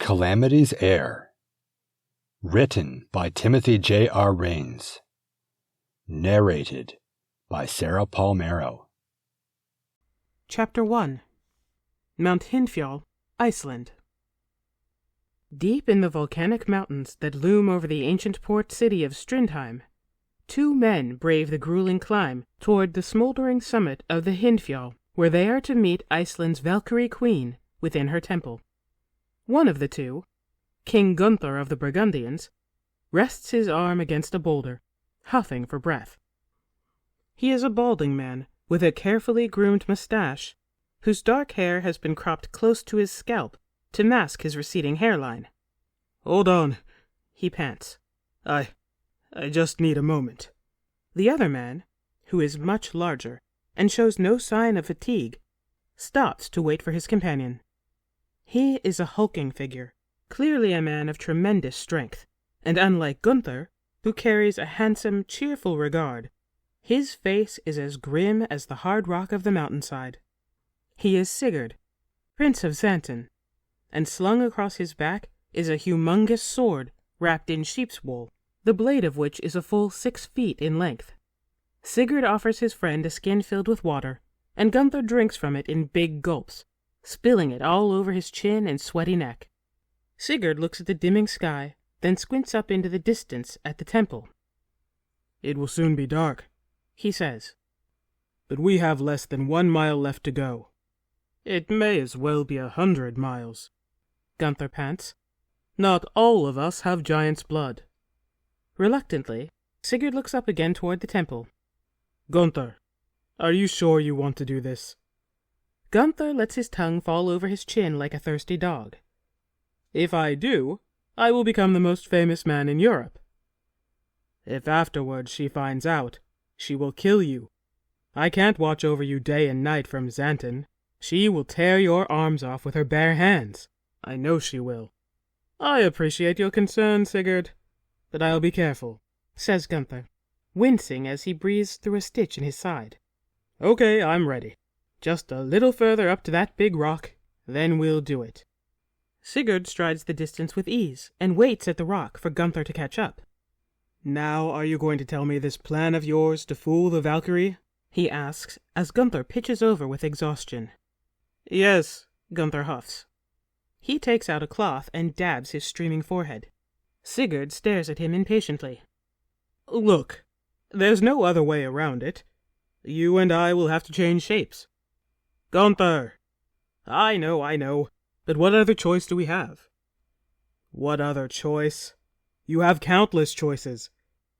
Calamity's Heir. Written by Timothy J.R. Raines. Narrated by Sarah Palmero. Chapter 1. Mount Hyndfjall, Iceland. Deep in the volcanic mountains that loom over the ancient port city of Strindheim, two men brave the grueling climb toward the smoldering summit of the Hyndfjall, where they are to meet Iceland's Valkyrie queen within her temple. One of the two, King Gunther of the Burgundians, rests his arm against a boulder, huffing for breath. He is a balding man with a carefully groomed mustache, whose dark hair has been cropped close to his scalp to mask his receding hairline. "Hold on," he pants. I just need a moment." The other man, who is much larger and shows no sign of fatigue, stops to wait for his companion. He is a hulking figure, clearly a man of tremendous strength, and unlike Gunther, who carries a handsome, cheerful regard, his face is as grim as the hard rock of the mountainside. He is Sigurd, Prince of Xanten, and slung across his back is a humongous sword wrapped in sheep's wool, the blade of which is a full 6 feet in length. Sigurd offers his friend a skin filled with water, and Gunther drinks from it in big gulps, spilling it all over his chin and sweaty neck. Sigurd looks at the dimming sky, then squints up into the distance at the temple. "It will soon be dark," he says. "But we have less than 1 mile left to go. It may as well be 100 miles. Gunther pants. Not all of us have giant's blood." Reluctantly, Sigurd looks up again toward the temple. "Gunther, are you sure you want to do this?" Gunther lets his tongue fall over his chin like a thirsty dog. "If I do, I will become the most famous man in Europe. If afterwards she finds out, she will kill you. I can't watch over you day and night from Xanten. She will tear your arms off with her bare hands. I know she will." "I appreciate your concern, Sigurd, but I'll be careful," says Gunther, wincing as he breathes through a stitch in his side. "Okay, I'm ready. Just a little further up to that big rock, then we'll do it." Sigurd strides the distance with ease and waits at the rock for Gunther to catch up. "Now are you going to tell me this plan of yours to fool the Valkyrie?" he asks as Gunther pitches over with exhaustion. "Yes," Gunther huffs. He takes out a cloth and dabs his streaming forehead. Sigurd stares at him impatiently. "Look, there's no other way around it. You and I will have to change shapes." "Gunther!" I know. But what other choice do we have?" "What other choice? You have countless choices.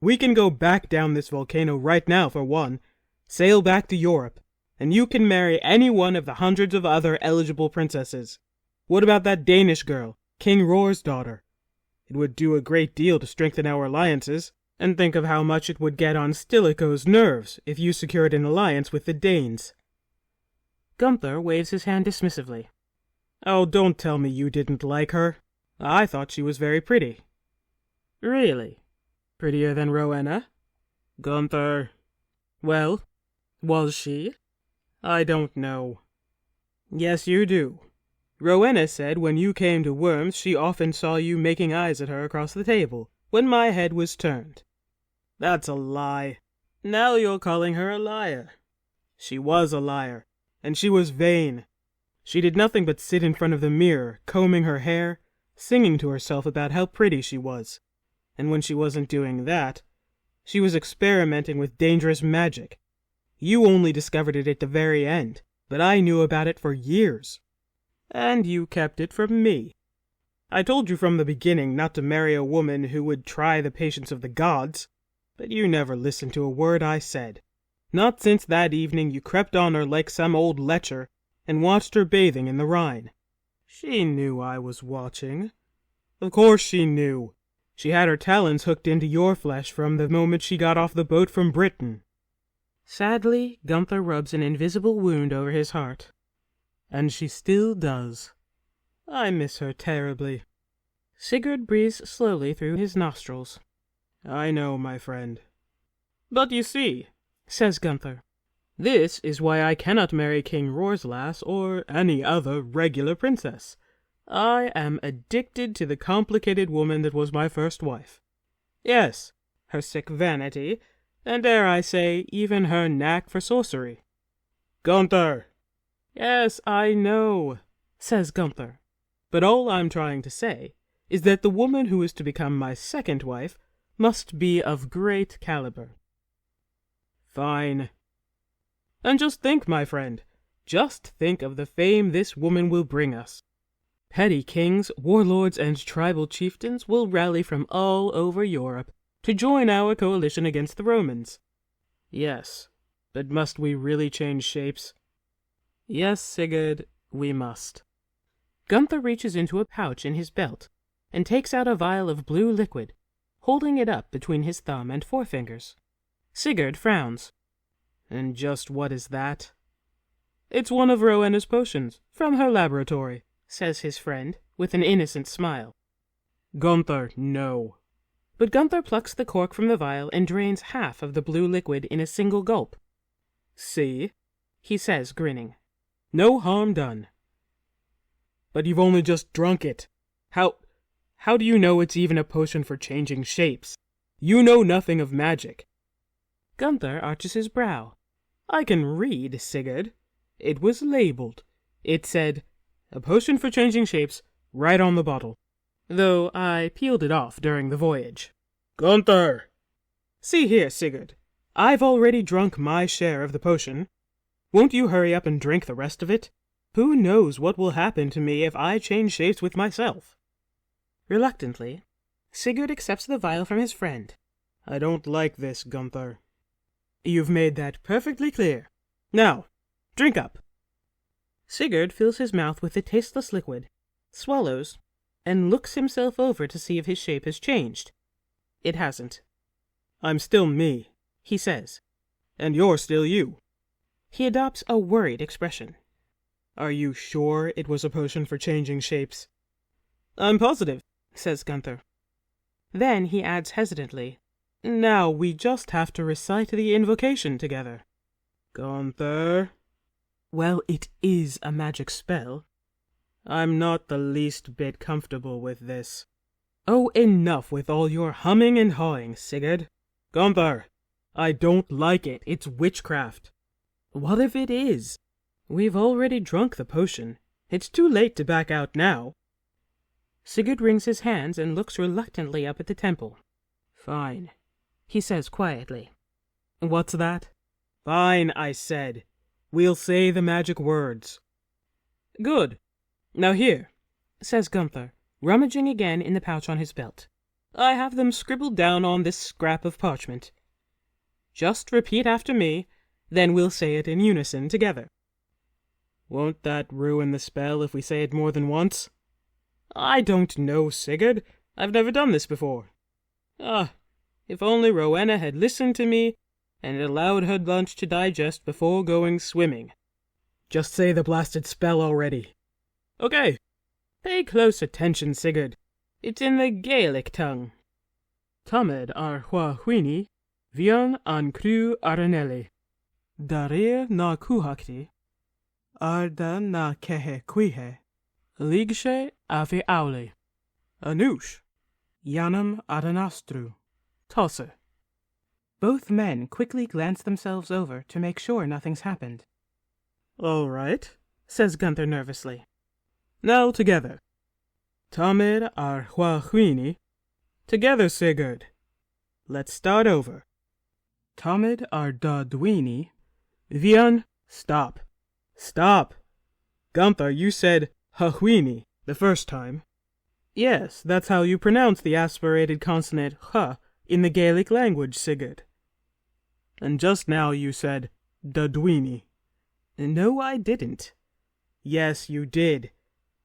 We can go back down this volcano right now for one, sail back to Europe, and you can marry any one of the hundreds of other eligible princesses. What about that Danish girl, King Roar's daughter? It would do a great deal to strengthen our alliances, and think of how much it would get on Stilicho's nerves if you secured an alliance with the Danes." Gunther waves his hand dismissively. "Oh, don't tell me you didn't like her. I thought she was very pretty." "Really? Prettier than Rowena?" "Gunther." "Well, was she?" "I don't know." "Yes, you do. Rowena said when you came to Worms she often saw you making eyes at her across the table, when my head was turned." "That's a lie. Now you're calling her a liar." "She was a liar, and she was vain. She did nothing but sit in front of the mirror, combing her hair, singing to herself about how pretty she was. And when she wasn't doing that, she was experimenting with dangerous magic. You only discovered it at the very end, but I knew about it for years. And you kept it from me. I told you from the beginning not to marry a woman who would try the patience of the gods, but you never listened to a word I said. Not since that evening you crept on her like some old lecher and watched her bathing in the Rhine. She knew I was watching. Of course she knew. She had her talons hooked into your flesh from the moment she got off the boat from Britain." Sadly, Gunther rubs an invisible wound over his heart. "And she still does. I miss her terribly." Sigurd breathes slowly through his nostrils. "I know, my friend. But you see," says Gunther, "this is why I cannot marry King Roar's lass or any other regular princess. I am addicted to the complicated woman that was my first wife. Yes, her sick vanity, and dare I say, even her knack for sorcery. Gunther! Yes, I know, says Gunther. But all I'm trying to say is that the woman who is to become my second wife must be of great caliber. Fine. And just think, my friend, just think of the fame this woman will bring us. Petty kings, warlords, and tribal chieftains will rally from all over Europe to join our coalition against the Romans. Yes, but must we really change shapes? Yes, Sigurd, we must. Gunther reaches into a pouch in his belt and takes out a vial of blue liquid, holding it up between his thumb and forefingers. Sigurd frowns. And just what is that? It's one of Rowena's potions, from her laboratory, says his friend, with an innocent smile. Gunther, no. But Gunther plucks the cork from the vial and drains half of the blue liquid in a single gulp. See? He says, grinning. No harm done. But you've only just drunk it. How do you know it's even a potion for changing shapes? You know nothing of magic. Gunther arches his brow. I can read, Sigurd. It was labeled. It said, a potion for changing shapes, right on the bottle. Though I peeled it off during the voyage. Gunther! See here, Sigurd. I've already drunk my share of the potion. Won't you hurry up and drink the rest of it? Who knows what will happen to me if I change shapes with myself? Reluctantly, Sigurd accepts the vial from his friend. I don't like this, Gunther. You've made that perfectly clear. Now, drink up. Sigurd fills his mouth with the tasteless liquid, swallows, and looks himself over to see if his shape has changed. It hasn't. I'm still me, he says. And you're still you. He adopts a worried expression. Are you sure it was a potion for changing shapes? I'm positive, says Gunther. Then he adds hesitantly, now we just have to recite the invocation together. Gunther? Well, it is a magic spell. I'm not the least bit comfortable with this. Oh, enough with all your humming and hawing, Sigurd. Gunther, I don't like it. It's witchcraft. What if it is? We've already drunk the potion. It's too late to back out now. Sigurd wrings his hands and looks reluctantly up at the temple. Fine, he says quietly. What's that? Fine, I said. We'll say the magic words. Good. Now here, says Gunther, rummaging again in the pouch on his belt. I have them scribbled down on this scrap of parchment. Just repeat after me, then we'll say it in unison together. Won't that ruin the spell if we say it more than once? I don't know, Sigurd. I've never done this before. If only Rowena had listened to me and allowed her lunch to digest before going swimming. Just say the blasted spell already. Okay. Pay close attention, Sigurd. It's in the Gaelic tongue. Tamed ar huini, vian an cru aranelli. Darir na kuhakti, arda na kehe quihe, ligshe avi auli. Anush, yanam adanastru. Tosse. Both men quickly glance themselves over to make sure nothing's happened. All right, says Gunther nervously. Now together. Tamed ar huini. Together, Sigurd. Let's start over. Tamed ar da duini. Vian. Stop. Stop. Gunther, you said huini the first time. Yes, that's how you pronounce the aspirated consonant h in the Gaelic language, Sigurd. And just now you said Dadwini. No, I didn't. Yes, you did.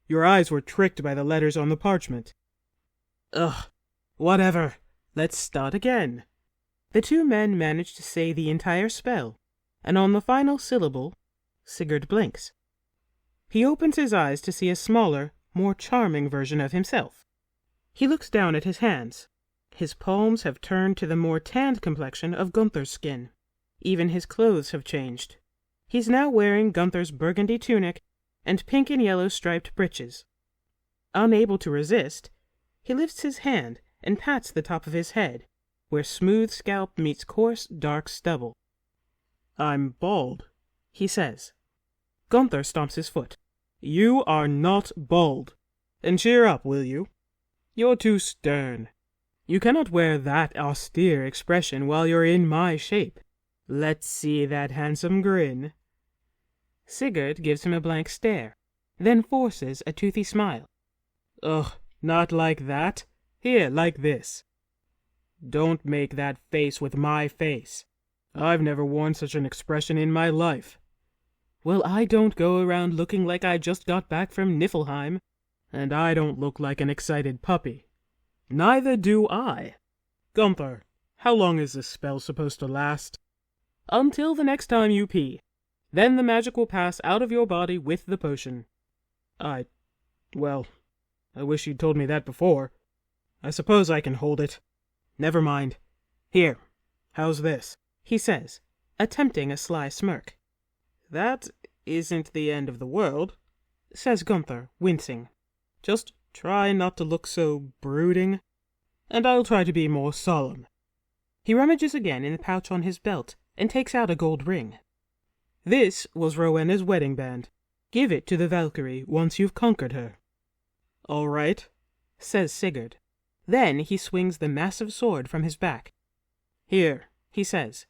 Your eyes were tricked by the letters on the parchment. Ugh, whatever. Let's start again. The two men managed to say the entire spell, and on the final syllable, Sigurd blinks. He opens his eyes to see a smaller, more charming version of himself. He looks down at his hands. His palms have turned to the more tanned complexion of Gunther's skin. Even his clothes have changed. He's now wearing Gunther's burgundy tunic and pink and yellow striped breeches. Unable to resist, he lifts his hand and pats the top of his head, where smooth scalp meets coarse, dark stubble. "I'm bald," he says. Gunther stomps his foot. "You are not bald. And cheer up, will you? You're too stern. You cannot wear that austere expression while you're in my shape. Let's see that handsome grin." Sigurd gives him a blank stare, then forces a toothy smile. "Ugh, not like that. Here, like this. Don't make that face with my face. I've never worn such an expression in my life." "Well, I don't go around looking like I just got back from Niflheim." "And I don't look like an excited puppy." "Neither do I. Gunther, how long is this spell supposed to last?" "Until the next time you pee. Then the magic will pass out of your body with the potion." Well, I wish you'd told me that before. I suppose I can hold it. Never mind. Here, how's this?" he says, attempting a sly smirk. "That isn't the end of the world," says Gunther, wincing. "Just try not to look so brooding, and I'll try to be more solemn." He rummages again in the pouch on his belt and takes out a gold ring. "This was Rowena's wedding band. Give it to the Valkyrie once you've conquered her." "All right," says Sigurd. Then he swings the massive sword from his back. "Here," he says.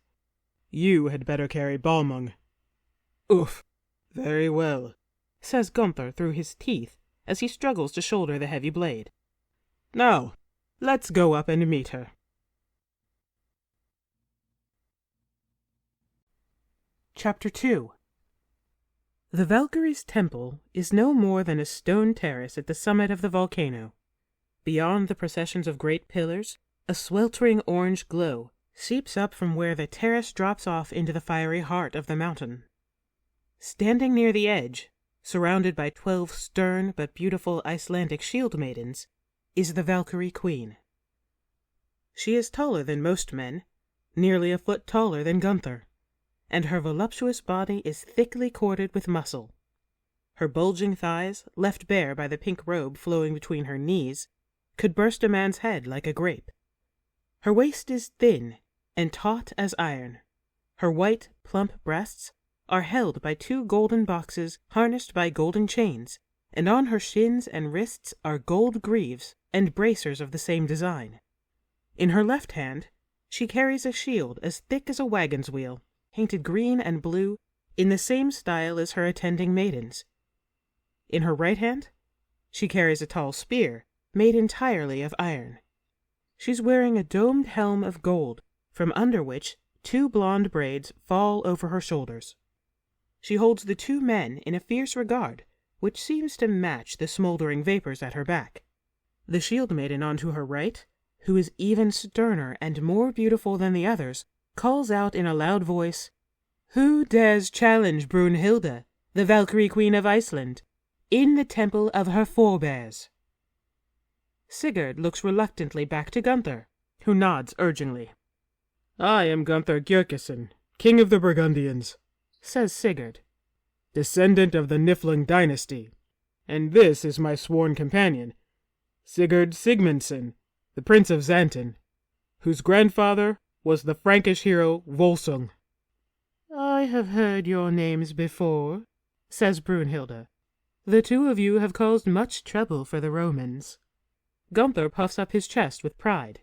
"You had better carry Balmung." "Oof, very well," says Gunther through his teeth as he struggles to shoulder the heavy blade. "Now, let's go up and meet her." Chapter 2. The Valkyrie's temple is no more than a stone terrace at the summit of the volcano. Beyond the processions of great pillars, a sweltering orange glow seeps up from where the terrace drops off into the fiery heart of the mountain. Standing near the edge, surrounded by 12 stern but beautiful Icelandic shield maidens, is the Valkyrie Queen. She is taller than most men, nearly a foot taller than Gunther, and her voluptuous body is thickly corded with muscle. Her bulging thighs, left bare by the pink robe flowing between her knees, could burst a man's head like a grape. Her waist is thin and taut as iron. Her white, plump breasts are held by 2 golden boxes harnessed by golden chains, and on her shins and wrists are gold greaves and bracers of the same design. In her left hand she carries a shield as thick as a wagon's wheel, painted green and blue in the same style as her attending maidens. In her right hand she carries a tall spear made entirely of iron. She's wearing a domed helm of gold, from under which 2 blonde braids fall over her shoulders. She holds the 2 men in a fierce regard, which seems to match the smoldering vapors at her back. The shield maiden on to her right, who is even sterner and more beautiful than the others, calls out in a loud voice, "Who dares challenge Brunhilde, the Valkyrie Queen of Iceland, in the temple of her forebears?" Sigurd looks reluctantly back to Gunther, who nods urgingly. "I am Gunther Gjörgesen, king of the Burgundians," says Sigurd, "descendant of the Niflung dynasty, and this is my sworn companion, Sigurd Sigmundsson, the Prince of Xanten, whose grandfather was the Frankish hero Volsung." "I have heard your names before," says Brunhilde. "The 2 of you have caused much trouble for the Romans." Gunther puffs up his chest with pride.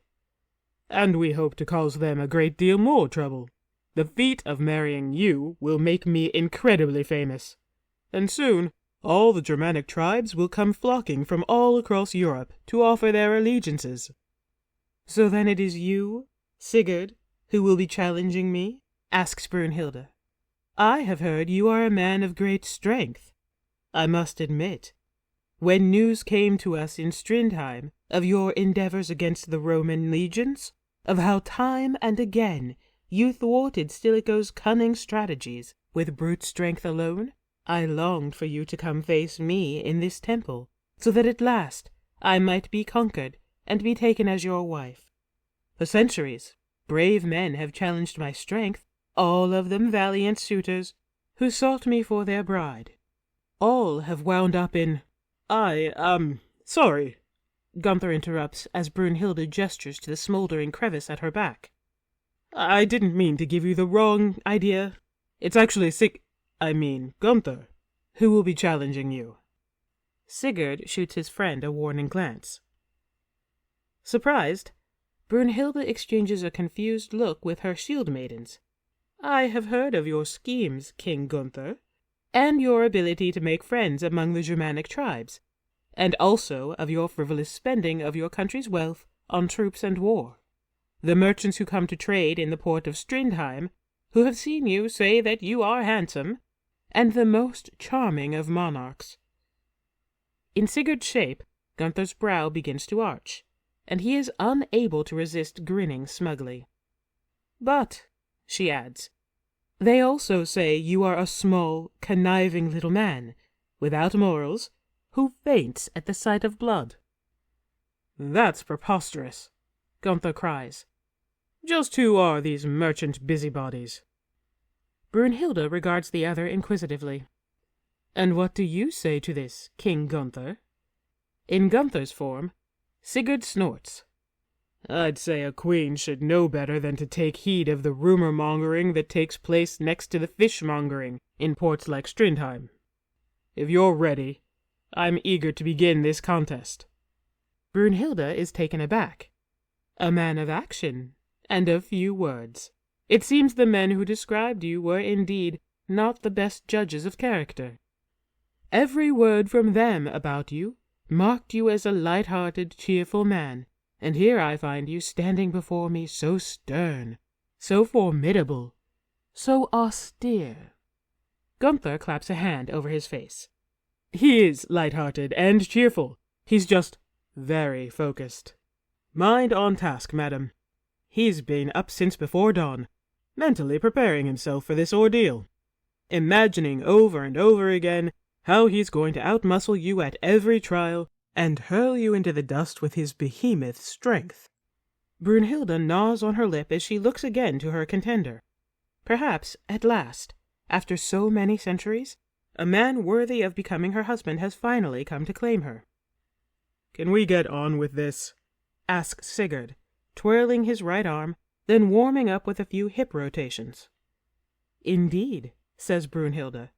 "And we hope to cause them a great deal more trouble. The feat of marrying you will make me incredibly famous, and soon all the Germanic tribes will come flocking from all across Europe to offer their allegiances." "So then it is you, Sigurd, who will be challenging me?" asks Brunhilde. "I have heard you are a man of great strength. I must admit, when news came to us in Strindheim of your endeavors against the Roman legions, of how time and again you thwarted Stilicho's cunning strategies with brute strength alone, I longed for you to come face me in this temple, so that at last I might be conquered and be taken as your wife. For centuries, brave men have challenged my strength, all of them valiant suitors, who sought me for their bride. All have wound up in, Sorry, Gunther interrupts as Brunhilde gestures to the smoldering crevice at her back. I didn't mean to give you the wrong idea. It's actually Gunther, who will be challenging you. Sigurd shoots his friend a warning glance. Surprised, Brunhilde exchanges a confused look with her shield maidens. I have heard of your schemes, King Gunther, and your ability to make friends among the Germanic tribes, and also of your frivolous spending of your country's wealth on troops and war. The merchants who come to trade in the port of Strindheim, who have seen you, say that you are handsome, and the most charming of monarchs. In Sigurd's shape, Gunther's brow begins to arch, and he is unable to resist grinning smugly. But, she adds, they also say you are a small, conniving little man, without morals, who faints at the sight of blood. That's preposterous, Gunther cries. Just who are these merchant busybodies? Brunhilde regards the other inquisitively. And what do you say to this, King Gunther? In Gunther's form, Sigurd snorts. I'd say a queen should know better than to take heed of the rumor-mongering that takes place next to the fishmongering in ports like Strindheim. If you're ready, I'm eager to begin this contest. Brunhilde is taken aback. A man of action, and of few words. It seems the men who described you were indeed not the best judges of character. Every word from them about you marked you as a light-hearted, cheerful man, and here I find you standing before me so stern, so formidable, so austere. Gunther claps a hand over his face. He is light-hearted and cheerful. He's just very focused. Mind on task, madam. He's been up since before dawn, mentally preparing himself for this ordeal, imagining over and over again how he's going to outmuscle you at every trial and hurl you into the dust with his behemoth strength. Brunhilde gnaws on her lip as she looks again to her contender. Perhaps, at last, after so many centuries, a man worthy of becoming her husband has finally come to claim her. Can we get on with this? Asks Sigurd, twirling his right arm, then warming up with a few hip rotations. Indeed, says Brunhilde.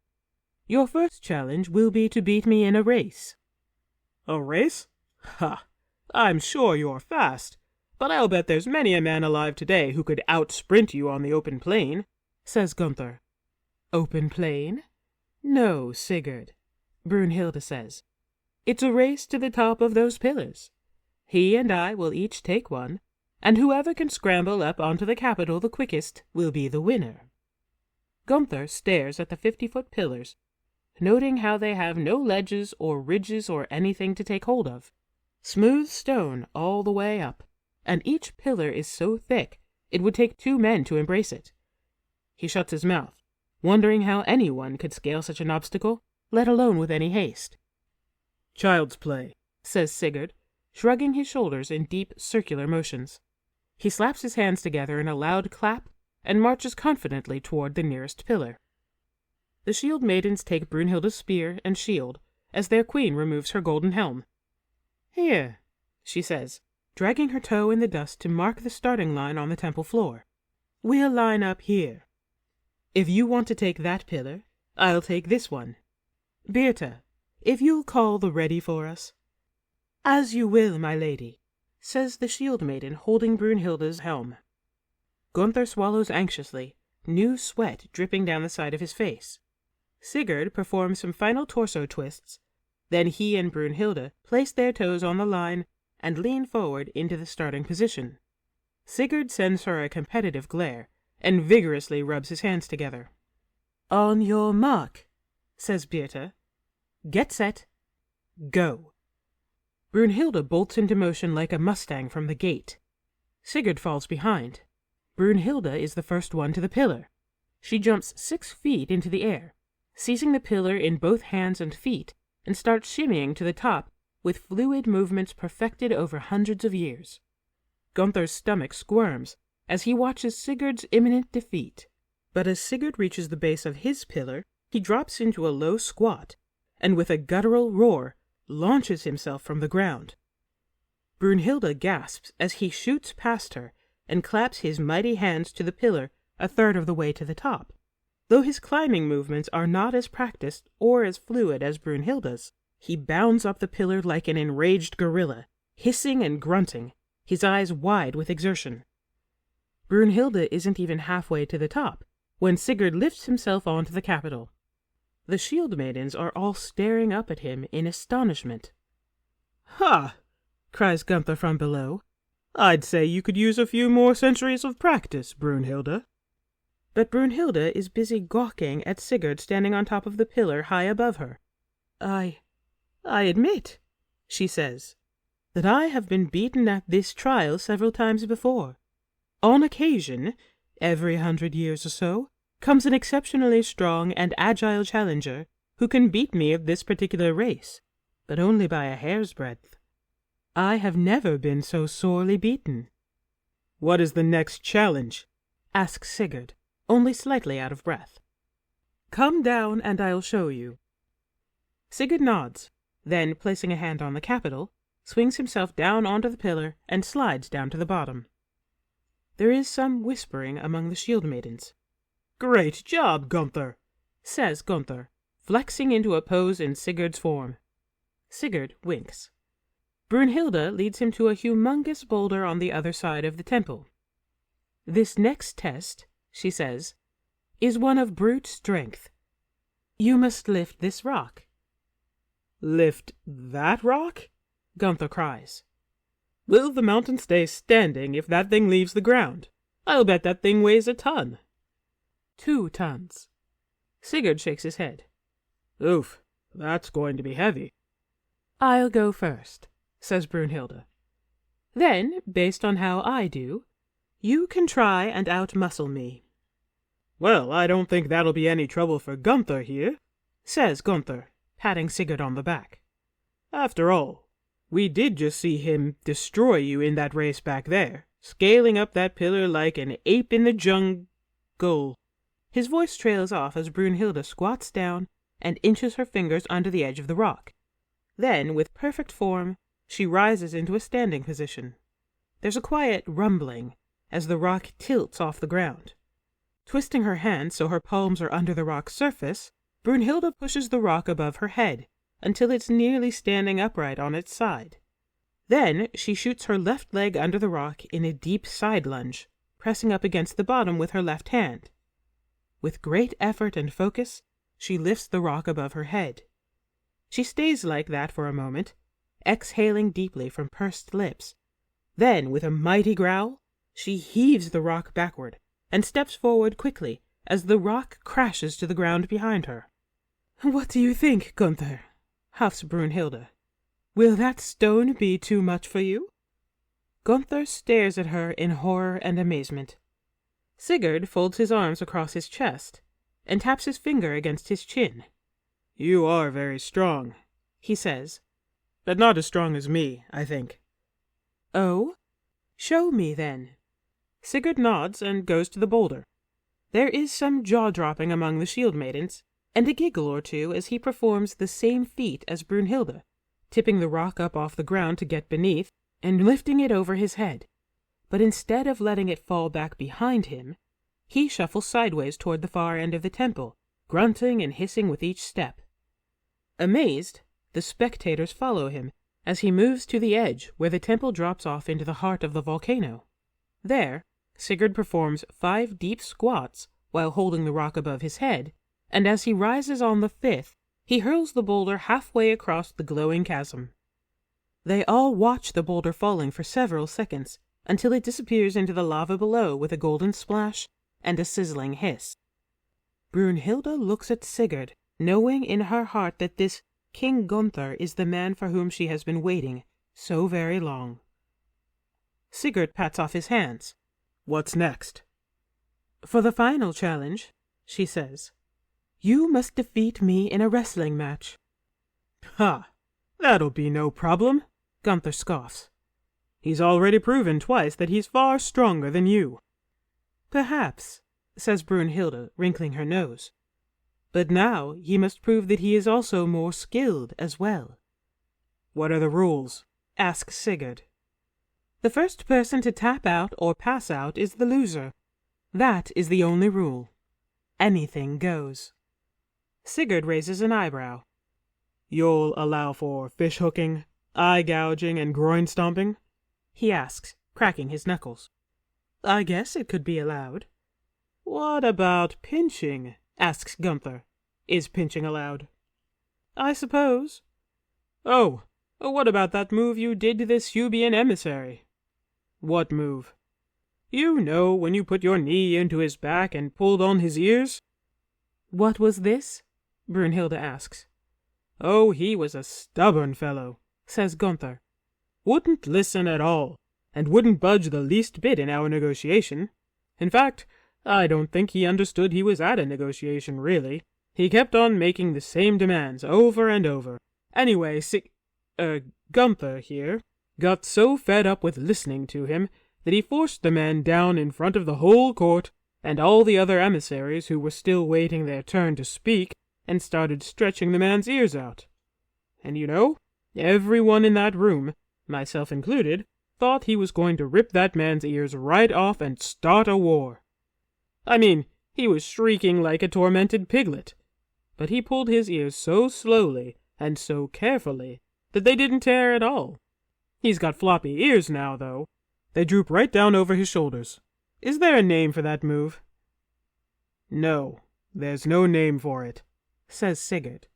Your first challenge will be to beat me in a race. A race? Ha! I'm sure you're fast, but I'll bet there's many a man alive today who could out-sprint you on the open plain, says Gunther. Open plain? No, Sigurd, Brunhilde says. It's a race to the top of those pillars. He and I will each take one, and whoever can scramble up onto the capital the quickest will be the winner. Gunther stares at the 50-foot pillars, noting how they have no ledges or ridges or anything to take hold of. Smooth stone all the way up, and each pillar is so thick it would take 2 men to embrace it. He shuts his mouth, wondering how anyone could scale such an obstacle, let alone with any haste. Child's play, says Sigurd, shrugging his shoulders in deep circular motions. He slaps his hands together in a loud clap and marches confidently toward the nearest pillar. The shield maidens take Brunhilde's spear and shield as their queen removes her golden helm. Here, she says, dragging her toe in the dust to mark the starting line on the temple floor. We'll line up here. If you want to take that pillar, I'll take this one. Birta, if you'll call the ready for us. As you will, my lady, says the shield maiden holding Brunhilde's helm. Gunther swallows anxiously, new sweat dripping down the side of his face. Sigurd performs some final torso twists, then he and Brunhilde place their toes on the line and lean forward into the starting position. Sigurd sends her a competitive glare and vigorously rubs his hands together. On your mark, says Birta. Get set. Go. Brunhilde bolts into motion like a mustang from the gate. Sigurd falls behind. Brunhilde is the first one to the pillar. She jumps 6 feet into the air, seizing the pillar in both hands and feet, and starts shimmying to the top with fluid movements perfected over hundreds of years. Gunther's stomach squirms as he watches Sigurd's imminent defeat. But as Sigurd reaches the base of his pillar, he drops into a low squat, and with a guttural roar, launches himself from the ground. Brunhilde gasps as he shoots past her and claps his mighty hands to the pillar a third of the way to the top. Though his climbing movements are not as practiced or as fluid as Brunhilde's, he bounds up the pillar like an enraged gorilla, hissing and grunting, his eyes wide with exertion. Brunhilde isn't even halfway to the top when Sigurd lifts himself onto the capital. The shield maidens are all staring up at him in astonishment. "Ha!" cries Gunther from below. "I'd say you could use a few more centuries of practice, Brunhilde." But Brunhilde is busy gawking at Sigurd standing on top of the pillar high above her. I admit," she says, "that I have been beaten at this trial several times before. On occasion, every 100 years or so, comes an exceptionally strong and agile challenger who can beat me of this particular race, but only by a hair's breadth. I have never been so sorely beaten." "What is the next challenge?" asks Sigurd, only slightly out of breath. "Come down and I'll show you." Sigurd nods, then, placing a hand on the capital, swings himself down onto the pillar and slides down to the bottom. There is some whispering among the shield maidens. "Great job, Gunther," says Gunther, flexing into a pose in Sigurd's form. Sigurd winks. Brunhilde leads him to a humongous boulder on the other side of the temple. "This next test," she says, "is one of brute strength. You must lift this rock." "Lift that rock?" Gunther cries. "Will the mountain stay standing if that thing leaves the ground? I'll bet that thing weighs a ton." 2 tons. Sigurd shakes his head. "Oof, that's going to be heavy." "I'll go first," says Brunhilde. "Then, based on how I do, you can try and outmuscle me." "Well, I don't think that'll be any trouble for Gunther here," says Gunther, patting Sigurd on the back. "After all, we did just see him destroy you in that race back there, scaling up that pillar like an ape in the jungle." His voice trails off as Brunhilde squats down and inches her fingers under the edge of the rock. Then, with perfect form, she rises into a standing position. There's a quiet rumbling as the rock tilts off the ground. Twisting her hand so her palms are under the rock's surface, Brunhilde pushes the rock above her head until it's nearly standing upright on its side. Then she shoots her left leg under the rock in a deep side lunge, pressing up against the bottom with her left hand. With great effort and focus, she lifts the rock above her head. She stays like that for a moment, exhaling deeply from pursed lips. Then, with a mighty growl, she heaves the rock backward and steps forward quickly as the rock crashes to the ground behind her. "What do you think, Gunther?" huffs Brunhilde. "Will that stone be too much for you?" Gunther stares at her in horror and amazement. Sigurd folds his arms across his chest and taps his finger against his chin. "You are very strong," he says. "but not as strong as me, I think." "Oh? Show me, then." Sigurd nods and goes to the boulder. There is some jaw-dropping among the shield maidens, and a giggle or two as he performs the same feat as Brunhilde, tipping the rock up off the ground to get beneath and lifting it over his head. But instead of letting it fall back behind him, he shuffles sideways toward the far end of the temple, grunting and hissing with each step. Amazed, the spectators follow him as he moves to the edge where the temple drops off into the heart of the volcano. There, Sigurd performs 5 deep squats while holding the rock above his head, and as he rises on the 5th, he hurls the boulder halfway across the glowing chasm. They all watch the boulder falling for several seconds until it disappears into the lava below with a golden splash and a sizzling hiss. Brunhilde looks at Sigurd, knowing in her heart that this King Gunther is the man for whom she has been waiting so very long. Sigurd pats off his hands. "What's next?" "For the final challenge," she says, "you must defeat me in a wrestling match." "Ha! That'll be no problem," Gunther scoffs. "He's already proven twice that he's far stronger than you." "Perhaps," says Brunhilde, wrinkling her nose. "But now he must prove that he is also more skilled as well. What are the rules? asks Sigurd. The first person to tap out or pass out is the loser. That is the only rule. Anything goes. Sigurd raises an eyebrow. You'll allow for fish hooking, eye gouging, and groin stomping? He asks, cracking his knuckles. I guess it could be allowed. What about pinching? Asks Gunther. Is pinching allowed? I suppose. Oh, what about that move you did to this Eubian emissary? What move? You know, when you put your knee into his back and pulled on his ears? What was this? Brunhilde asks. Oh, he was a stubborn fellow, says Gunther. Wouldn't listen at all, and wouldn't budge the least bit in our negotiation. In fact, I don't think he understood he was at a negotiation, really. He kept on making the same demands over and over. Anyway, Gunther here got so fed up with listening to him that he forced the man down in front of the whole court and all the other emissaries who were still waiting their turn to speak, and started stretching the man's ears out. And you know, everyone in that room, myself included, thought he was going to rip that man's ears right off and start a war. I mean, he was shrieking like a tormented piglet, but he pulled his ears so slowly and so carefully that they didn't tear at all. He's got floppy ears now, though. They droop right down over his shoulders. Is there a name for that move? No, there's no name for it, says Sigurd.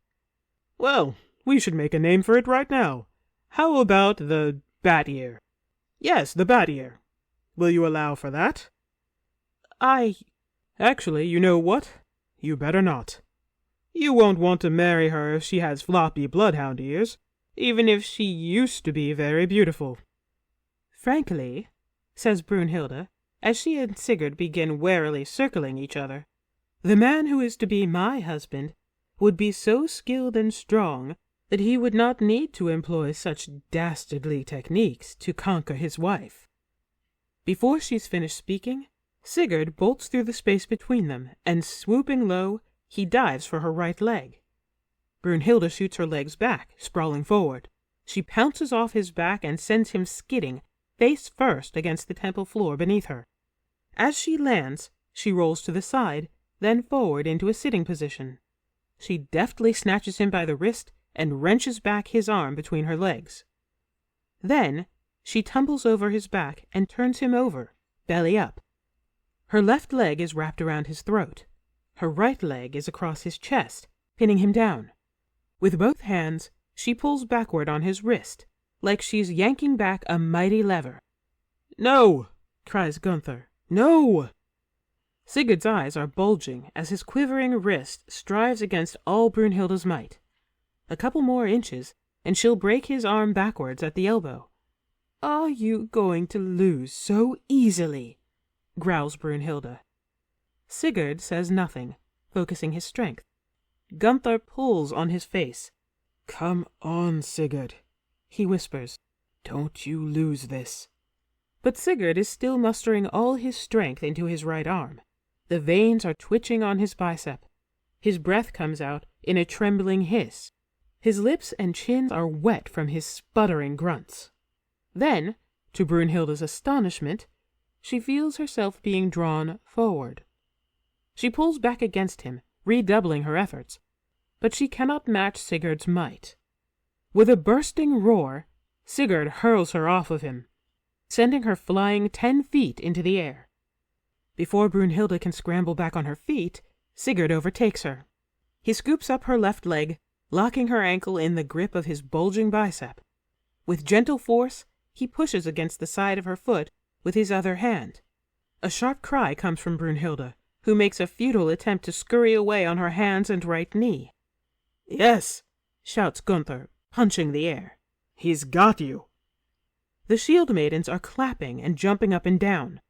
Well, we should make a name for it right now. How about the bat ear? Yes, the bat ear. Will you allow for that? Actually, you know what? You better not. You won't want to marry her if she has floppy bloodhound ears, even if she used to be very beautiful. Frankly, says Brunhilde, as she and Sigurd begin warily circling each other, the man who is to be my husband would be so skilled and strong that he would not need to employ such dastardly techniques to conquer his wife. Before she's finished speaking, Sigurd bolts through the space between them, and swooping low, he dives for her right leg. Brunhilde shoots her legs back, sprawling forward. She pounces off his back and sends him skidding, face first against the temple floor beneath her. As she lands, she rolls to the side, then forward into a sitting position. She deftly snatches him by the wrist and wrenches back his arm between her legs. Then she tumbles over his back and turns him over, belly up. Her left leg is wrapped around his throat. Her right leg is across his chest, pinning him down. With both hands, she pulls backward on his wrist, like she's yanking back a mighty lever. No, cries Gunther. No! Sigurd's eyes are bulging as his quivering wrist strives against all Brunhilde's might. A couple more inches, and she'll break his arm backwards at the elbow. Are you going to lose so easily? Growls Brunhilde. Sigurd says nothing, focusing his strength. Gunther pulls on his face. Come on, Sigurd, he whispers. Don't you lose this. But Sigurd is still mustering all his strength into his right arm. The veins are twitching on his bicep. His breath comes out in a trembling hiss. His lips and chin are wet from his sputtering grunts. Then, to Brunhilde's astonishment, she feels herself being drawn forward. She pulls back against him, redoubling her efforts, but she cannot match Sigurd's might. With a bursting roar, Sigurd hurls her off of him, sending her flying 10 feet into the air. Before Brunhilde can scramble back on her feet, Sigurd overtakes her. He scoops up her left leg, locking her ankle in the grip of his bulging bicep. With gentle force, he pushes against the side of her foot with his other hand. A sharp cry comes from Brunhilde, who makes a futile attempt to scurry away on her hands and right knee. Yes, shouts Gunther, punching the air. He's got you. The shield maidens are clapping and jumping up and down.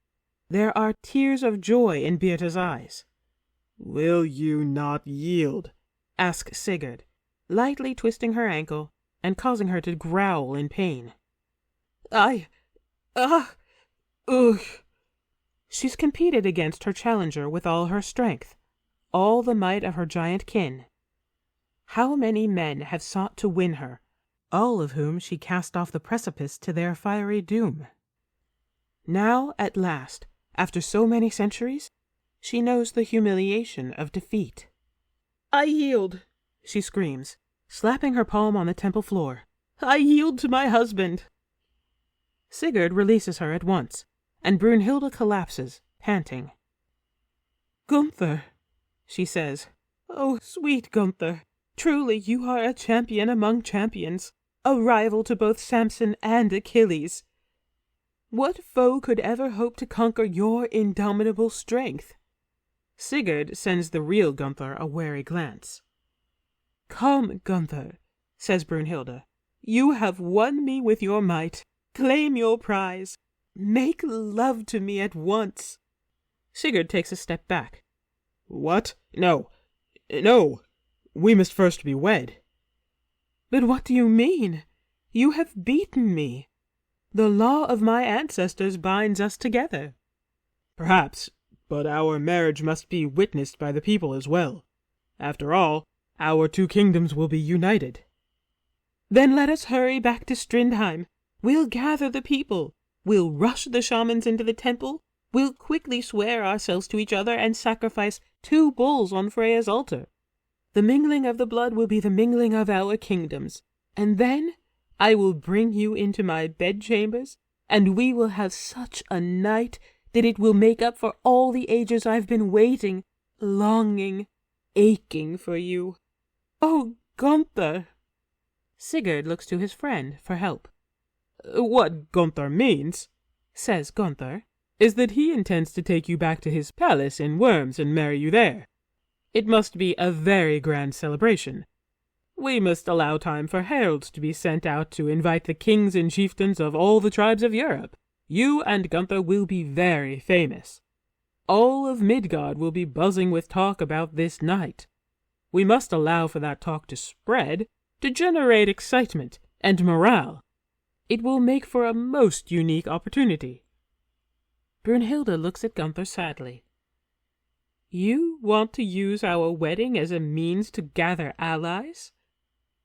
There are tears of joy in Birta's eyes. Will you not yield? asks Sigurd, lightly twisting her ankle and causing her to growl in pain. She's competed against her challenger with all her strength, all the might of her giant kin. How many men have sought to win her, all of whom she cast off the precipice to their fiery doom. Now, at last, after so many centuries, she knows the humiliation of defeat. "I yield," she screams, slapping her palm on the temple floor. "I yield to my husband." Sigurd releases her at once, and Brunhilde collapses, panting. "Gunther," she says, "oh, sweet Gunther, truly you are a champion among champions, a rival to both Samson and Achilles. What foe could ever hope to conquer your indomitable strength?" Sigurd sends the real Gunther a wary glance. "Come, Gunther," says Brunhilde. "You have won me with your might. Claim your prize. Make love to me at once." Sigurd takes a step back. "What? No. No. We must first be wed." "But what do you mean? You have beaten me. The law of my ancestors binds us together." "Perhaps, but our marriage must be witnessed by the people as well. After all, our two kingdoms will be united." "Then let us hurry back to Strindheim. We'll gather the people. We'll rush the shamans into the temple. We'll quickly swear ourselves to each other and sacrifice 2 bulls on Freya's altar. The mingling of the blood will be the mingling of our kingdoms. And then I will bring you into my bedchambers, and we will have such a night that it will make up for all the ages I've been waiting, longing, aching for you. Oh, Gunther!" Sigurd looks to his friend for help. "What Gunther means," says Gunther, "is that he intends to take you back to his palace in Worms and marry you there. It must be a very grand celebration. We must allow time for heralds to be sent out to invite the kings and chieftains of all the tribes of Europe. You and Gunther will be very famous. All of Midgard will be buzzing with talk about this night. We must allow for that talk to spread, to generate excitement and morale. It will make for a most unique opportunity." Brunhilde looks at Gunther sadly. "You want to use our wedding as a means to gather allies?"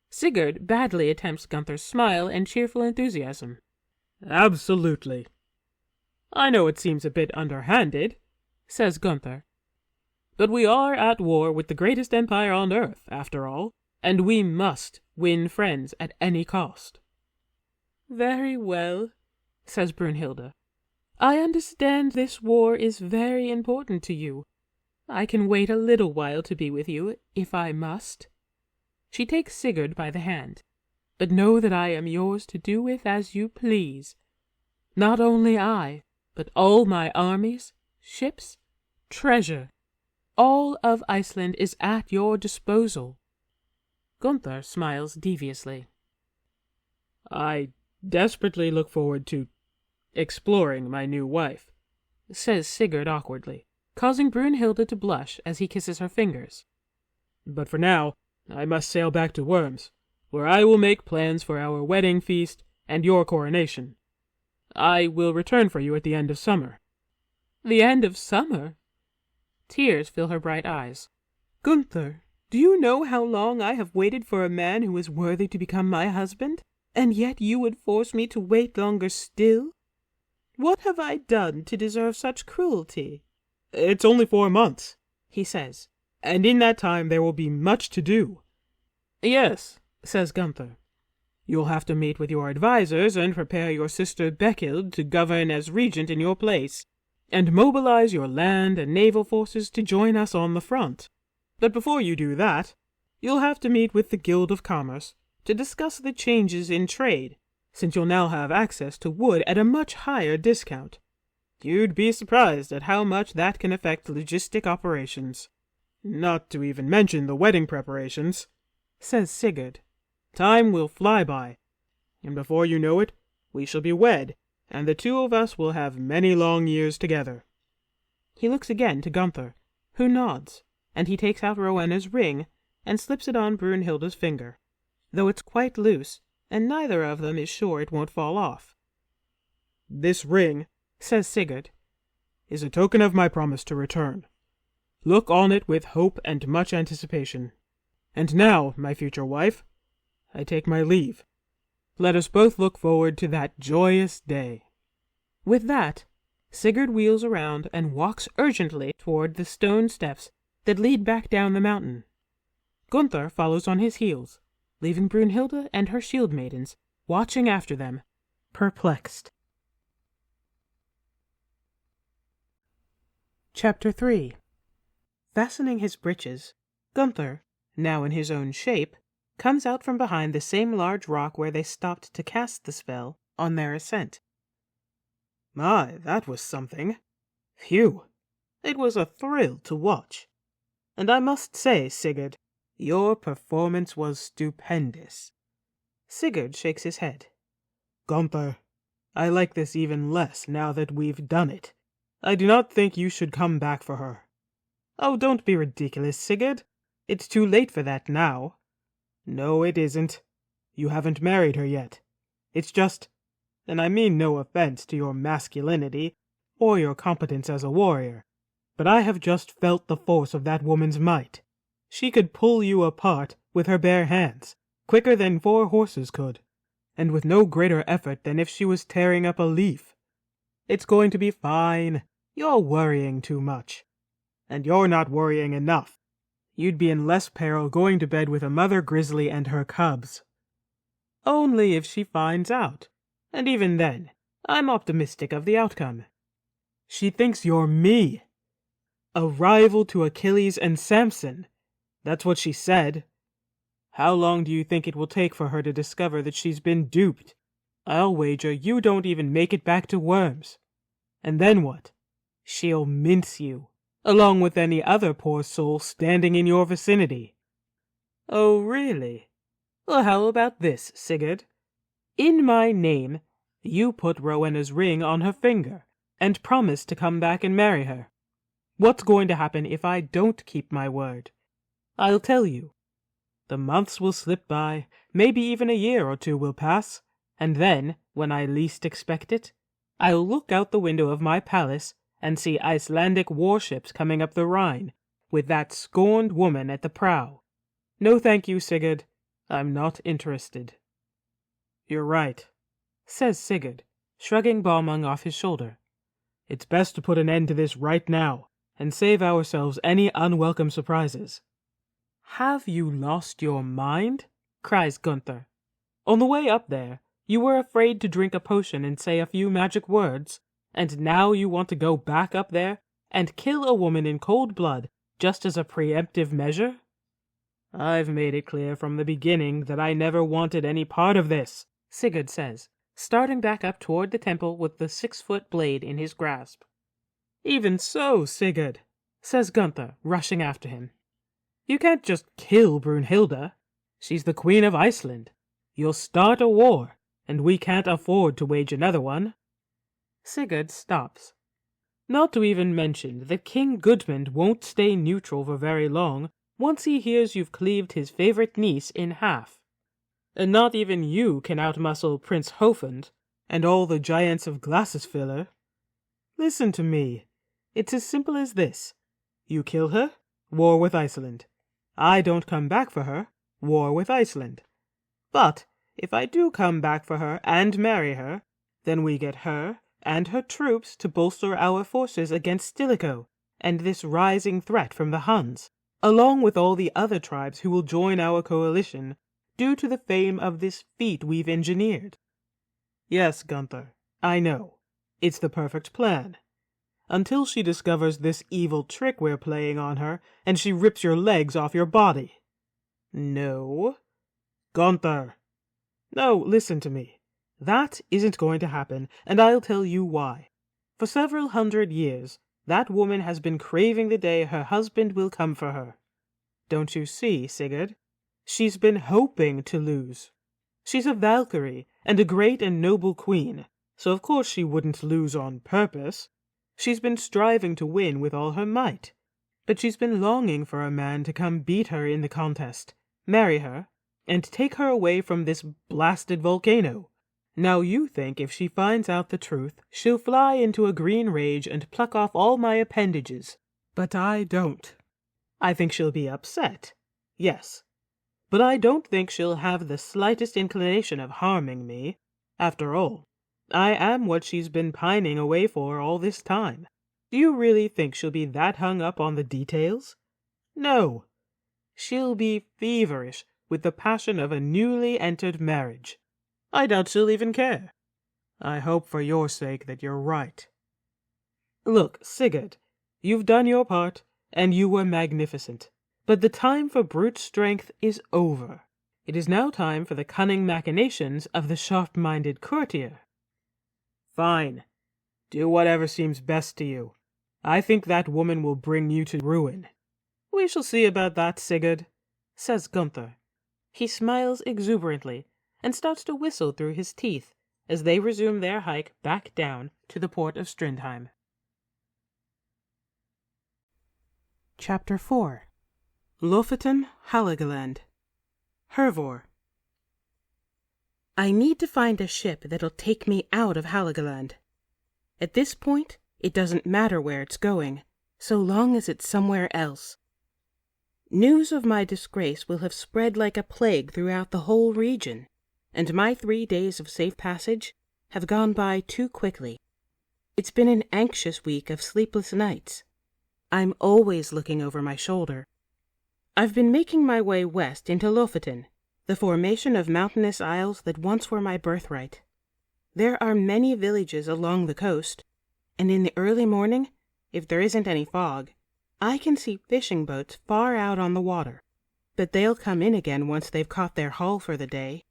Sigurd badly attempts Gunther's smile and cheerful enthusiasm. "Absolutely." "I know it seems a bit underhanded," says Gunther, "but we are at war with the greatest empire on earth, after all, and we must win friends at any cost." "Very well," says Brunhilde. "I understand this war is very important to you. I can wait a little while to be with you, if I must." She takes Sigurd by the hand. "But know that I am yours to do with as you please. Not only I, but all my armies, ships, treasure. All of Iceland is at your disposal." Gunther smiles deviously. "I desperately look forward to exploring my new wife," says Sigurd awkwardly, causing Brunhilde to blush as he kisses her fingers. "But for now, I must sail back to Worms, where I will make plans for our wedding feast and your coronation. I will return for you at the end of summer." "The end of summer?" Tears fill her bright eyes. "Gunther, do you know how long I have waited for a man who is worthy to become my husband? And yet you would force me to wait longer still? What have I done to deserve such cruelty?" "It's only 4 months," he says, "and in that time there will be much to do." "Yes," says Gunther. "You'll have to meet with your advisors and prepare your sister Bekild to govern as regent in your place, and mobilize your land and naval forces to join us on the front. But before you do that, you'll have to meet with the Guild of Commerce to discuss the changes in trade, since you'll now have access to wood at a much higher discount. You'd be surprised at how much that can affect logistic operations. Not to even mention the wedding preparations," says Sigurd. "Time will fly by, and before you know it, we shall be wed, and the two of us will have many long years together." He looks again to Gunther, who nods, and he takes out Rowena's ring and slips it on Brunhilde's finger, though it's quite loose, and neither of them is sure it won't fall off. "This ring," says Sigurd, "is a token of my promise to return. Look on it with hope and much anticipation. And now, my future wife, I take my leave." Let us both look forward to that joyous day." With that, Sigurd wheels around and walks urgently toward the stone steps that lead back down the mountain. Gunther follows on his heels, leaving Brunhilde and her shield maidens watching after them, perplexed. Chapter 3. Fastening his breeches, Gunther, now in his own shape, comes out from behind the same large rock where they stopped to cast the spell on their ascent. My, that was something. Phew! It was a thrill to watch. And I must say, Sigurd, your performance was stupendous. Sigurd shakes his head. Gunther, I like this even less now that we've done it. I do not think you should come back for her. Oh, don't be ridiculous, Sigurd. It's too late for that now. No, it isn't. You haven't married her yet. It's just, and I mean no offense to your masculinity or your competence as a warrior, but I have just felt the force of that woman's might. She could pull you apart with her bare hands, quicker than 4 horses could, and with no greater effort than if she was tearing up a leaf. It's going to be fine. You're worrying too much. And you're not worrying enough. You'd be in less peril going to bed with a mother grizzly and her cubs. Only if she finds out. And even then, I'm optimistic of the outcome. She thinks you're me. A rival to Achilles and Samson. That's what she said. How long do you think it will take for her to discover that she's been duped? I'll wager you don't even make it back to Worms. And then what? She'll mince you, along with any other poor soul standing in your vicinity. Oh, really? Well, how about this, Sigurd? In my name, you put Rowena's ring on her finger, and promise to come back and marry her. What's going to happen if I don't keep my word? I'll tell you. The months will slip by, maybe even a year or 2 will pass, and then, when I least expect it, I'll look out the window of my palace and see Icelandic warships coming up the Rhine, with that scorned woman at the prow. No thank you, Sigurd. I'm not interested. You're right, says Sigurd, shrugging Balmung off his shoulder. It's best to put an end to this right now, and save ourselves any unwelcome surprises. Have you lost your mind? Cries Gunther. On the way up there, you were afraid to drink a potion and say a few magic words, and now you want to go back up there and kill a woman in cold blood just as a preemptive measure? I've made it clear from the beginning that I never wanted any part of this, Sigurd says, starting back up toward the temple with the 6-foot blade in his grasp. Even so, Sigurd, says Gunther, rushing after him. You can't just kill Brunhilde. She's the Queen of Iceland. You'll start a war, and we can't afford to wage another one. Sigurd stops. Not to even mention that King Gudmund won't stay neutral for very long once he hears you've cleaved his favorite niece in half. And not even you can outmuscle Prince Hofund and all the giants of Glassesfiller. Listen to me. It's as simple as this. You kill her, war with Iceland. I don't come back for her, war with Iceland. But if I do come back for her and marry her, then we get her and her troops to bolster our forces against Stilicho and this rising threat from the Huns, along with all the other tribes who will join our coalition due to the fame of this feat we've engineered. Yes, Gunther, I know. It's the perfect plan. Until she discovers this evil trick we're playing on her, and she rips your legs off your body. No. Gunther. No, listen to me. That isn't going to happen, and I'll tell you why. For several 100 years, that woman has been craving the day her husband will come for her. Don't you see, Sigurd? She's been hoping to lose. She's a Valkyrie, and a great and noble queen, so of course she wouldn't lose on purpose. She's been striving to win with all her might, but she's been longing for a man to come beat her in the contest, marry her, and take her away from this blasted volcano. Now you think if she finds out the truth, she'll fly into a green rage and pluck off all my appendages. But I don't. I think she'll be upset. Yes. but I don't think she'll have the slightest inclination of harming me. After all, I am what she's been pining away for all this time. Do you really think she'll be that hung up on the details? No. She'll be feverish with the passion of a newly entered marriage. I doubt she'll even care. I hope for your sake that you're right. Look, Sigurd, you've done your part, and you were magnificent. But the time for brute strength is over. It is now time for the cunning machinations of the sharp-minded courtier. Fine. Do whatever seems best to you. I think that woman will bring you to ruin. We shall see about that, Sigurd, says Gunther. He smiles exuberantly and starts to whistle through his teeth as they resume their hike back down to the port of Strindheim. Chapter 4. Lofoten Hålogaland. Hervor. I need to find a ship that'll take me out of Hålogaland. At this point, it doesn't matter where it's going, so long as it's somewhere else. News of my disgrace will have spread like a plague throughout the whole region, and my 3 days of safe passage have gone by too quickly. It's been an anxious week of sleepless nights. I'm always looking over my shoulder. I've been making my way west into Lofoten, the formation of mountainous isles that once were my birthright. There are many villages along the coast, and in the early morning, if there isn't any fog, I can see fishing boats far out on the water. But they'll come in again once they've caught their haul for the day.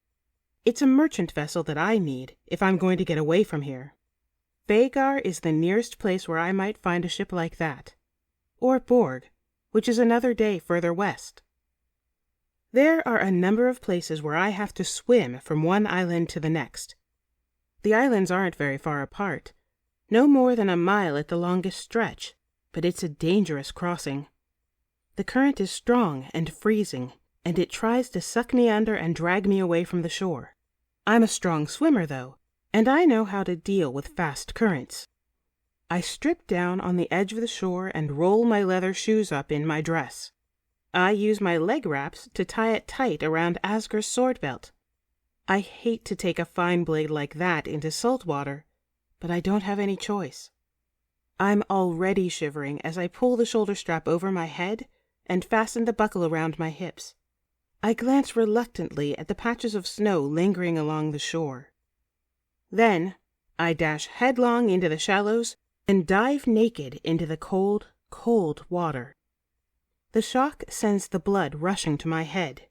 It's a merchant vessel that I need if I'm going to get away from here. Vhagar is the nearest place where I might find a ship like that. Or Borg, which is another day further west. There are a number of places where I have to swim from one island to the next. The islands aren't very far apart, no more than a mile at the longest stretch, but it's a dangerous crossing. The current is strong and freezing, and it tries to suck me under and drag me away from the shore. I'm a strong swimmer, though, and I know how to deal with fast currents. I strip down on the edge of the shore and roll my leather shoes up in my dress. I use my leg wraps to tie it tight around Asger's sword belt. I hate to take a fine blade like that into salt water, but I don't have any choice. I'm already shivering as I pull the shoulder strap over my head and fasten the buckle around my hips. I glance reluctantly at the patches of snow lingering along the shore. Then I dash headlong into the shallows and dive naked into the cold, cold water. The shock sends the blood rushing to my head.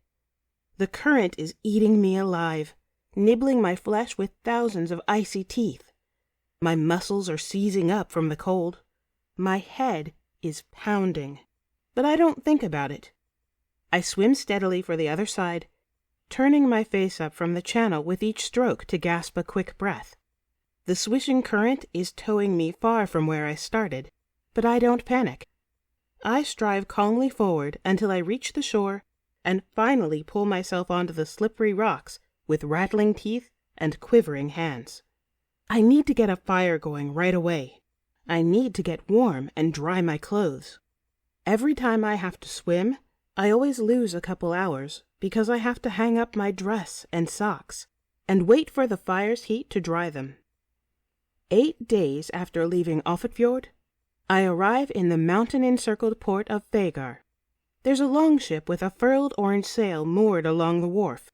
The current is eating me alive, nibbling my flesh with thousands of icy teeth. My muscles are seizing up from the cold. My head is pounding, but I don't think about it. I swim steadily for the other side, turning my face up from the channel with each stroke to gasp a quick breath. The swishing current is towing me far from where I started, but I don't panic. I strive calmly forward until I reach the shore and finally pull myself onto the slippery rocks with rattling teeth and quivering hands. I need to get a fire going right away. I need to get warm and dry my clothes. Every time I have to swim, I always lose a couple hours because I have to hang up my dress and socks and wait for the fire's heat to dry them. 8 days after leaving Offitfjord, I arrive in the mountain-encircled port of Vhagar. There's a longship with a furled orange sail moored along the wharf.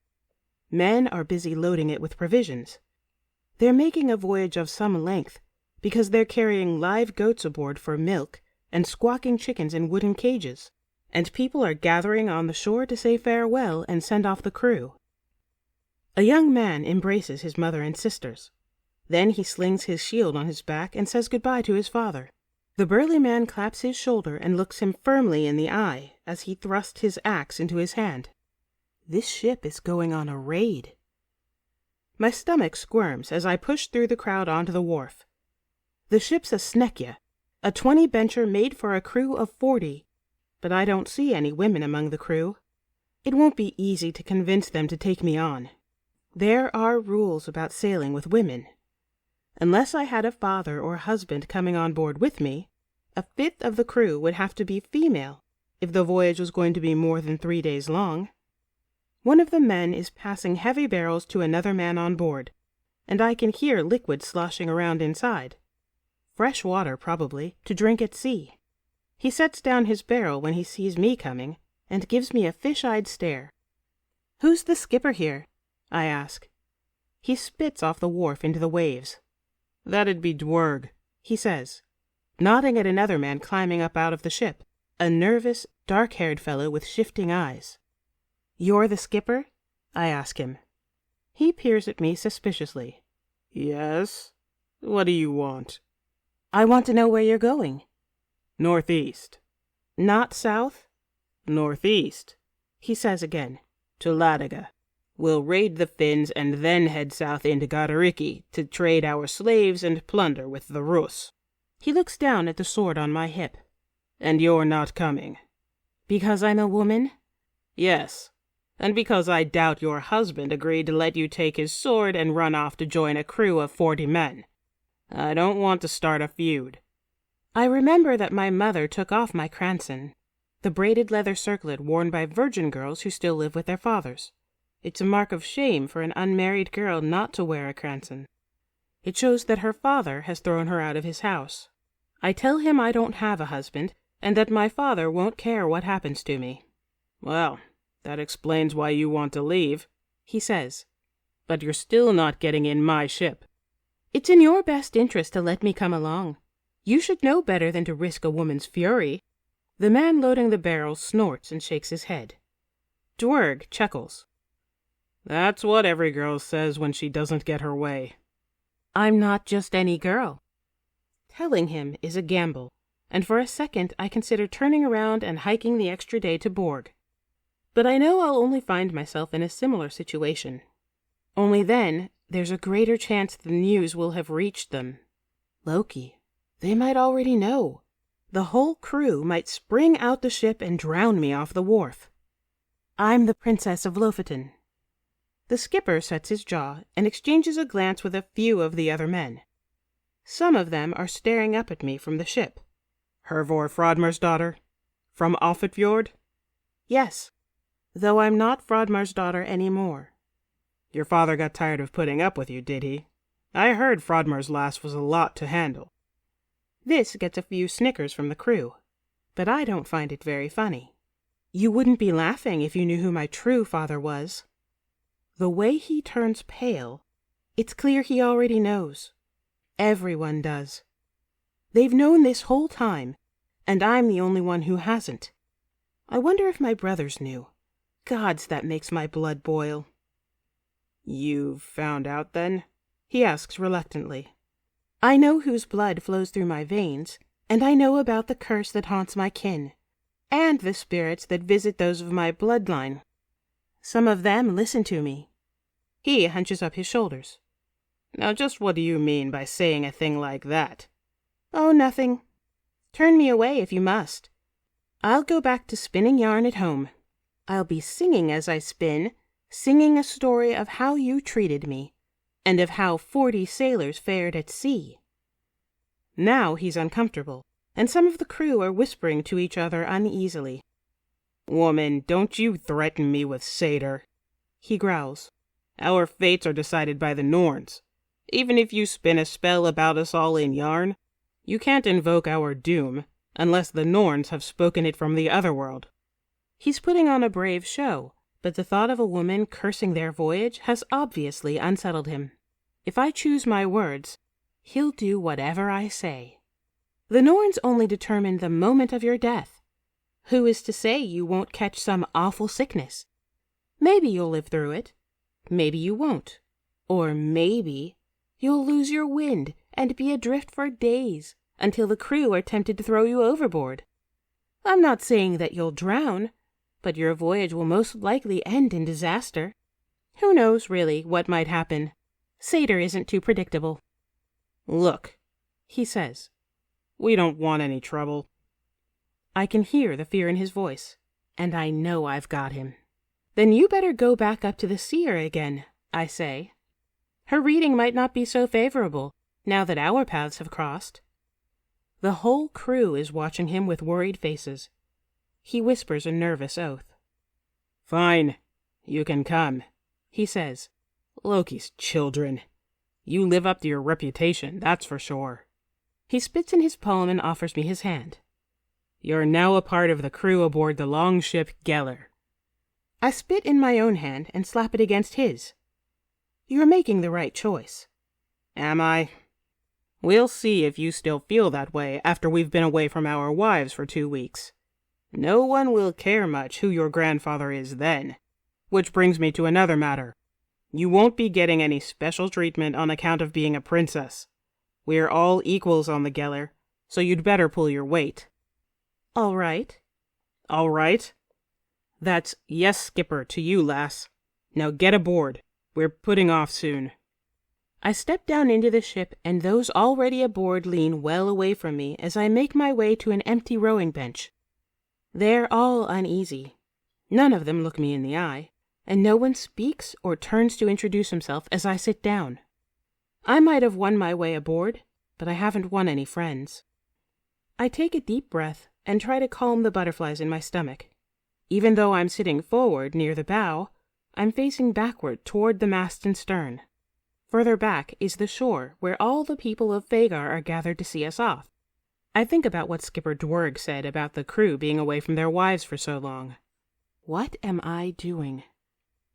Men are busy loading it with provisions. They're making a voyage of some length because they're carrying live goats aboard for milk and squawking chickens in wooden cages, and people are gathering on the shore to say farewell and send off the crew. A young man embraces his mother and sisters. Then he slings his shield on his back and says goodbye to his father. The burly man claps his shoulder and looks him firmly in the eye as he thrusts his axe into his hand. This ship is going on a raid. My stomach squirms as I push through the crowd onto the wharf. The ship's a Snekja, a 20-bencher made for a crew of 40, but I don't see any women among the crew. It won't be easy to convince them to take me on. There are rules about sailing with women. Unless I had a father or husband coming on board with me, a fifth of the crew would have to be female if the voyage was going to be more than 3 days long. One of the men is passing heavy barrels to another man on board, and I can hear liquid sloshing around inside. Fresh water, probably, to drink at sea. He sets down his barrel when he sees me coming, and gives me a fish-eyed stare. "Who's the skipper here?" I ask. He spits off the wharf into the waves. "That'd be Dwerg," he says, nodding at another man climbing up out of the ship, a nervous, dark-haired fellow with shifting eyes. "You're the skipper?" I ask him. He peers at me suspiciously. "Yes? What do you want?" "I want to know where you're going." "Northeast." "Not south?" "Northeast," he says again, "to Ladaga. We'll raid the Finns and then head south into Gardariki to trade our slaves and plunder with the Rus." He looks down at the sword on my hip. "And you're not coming." "Because I'm a woman?" "Yes, and because I doubt your husband agreed to let you take his sword and run off to join a crew of 40 men. I don't want to start a feud." I remember that my mother took off my cranson, the braided leather circlet worn by virgin girls who still live with their fathers. It's a mark of shame for an unmarried girl not to wear a cranson. It shows that her father has thrown her out of his house. I tell him I don't have a husband, and that my father won't care what happens to me. "Well, that explains why you want to leave," he says. "But you're still not getting in my ship." "It's in your best interest to let me come along. You should know better than to risk a woman's fury." The man loading the barrel snorts and shakes his head. Dwerg chuckles. "That's what every girl says when she doesn't get her way." "I'm not just any girl." Telling him is a gamble, and for a second I consider turning around and hiking the extra day to Borg. But I know I'll only find myself in a similar situation. Only then, there's a greater chance the news will have reached them. Loki. They might already know. The whole crew might spring out the ship and drown me off the wharf. I'm the Princess of Lofoten. The skipper sets his jaw and exchanges a glance with a few of the other men. Some of them are staring up at me from the ship. "Hervor Frodmar's daughter? From Offitfjord?" "Yes, though I'm not Frodmar's daughter any more." "Your father got tired of putting up with you, did he? I heard Frodmar's lass was a lot to handle." This gets a few snickers from the crew, but I don't find it very funny. You wouldn't be laughing if you knew who my true father was. The way he turns pale, it's clear he already knows. Everyone does. They've known this whole time, and I'm the only one who hasn't. I wonder if my brothers knew. Gods, that makes my blood boil. "You've found out, then?" he asks reluctantly. "I know whose blood flows through my veins, and I know about the curse that haunts my kin, and the spirits that visit those of my bloodline. Some of them listen to me." He hunches up his shoulders. "Now just what do you mean by saying a thing like that?" "Oh, nothing. Turn me away if you must. I'll go back to spinning yarn at home. I'll be singing as I spin, singing a story of how you treated me, and of how 40 sailors fared at sea." Now he's uncomfortable, and some of the crew are whispering to each other uneasily. "Woman, don't you threaten me with satyr," he growls. "Our fates are decided by the Norns. Even if you spin a spell about us all in yarn, you can't invoke our doom unless the Norns have spoken it from the other world." He's putting on a brave show, but the thought of a woman cursing their voyage has obviously unsettled him. If I choose my words, he'll do whatever I say. The Norns only determine the moment of your death. Who is to say you won't catch some awful sickness? Maybe you'll live through it. Maybe you won't. Or maybe you'll lose your wind and be adrift for days until the crew are tempted to throw you overboard. I'm not saying that you'll drown, but your voyage will most likely end in disaster. Who knows, really, what might happen? Satyr isn't too predictable. "Look," he says, "we don't want any trouble." I can hear the fear in his voice, and I know I've got him. "Then you better go back up to the seer again," I say. "Her reading might not be so favorable, now that our paths have crossed." The whole crew is watching him with worried faces. He whispers a nervous oath. "Fine. You can come, he says. Loki's children. You live up to your reputation, that's for sure. He spits in his palm and offers me his hand. You're now a part of the crew aboard the longship Geller. I spit in my own hand and slap it against his. You're making the right choice. Am I? We'll see if you still feel that way after we've been away from our wives for 2 weeks. No one will care much who your grandfather is then. Which brings me to another matter. You won't be getting any special treatment on account of being a princess. We're all equals on the Geller, so you'd better pull your weight. All right. All right? That's yes, skipper, to you, lass. Now get aboard. We're putting off soon. I step down into the ship, and those already aboard lean well away from me as I make my way to an empty rowing bench. They're all uneasy. None of them look me in the eye, and no one speaks or turns to introduce himself as I sit down. I might have won my way aboard, but I haven't won any friends. I take a deep breath and try to calm the butterflies in my stomach. Even though I'm sitting forward near the bow, I'm facing backward toward the mast and stern. Further back is the shore where all the people of Vagar are gathered to see us off. I think about what Skipper Dwerg said about the crew being away from their wives for so long. What am I doing?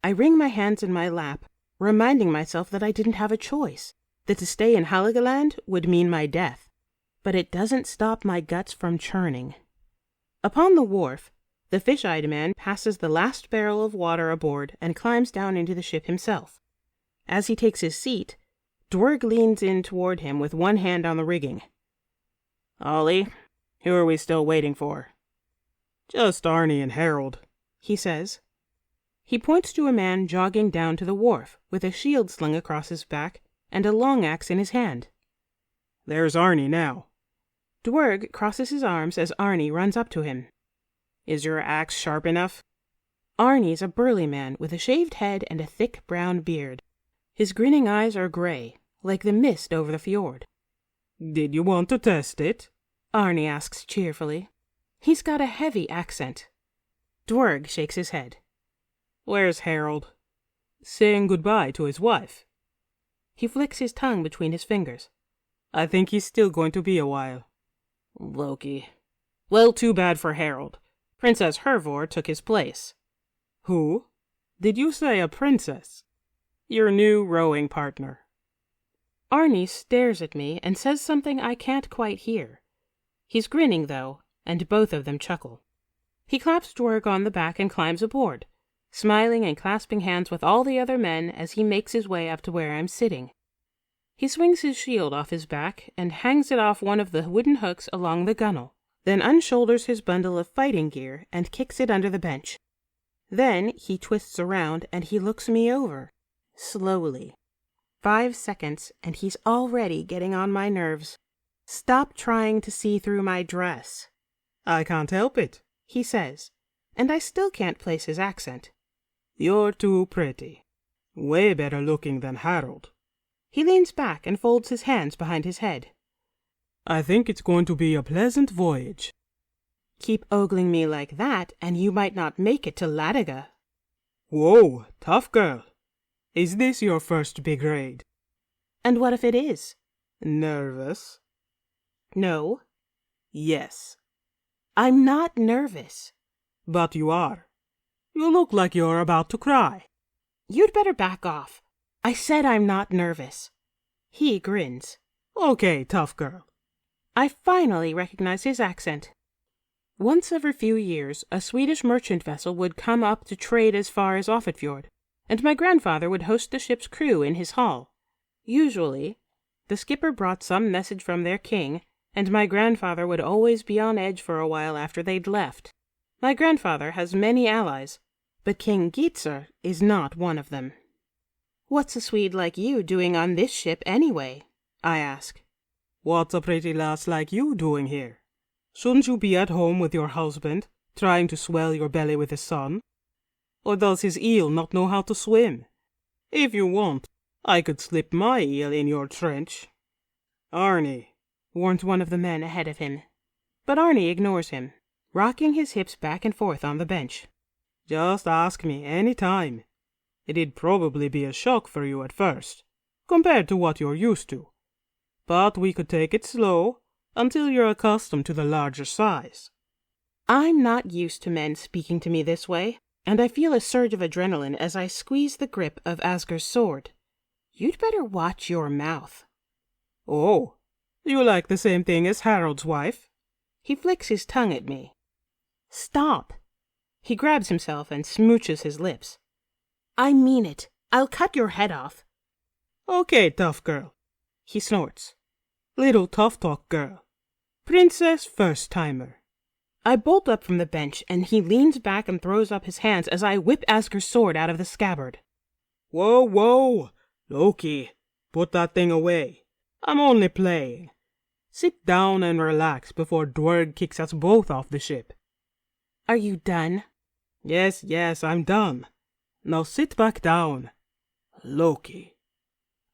I wring my hands in my lap, reminding myself that I didn't have a choice, that to stay in Hålogaland would mean my death. But it doesn't stop my guts from churning. Upon the wharf, the fish-eyed man passes the last barrel of water aboard and climbs down into the ship himself. As he takes his seat, Dwerg leans in toward him with one hand on the rigging. Ollie, who are we still waiting for? Just Arnie and Harold, he says. He points to a man jogging down to the wharf with a shield slung across his back and a long axe in his hand. There's Arnie now. Dwerg crosses his arms as Arnie runs up to him. Is your axe sharp enough? Arnie's a burly man with a shaved head and a thick brown beard. His grinning eyes are gray, like the mist over the fjord. Did you want to test it? Arnie asks cheerfully. He's got a heavy accent. Dwerg shakes his head. Where's Harold? Saying goodbye to his wife. He flicks his tongue between his fingers. I think he's still going to be a while. Loki. Well, too bad for Harold. Princess Hervor took his place. Who? Did you say a princess? Your new rowing partner. Arnie stares at me and says something I can't quite hear. He's grinning, though, and both of them chuckle. He claps Dwerg on the back and climbs aboard, smiling and clasping hands with all the other men as he makes his way up to where I'm sitting. He swings his shield off his back and hangs it off one of the wooden hooks along the gunwale, then unshoulders his bundle of fighting gear and kicks it under the bench. Then he twists around and he looks me over, slowly. 5 seconds and he's already getting on my nerves. Stop trying to see through my dress. I can't help it, he says, and I still can't place his accent. You're too pretty. Way better looking than Harold. He leans back and folds his hands behind his head. I think it's going to be a pleasant voyage. Keep ogling me like that, and you might not make it to Ladiga. Whoa, tough girl. Is this your first big raid? And what if it is? Nervous? No. Yes. I'm not nervous. But you are. You look like you're about to cry. You'd better back off. I said I'm not nervous. He grins. Okay, tough girl. I finally recognize his accent. Once every few years, a Swedish merchant vessel would come up to trade as far as Offitfjord, and my grandfather would host the ship's crew in his hall. Usually, the skipper brought some message from their king, and my grandfather would always be on edge for a while after they'd left. My grandfather has many allies, but King Gitzer is not one of them. What's a Swede like you doing on this ship anyway? I ask. What's a pretty lass like you doing here? Shouldn't you be at home with your husband, trying to swell your belly with the sun? Or does his eel not know how to swim? If you want, I could slip my eel in your trench. Arnie, warns one of the men ahead of him. But Arnie ignores him, rocking his hips back and forth on the bench. Just ask me any time. It'd probably be a shock for you at first, compared to what you're used to. But we could take it slow until you're accustomed to the larger size. I'm not used to men speaking to me this way, and I feel a surge of adrenaline as I squeeze the grip of Asger's sword. You'd better watch your mouth. Oh, you like the same thing as Harold's wife? He flicks his tongue at me. Stop. He grabs himself and smooches his lips. I mean it. I'll cut your head off. Okay, tough girl. He snorts. Little tough talk girl. Princess first-timer. I bolt up from the bench, and he leans back and throws up his hands as I whip Asger's sword out of the scabbard. Whoa, whoa! Loki, put that thing away. I'm only playing. Sit down and relax before Dwerg kicks us both off the ship. Are you done? Yes, I'm done. Now sit back down. Loki.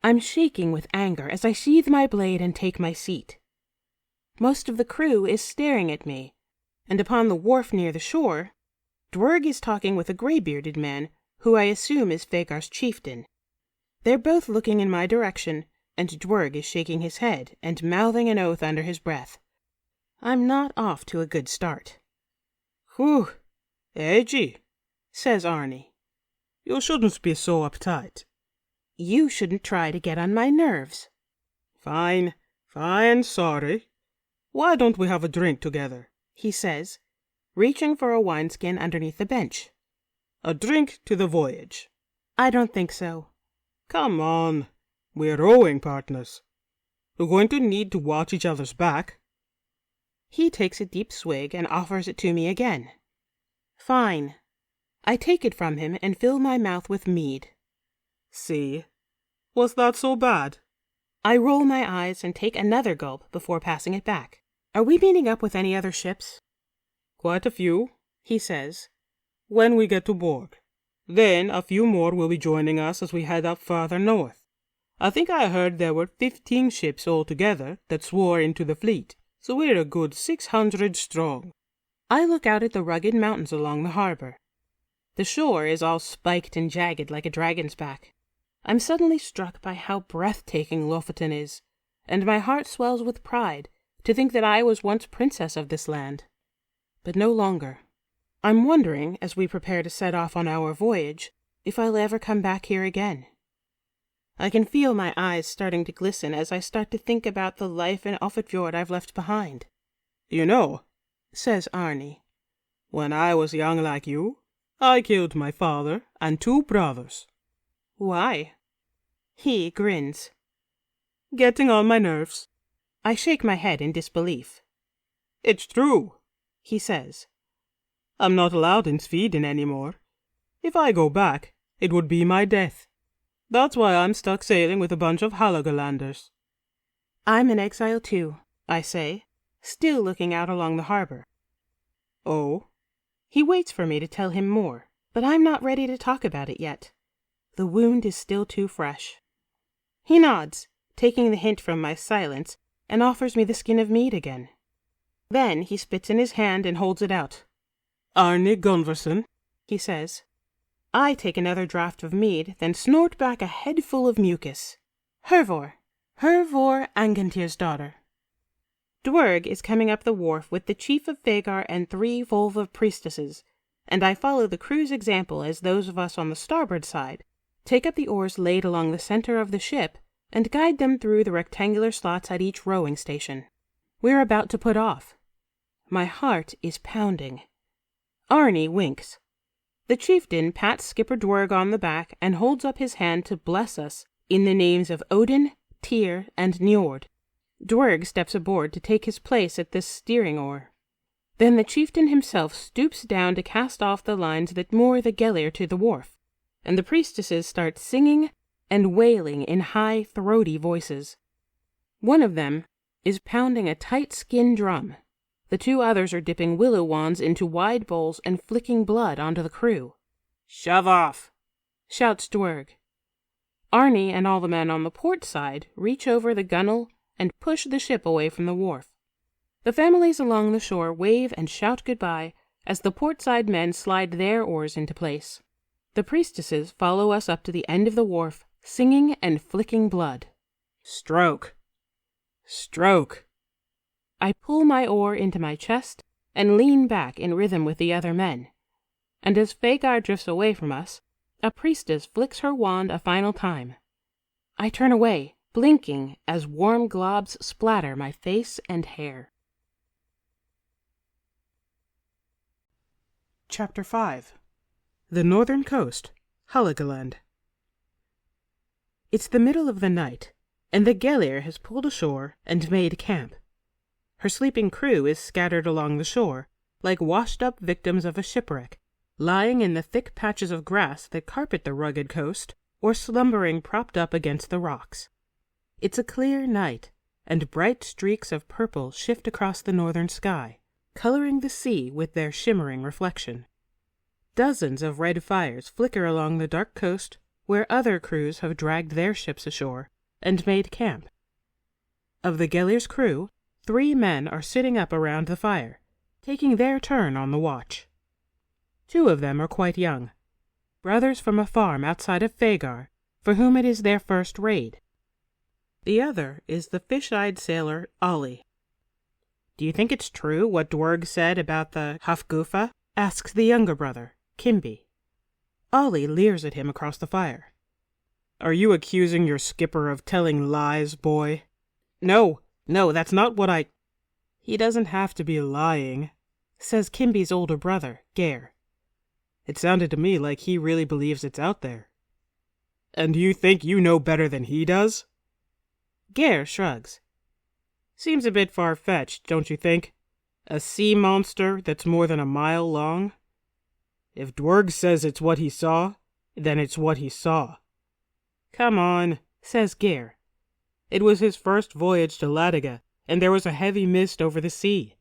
I'm shaking with anger as I sheathe my blade and take my seat. Most of the crew is staring at me, and upon the wharf near the shore, Dwerg is talking with a gray-bearded man who I assume is Vhagar's chieftain. They're both looking in my direction, and Dwerg is shaking his head and mouthing an oath under his breath. I'm not off to a good start. Whew, edgy, says Arnie. You shouldn't be so uptight. You shouldn't try to get on my nerves. Fine, sorry. Why don't we have a drink together? He says, reaching for a wineskin underneath the bench. A drink to the voyage. I don't think so. Come on, we're rowing partners. We're going to need to watch each other's back. He takes a deep swig and offers it to me again. Fine. I take it from him and fill my mouth with mead. See? Was that so bad? I roll my eyes and take another gulp before passing it back. Are we meeting up with any other ships? Quite a few, he says. When we get to Borg. Then a few more will be joining us as we head up farther north. I think I heard there were 15 ships altogether that swore into the fleet, so we're a good 600 strong. I look out at the rugged mountains along the harbor. The shore is all spiked and jagged like a dragon's back. I'm suddenly struck by how breathtaking Lofoten is, and my heart swells with pride to think that I was once princess of this land. But no longer. I'm wondering, as we prepare to set off on our voyage, if I'll ever come back here again. I can feel my eyes starting to glisten as I start to think about the life in Offitfjord I've left behind. You know, says Arnie, when I was young like you, I killed my father and 2 brothers. Why? He grins. Getting on my nerves. I shake my head in disbelief. It's true, he says. I'm not allowed in Sweden anymore. If I go back, it would be my death. That's why I'm stuck sailing with a bunch of Hålogalanders. I'm in exile too, I say, still looking out along the harbor. Oh? He waits for me to tell him more, but I'm not ready to talk about it yet. The wound is still too fresh. He nods, taking the hint from my silence, and offers me the skin of meat again. Then he spits in his hand and holds it out. Arnie Gunvarsson, he says. I take another draught of mead, then snort back a head full of mucus. Hervor Angantir's daughter. Dwerg is coming up the wharf with the chief of Vhagar and 3 Volva priestesses, and I follow the crew's example as those of us on the starboard side take up the oars laid along the center of the ship and guide them through the rectangular slots at each rowing station. We're about to put off. My heart is pounding. Arnie winks. The chieftain pats Skipper Dwerg on the back and holds up his hand to bless us in the names of Odin, Tyr, and Njord. Dwerg steps aboard to take his place at this steering oar. Then the chieftain himself stoops down to cast off the lines that moor the Gellir to the wharf, and the priestesses start singing and wailing in high, throaty voices. One of them is pounding a tight skin drum. The 2 others are dipping willow wands into wide bowls and flicking blood onto the crew. "Shove off!" shouts Dwerg. Arnie and all the men on the port side reach over the gunwale and push the ship away from the wharf. The families along the shore wave and shout goodbye as the portside men slide their oars into place. The priestesses follow us up to the end of the wharf, singing and flicking blood. Stroke. Stroke. I pull my oar into my chest and lean back in rhythm with the other men. And as Hagar drifts away from us, a priestess flicks her wand a final time. I turn away, blinking as warm globs splatter my face and hair. Chapter 5. The Northern Coast, Hålogaland. It's the middle of the night, and the Heir has pulled ashore and made camp. Her sleeping crew is scattered along the shore, like washed-up victims of a shipwreck, lying in the thick patches of grass that carpet the rugged coast, or slumbering propped up against the rocks. It's a clear night, and bright streaks of purple shift across the northern sky, coloring the sea with their shimmering reflection. Dozens of red fires flicker along the dark coast where other crews have dragged their ships ashore and made camp. Of the Heir's crew, 3 men are sitting up around the fire, taking their turn on the watch. 2 of them are quite young, brothers from a farm outside of Hagar, for whom it is their first raid. The other is the fish-eyed sailor, Ollie. "Do you think it's true what Dwerg said about the Hafgufa?" asks the younger brother, Kimby. Ollie leers at him across the fire. "Are you accusing your skipper of telling lies, boy?" No, that's not what I... "He doesn't have to be lying," says Kimby's older brother, Heir. "It sounded to me like he really believes it's out there." "And you think you know better than he does?" Heir shrugs. "Seems a bit far-fetched, don't you think? A sea monster that's more than a mile long? If Dwerg says it's what he saw, then it's what he saw." "Come on," says Heir. "It was his first voyage to Lataga, and there was a heavy mist over the sea.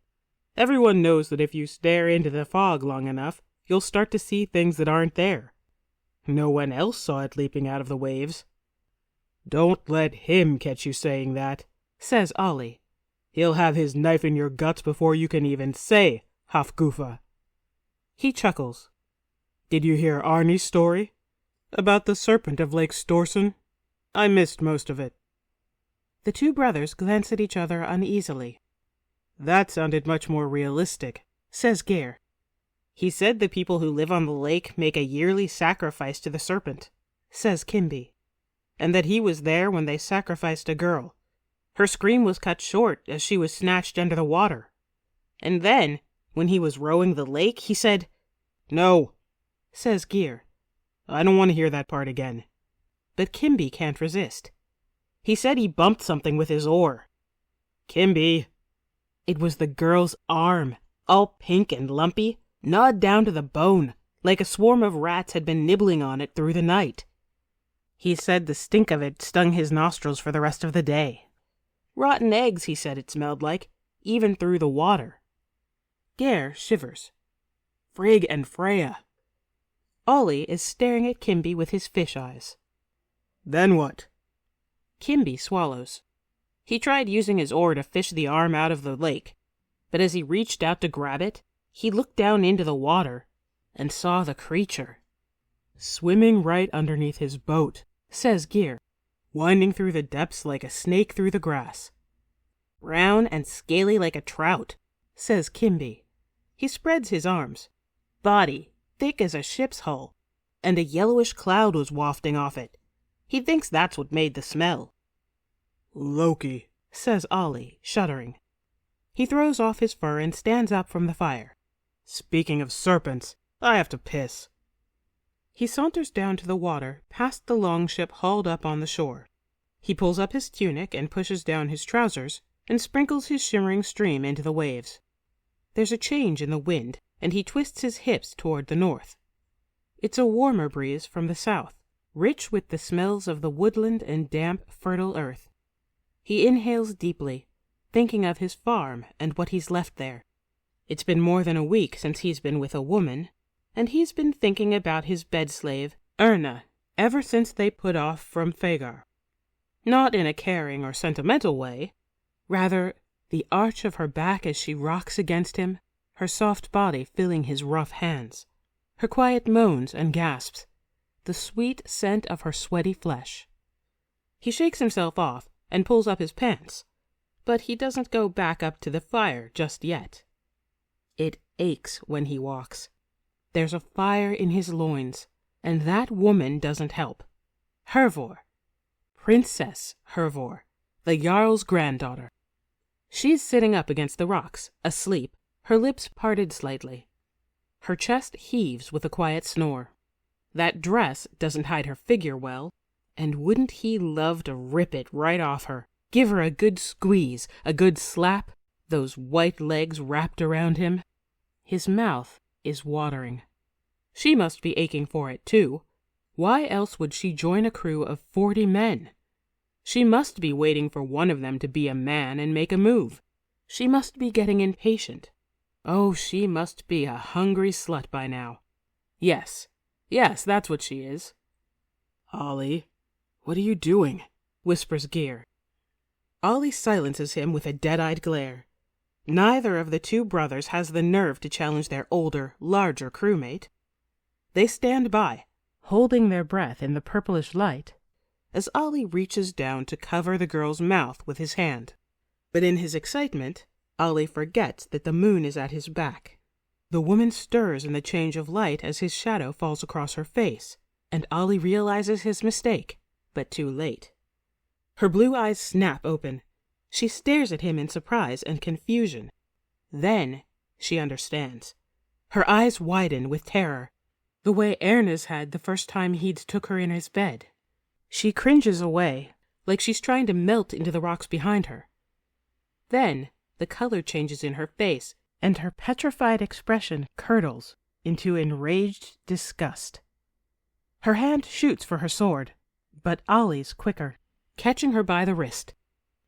Everyone knows that if you stare into the fog long enough, you'll start to see things that aren't there. No one else saw it leaping out of the waves." "Don't let him catch you saying that," says Ollie. "He'll have his knife in your guts before you can even say Hafgufa." He chuckles. "Did you hear Arnie's story? About the serpent of Lake Storson? I missed most of it." The 2 brothers glance at each other uneasily. "That sounded much more realistic," says Heir. "He said the people who live on the lake make a yearly sacrifice to the serpent," says Kimby, "and that he was there when they sacrificed a girl. Her scream was cut short as she was snatched under the water. And then, when he was rowing the lake, he said..." "No," says Heir. "I don't want to hear that part again." But Kimby can't resist. "He said he bumped something with his oar." "Kimby." "It was the girl's arm, all pink and lumpy, gnawed down to the bone, like a swarm of rats had been nibbling on it through the night. He said the stink of it stung his nostrils for the rest of the day. Rotten eggs, he said it smelled like, even through the water." Heir shivers. "Frigg and Freya." Ollie is staring at Kimby with his fish eyes. "Then what?" Kimby swallows. He tried using his oar to fish the arm out of the lake, but as he reached out to grab it, he looked down into the water and saw the creature. "Swimming right underneath his boat," says Heir, "winding through the depths like a snake through the grass." "Brown and scaly like a trout," says Kimby. He spreads his arms. "Body thick as a ship's hull, and a yellowish cloud was wafting off it. He thinks that's what made the smell." "Loki," says Ollie, shuddering. He throws off his fur and stands up from the fire. "Speaking of serpents, I have to piss." He saunters down to the water, past the longship hauled up on the shore. He pulls up his tunic and pushes down his trousers, and sprinkles his shimmering stream into the waves. There's a change in the wind, and he twists his hips toward the north. It's a warmer breeze from the south, rich with the smells of the woodland and damp, fertile earth. He inhales deeply, thinking of his farm and what he's left there. It's been more than a week since he's been with a woman, and he's been thinking about his bed-slave, Erna, ever since they put off from Hagar. Not in a caring or sentimental way. Rather, the arch of her back as she rocks against him, her soft body filling his rough hands, her quiet moans and gasps, the sweet scent of her sweaty flesh. He shakes himself off and pulls up his pants, but he doesn't go back up to the fire just yet. It aches when he walks. There's a fire in his loins, and that woman doesn't help. Hervor. Princess Hervor, the Jarl's granddaughter. She's sitting up against the rocks, asleep, her lips parted slightly. Her chest heaves with a quiet snore. That dress doesn't hide her figure well, and wouldn't he love to rip it right off her, give her a good squeeze, a good slap, those white legs wrapped around him? His mouth is watering. She must be aching for it, too. Why else would she join a crew of 40 men? She must be waiting for one of them to be a man and make a move. She must be getting impatient. Oh, she must be a hungry slut by now. Yes, that's what she is. Ollie, what are you doing? Whispers Gear. Ollie silences him with a dead-eyed glare. Neither of the two brothers has the nerve to challenge their older, larger crewmate. They stand by, holding their breath in the purplish light, as Ollie reaches down to cover the girl's mouth with his hand. But in his excitement, Ollie forgets that the moon is at his back. The woman stirs in the change of light as his shadow falls across her face, and Ollie realizes his mistake, but too late. Her blue eyes snap open. She stares at him in surprise and confusion. Then she understands. Her eyes widen with terror, the way Ernest had the first time he'd took her in his bed. She cringes away, like she's trying to melt into the rocks behind her. Then the color changes in her face, and her petrified expression curdles into enraged disgust. Her hand shoots for her sword, but Ollie's quicker, catching her by the wrist.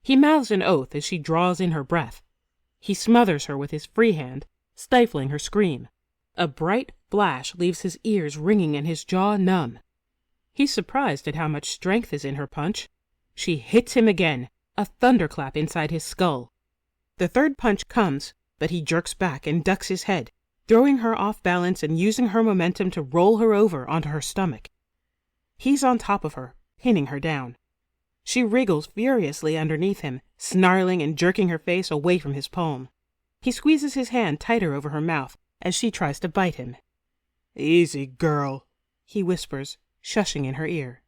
He mouths an oath as she draws in her breath. He smothers her with his free hand, stifling her scream. A bright flash leaves his ears ringing and his jaw numb. He's surprised at how much strength is in her punch. She hits him again, a thunderclap inside his skull. The third punch comes, but he jerks back and ducks his head, throwing her off balance and using her momentum to roll her over onto her stomach. He's on top of her, pinning her down. She wriggles furiously underneath him, snarling and jerking her face away from his palm. He squeezes his hand tighter over her mouth as she tries to bite him. Easy, girl, he whispers, shushing in her ear.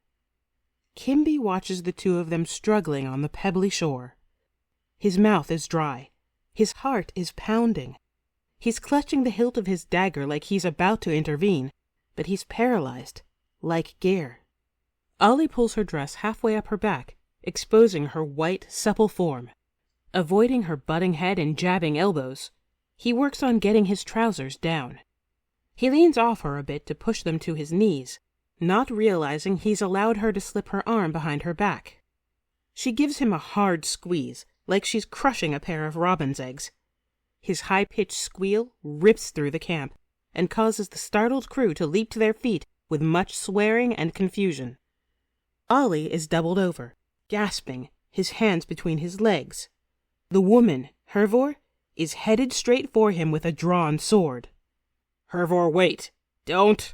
Kimby watches the two of them struggling on the pebbly shore. His mouth is dry. His heart is pounding. He's clutching the hilt of his dagger like he's about to intervene, but he's paralyzed, like Gear. Ollie pulls her dress halfway up her back, exposing her white, supple form. Avoiding her butting head and jabbing elbows, he works on getting his trousers down. He leans off her a bit to push them to his knees, not realizing he's allowed her to slip her arm behind her back. She gives him a hard squeeze, like she's crushing a pair of robin's eggs. His high-pitched squeal rips through the camp and causes the startled crew to leap to their feet with much swearing and confusion. Ollie is doubled over, gasping, his hands between his legs. The woman, Hervor, is headed straight for him with a drawn sword. Hervor, wait! Don't!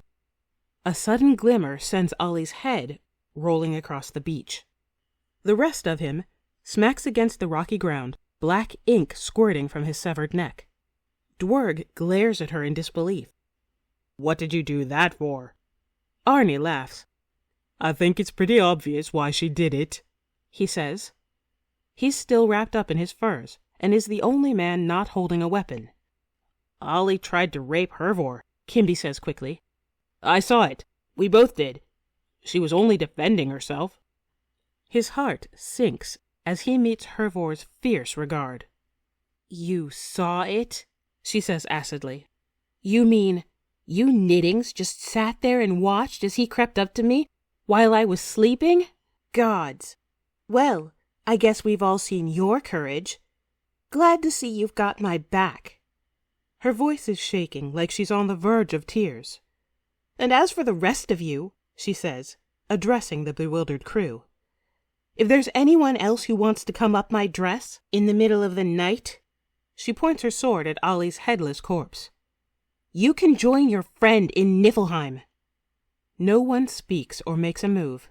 A sudden glimmer sends Ollie's head rolling across the beach. The rest of him smacks against the rocky ground, black ink squirting from his severed neck. Dwerg glares at her in disbelief. What did you do that for? Arnie laughs. I think it's pretty obvious why she did it, he says. He's still wrapped up in his furs, and is the only man not holding a weapon. Ollie tried to rape Hervor, Kimby says quickly. I saw it. We both did. She was only defending herself. His heart sinks as he meets Hervor's fierce regard. You saw it? She says acidly. You mean you knittings just sat there and watched as he crept up to me while I was sleeping? Gods. Well, I guess we've all seen your courage. Glad to see you've got my back. Her voice is shaking like she's on the verge of tears. And as for the rest of you, she says, addressing the bewildered crew, if there's anyone else who wants to come up my dress in the middle of the night, She points her sword at Ollie's headless corpse. You can join your friend in Niflheim. No one speaks or makes a move.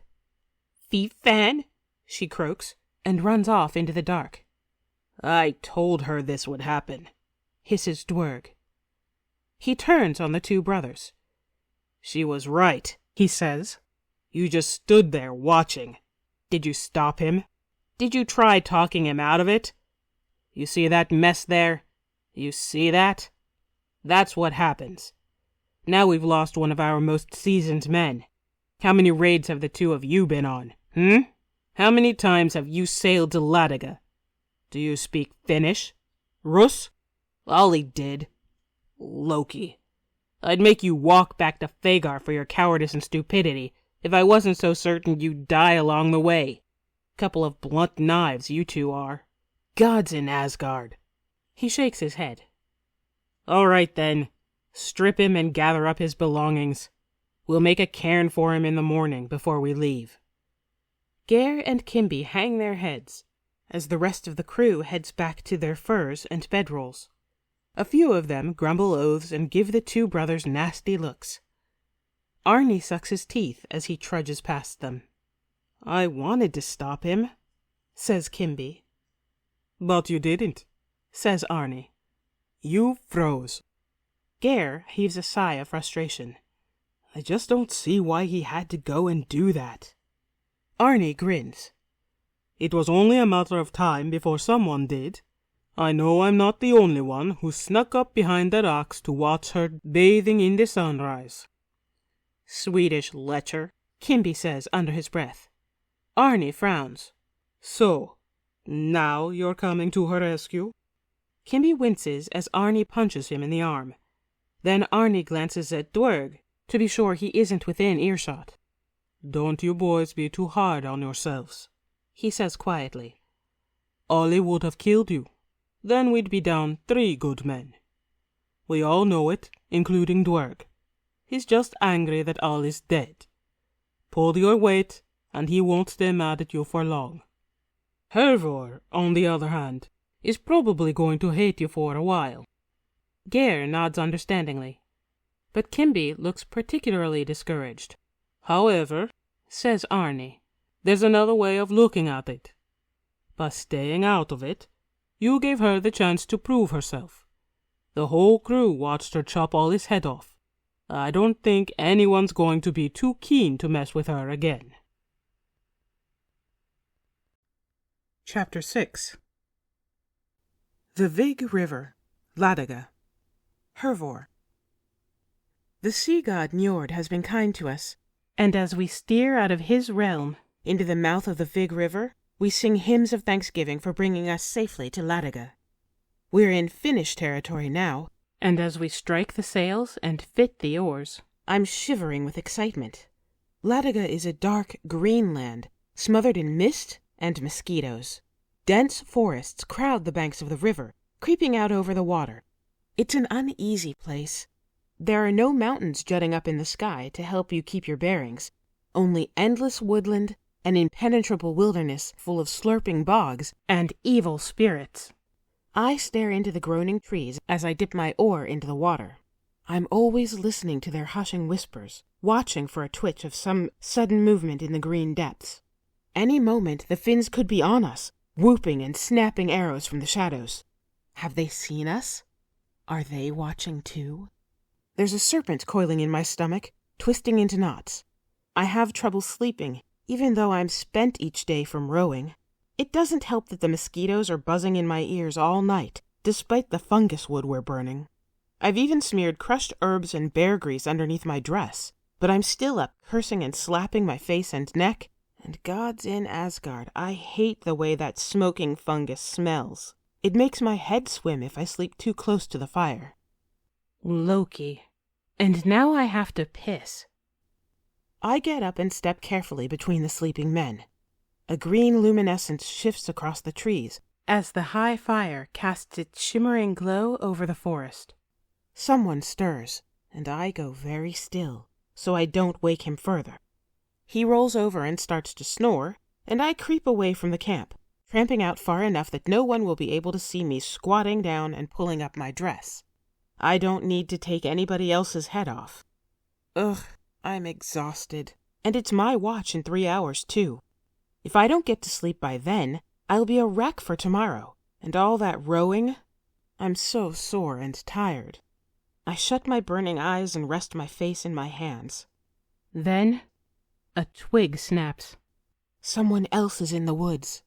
Fy fan, she croaks, and runs off into the dark. I told her this would happen, hisses Dwerg. He turns on the two brothers. She was right, he says. You just stood there watching. Did you stop him? Did you try talking him out of it? You see that mess there? You see that? That's what happens. Now we've lost one of our most seasoned men. How many raids have the two of you been on, How many times have you sailed to Ladiga? Do you speak Finnish? Russ? Ollie did. Loki. I'd make you walk back to Fagar for your cowardice and stupidity if I wasn't so certain you'd die along the way. Couple of blunt knives, you two are. Gods in Asgard. He shakes his head. All right, then. Strip him and gather up his belongings. We'll make a cairn for him in the morning before we leave. Geir and Kimby hang their heads as the rest of the crew heads back to their furs and bedrolls. A few of them grumble oaths and give the two brothers nasty looks. Arnie sucks his teeth as he trudges past them. I wanted to stop him, says Kimby. But you didn't, says Arnie. You froze. Geir heaves a sigh of frustration. I just don't see why he had to go and do that. Arnie grins. It was only a matter of time before someone did. I know I'm not the only one who snuck up behind the rocks to watch her bathing in the sunrise. Swedish lecher, Kimby says under his breath. Arnie frowns. So, now you're coming to her rescue? Kimby winces as Arnie punches him in the arm. Then Arnie glances at Dwerg to be sure he isn't within earshot. Don't you boys be too hard on yourselves, he says quietly. Ollie would have killed you. Then we'd be down 3 good men. We all know it, including Dwerg. He's just angry that Ollie's dead. Pull your weight, and he won't stay mad at you for long. Hervor, on the other hand, is probably going to hate you for a while. Geir nods understandingly, but Kimby looks particularly discouraged. However, says Arnie, there's another way of looking at it. By staying out of it, you gave her the chance to prove herself. The whole crew watched her chop Ollie's head off. I don't think anyone's going to be too keen to mess with her again. Chapter 6. The Vig River, Ladiga. Hervor. The sea god Njord has been kind to us, and as we steer out of his realm into the mouth of the Vig River, we sing hymns of thanksgiving for bringing us safely to Ladiga. We're in Finnish territory now, and as we strike the sails and fit the oars, I'm shivering with excitement. Ladiga is a dark green land, smothered in mist and mosquitoes. Dense forests crowd the banks of the river, creeping out over the water. It's an uneasy place. There are no mountains jutting up in the sky to help you keep your bearings, only endless woodland, an impenetrable wilderness full of slurping bogs and evil spirits. I stare into the groaning trees as I dip my oar into the water. I'm always listening to their hushing whispers, watching for a twitch of some sudden movement in the green depths. Any moment the Finns could be on us, whooping and snapping arrows from the shadows. Have they seen us? Are they watching too? There's a serpent coiling in my stomach, twisting into knots. I have trouble sleeping, even though I'm spent each day from rowing. It doesn't help that the mosquitoes are buzzing in my ears all night, despite the fungus wood we're burning. I've even smeared crushed herbs and bear grease underneath my dress, but I'm still up cursing and slapping my face and neck, and gods in Asgard, I hate the way that smoking fungus smells. It makes my head swim if I sleep too close to the fire. Loki. And now I have to piss. I get up and step carefully between the sleeping men. A green luminescence shifts across the trees as the high fire casts its shimmering glow over the forest. Someone stirs, and I go very still, so I don't wake him further. He rolls over and starts to snore, and I creep away from the camp, tramping out far enough that no one will be able to see me squatting down and pulling up my dress. I don't need to take anybody else's head off. Ugh, I'm exhausted. And it's my watch in 3 hours, too. If I don't get to sleep by then, I'll be a wreck for tomorrow. And all that rowing, I'm so sore and tired. I shut my burning eyes and rest my face in my hands. Then, a twig snaps. Someone else is in the woods.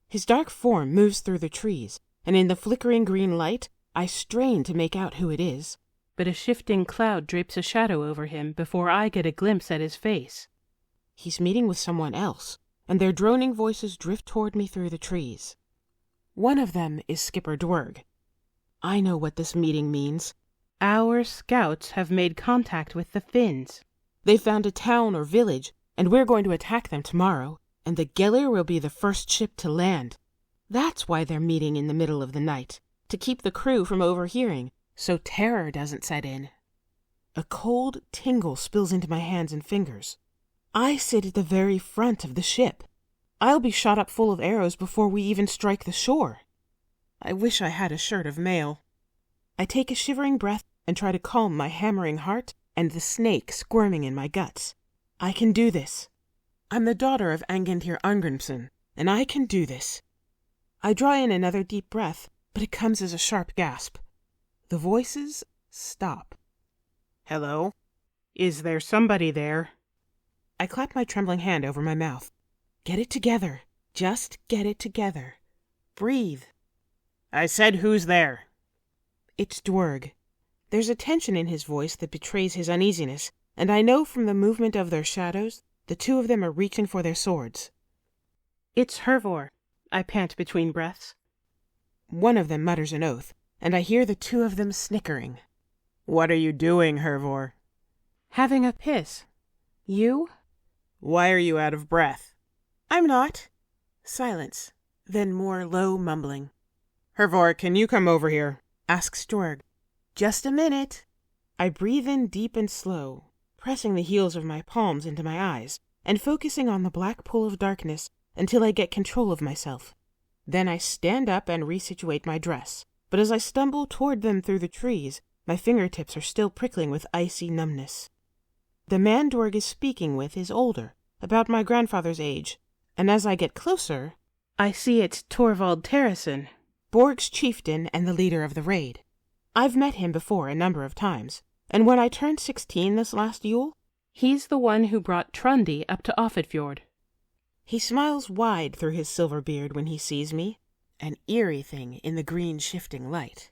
His dark form moves through the trees, and in the flickering green light, I strain to make out who it is. But a shifting cloud drapes a shadow over him before I get a glimpse at his face. He's meeting with someone else, and their droning voices drift toward me through the trees. One of them is Skipper Dwerg. I know what this meeting means. Our scouts have made contact with the Finns. They found a town or village, and we're going to attack them tomorrow, and the Geller will be the first ship to land. That's why they're meeting in the middle of the night, to keep the crew from overhearing, so terror doesn't set in. A cold tingle spills into my hands and fingers. I sit at the very front of the ship. I'll be shot up full of arrows before we even strike the shore. I wish I had a shirt of mail. I take a shivering breath and try to calm my hammering heart and the snake squirming in my guts. I can do this. I'm the daughter of Angantyr Arngrimsson, and I can do this. I draw in another deep breath, but it comes as a sharp gasp. The voices stop. Hello? Is there somebody there? I clap my trembling hand over my mouth. Get it together. Just get it together. Breathe. I said who's there? It's Dwerg. There's a tension in his voice that betrays his uneasiness, and I know from the movement of their shadows, the two of them are reaching for their swords. It's Hervor, I pant between breaths. One of them mutters an oath, and I hear the two of them snickering. What are you doing, Hervor? Having a piss. You? Why are you out of breath? I'm not. Silence, then more low mumbling. Hervor, can you come over here? Asks Dwerg. Just a minute. I breathe in deep and slow, pressing the heels of my palms into my eyes, and focusing on the black pool of darkness until I get control of myself. Then I stand up and resituate my dress, but as I stumble toward them through the trees, my fingertips are still prickling with icy numbness. The man Dwerg is speaking with is older, about my grandfather's age, and as I get closer, I see it's Torvald Terrason, Borg's chieftain and the leader of the raid. I've met him before a number of times, and when I turned 16 this last Yule, he's the one who brought Trundi up to Offitfjord. He smiles wide through his silver beard when he sees me, an eerie thing in the green shifting light.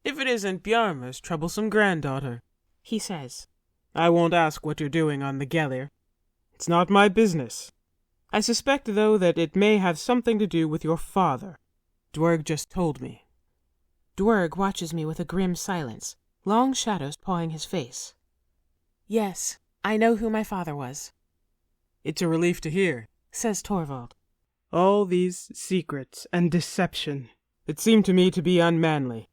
If it isn't Bjarma's troublesome granddaughter, he says. I won't ask what you're doing on the Geller. It's not my business. I suspect, though, that it may have something to do with your father. Dwerg just told me. Dwerg watches me with a grim silence, long shadows pawing his face. Yes, I know who my father was. It's a relief to hear, says Torvald. All these secrets and deception. It seemed to me to be unmanly.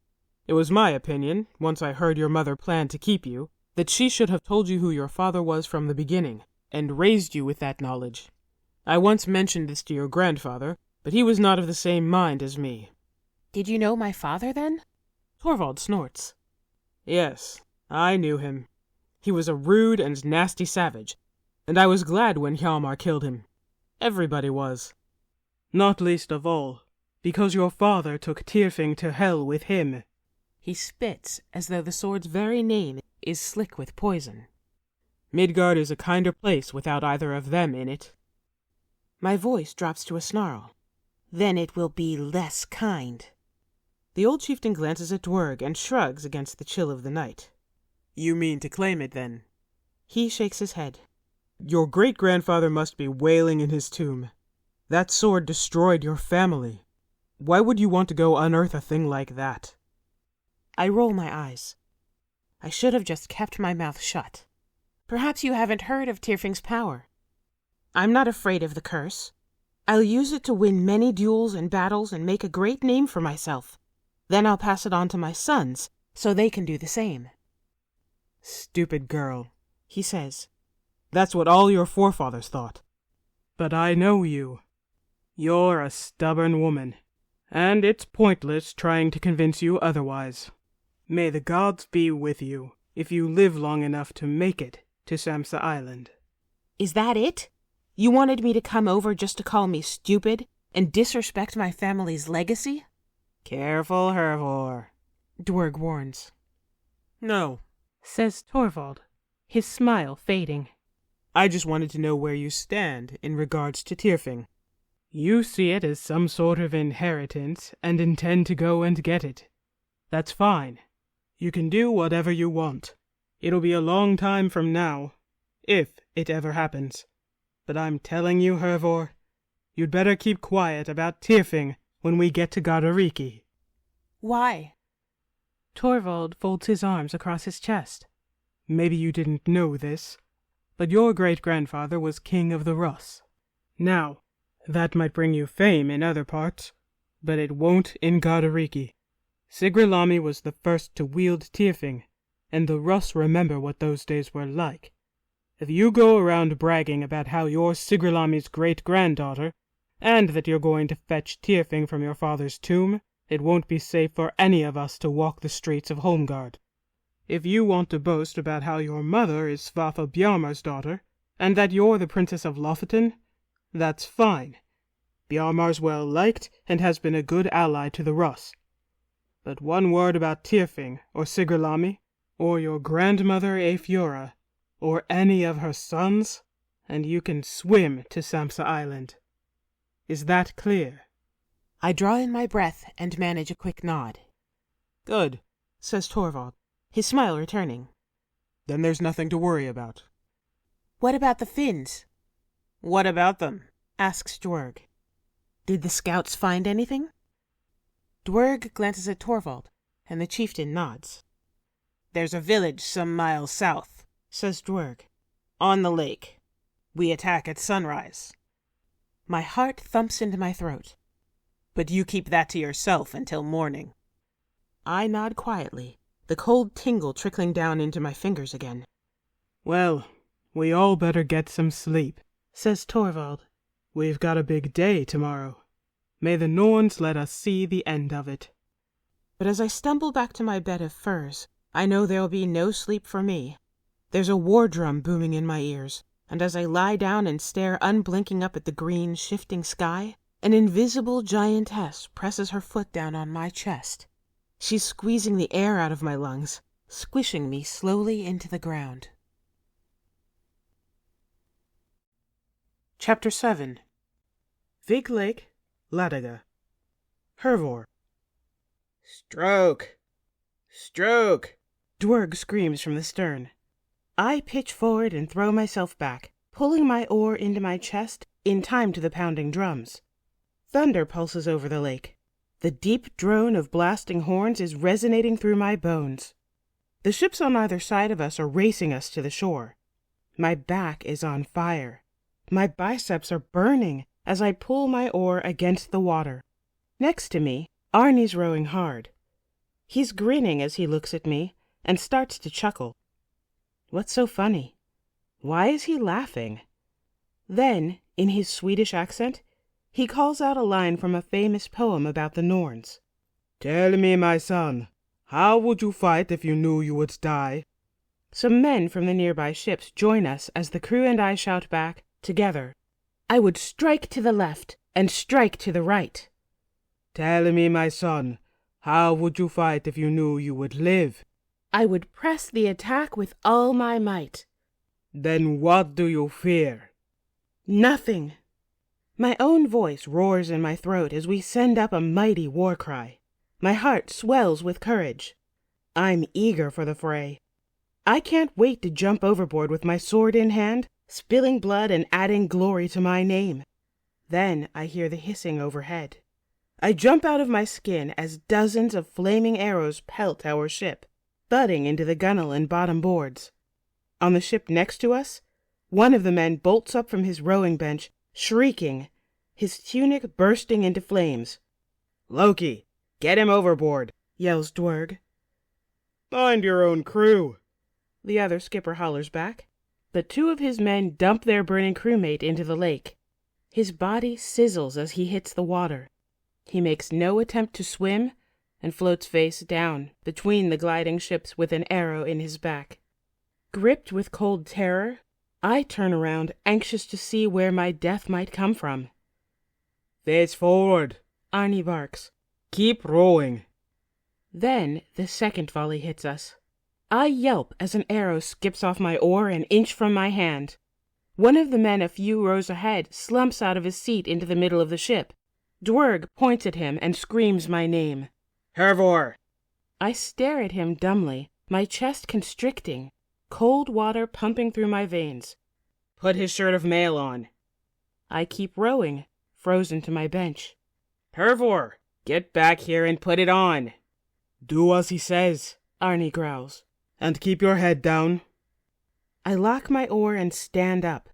It was my opinion, once I heard your mother planned to keep you, that she should have told you who your father was from the beginning, and raised you with that knowledge. I once mentioned this to your grandfather, but he was not of the same mind as me. Did you know my father, then? Torvald snorts. Yes, I knew him. He was a rude and nasty savage, and I was glad when Hjalmar killed him. Everybody was. Not least of all, because your father took Tyrfing to hell with him. He spits as though the sword's very name is slick with poison. Midgard is a kinder place without either of them in it. My voice drops to a snarl. Then it will be less kind. The old chieftain glances at Dwerg and shrugs against the chill of the night. You mean to claim it, then? He shakes his head. Your great-grandfather must be wailing in his tomb. That sword destroyed your family. Why would you want to go unearth a thing like that? I roll my eyes. I should have just kept my mouth shut. Perhaps you haven't heard of Tyrfing's power. I'm not afraid of the curse. I'll use it to win many duels and battles and make a great name for myself. Then I'll pass it on to my sons, so they can do the same. Stupid girl, he says. That's what all your forefathers thought. But I know you. You're a stubborn woman, and it's pointless trying to convince you otherwise. May the gods be with you if you live long enough to make it to Samsa Island. Is that it? You wanted me to come over just to call me stupid and disrespect my family's legacy? Careful, Hervor, Dwerg warns. No, Says Torvald, his smile fading. I just wanted to know where you stand in regards to Tyrfing. You see it as some sort of inheritance and intend to go and get it. That's fine. You can do whatever you want. It'll be a long time from now, if it ever happens. But I'm telling you, Hervor, you'd better keep quiet about Tyrfing when we get to Gardariki. Why? Torvald folds his arms across his chest. Maybe you didn't know this, but your great-grandfather was king of the Russ. Now, that might bring you fame in other parts, but it won't in Gardariki. Sigrilami was the first to wield Tyrfing, and the Russ remember what those days were like. If you go around bragging about how you're Sigrilami's great-granddaughter, and that you're going to fetch Tyrfing from your father's tomb, it won't be safe for any of us to walk the streets of Holmgard. If you want to boast about how your mother is Svafa Bjarmar's daughter, and that you're the Princess of Lofoten, that's fine. Bjarmar's well liked and has been a good ally to the Russ. But one word about Tyrfing or Sigrilami, or your grandmother Aefjora, or any of her sons, and you can swim to Samsa Island. Is that clear? I draw in my breath and manage a quick nod. Good, Says Torvald, his smile returning. then there's nothing to worry about. What about the Finns? What about them? Asks Dwerg. Did the scouts find anything? Dwerg glances at Torvald, and the chieftain nods. There's a village some miles south, Says Dwerg. on the lake. We attack at sunrise. My heart thumps into my throat. But you keep that to yourself until morning. I nod quietly, the cold tingle trickling down into my fingers again. Well, we all better get some sleep. Says Torvald. We've got a big day tomorrow. May the Norns let us see the end of it. But as I stumble back to my bed of furs, I know there'll be no sleep for me. There's a war drum booming in my ears, and as I lie down and stare unblinking up at the green, shifting sky, an invisible giantess presses her foot down on my chest. She's squeezing the air out of my lungs, squishing me slowly into the ground. Chapter 7 Vig Lake, Ladaga. Hervor. Stroke! Stroke! Dwerg screams from the stern. I pitch forward and throw myself back, pulling my oar into my chest in time to the pounding drums. Thunder pulses over the lake. The deep drone of blasting horns is resonating through my bones. The ships on either side of us are racing us to the shore. My back is on fire. My biceps are burning as I pull my oar against the water. Next to me, Arnie's rowing hard. He's grinning as he looks at me and starts to chuckle. What's so funny? Why is he laughing? Then, in his Swedish accent, he calls out a line from a famous poem about the Norns. Tell me, my son, how would you fight if you knew you would die? Some men from the nearby ships join us as the crew and I shout back, together, I would strike to the left and strike to the right. Tell me, my son, how would you fight if you knew you would live? I would press the attack with all my might. Then what do you fear? Nothing. My own voice roars in my throat as we send up a mighty war cry. My heart swells with courage. I'm eager for the fray. I can't wait to jump overboard with my sword in hand, spilling blood and adding glory to my name. Then I hear the hissing overhead. I jump out of my skin as dozens of flaming arrows pelt our ship, thudding into the gunwale and bottom boards. On the ship next to us, one of the men bolts up from his rowing bench, shrieking, his tunic bursting into flames. Loki, get him overboard, Yells Dwerg. Find your own crew, The other skipper hollers back. But two of his men dump their burning crewmate into the lake. His body sizzles as he hits the water. He makes no attempt to swim and floats face down between the gliding ships with an arrow in his back. Gripped with cold terror, I turn around, anxious to see where my death might come from. "Face forward," Arnie barks. "Keep rowing." Then the second volley hits us. I yelp as an arrow skips off my oar an inch from my hand. One of the men a few rows ahead slumps out of his seat into the middle of the ship. Dwerg points at him and screams my name. "Hervor!" I stare at him dumbly, my chest constricting, cold water pumping through my veins. "Put his shirt of mail on." I keep rowing, frozen to my bench. "Hervor, get back here and put it on." "Do as he says," Arnie growls. "and keep your head down." I lock my oar and stand up.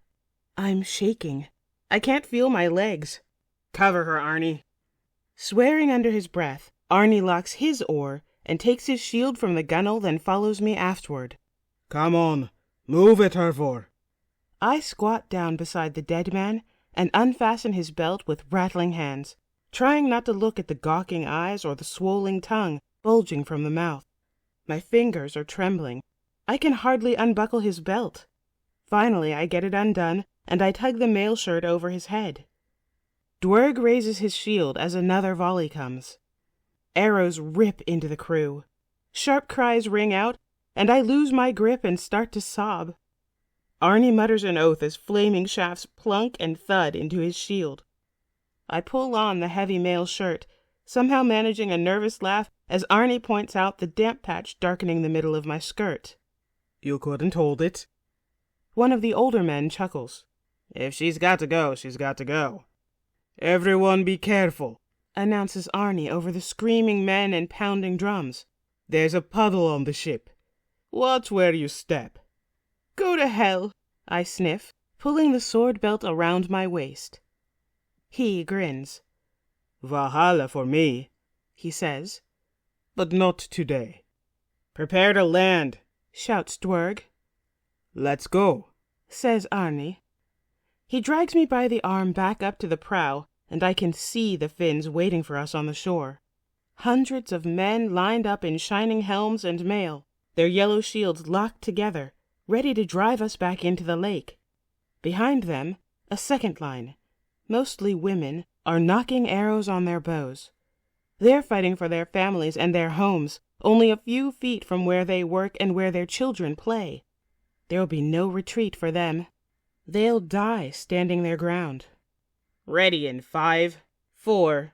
I'm shaking. I can't feel my legs. "Cover her, Arnie." Swearing under his breath, Arnie locks his oar and takes his shield from the gunwale, then follows me aftward. "Come on, move it, Hervor." I squat down beside the dead man and unfasten his belt with rattling hands, trying not to look at the gawking eyes or the swollen tongue bulging from the mouth. My fingers are trembling. I can hardly unbuckle his belt. Finally, I get it undone, and I tug the mail shirt over his head. Dwerg raises his shield as another volley comes. Arrows rip into the crew. Sharp cries ring out, and I lose my grip and start to sob. Arnie mutters an oath as flaming shafts plunk and thud into his shield. I pull on the heavy mail shirt, somehow managing a nervous laugh as Arnie points out the damp patch darkening the middle of my skirt. "You couldn't hold it." One of the older men chuckles. "If she's got to go, she's got to go." "Everyone be careful," announces Arnie over the screaming men and pounding drums. "There's a puddle on the ship. Watch where you step." "Go to hell," I sniff, pulling the sword belt around my waist. He grins. "Valhalla for me," he says. "But not today." "Prepare to land," shouts Dwerg. "Let's go," says Arnie. He drags me by the arm back up to the prow, and I can see the Finns waiting for us on the shore. Hundreds of men lined up in shining helms and mail, their yellow shields locked together, ready to drive us back into the lake. Behind them, a second line, mostly women, are knocking arrows on their bows. They're fighting for their families and their homes, only a few feet from where they work and where their children play. There'll be no retreat for them. They'll die standing their ground. "Ready in 5, 4.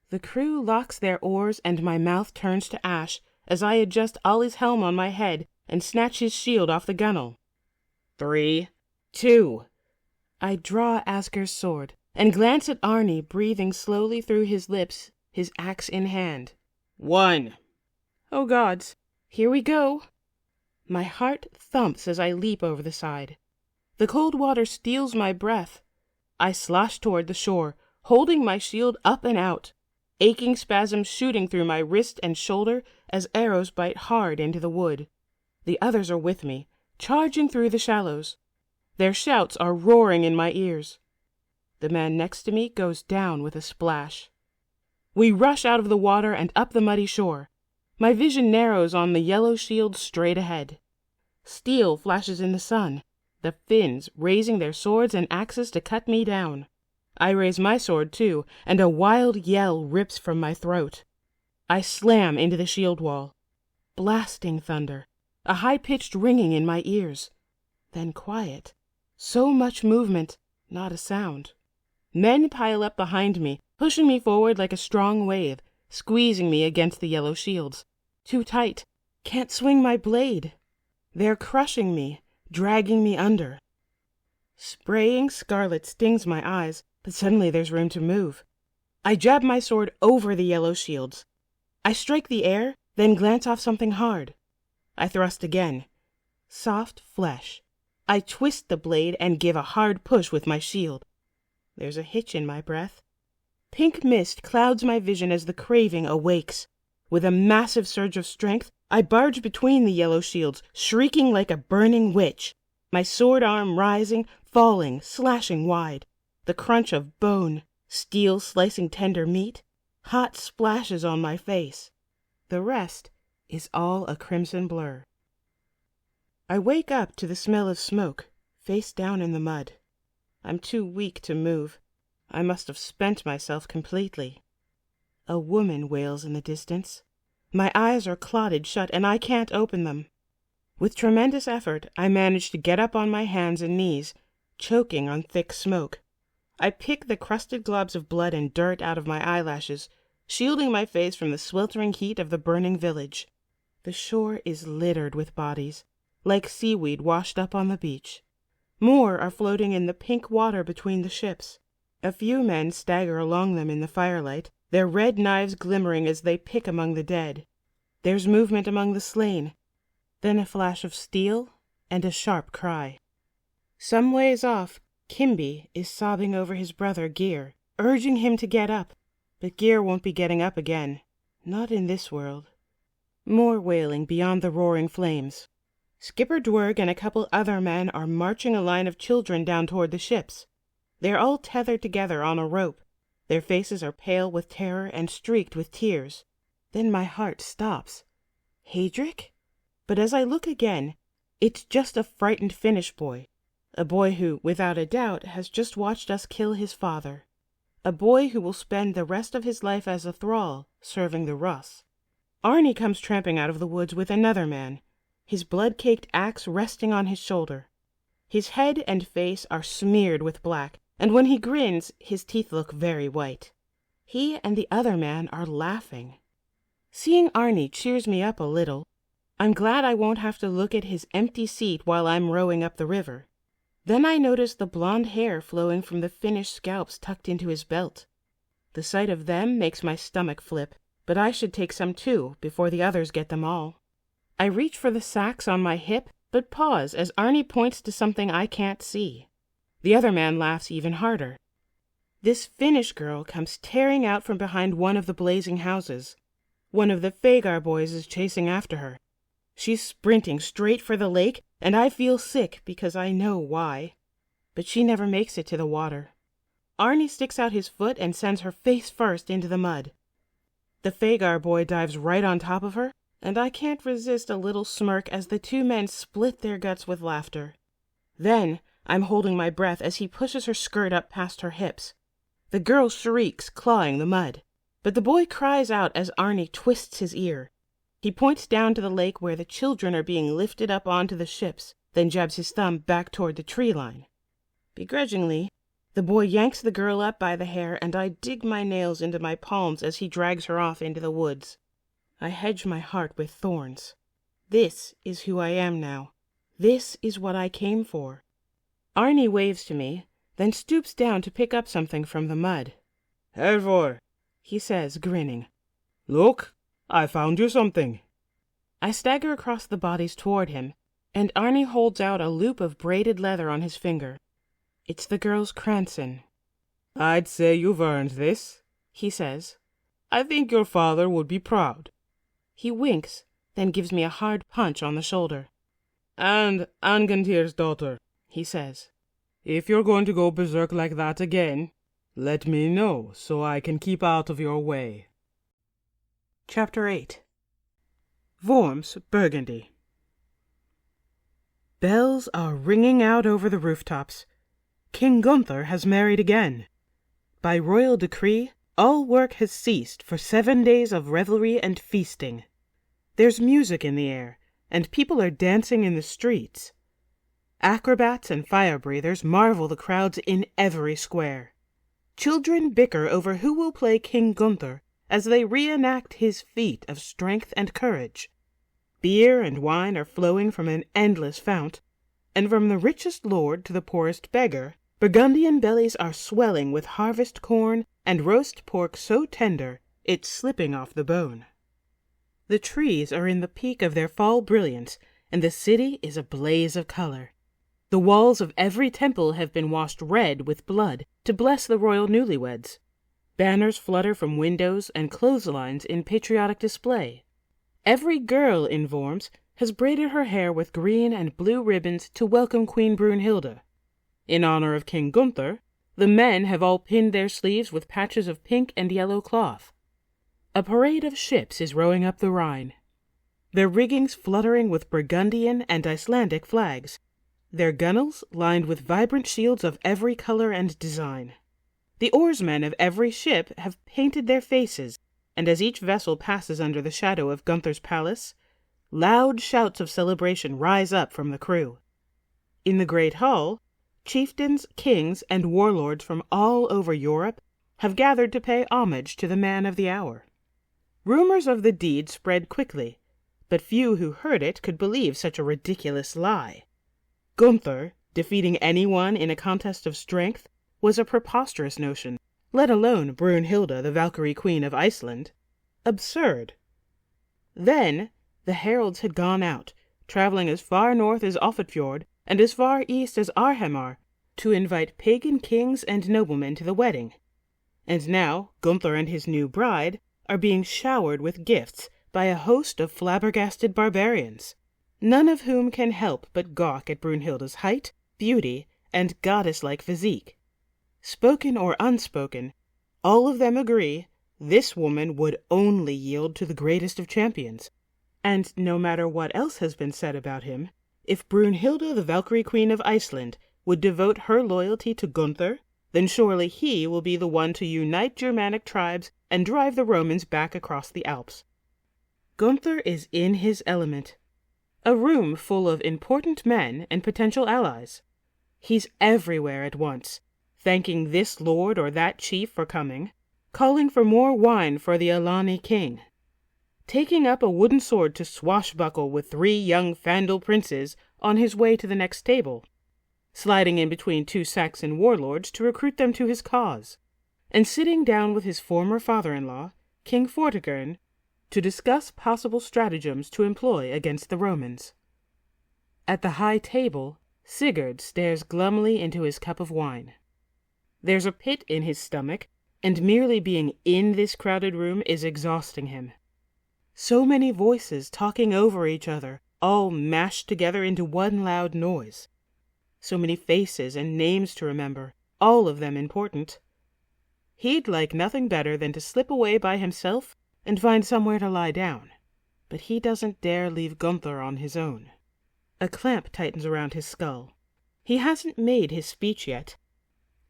The crew locks their oars and my mouth turns to ash as I adjust Ollie's helm on my head and snatch his shield off the gunwale. 3, 2. I draw Asger's sword and glance at Arnie breathing slowly through his lips, his axe in hand. 1. Oh gods, here we go. My heart thumps as I leap over the side. The cold water steals my breath. I slosh toward the shore, holding my shield up and out, aching spasms shooting through my wrist and shoulder as arrows bite hard into the wood. The others are with me, charging through the shallows. Their shouts are roaring in my ears. The man next to me goes down with a splash. We rush out of the water and up the muddy shore. My vision narrows on the yellow shield straight ahead. Steel flashes in the sun, the Finns raising their swords and axes to cut me down. I raise my sword too, and a wild yell rips from my throat. I slam into the shield wall. Blasting thunder, a high-pitched ringing in my ears. Then quiet. So much movement, not a sound. Men pile up behind me, pushing me forward like a strong wave, squeezing me against the yellow shields. Too tight. Can't swing my blade. They're crushing me, dragging me under. Spraying scarlet stings my eyes, but suddenly there's room to move. I jab my sword over the yellow shields. I strike the air, then glance off something hard. I thrust again. Soft flesh. I twist the blade and give a hard push with my shield. There's a hitch in my breath. Pink mist clouds my vision as the craving awakes. With a massive surge of strength, I barge between the yellow shields, shrieking like a burning witch, my sword arm rising, falling, slashing wide. the crunch of bone, steel slicing tender meat, hot splashes on my face. The rest is all a crimson blur. I wake up to the smell of smoke, face down in the mud. I'm too weak to move. I must have spent myself completely. A woman wails in the distance. My eyes are clotted shut and I can't open them. With tremendous effort, I manage to get up on my hands and knees, choking on thick smoke. I pick the crusted globs of blood and dirt out of my eyelashes, shielding my face from the sweltering heat of the burning village. The shore is littered with bodies, like seaweed washed up on the beach. More are floating in the pink water between the ships. A few men stagger along them in the firelight, their red knives glimmering as they pick among the dead. There's movement among the slain, then a flash of steel and a sharp cry. Some ways off, Kimby is sobbing over his brother Geir, urging him to get up. But Geir won't be getting up again. Not in this world. More wailing beyond the roaring flames. Skipper Dwerg and a couple other men are marching a line of children down toward the ships. They're all tethered together on a rope. Their faces are pale with terror and streaked with tears. Then my heart stops. Heydrich? But as I look again, it's just a frightened Finnish boy. A boy who, without a doubt, has just watched us kill his father. A boy who will spend the rest of his life as a thrall, serving the Russ. Arnie comes tramping out of the woods with another man, his blood-caked axe resting on his shoulder. His head and face are smeared with black, and when he grins, his teeth look very white. He and the other man are laughing. Seeing Arnie cheers me up a little. I'm glad I won't have to look at his empty seat while I'm rowing up the river. Then I notice the blonde hair flowing from the Finnish scalps tucked into his belt. The sight of them makes my stomach flip, but I should take some too, before the others get them all. I reach for the sacks on my hip, but pause as Arnie points to something I can't see. The other man laughs even harder. This Finnish girl comes tearing out from behind one of the blazing houses. One of the Fagar boys is chasing after her. She's sprinting straight for the lake, and I feel sick because I know why. But she never makes it to the water. Arnie sticks out his foot and sends her face first into the mud. The Fagar boy dives right on top of her, and I can't resist a little smirk as the two men split their guts with laughter. Then I'm holding my breath as he pushes her skirt up past her hips. The girl shrieks, clawing the mud, but the boy cries out as Arnie twists his ear. He points down to the lake where the children are being lifted up onto the ships, then jabs his thumb back toward the tree line. Begrudgingly, the boy yanks the girl up by the hair, and I dig my nails into my palms as he drags her off into the woods. I hedge my heart with thorns. This is who I am now. This is what I came for. Arnie waves to me, then stoops down to pick up something from the mud. Hervor, he says, grinning. Look, I found you something. I stagger across the bodies toward him, and Arnie holds out a loop of braided leather on his finger. It's the girl's Cranson. I'd say you've earned this, he says. I think your father would be proud. He winks, then gives me a hard punch on the shoulder. And Angantir's daughter, he says. If you're going to go berserk like that again, let me know so I can keep out of your way. Chapter 8 Worms, Burgundy. Bells are ringing out over the rooftops. King Gunther has married again. By royal decree, all work has ceased for 7 days of revelry and feasting. There's music in the air, and people are dancing in the streets. Acrobats and fire-breathers marvel the crowds in every square. Children bicker over who will play King Gunther as they reenact his feat of strength and courage. Beer and wine are flowing from an endless fount, and from the richest lord to the poorest beggar, Burgundian bellies are swelling with harvest corn and roast pork so tender it's slipping off the bone. The trees are in the peak of their fall brilliance, and the city is a blaze of color. The walls of every temple have been washed red with blood to bless the royal newlyweds. Banners flutter from windows and clotheslines in patriotic display. Every girl in Worms has braided her hair with green and blue ribbons to welcome Queen Brunhilde. In honor of King Gunther, The men have all pinned their sleeves with patches of pink and yellow cloth. A parade of ships is rowing up the Rhine, their riggings fluttering with Burgundian and Icelandic flags, their gunwales lined with vibrant shields of every color and design. The oarsmen of every ship have painted their faces, and as each vessel passes under the shadow of Gunther's palace, loud shouts of celebration rise up from the crew. In the great hall, chieftains, kings, and warlords from all over Europe have gathered to pay homage to the man of the hour. Rumors of the deed spread quickly, but few who heard it could believe such a ridiculous lie. Gunther, defeating anyone in a contest of strength, was a preposterous notion, let alone Brunhilde, the Valkyrie Queen of Iceland. Absurd. Then the heralds had gone out, traveling as far north as Offitfjord and as far east as Arhamar, to invite pagan kings and noblemen to the wedding. And now Gunther and his new bride are being showered with gifts by a host of flabbergasted barbarians, none of whom can help but gawk at Brunhilde's height, beauty, and goddess-like physique. Spoken or unspoken, all of them agree this woman would only yield to the greatest of champions. And no matter what else has been said about him, if Brunhilde, the Valkyrie Queen of Iceland, would devote her loyalty to Gunther, then surely he will be the one to unite Germanic tribes and drive the Romans back across the Alps. Gunther is in his element. A room full of important men and potential allies. He's everywhere at once, thanking this lord or that chief for coming, calling for more wine for the Alani king, taking up a wooden sword to swashbuckle with 3 young Fandel princes on his way to the next table, sliding in between 2 Saxon warlords to recruit them to his cause, and sitting down with his former father-in-law, King Vortigern, to discuss possible stratagems to employ against the Romans. At the high table, Sigurd stares glumly into his cup of wine. There's a pit in his stomach, and merely being in this crowded room is exhausting him. So many voices talking over each other, all mashed together into one loud noise. So many faces and names to remember, all of them important. He'd like nothing better than to slip away by himself and find somewhere to lie down, but he doesn't dare leave Gunther on his own. A clamp tightens around his skull. He hasn't made his speech yet.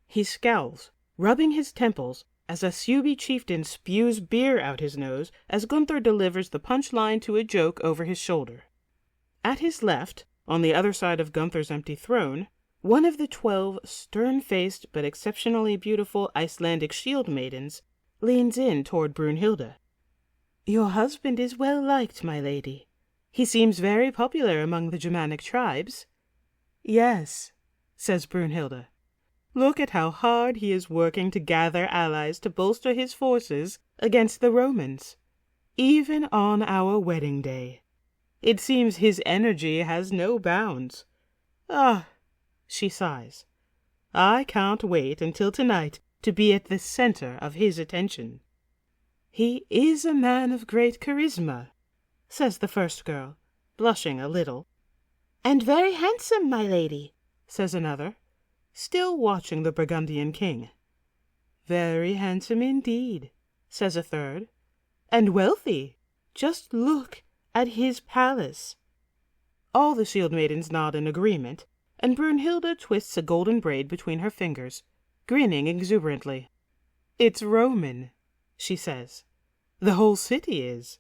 He scowls, rubbing his temples, as a Suebi chieftain spews beer out his nose as Gunther delivers the punchline to a joke over his shoulder. At his left, on the other side of Gunther's empty throne, one of the 12 stern-faced but exceptionally beautiful Icelandic shield maidens leans in toward Brunhilde. "Your husband is well liked, my lady. He seems very popular among the Germanic tribes." "Yes," says Brunhilde. "Look at how hard he is working to gather allies to bolster his forces against the Romans, even on our wedding day. It seems his energy has no bounds. Ah," she sighs, "I can't wait until tonight to be at the center of his attention." "He is a man of great charisma," says the first girl, blushing a little. "And very handsome, my lady," says another, still watching the Burgundian king. "Very handsome indeed," says a third. "And wealthy. Just look at his palace." All the shield maidens nod in agreement, and Brunhilde twists a golden braid between her fingers, grinning exuberantly. "It's Roman," she says. "The whole city is.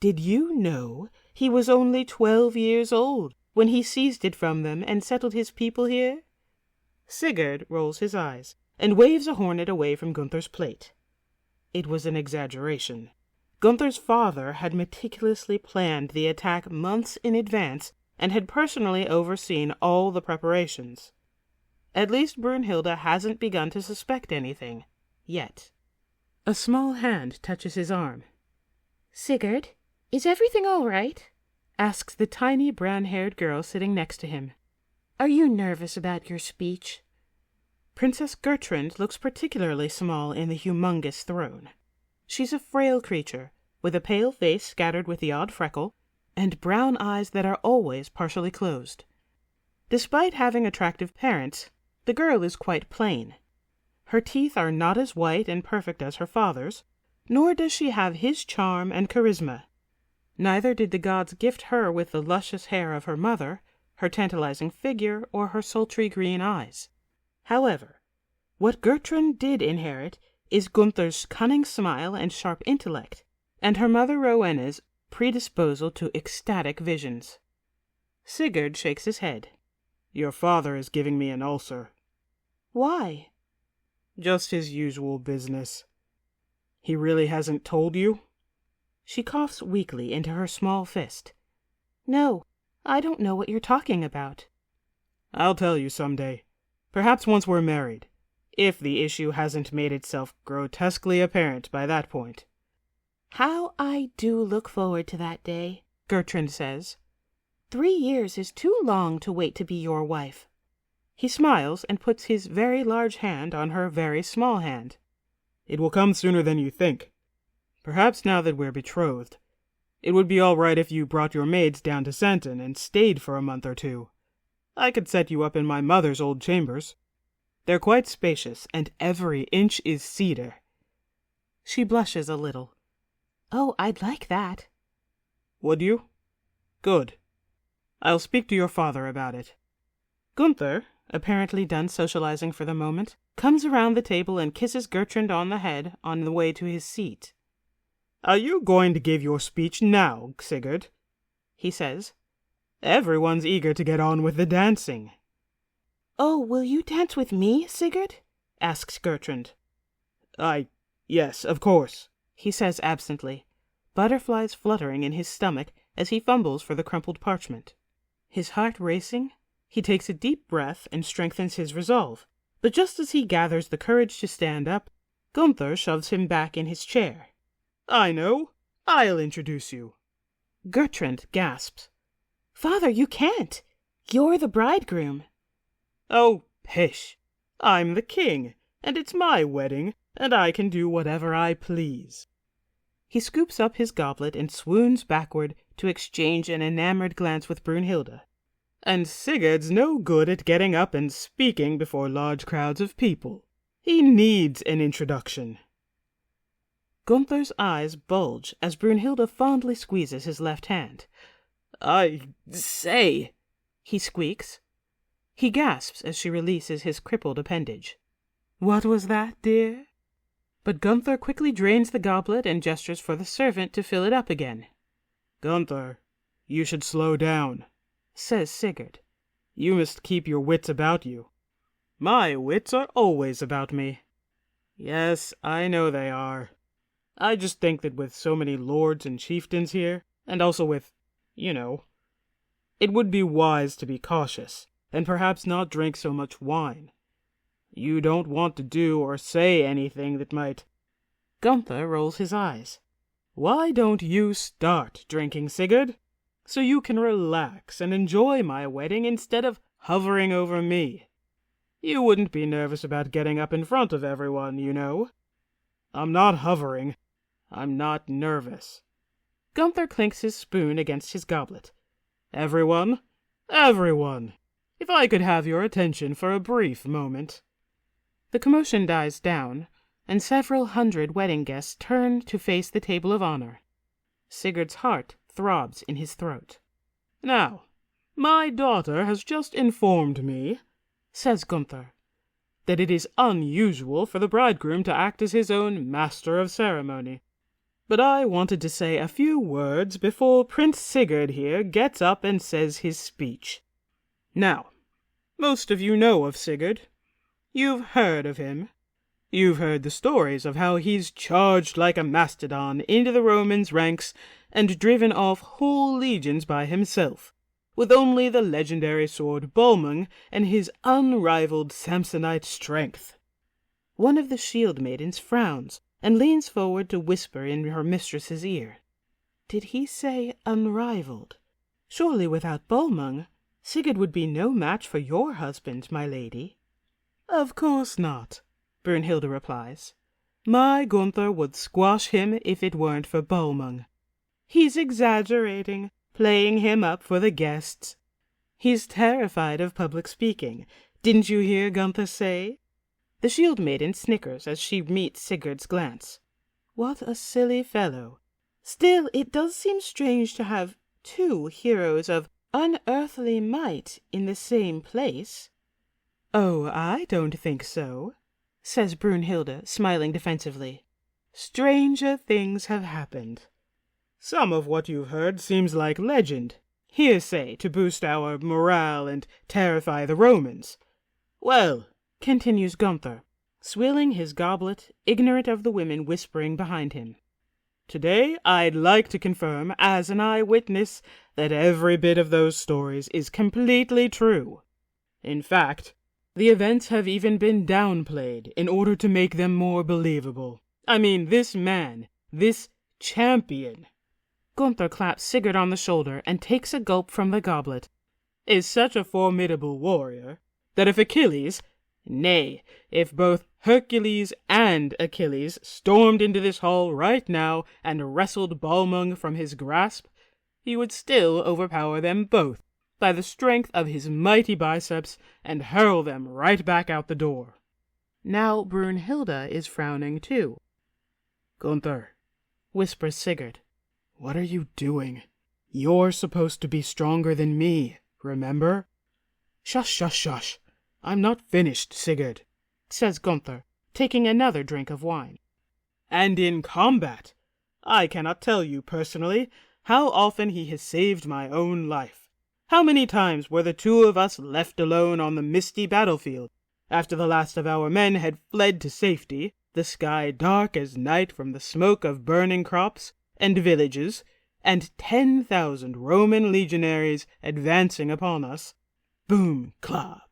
Did you know he was only 12 years old when he seized it from them and settled his people here?" Sigurd rolls his eyes and waves a hornet away from Gunther's plate. It was an exaggeration. Gunther's father had meticulously planned the attack months in advance and had personally overseen all the preparations. At least Brunhilde hasn't begun to suspect anything, yet. A small hand touches his arm. "Sigurd, is everything all right?" asks the tiny brown-haired girl sitting next to him. "Are you nervous about your speech?" Princess Gertrud looks particularly small in the humongous throne. She's a frail creature, with a pale face scattered with the odd freckle, and brown eyes that are always partially closed. Despite having attractive parents, the girl is quite plain. Her teeth are not as white and perfect as her father's, nor does she have his charm and charisma. Neither did the gods gift her with the luscious hair of her mother, her tantalizing figure, or her sultry green eyes. However, what Gertrude did inherit is Gunther's cunning smile and sharp intellect, and her mother Rowena's predisposal to ecstatic visions. Sigurd shakes his head. Your father is giving me an ulcer. Why? Just his usual business. He really hasn't told you? She coughs weakly into her small fist. No, I don't know what you're talking about. I'll tell you someday. Perhaps once we're married, if the issue hasn't made itself grotesquely apparent by that point. How I do look forward to that day, Gertrude says. 3 years is too long to wait to be your wife. He smiles and puts his very large hand on her very small hand. It will come sooner than you think. Perhaps now that we're betrothed, it would be all right if you brought your maids down to Santon and stayed for a month or 2. I could set you up in my mother's old chambers. They're quite spacious, and every inch is cedar. She blushes a little. Oh, I'd like that. Would you? Good. I'll speak to your father about it. Gunther, apparently done socializing for the moment, comes around the table and kisses Gertrude on the head on the way to his seat. Are you going to give your speech now, Sigurd? He says. Everyone's eager to get on with the dancing. Oh, will you dance with me, Sigurd? Asks Gertrude. Yes, of course, he says absently, butterflies fluttering in his stomach as he fumbles for the crumpled parchment. His heart racing, he takes a deep breath and strengthens his resolve, but just as he gathers the courage to stand up, Gunther shoves him back in his chair. I know. I'll introduce you. Gertrude gasps. Father, you can't. You're the bridegroom. Oh, pish. I'm the king, and it's my wedding, and I can do whatever I please. He scoops up his goblet and swoons backward to exchange an enamored glance with Brunhilde. And Sigurd's no good at getting up and speaking before large crowds of people. He needs an introduction. Gunther's eyes bulge as Brunhilde fondly squeezes his left hand. I say, he squeaks. He gasps as she releases his crippled appendage. What was that, dear? But Gunther quickly drains the goblet and gestures for the servant to fill it up again. Gunther, you should slow down, says Sigurd. You must keep your wits about you. My wits are always about me. Yes, I know they are. I just think that with so many lords and chieftains here, and also with, it would be wise to be cautious, and perhaps not drink so much wine. You don't want to do or say anything that might... Gunther rolls his eyes. Why don't you start drinking, Sigurd? So you can relax and enjoy my wedding instead of hovering over me. You wouldn't be nervous about getting up in front of everyone, you know. I'm not hovering. I'm not nervous. Gunther clinks his spoon against his goblet. Everyone, if I could have your attention for a brief moment. The commotion dies down, and several hundred wedding guests turn to face the table of honor. Sigurd's heart throbs in his throat. Now, my daughter has just informed me, says Gunther, that it is unusual for the bridegroom to act as his own master of ceremony. But I wanted to say a few words before Prince Sigurd here gets up and says his speech. Now, most of you know of Sigurd. You've heard of him. You've heard the stories of how he's charged like a mastodon into the Romans' ranks and driven off whole legions by himself, with only the legendary sword Balmung and his unrivaled Samsonite strength. One of the shield maidens frowns and leans forward to whisper in her mistress's ear. Did he say unrivaled? Surely without Balmung, Sigurd would be no match for your husband, my lady. Of course not, Brunhilde replies. My Gunther would squash him if it weren't for Balmung. He's exaggerating, playing him up for the guests. He's terrified of public speaking. Didn't you hear Gunther say? The shield maiden snickers as she meets Sigurd's glance. What a silly fellow. Still, it does seem strange to have two heroes of unearthly might in the same place. Oh, I don't think so, says Brunhilde, smiling defensively. Stranger things have happened. Some of what you've heard seems like legend, hearsay to boost our morale and terrify the Romans. Well, continues Gunther, swilling his goblet, ignorant of the women whispering behind him. today I'd like to confirm, as an eyewitness, that every bit of those stories is completely true. In fact, the events have even been downplayed in order to make them more believable. I mean, this man, this champion, Gunther claps Sigurd on the shoulder and takes a gulp from the goblet, is such a formidable warrior that if Achilles, nay, if both Hercules and Achilles stormed into this hall right now and wrestled Balmung from his grasp, he would still overpower them both by the strength of his mighty biceps and hurl them right back out the door. Now Brunhilde is frowning too. Gunther, whispers Sigurd. What are you doing? You're supposed to be stronger than me, remember? Shush, shush, shush. I'm not finished, Sigurd, says Gunther, taking another drink of wine. And in combat, I cannot tell you personally how often he has saved my own life. How many times were the two of us left alone on the misty battlefield, after the last of our men had fled to safety, the sky dark as night from the smoke of burning crops and villages, and 10,000 Roman legionaries advancing upon us. Boom, cla,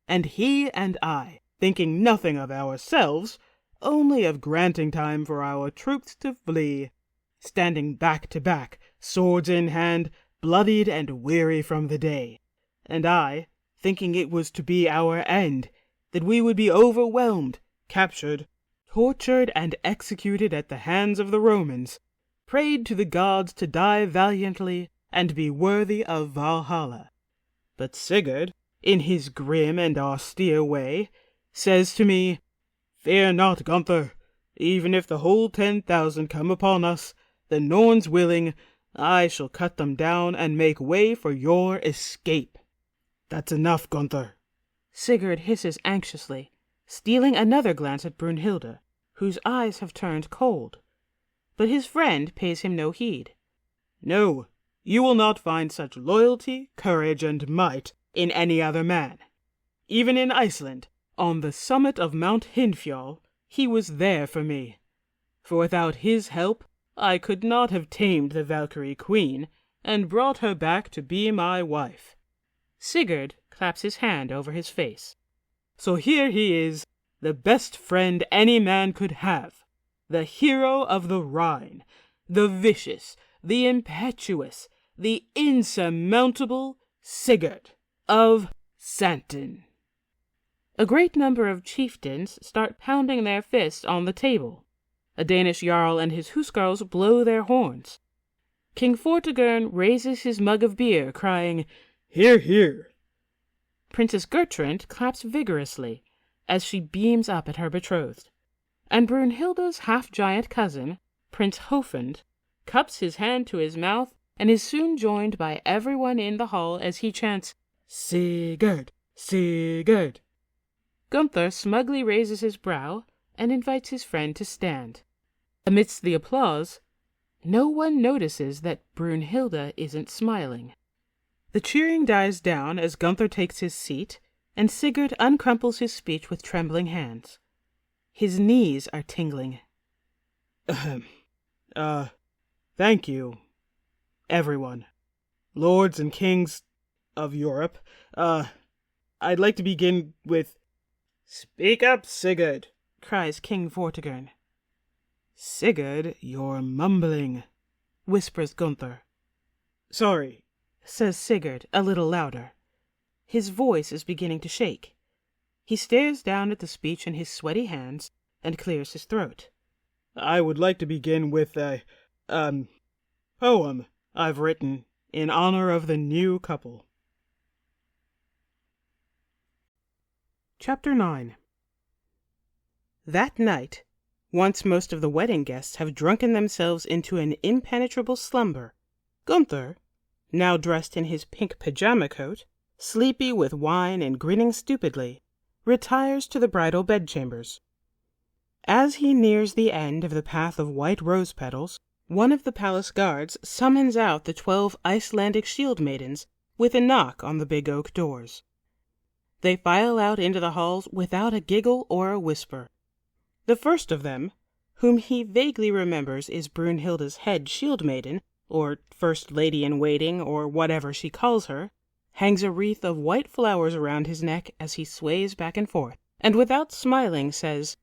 and he and I, thinking nothing of ourselves, only of granting time for our troops to flee, standing back to back, swords in hand, bloodied and weary from the day, and I, thinking it was to be our end, that we would be overwhelmed, captured, tortured, and executed at the hands of the Romans, prayed to the gods to die valiantly and be worthy of Valhalla. But Sigurd, in his grim and austere way, says to me, "Fear not, Gunther. Even if the whole 10,000 come upon us, the Norns willing, I shall cut them down and make way for your escape." That's enough, Gunther. Sigurd hisses anxiously, stealing another glance at Brunhilde, whose eyes have turned cold. But his friend pays him no heed. No, you will not find such loyalty, courage, and might in any other man. Even in Iceland, on the summit of Mount Hindfjall, he was there for me. For without his help, I could not have tamed the Valkyrie Queen and brought her back to be my wife. Sigurd claps his hand over his face. So here he is, the best friend any man could have, the hero of the Rhine, the vicious, the impetuous, the insurmountable Sigurd of Santen. A great number of chieftains start pounding their fists on the table. A Danish jarl and his huskarls blow their horns. King Vortigern raises his mug of beer, crying, "Hear, hear!" Princess Gertrude claps vigorously as she beams up at her betrothed. And Brunhilde's half-giant cousin, Prince Hofund, cups his hand to his mouth and is soon joined by everyone in the hall as he chants, "Sigurd! Sigurd!" Gunther smugly raises his brow and invites his friend to stand. Amidst the applause, no one notices that Brunhilde isn't smiling. The cheering dies down as Gunther takes his seat, and Sigurd uncrumples his speech with trembling hands. His knees are tingling. Thank you, everyone. Lords and kings of Europe. I'd like to begin with... "Speak up, Sigurd," cries King Vortigern. "Sigurd, you're mumbling," whispers Gunther. "Sorry," says Sigurd a little louder. His voice is beginning to shake. He stares down at the speech in his sweaty hands and clears his throat. "I would like to begin with a poem I've written in honor of the new couple." Chapter 9. That night, once most of the wedding guests have drunken themselves into an impenetrable slumber, Gunther, now dressed in his pink pajama coat, sleepy with wine and grinning stupidly, retires to the bridal bedchambers. As he nears the end of the path of white rose petals, one of the palace guards summons out the 12 Icelandic shield maidens with a knock on the big oak doors. They file out into the halls without a giggle or a whisper. The first of them, whom he vaguely remembers is Brunhilde's head shield maiden, or first lady-in-waiting, or whatever she calls her, hangs a wreath of white flowers around his neck as he sways back and forth, and without smiling says,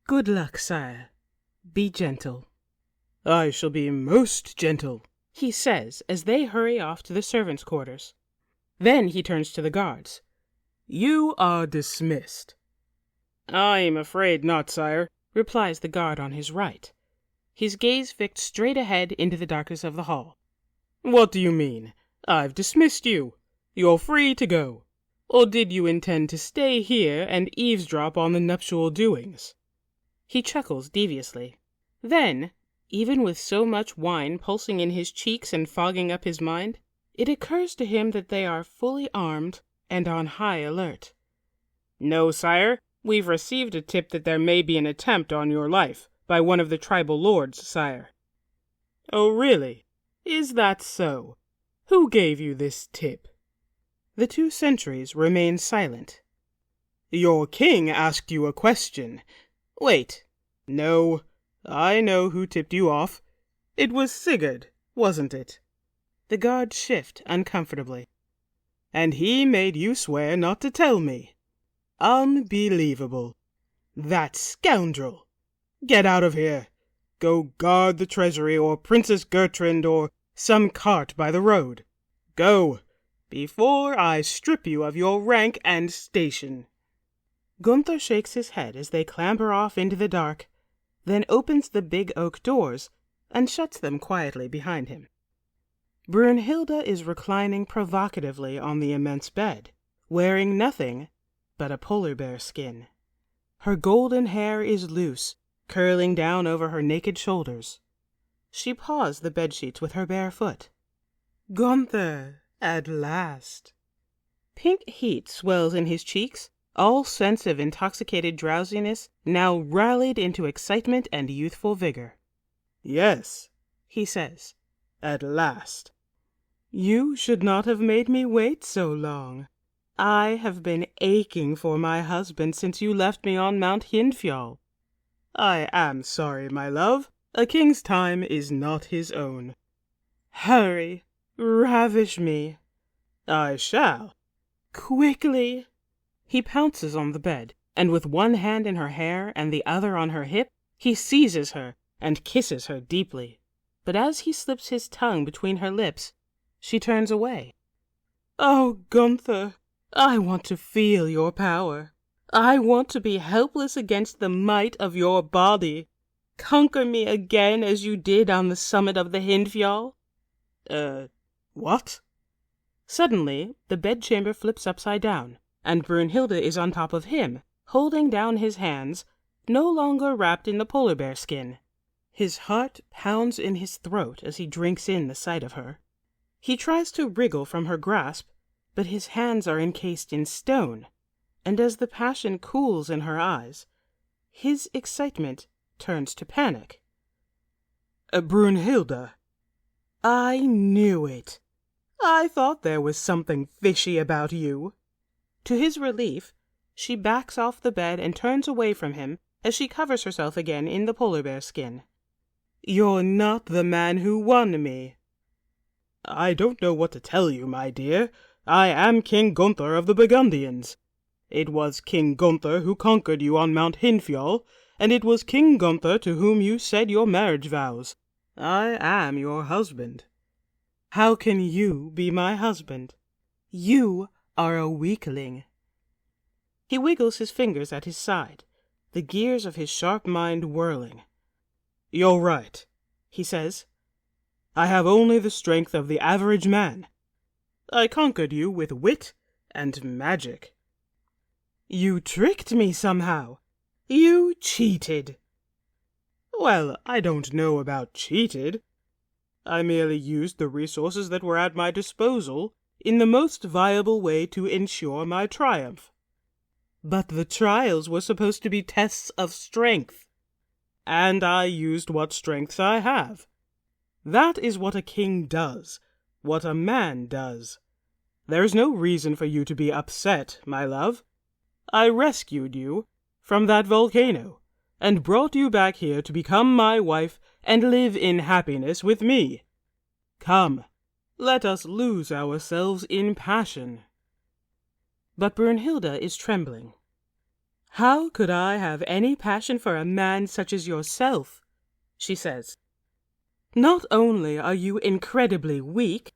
"Good luck, sire. Be gentle." "I shall be most gentle," he says as they hurry off to the servants' quarters. Then he turns to the guards. "You are dismissed." "I'm afraid not, sire," replies the guard on his right, his gaze fixed straight ahead into the darkness of the hall. "What do you mean? I've dismissed you. You're free to go. Or did you intend to stay here and eavesdrop on the nuptial doings?" He chuckles deviously. Then, even with so much wine pulsing in his cheeks and fogging up his mind, it occurs to him that they are fully armed and on high alert. "No, sire. We've received a tip that there may be an attempt on your life by one of the tribal lords, sire." "Oh, really? Is that so? Who gave you this tip?" The 2 sentries remain silent. "Your king asked you a question. Wait. No, I know who tipped you off. It was Sigurd, wasn't it?" The guards shift uncomfortably. "And he made you swear not to tell me. Unbelievable. That scoundrel! Get out of here. Go guard the treasury or Princess Gertrud or some cart by the road. Go, before I strip you of your rank and station." Gunther shakes his head as they clamber off into the dark, then opens the big oak doors and shuts them quietly behind him. Brunhilde is reclining provocatively on the immense bed, wearing nothing but a polar bear skin. Her golden hair is loose, curling down over her naked shoulders. She paws the bedsheets with her bare foot. "Gunther, at last." Pink heat swells in his cheeks, all sense of intoxicated drowsiness now rallied into excitement and youthful vigor. "Yes," he says, "at last." "You should not have made me wait so long. I have been aching for my husband since you left me on Mount Hindfjall." "I am sorry, my love. A king's time is not his own." "Hurry, ravish me." "I shall." "Quickly." He pounces on the bed, and with one hand in her hair and the other on her hip, he seizes her and kisses her deeply. But as he slips his tongue between her lips, she turns away. "Oh, Gunther, I want to feel your power. I want to be helpless against the might of your body. Conquer me again as you did on the summit of the Hindfjall." What?" Suddenly, the bedchamber flips upside down, and Brunhilde is on top of him, holding down his hands, no longer wrapped in the polar bear skin. His heart pounds in his throat as he drinks in the sight of her. He tries to wriggle from her grasp, but his hands are encased in stone, and as the passion cools in her eyes, his excitement turns to panic. "Brunhilde." "I knew it. I thought there was something fishy about you." To his relief, she backs off the bed and turns away from him as she covers herself again in the polar bear skin. "You're not the man who won me." "I don't know what to tell you, my dear. I am King Gunther of the Burgundians. It was King Gunther who conquered you on Mount Hindfjall, and it was King Gunther to whom you said your marriage vows. I am your husband." "How can you be my husband? You are a weakling." He wiggles his fingers at his side, the gears of his sharp mind whirling. "You're right," he says. "I have only the strength of the average man. I conquered you with wit and magic." You tricked me somehow. You cheated. Well, I don't know about cheated. I merely used the resources that were at my disposal in the most viable way to ensure my triumph. But the trials were supposed to be tests of strength, and I used what strengths I have. That is what a king does, what a man does. There is no reason for you to be upset, my love. I rescued you from that volcano, and brought you back here to become my wife and live in happiness with me. Come, let us lose ourselves in passion. But Brunhilde is trembling. How could I have any passion for a man such as yourself? She says. Not only are you incredibly weak,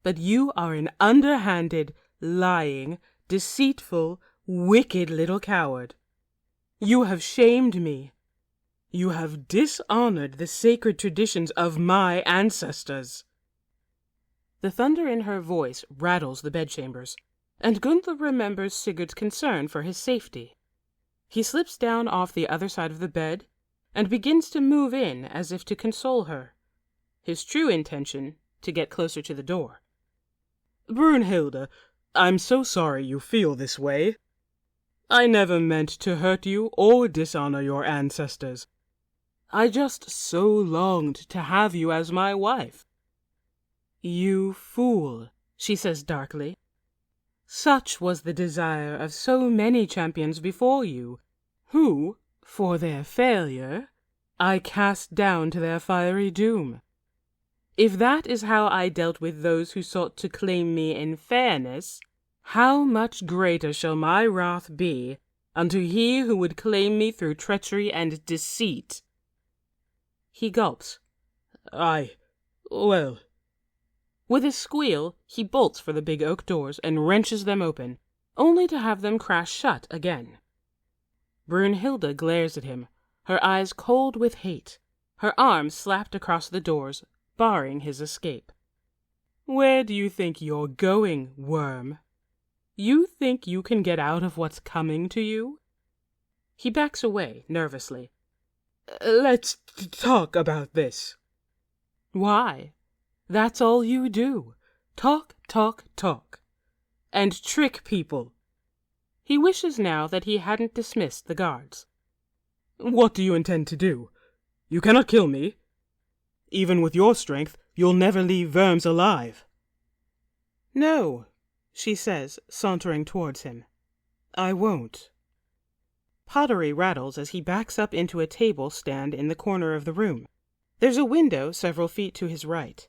but you are an underhanded, lying, deceitful, wicked little coward. You have shamed me. You have dishonored the sacred traditions of my ancestors. The thunder in her voice rattles the bedchambers, and Gunther remembers Sigurd's concern for his safety. He slips down off the other side of the bed and begins to move in as if to console her. His true intention to get closer to the door. Brunhilde, I'm so sorry you feel this way. I never meant to hurt you or dishonor your ancestors. I just so longed to have you as my wife. You fool, she says darkly. Such was the desire of so many champions before you, who, for their failure, I cast down to their fiery doom. If that is how I dealt with those who sought to claim me in fairness, how much greater shall my wrath be unto he who would claim me through treachery and deceit? He gulps. Well. With a squeal, he bolts for the big oak doors and wrenches them open, only to have them crash shut again. Brunhilde glares at him, her eyes cold with hate, her arms slapped across the doors, barring his escape. Where do you think you're going, worm? You think you can get out of what's coming to you? He backs away, nervously. Let's talk about this. Why? That's all you do. Talk, talk, talk. And trick people. He wishes now that he hadn't dismissed the guards. What do you intend to do? You cannot kill me. Even with your strength, you'll never leave Worms alive. No, she says, sauntering towards him. I won't. Pottery rattles as he backs up into a table stand in the corner of the room. There's a window several feet to his right.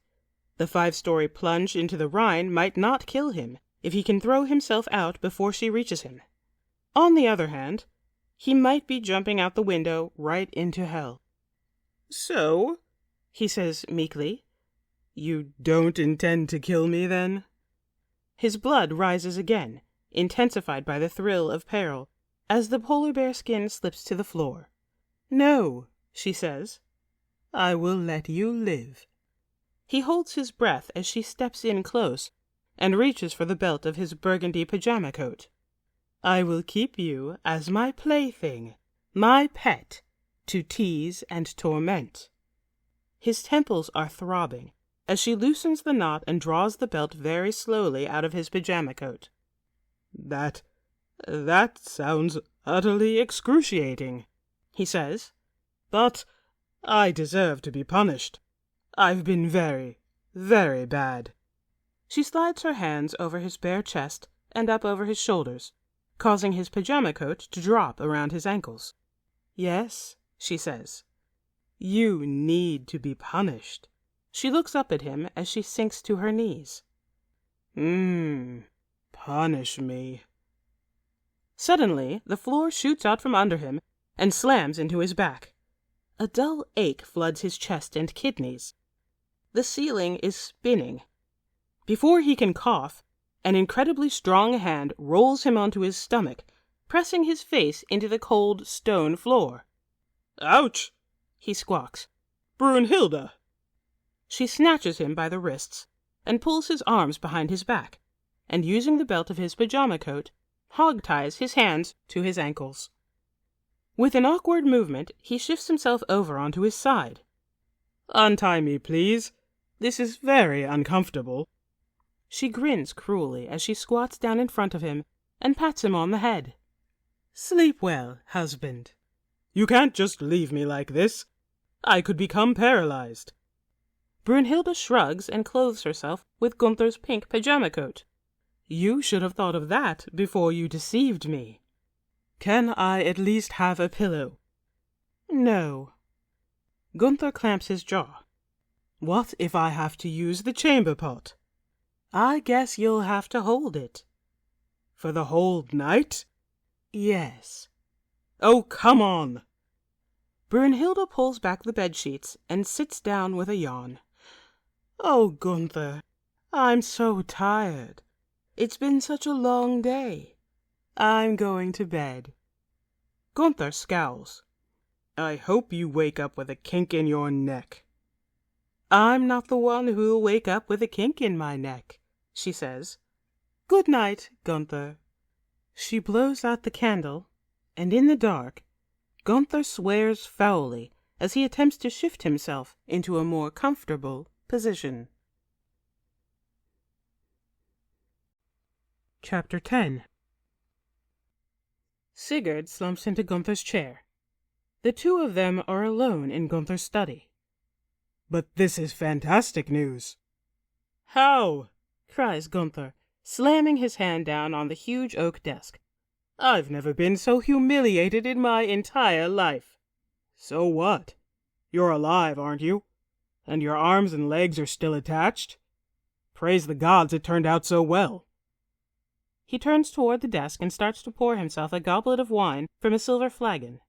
The 5-story plunge into the Rhine might not kill him if he can throw himself out before she reaches him. On the other hand, he might be jumping out the window right into hell. So, he says meekly, you don't intend to kill me, then? His blood rises again, intensified by the thrill of peril, as the polar bear skin slips to the floor. No, she says. I will let you live. He holds his breath as she steps in close and reaches for the belt of his burgundy pajama coat. I will keep you as my plaything, my pet, to tease and torment. His temples are throbbing as she loosens the knot and draws the belt very slowly out of his pajama coat. That sounds utterly excruciating, he says. But I deserve to be punished. I've been very, very bad. She slides her hands over his bare chest and up over his shoulders, causing his pajama coat to drop around his ankles. Yes, she says. You need to be punished. She looks up at him as she sinks to her knees. Punish me. Suddenly, the floor shoots out from under him and slams into his back. A dull ache floods his chest and kidneys. The ceiling is spinning. Before he can cough, an incredibly strong hand rolls him onto his stomach, pressing his face into the cold stone floor. Ouch! He squawks. Brunhilde! She snatches him by the wrists and pulls his arms behind his back, and using the belt of his pajama coat, hog-ties his hands to his ankles. With an awkward movement, he shifts himself over onto his side. "Untie me, please. This is very uncomfortable." She grins cruelly as she squats down in front of him and pats him on the head. "Sleep well, husband. You can't just leave me like this. I could become paralyzed." Brunhilde shrugs and clothes herself with Gunther's pink pajama coat. "You should have thought of that before you deceived me. Can I at least have a pillow?" "No." Gunther clamps his jaw. "What if I have to use the chamber pot?" "I guess you'll have to hold it." "For the whole night?" "Yes." "Oh, come on!" Brunhilde pulls back the bedsheets and sits down with a yawn. "Oh, Gunther, I'm so tired. It's been such a long day. I'm going to bed." Gunther scowls. "I hope you wake up with a kink in your neck." "I'm not the one who'll wake up with a kink in my neck," she says. "Good night, Gunther." She blows out the candle, and in the dark, Gunther swears foully as he attempts to shift himself into a more comfortable position. Chapter 10. Sigurd slumps into Gunther's chair. The two of them are alone in Gunther's study. "But this is fantastic news." "How?" cries Gunther, slamming his hand down on the huge oak desk. "I've never been so humiliated in my entire life." "So what? You're alive, aren't you? And your arms and legs are still attached? Praise the gods it turned out so well." He turns toward the desk and starts to pour himself a goblet of wine from a silver flagon.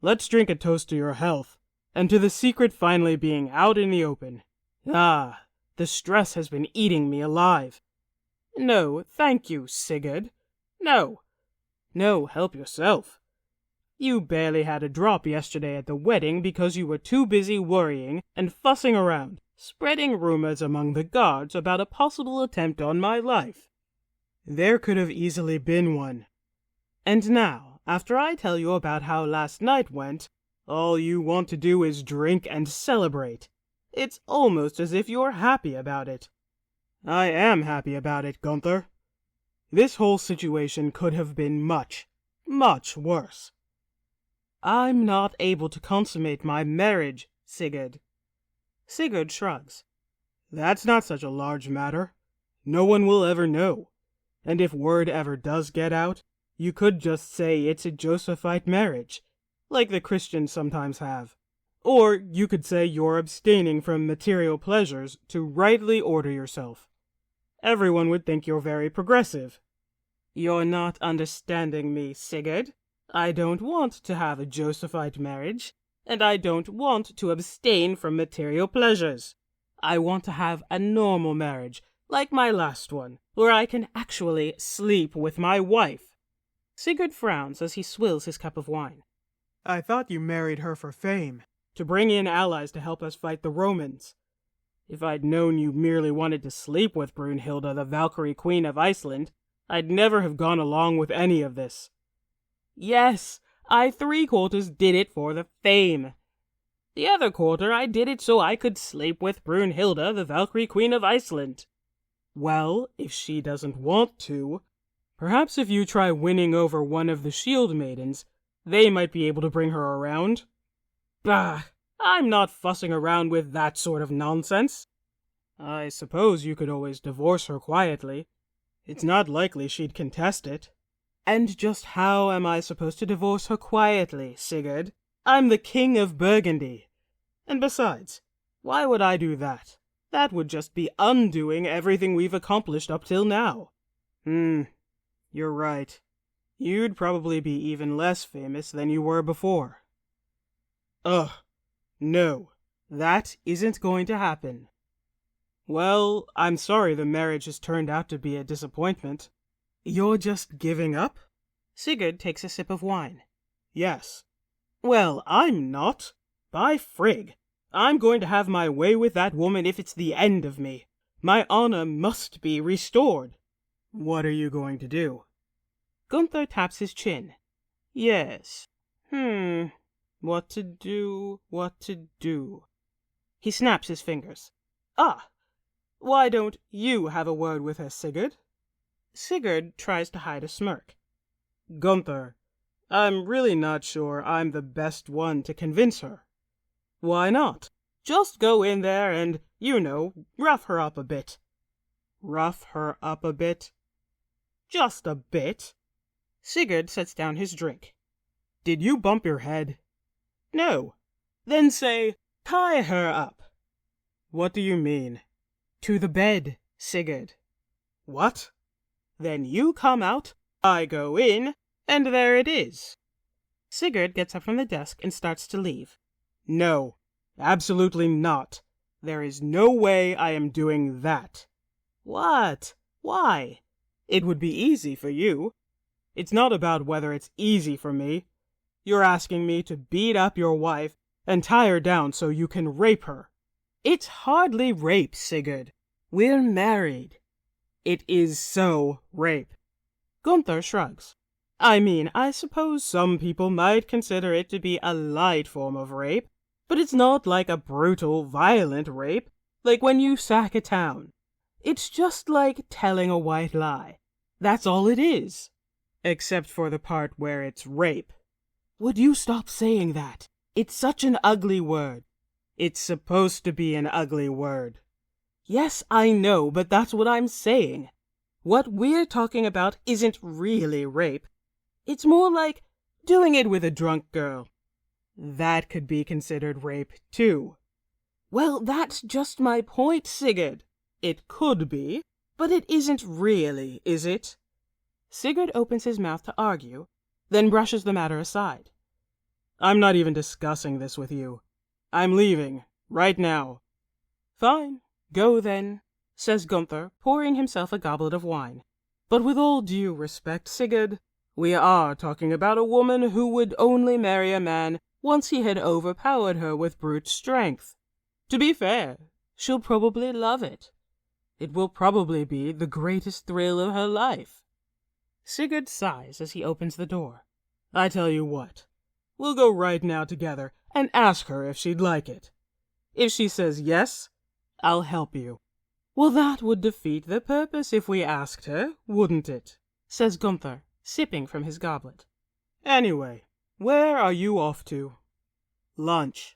"Let's drink a toast to your health, and to the secret finally being out in the open. Ah, the stress has been eating me alive." "No, thank you, Sigurd. No." "No, help yourself. You barely had a drop yesterday at the wedding because you were too busy worrying and fussing around, spreading rumors among the guards about a possible attempt on my life. There could have easily been one. And now, after I tell you about how last night went, all you want to do is drink and celebrate. It's almost as if you're happy about it." "I am happy about it, Gunther. This whole situation could have been much, much worse. I'm not able to consummate my marriage, Sigurd." Sigurd shrugs. "That's not such a large matter. No one will ever know. And if word ever does get out, you could just say it's a Josephite marriage, like the Christians sometimes have. Or you could say you're abstaining from material pleasures to rightly order yourself. Everyone would think you're very progressive." "You're not understanding me, Sigurd. I don't want to have a Josephite marriage, and I don't want to abstain from material pleasures. I want to have a normal marriage, like my last one, where I can actually sleep with my wife." Sigurd frowns as he swills his cup of wine. "I thought you married her for fame, to bring in allies to help us fight the Romans. If I'd known you merely wanted to sleep with Brunhilde, the Valkyrie Queen of Iceland, I'd never have gone along with any of this." "Yes, I 3/4 did it for the fame. The other quarter I did it so I could sleep with Brunhilde, the Valkyrie Queen of Iceland." "Well, if she doesn't want to, perhaps if you try winning over one of the Shield Maidens, they might be able to bring her around." "Bah, I'm not fussing around with that sort of nonsense." "I suppose you could always divorce her quietly. It's not likely she'd contest it." "And just how am I supposed to divorce her quietly, Sigurd? I'm the King of Burgundy. And besides, why would I do that? That would just be undoing everything we've accomplished up till now." You're right. You'd probably be even less famous than you were before." "Ugh, no, that isn't going to happen." "Well, I'm sorry the marriage has turned out to be a disappointment." "You're just giving up?" Sigurd takes a sip of wine. "Yes." "Well, I'm not. By frig, I'm going to have my way with that woman if it's the end of me. My honor must be restored." "What are you going to do?" Gunther taps his chin. Yes. What to do? He snaps his fingers. Ah! Why don't you have a word with her, Sigurd? Sigurd tries to hide a smirk. Gunther, I'm really not sure I'm the best one to convince her. Why not? Just go in there and, rough her up a bit. Rough her up a bit? Just a bit. Sigurd sets down his drink. Did you bump your head? No. Then say, tie her up. What do you mean? To the bed, Sigurd. What? Then you come out, I go in, and there it is. Sigurd gets up from the desk and starts to leave. No, absolutely not. There is no way I am doing that. What? Why? It would be easy for you. It's not about whether it's easy for me. You're asking me to beat up your wife and tie her down so you can rape her. It's hardly rape, Sigurd. We're married. It is so rape. Gunther shrugs. I suppose some people might consider it to be a light form of rape, but it's not like a brutal, violent rape, like when you sack a town. It's just like telling a white lie. That's all it is. Except for the part where it's rape. Would you stop saying that? It's such an ugly word. It's supposed to be an ugly word. Yes, I know, but that's what I'm saying. What we're talking about isn't really rape. It's more like doing it with a drunk girl. That could be considered rape, too. Well, that's just my point, Sigurd. It could be, but it isn't really, is it? Sigurd opens his mouth to argue, then brushes the matter aside. I'm not even discussing this with you. I'm leaving, right now. Fine, go then, says Gunther, pouring himself a goblet of wine. But with all due respect, Sigurd, we are talking about a woman who would only marry a man once he had overpowered her with brute strength. To be fair, she'll probably love it. It will probably be the greatest thrill of her life. Sigurd sighs as he opens the door. I tell you what, we'll go right now together and ask her if she'd like it. If she says yes, I'll help you. Well, that would defeat the purpose if we asked her, wouldn't it? Says Gunther, sipping from his goblet. Anyway, where are you off to? Lunch.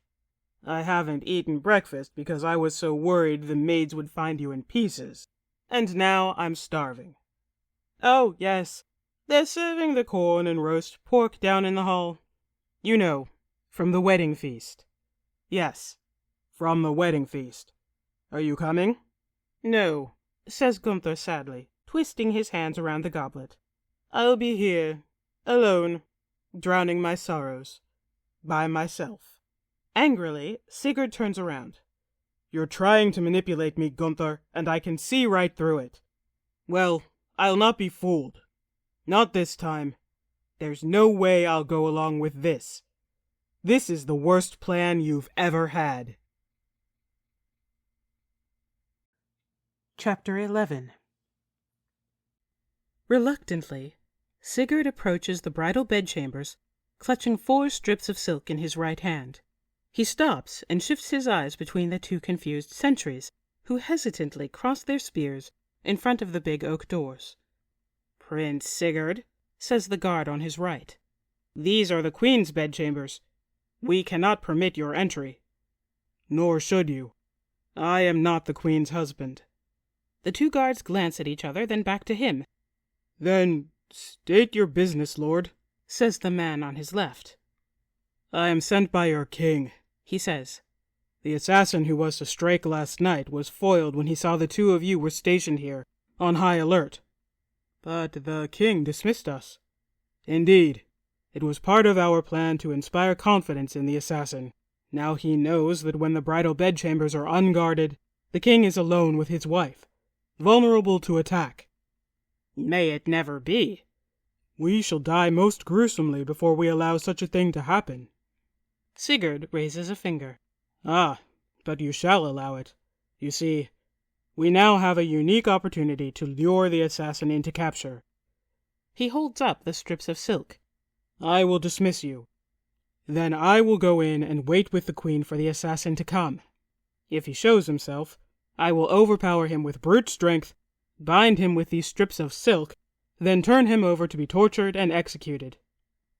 I haven't eaten breakfast because I was so worried the maids would find you in pieces. And now I'm starving. Oh, yes, they're serving the corn and roast pork down in the hall. You know, from the wedding feast. Yes, from the wedding feast. Are you coming? No, says Gunther sadly, twisting his hands around the goblet. I'll be here, alone, drowning my sorrows, by myself. Angrily, Sigurd turns around. You're trying to manipulate me, Gunther, and I can see right through it. Well, I'll not be fooled. Not this time. There's no way I'll go along with this. This is the worst plan you've ever had. Chapter 11. Reluctantly, Sigurd approaches the bridal bedchambers, clutching 4 strips of silk in his right hand. He stops and shifts his eyes between the 2 confused sentries, who hesitantly cross their spears in front of the big oak doors. Prince Sigurd, says the guard on his right, these are the Queen's bedchambers. We cannot permit your entry. Nor should you. I am not the Queen's husband. The 2 guards glance at each other, then back to him. Then state your business, lord, says the man on his left. I am sent by your king, he says. The assassin who was to strike last night was foiled when he saw the 2 of you were stationed here, on high alert. But the king dismissed us. Indeed, it was part of our plan to inspire confidence in the assassin. Now he knows that when the bridal bedchambers are unguarded, the king is alone with his wife, vulnerable to attack. May it never be. We shall die most gruesomely before we allow such a thing to happen. Sigurd raises a finger. Ah, but you shall allow it. You see, we now have a unique opportunity to lure the assassin into capture. He holds up the strips of silk. I will dismiss you. Then I will go in and wait with the queen for the assassin to come. If he shows himself, I will overpower him with brute strength, bind him with these strips of silk, then turn him over to be tortured and executed.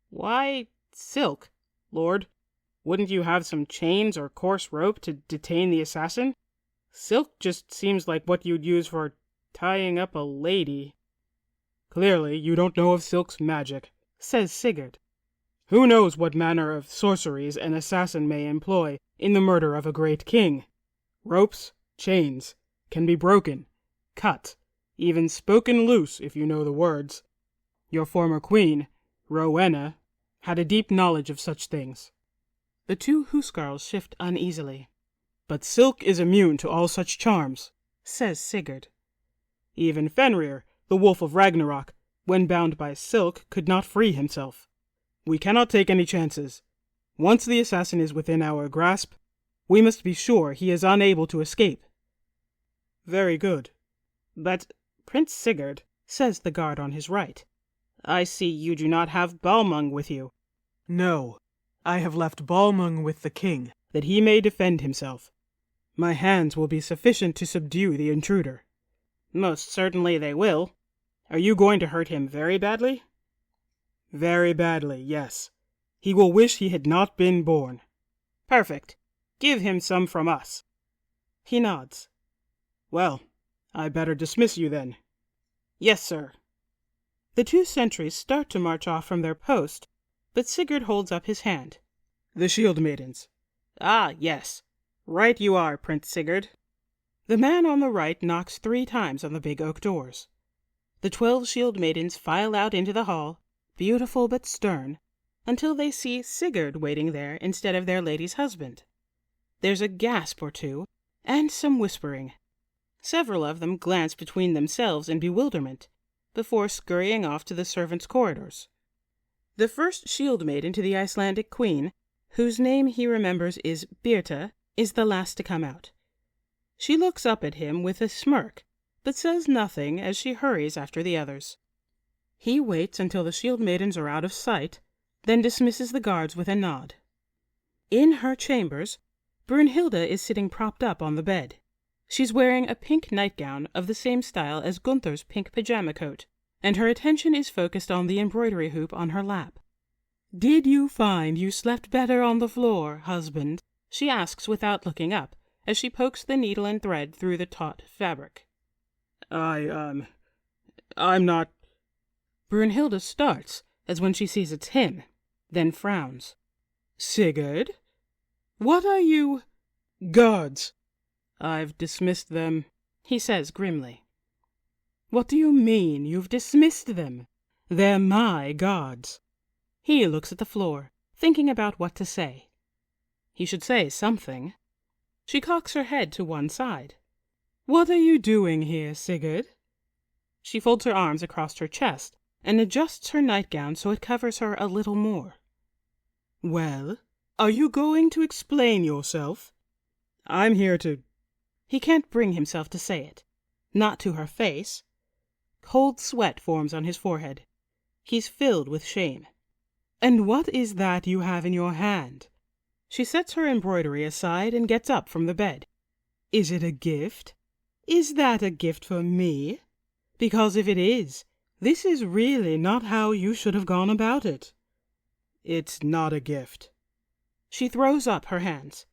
Why silk, Lord? Wouldn't you have some chains or coarse rope to detain the assassin? Silk just seems like what you'd use for tying up a lady. Clearly you don't know of silk's magic, says Sigurd. Who knows what manner of sorceries an assassin may employ in the murder of a great king? Ropes, chains, can be broken, cut, even spoken loose if you know the words. Your former queen, Rowena, had a deep knowledge of such things. The two huskarls shift uneasily. But silk is immune to all such charms, says Sigurd. Even Fenrir, the wolf of Ragnarok, when bound by silk, could not free himself. We cannot take any chances. Once the assassin is within our grasp, we must be sure he is unable to escape. Very good. But, Prince Sigurd, says the guard on his right, I see you do not have Balmung with you. No, I have left Balmung with the king, that he may defend himself. My hands will be sufficient to subdue the intruder. Most certainly they will. Are you going to hurt him very badly? Very badly, yes. He will wish he had not been born. Perfect. Give him some from us. He nods. Well, I better dismiss you then. Yes, sir. The two sentries start to march off from their post, but Sigurd holds up his hand. The shield maidens. Ah, yes. Right you are, Prince Sigurd. The man on the right knocks 3 times on the big oak doors. The 12 shield maidens file out into the hall, beautiful but stern, until they see Sigurd waiting there instead of their lady's husband. There's a gasp or two, and some whispering. Several of them glance between themselves in bewilderment, before scurrying off to the servants' corridors. The first shield maiden to the Icelandic queen, whose name he remembers is Birta, is the last to come out. She looks up at him with a smirk, but says nothing as she hurries after the others. He waits until the shield maidens are out of sight, then dismisses the guards with a nod. In her chambers, Brunhilde is sitting propped up on the bed. She's wearing a pink nightgown of the same style as Gunther's pink pajama coat, and her attention is focused on the embroidery hoop on her lap. "Did you find you slept better on the floor, husband?" she asks without looking up, as she pokes the needle and thread through the taut fabric. I'm not... Brunhilde starts, as when she sees it's him, then frowns. Sigurd? What are you... Guards! I've dismissed them, he says grimly. What do you mean you've dismissed them? They're my guards. He looks at the floor, thinking about what to say. He should say something. She cocks her head to one side. What are you doing here, Sigurd? She folds her arms across her chest and adjusts her nightgown so it covers her a little more. Well, are you going to explain yourself? I'm here to... He can't bring himself to say it. Not to her face. Cold sweat forms on his forehead. He's filled with shame. And what is that you have in your hand? She sets her embroidery aside and gets up from the bed. Is it a gift? Is that a gift for me? Because if it is, this is really not how you should have gone about it. It's not a gift. She throws up her hands.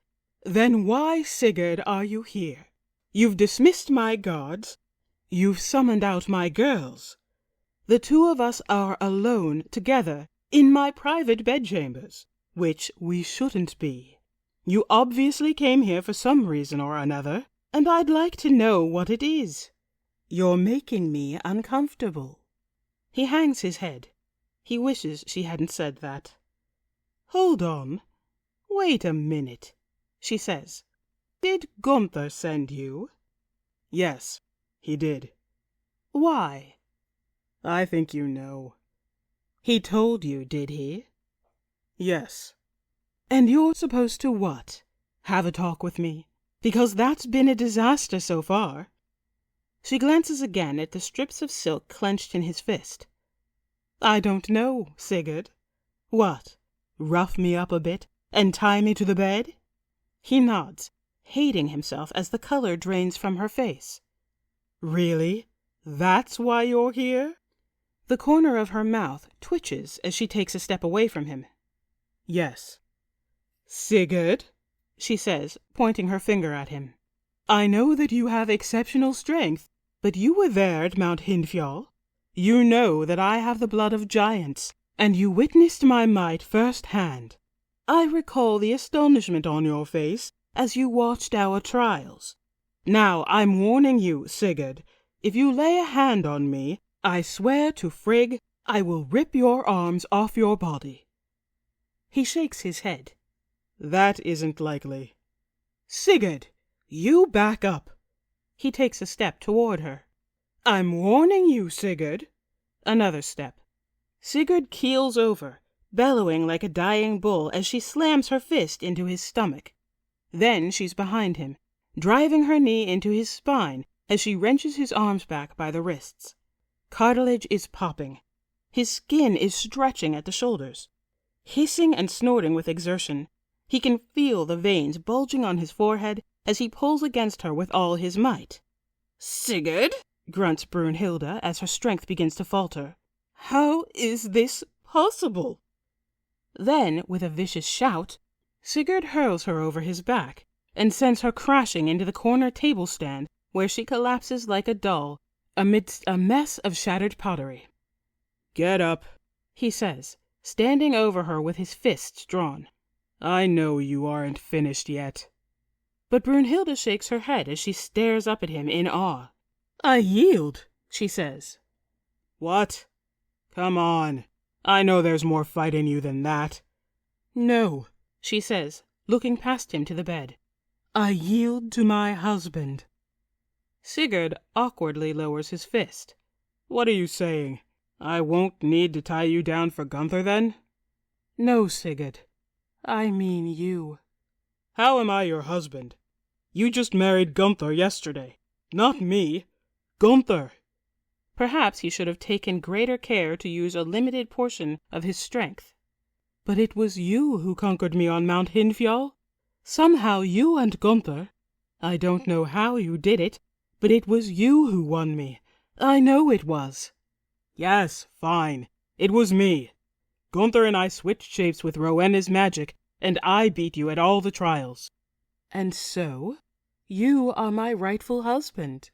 Then why, Sigurd, are you here? You've dismissed my guards. You've summoned out my girls. The two of us are alone together in my private bedchambers, which we shouldn't be. You obviously came here for some reason or another, and I'd like to know what it is. You're making me uncomfortable. He hangs his head. He wishes she hadn't said that. Hold on. Wait a minute, she says. Did Gunther send you? Yes, he did. Why? I think you know. He told you, did he? Yes. And you're supposed to what? Have a talk with me? Because that's been a disaster so far. She glances again at the strips of silk clenched in his fist. I don't know, Sigurd. What? Rough me up a bit and tie me to the bed? He nods, hating himself as the color drains from her face. Really? That's why you're here? The corner of her mouth twitches as she takes a step away from him. Yes. Sigurd, she says, pointing her finger at him. I know that you have exceptional strength, but you were there at Mount Hindfjall. You know that I have the blood of giants, and you witnessed my might firsthand. I recall the astonishment on your face as you watched our trials. Now I'm warning you, Sigurd, if you lay a hand on me, I swear to Frigg I will rip your arms off your body. He shakes his head. That isn't likely. Sigurd, you back up. He takes a step toward her. I'm warning you, Sigurd. Another step. Sigurd keels over, bellowing like a dying bull as she slams her fist into his stomach. Then she's behind him, driving her knee into his spine as she wrenches his arms back by the wrists. Cartilage is popping. His skin is stretching at the shoulders. Hissing and snorting with exertion, he can feel the veins bulging on his forehead as he pulls against her with all his might. Sigurd, grunts Brunhilde as her strength begins to falter. How is this possible? Then, with a vicious shout, Sigurd hurls her over his back and sends her crashing into the corner table stand where she collapses like a doll amidst a mess of shattered pottery. Get up, he says, standing over her with his fists drawn. I know you aren't finished yet. But Brunhilde shakes her head as she stares up at him in awe. I yield, she says. What? Come on. I know there's more fight in you than that. No, she says, looking past him to the bed. I yield to my husband. Sigurd awkwardly lowers his fist. What are you saying? I won't need to tie you down for Gunther, then? No, Sigurd. I mean you. How am I your husband? You just married Gunther yesterday. Not me. Gunther. Perhaps he should have taken greater care to use a limited portion of his strength. But it was you who conquered me on Mount Hindfjall. Somehow you and Gunther. I don't know how you did it, but it was you who won me. I know it was. Yes, fine. It was me. Gunther and I switched shapes with Rowena's magic, and I beat you at all the trials. And so, you are my rightful husband.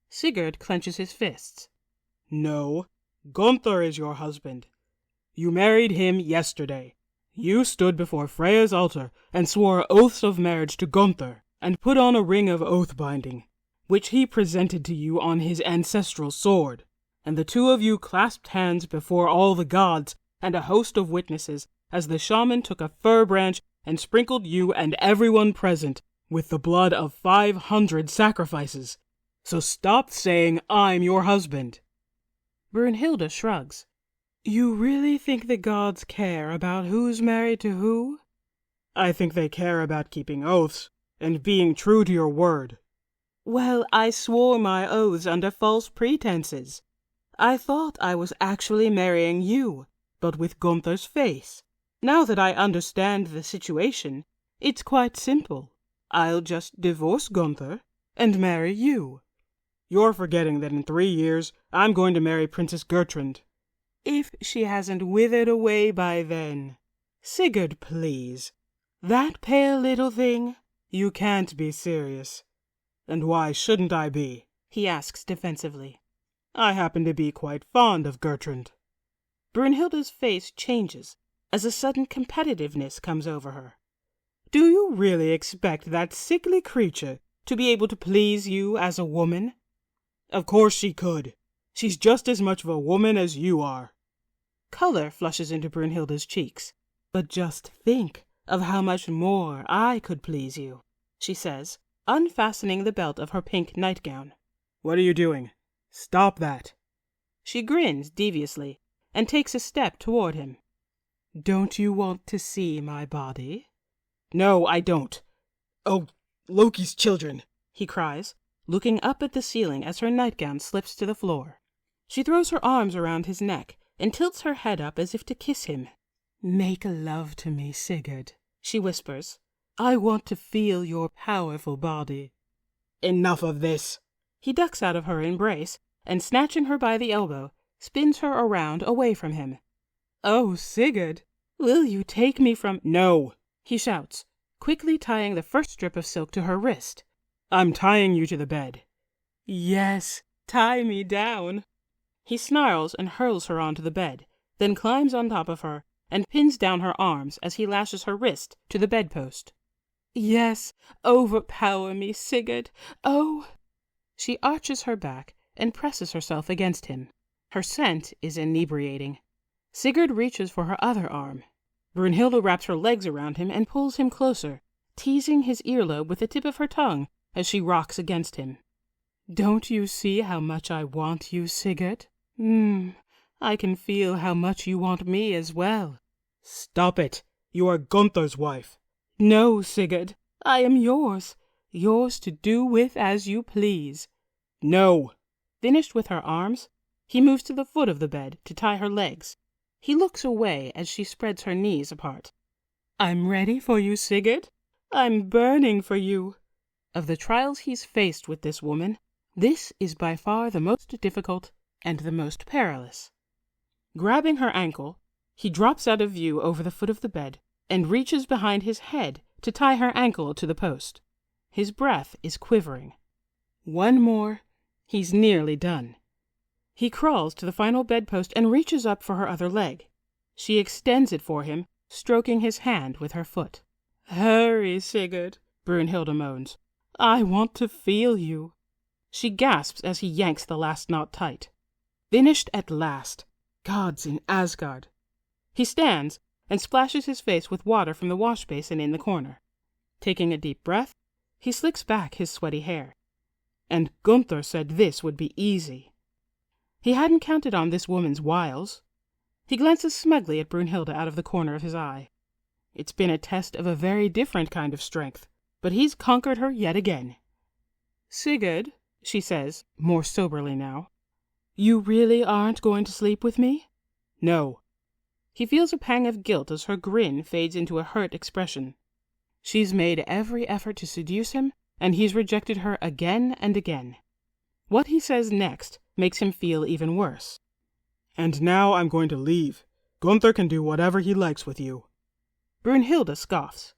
Sigurd clenches his fists. No, Gunther is your husband. You married him yesterday. You stood before Freya's altar and swore oaths of marriage to Gunther, and put on a ring of oath-binding, which he presented to you on his ancestral sword. And the two of you clasped hands before all the gods and a host of witnesses as the shaman took a fir branch and sprinkled you and everyone present with the blood of 500 sacrifices. So stop saying I'm your husband. Brunhilde shrugs. You really think the gods care about who's married to who? I think they care about keeping oaths and being true to your word. Well, I swore my oaths under false pretenses. I thought I was actually marrying you, but with Gunther's face. Now that I understand the situation, it's quite simple. I'll just divorce Gunther and marry you. You're forgetting that in 3 years I'm going to marry Princess Gertrud. If she hasn't withered away by then. Sigurd, please. That pale little thing? You can't be serious. And why shouldn't I be? He asks defensively. I happen to be quite fond of Gertrud. Brunhilde's face changes as a sudden competitiveness comes over her. Do you really expect that sickly creature to be able to please you as a woman? Of course she could. She's just as much of a woman as you are. Color flushes into Brunhilde's cheeks. But just think of how much more I could please you, she says, unfastening the belt of her pink nightgown. What are you doing? Stop that. She grins deviously and takes a step toward him. Don't you want to see my body? No, I don't. Oh, Loki's children, he cries, looking up at the ceiling as her nightgown slips to the floor. She throws her arms around his neck and tilts her head up as if to kiss him. "Make love to me, Sigurd," she whispers. "I want to feel your powerful body." "Enough of this!" He ducks out of her embrace, and snatching her by the elbow, spins her around away from him. "Oh, Sigurd, will you take me from—" "No!" he shouts, quickly tying the first strip of silk to her wrist. "I'm tying you to the bed." "Yes, tie me down." He snarls and hurls her onto the bed, then climbs on top of her and pins down her arms as he lashes her wrist to the bedpost. "Yes, overpower me, Sigurd. Oh!" She arches her back and presses herself against him. Her scent is inebriating. Sigurd reaches for her other arm. Brunhilde wraps her legs around him and pulls him closer, teasing his earlobe with the tip of her tongue as she rocks against him. "Don't you see how much I want you, Sigurd? I can feel how much you want me as well." "Stop it! You are Gunther's wife." "No, Sigurd, I am yours. Yours to do with as you please." "No!" Finished with her arms, he moves to the foot of the bed to tie her legs. He looks away as she spreads her knees apart. "I'm ready for you, Sigurd. I'm burning for you." Of the trials he's faced with this woman, this is by far the most difficult and the most perilous. Grabbing her ankle, he drops out of view over the foot of the bed and reaches behind his head to tie her ankle to the post. His breath is quivering. One more, he's nearly done. He crawls to the final bedpost and reaches up for her other leg. She extends it for him, stroking his hand with her foot. "Hurry, Sigurd," Brunhilde moans. "I want to feel you." She gasps as he yanks the last knot tight. Finished at last. Gods in Asgard. He stands and splashes his face with water from the wash basin in the corner. Taking a deep breath, he slicks back his sweaty hair. And Gunther said this would be easy. He hadn't counted on this woman's wiles. He glances smugly at Brunhilde out of the corner of his eye. It's been a test of a very different kind of strength, but he's conquered her yet again. "Sigurd," she says, more soberly now, "you really aren't going to sleep with me?" "No." He feels a pang of guilt as her grin fades into a hurt expression. She's made every effort to seduce him, and he's rejected her again and again. What he says next makes him feel even worse. "And now I'm going to leave. Gunther can do whatever he likes with you." Brunhilde scoffs.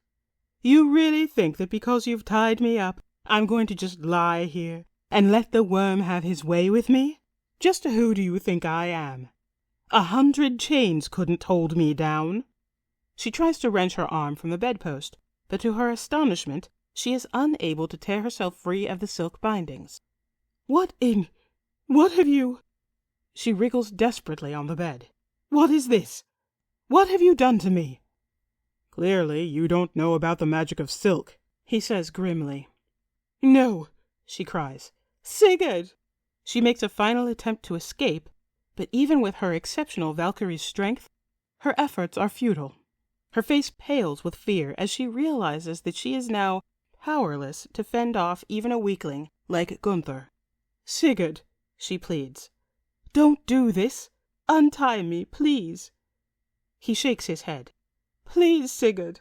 "You really think that because you've tied me up, I'm going to just lie here and let the worm have his way with me? Just who do you think I am? 100 chains couldn't hold me down." She tries to wrench her arm from the bedpost, but to her astonishment, she is unable to tear herself free of the silk bindings. What have you—" She wriggles desperately on the bed. "What is this? What have you done to me?" "Clearly you don't know about the magic of silk," he says grimly. "No," she cries. "Sigurd!" She makes a final attempt to escape, but even with her exceptional Valkyrie's strength, her efforts are futile. Her face pales with fear as she realizes that she is now powerless to fend off even a weakling like Gunther. "Sigurd," she pleads. "Don't do this. Untie me, please." He shakes his head. "Please, Sigurd."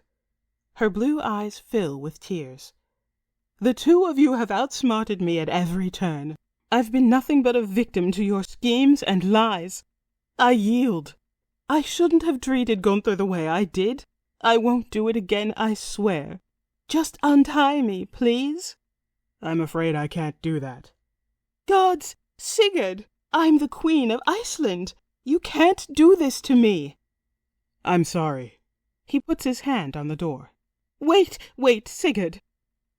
Her blue eyes fill with tears. "The two of you have outsmarted me at every turn. I've been nothing but a victim to your schemes and lies. I yield. I shouldn't have treated Gunther the way I did. I won't do it again, I swear. Just untie me, please." "I'm afraid I can't do that." "Gods, Sigurd, I'm the Queen of Iceland. You can't do this to me." "I'm sorry." He puts his hand on the door. Wait, Sigurd.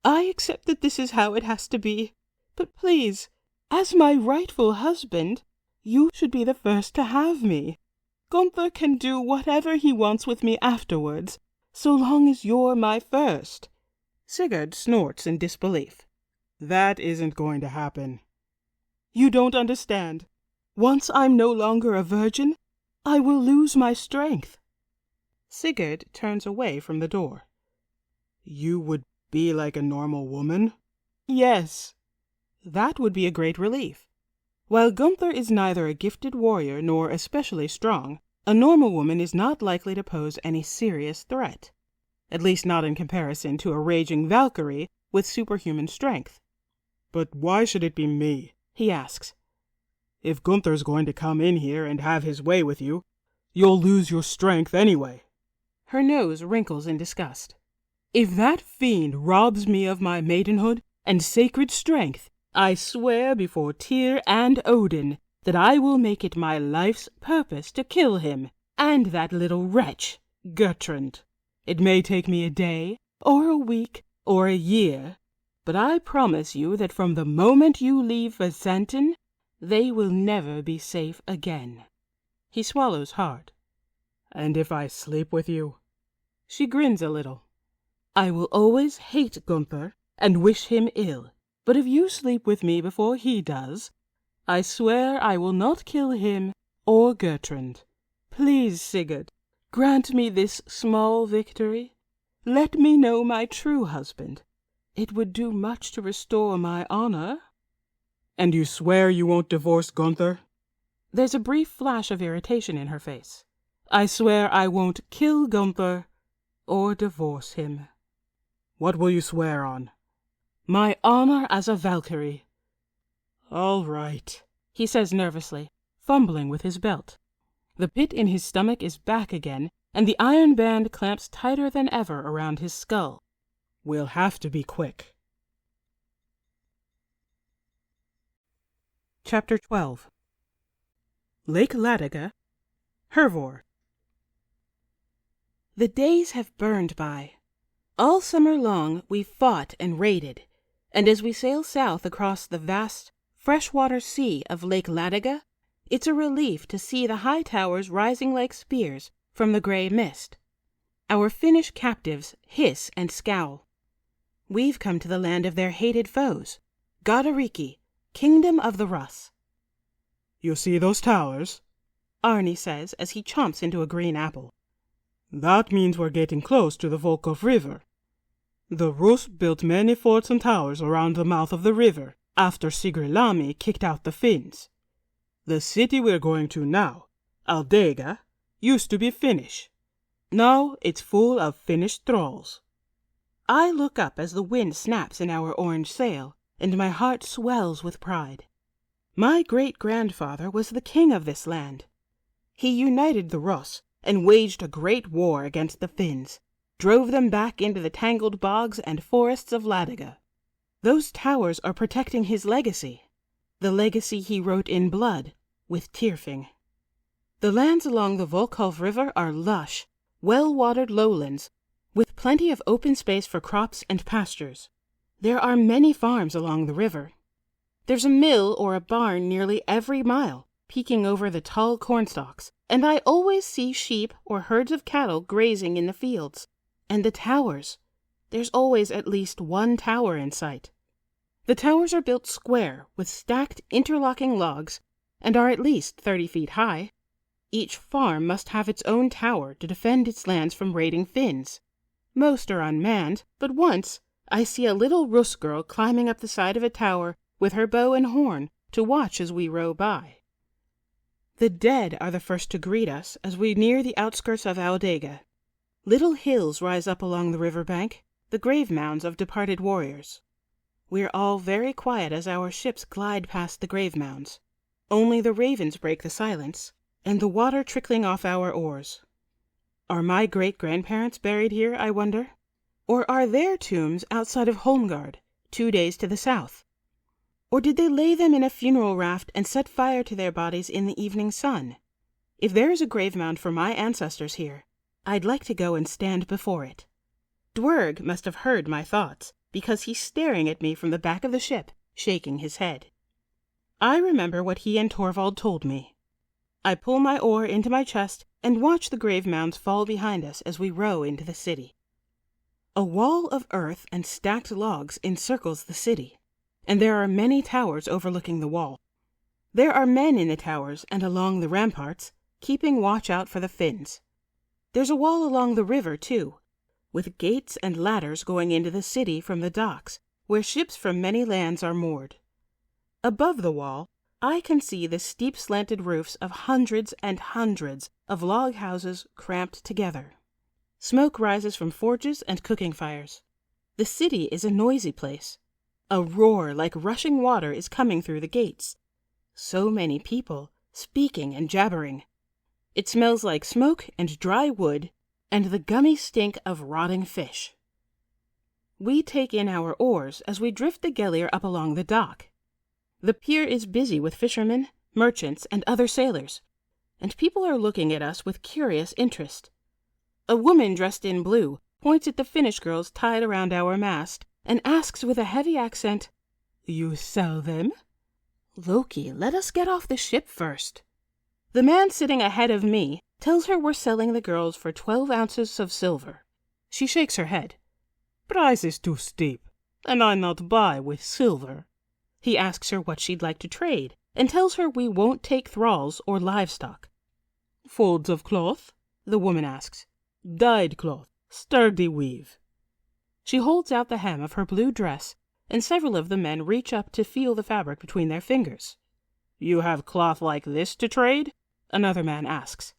I accept that this is how it has to be. But please, as my rightful husband, you should be the first to have me. Gunther can do whatever he wants with me afterwards, so long as you're my first." Sigurd snorts in disbelief. "That isn't going to happen." "You don't understand. Once I'm no longer a virgin, I will lose my strength." Sigurd turns away from the door. "You would be like a normal woman?" "Yes." That would be a great relief. While Gunther is neither a gifted warrior nor especially strong, a normal woman is not likely to pose any serious threat. At least not in comparison to a raging Valkyrie with superhuman strength. "But why should it be me?" he asks. "If Gunther's going to come in here and have his way with you, you'll lose your strength anyway." Her nose wrinkles in disgust. "If that fiend robs me of my maidenhood and sacred strength, I swear before Tyr and Odin that I will make it my life's purpose to kill him and that little wretch, Guttrand. It may take me a day, or a week, or a year, but I promise you that from the moment you leave for Xanten, they will never be safe again." He swallows hard. "And if I sleep with you?" She grins a little. "I will always hate Gunther and wish him ill, but if you sleep with me before he does, I swear I will not kill him or Guttrand. Please, Sigurd, grant me this small victory. Let me know my true husband. It would do much to restore my honor." "And you swear you won't divorce Gunther?" There's a brief flash of irritation in her face. "I swear I won't kill Gunther or divorce him." "What will you swear on?" "My honor as a Valkyrie." "All right," he says nervously, fumbling with his belt. The pit in his stomach is back again, and the iron band clamps tighter than ever around his skull. "We'll have to be quick." Chapter 12. Lake Ladoga, Hervor. The days have burned by. All summer long we fought and raided, and as we sail south across the vast freshwater sea of Lake Ladoga, it's a relief to see the high towers rising like spears from the gray mist. Our Finnish captives hiss and scowl. We've come to the land of their hated foes, Gardariki, kingdom of the Russ. "You see those towers?" Arni says as he chomps into a green apple. "That means we're getting close to the Volkhov River. The Rus built many forts and towers around the mouth of the river after Sigurlami kicked out the Finns. The city we're going to now, Aldega, used to be Finnish. Now it's full of Finnish thralls." I look up as the wind snaps in our orange sail, and my heart swells with pride. My great-grandfather was the king of this land. He united the Rus and waged a great war against the Finns, drove them back into the tangled bogs and forests of Ladoga. Those towers are protecting his legacy, the legacy he wrote in blood with Tyrfing. The lands along the Volkhov River are lush, well-watered lowlands, with plenty of open space for crops and pastures. There are many farms along the river. There's a mill or a barn nearly every mile, peeking over the tall cornstalks, and I always see sheep or herds of cattle grazing in the fields. And the towers. There's always at least one tower in sight. The towers are built square with stacked interlocking logs and are at least 30 feet high. Each farm must have its own tower to defend its lands from raiding Finns. Most are unmanned, but once I see a little Rus girl climbing up the side of a tower with her bow and horn to watch as we row by. The dead are the first to greet us as we near the outskirts of Aldega. Little hills rise up along the river bank, the grave mounds of departed warriors. We're all very quiet as our ships glide past the grave mounds. Only the ravens break the silence, and the water trickling off our oars. Are my great-grandparents buried here, I wonder? Or are their tombs outside of Holmgard, 2 days to the south? Or did they lay them in a funeral raft and set fire to their bodies in the evening sun? If there is a grave mound for my ancestors here, I'd like to go and stand before it. Dwerg must have heard my thoughts, because he's staring at me from the back of the ship, shaking his head. I remember what he and Torvald told me. I pull my oar into my chest and watch the grave mounds fall behind us as we row into the city. A wall of earth and stacked logs encircles the city, and there are many towers overlooking the wall. There are men in the towers and along the ramparts, keeping watch out for the Finns. There's a wall along the river, too, with gates and ladders going into the city from the docks, where ships from many lands are moored. Above the wall, I can see the steep slanted roofs of hundreds and hundreds of log houses cramped together. Smoke rises from forges and cooking fires. The city is a noisy place. A roar like rushing water is coming through the gates. So many people, speaking and jabbering. It smells like smoke and dry wood and the gummy stink of rotting fish. We take in our oars as we drift the Gellir up along the dock. The pier is busy with fishermen, merchants, and other sailors, and people are looking at us with curious interest. A woman dressed in blue points at the Finnish girls tied around our mast and asks with a heavy accent, "You sell them?" "Loki, let us get off the ship first." The man sitting ahead of me tells her we're selling the girls for 12 ounces of silver. She shakes her head. "Price is too steep, and I not buy with silver." He asks her what she'd like to trade and tells her we won't take thralls or livestock. "Folds of cloth?" the woman asks. "Dyed cloth, sturdy weave." She holds out the hem of her blue dress, and several of the men reach up to feel the fabric between their fingers. "You have cloth like this to trade?" another man asks.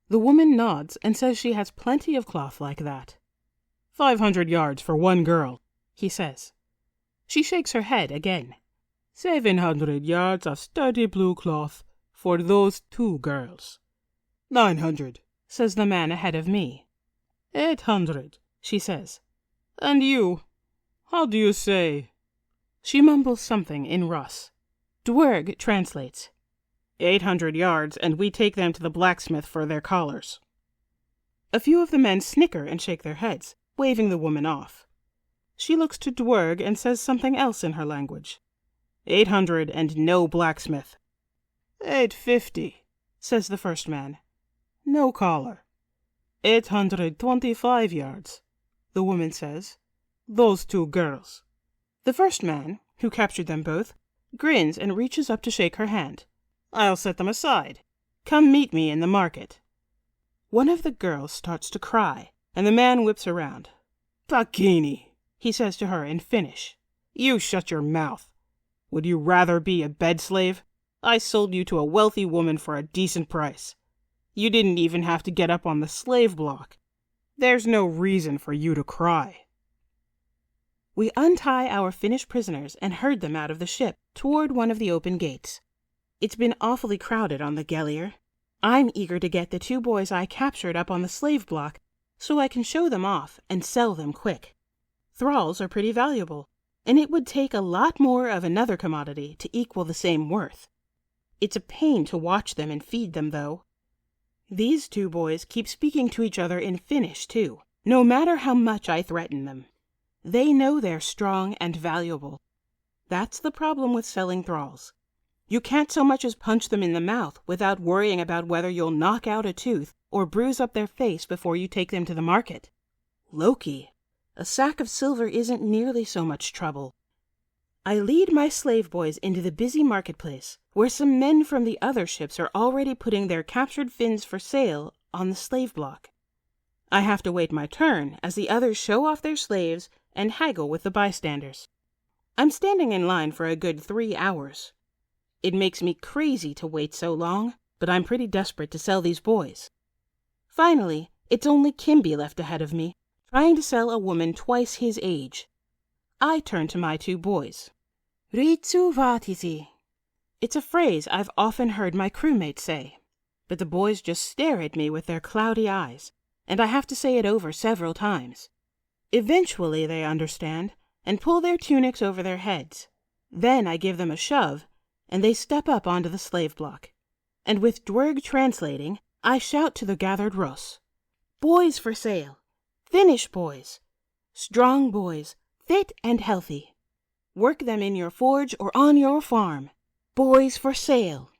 The woman nods and says she has plenty of cloth like that. 500 yards for one girl, he says. She shakes her head again. 700 yards of sturdy blue cloth for those 2 girls. 900, says the man ahead of me. 800, she says. And you, how do you say? She mumbles something in Russ. Dwerg translates. 800 yards, and we take them to the blacksmith for their collars. A few of the men snicker and shake their heads, waving the woman off. She looks to Dwerg and says something else in her language. 800 and no blacksmith. 850, says the first man. No collar. 825 yards, the woman says. Those 2 girls. The first man, who captured them both, grins and reaches up to shake her hand. I'll set them aside. Come meet me in the market. One of the girls starts to cry, and the man whips around. Takini, he says to her in Finnish. You shut your mouth. Would you rather be a bed slave? I sold you to a wealthy woman for a decent price. You didn't even have to get up on the slave block. There's no reason for you to cry. We untie our Finnish prisoners and herd them out of the ship toward one of the open gates. It's been awfully crowded on the Gellir. I'm eager to get the 2 boys I captured up on the slave block so I can show them off and sell them quick. Thralls are pretty valuable, and it would take a lot more of another commodity to equal the same worth. It's a pain to watch them and feed them, though. These 2 boys keep speaking to each other in Finnish, too, no matter how much I threaten them. They know they're strong and valuable. That's the problem with selling thralls. You can't so much as punch them in the mouth without worrying about whether you'll knock out a tooth or bruise up their face before you take them to the market. Loki, a sack of silver isn't nearly so much trouble. I lead my slave boys into the busy marketplace, where some men from the other ships are already putting their captured Finns for sale on the slave block. I have to wait my turn as the others show off their slaves and haggle with the bystanders. I'm standing in line for a good 3 hours. It makes me crazy to wait so long, but I'm pretty desperate to sell these boys. Finally, it's only Kimby left ahead of me, trying to sell a woman twice his age. I turn to my 2 boys. Ritsu vatisi. It's a phrase I've often heard my crewmates say, but the boys just stare at me with their cloudy eyes, and I have to say it over several times. Eventually they understand and pull their tunics over their heads. Then I give them a shove, and they step up onto the slave block. And with Dwerg translating, I shout to the gathered Russ. Boys for sale. Finnish boys. Strong boys, fit and healthy. Work them in your forge or on your farm. Boys for sale.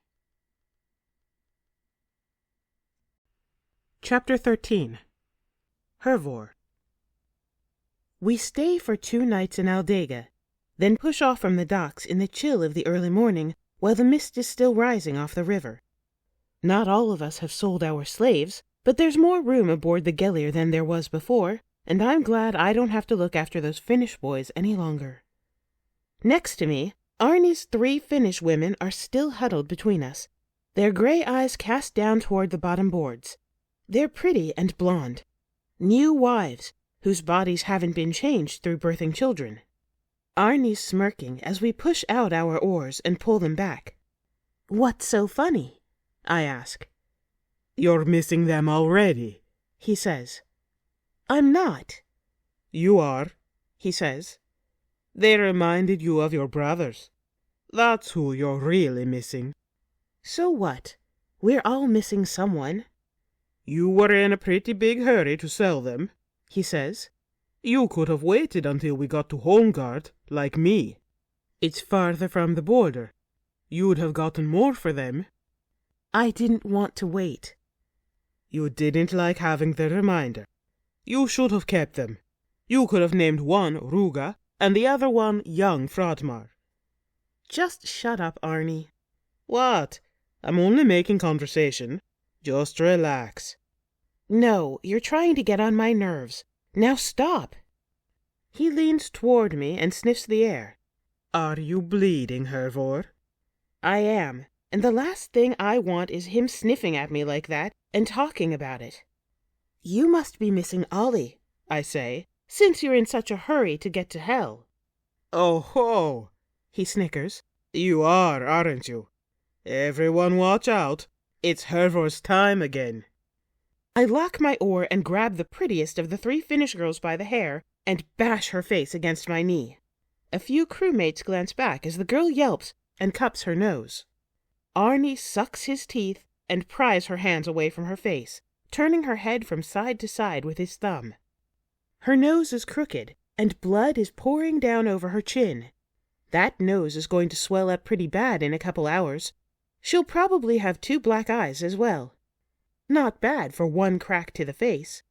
Chapter 13. Hervor. We stay for 2 nights in Aldega, then push off from the docks in the chill of the early morning while the mist is still rising off the river. Not all of us have sold our slaves, but there's more room aboard the Gellir than there was before, and I'm glad I don't have to look after those Finnish boys any longer. Next to me, Arnie's 3 Finnish women are still huddled between us, their gray eyes cast down toward the bottom boards. They're pretty and blonde. New wives, whose bodies haven't been changed through birthing children. Arnie's smirking as we push out our oars and pull them back. "What's so funny?" I ask. "You're missing them already," he says. "I'm not." "You are," he says. "They reminded you of your brothers. That's who you're really missing." "So what? We're all missing someone." "You were in a pretty big hurry to sell them," he says. "You could have waited until we got to Hålogaland, like me. It's farther from the border. You'd have gotten more for them." "I didn't want to wait." "You didn't like having the reminder. You should have kept them. You could have named one Ruga and the other one Young Frodmar." "Just shut up, Arnie." "What? I'm only making conversation. Just relax." "No, you're trying to get on my nerves. Now stop." He leans toward me and sniffs the air. "Are you bleeding, Hervor?" I am, and the last thing I want is him sniffing at me like that and talking about it. "You must be missing Ollie," I say, "since you're in such a hurry to get to hell." "Oh ho!" he snickers. "You are, aren't you? Everyone watch out. It's Hervor's time again." I lock my oar and grab the prettiest of the 3 Finnish girls by the hair and bash her face against my knee. A few crewmates glance back as the girl yelps and cups her nose. Arnie sucks his teeth and pries her hands away from her face, turning her head from side to side with his thumb. Her nose is crooked, and blood is pouring down over her chin. That nose is going to swell up pretty bad in a couple hours. She'll probably have 2 black eyes as well. Not bad for 1 crack to the face.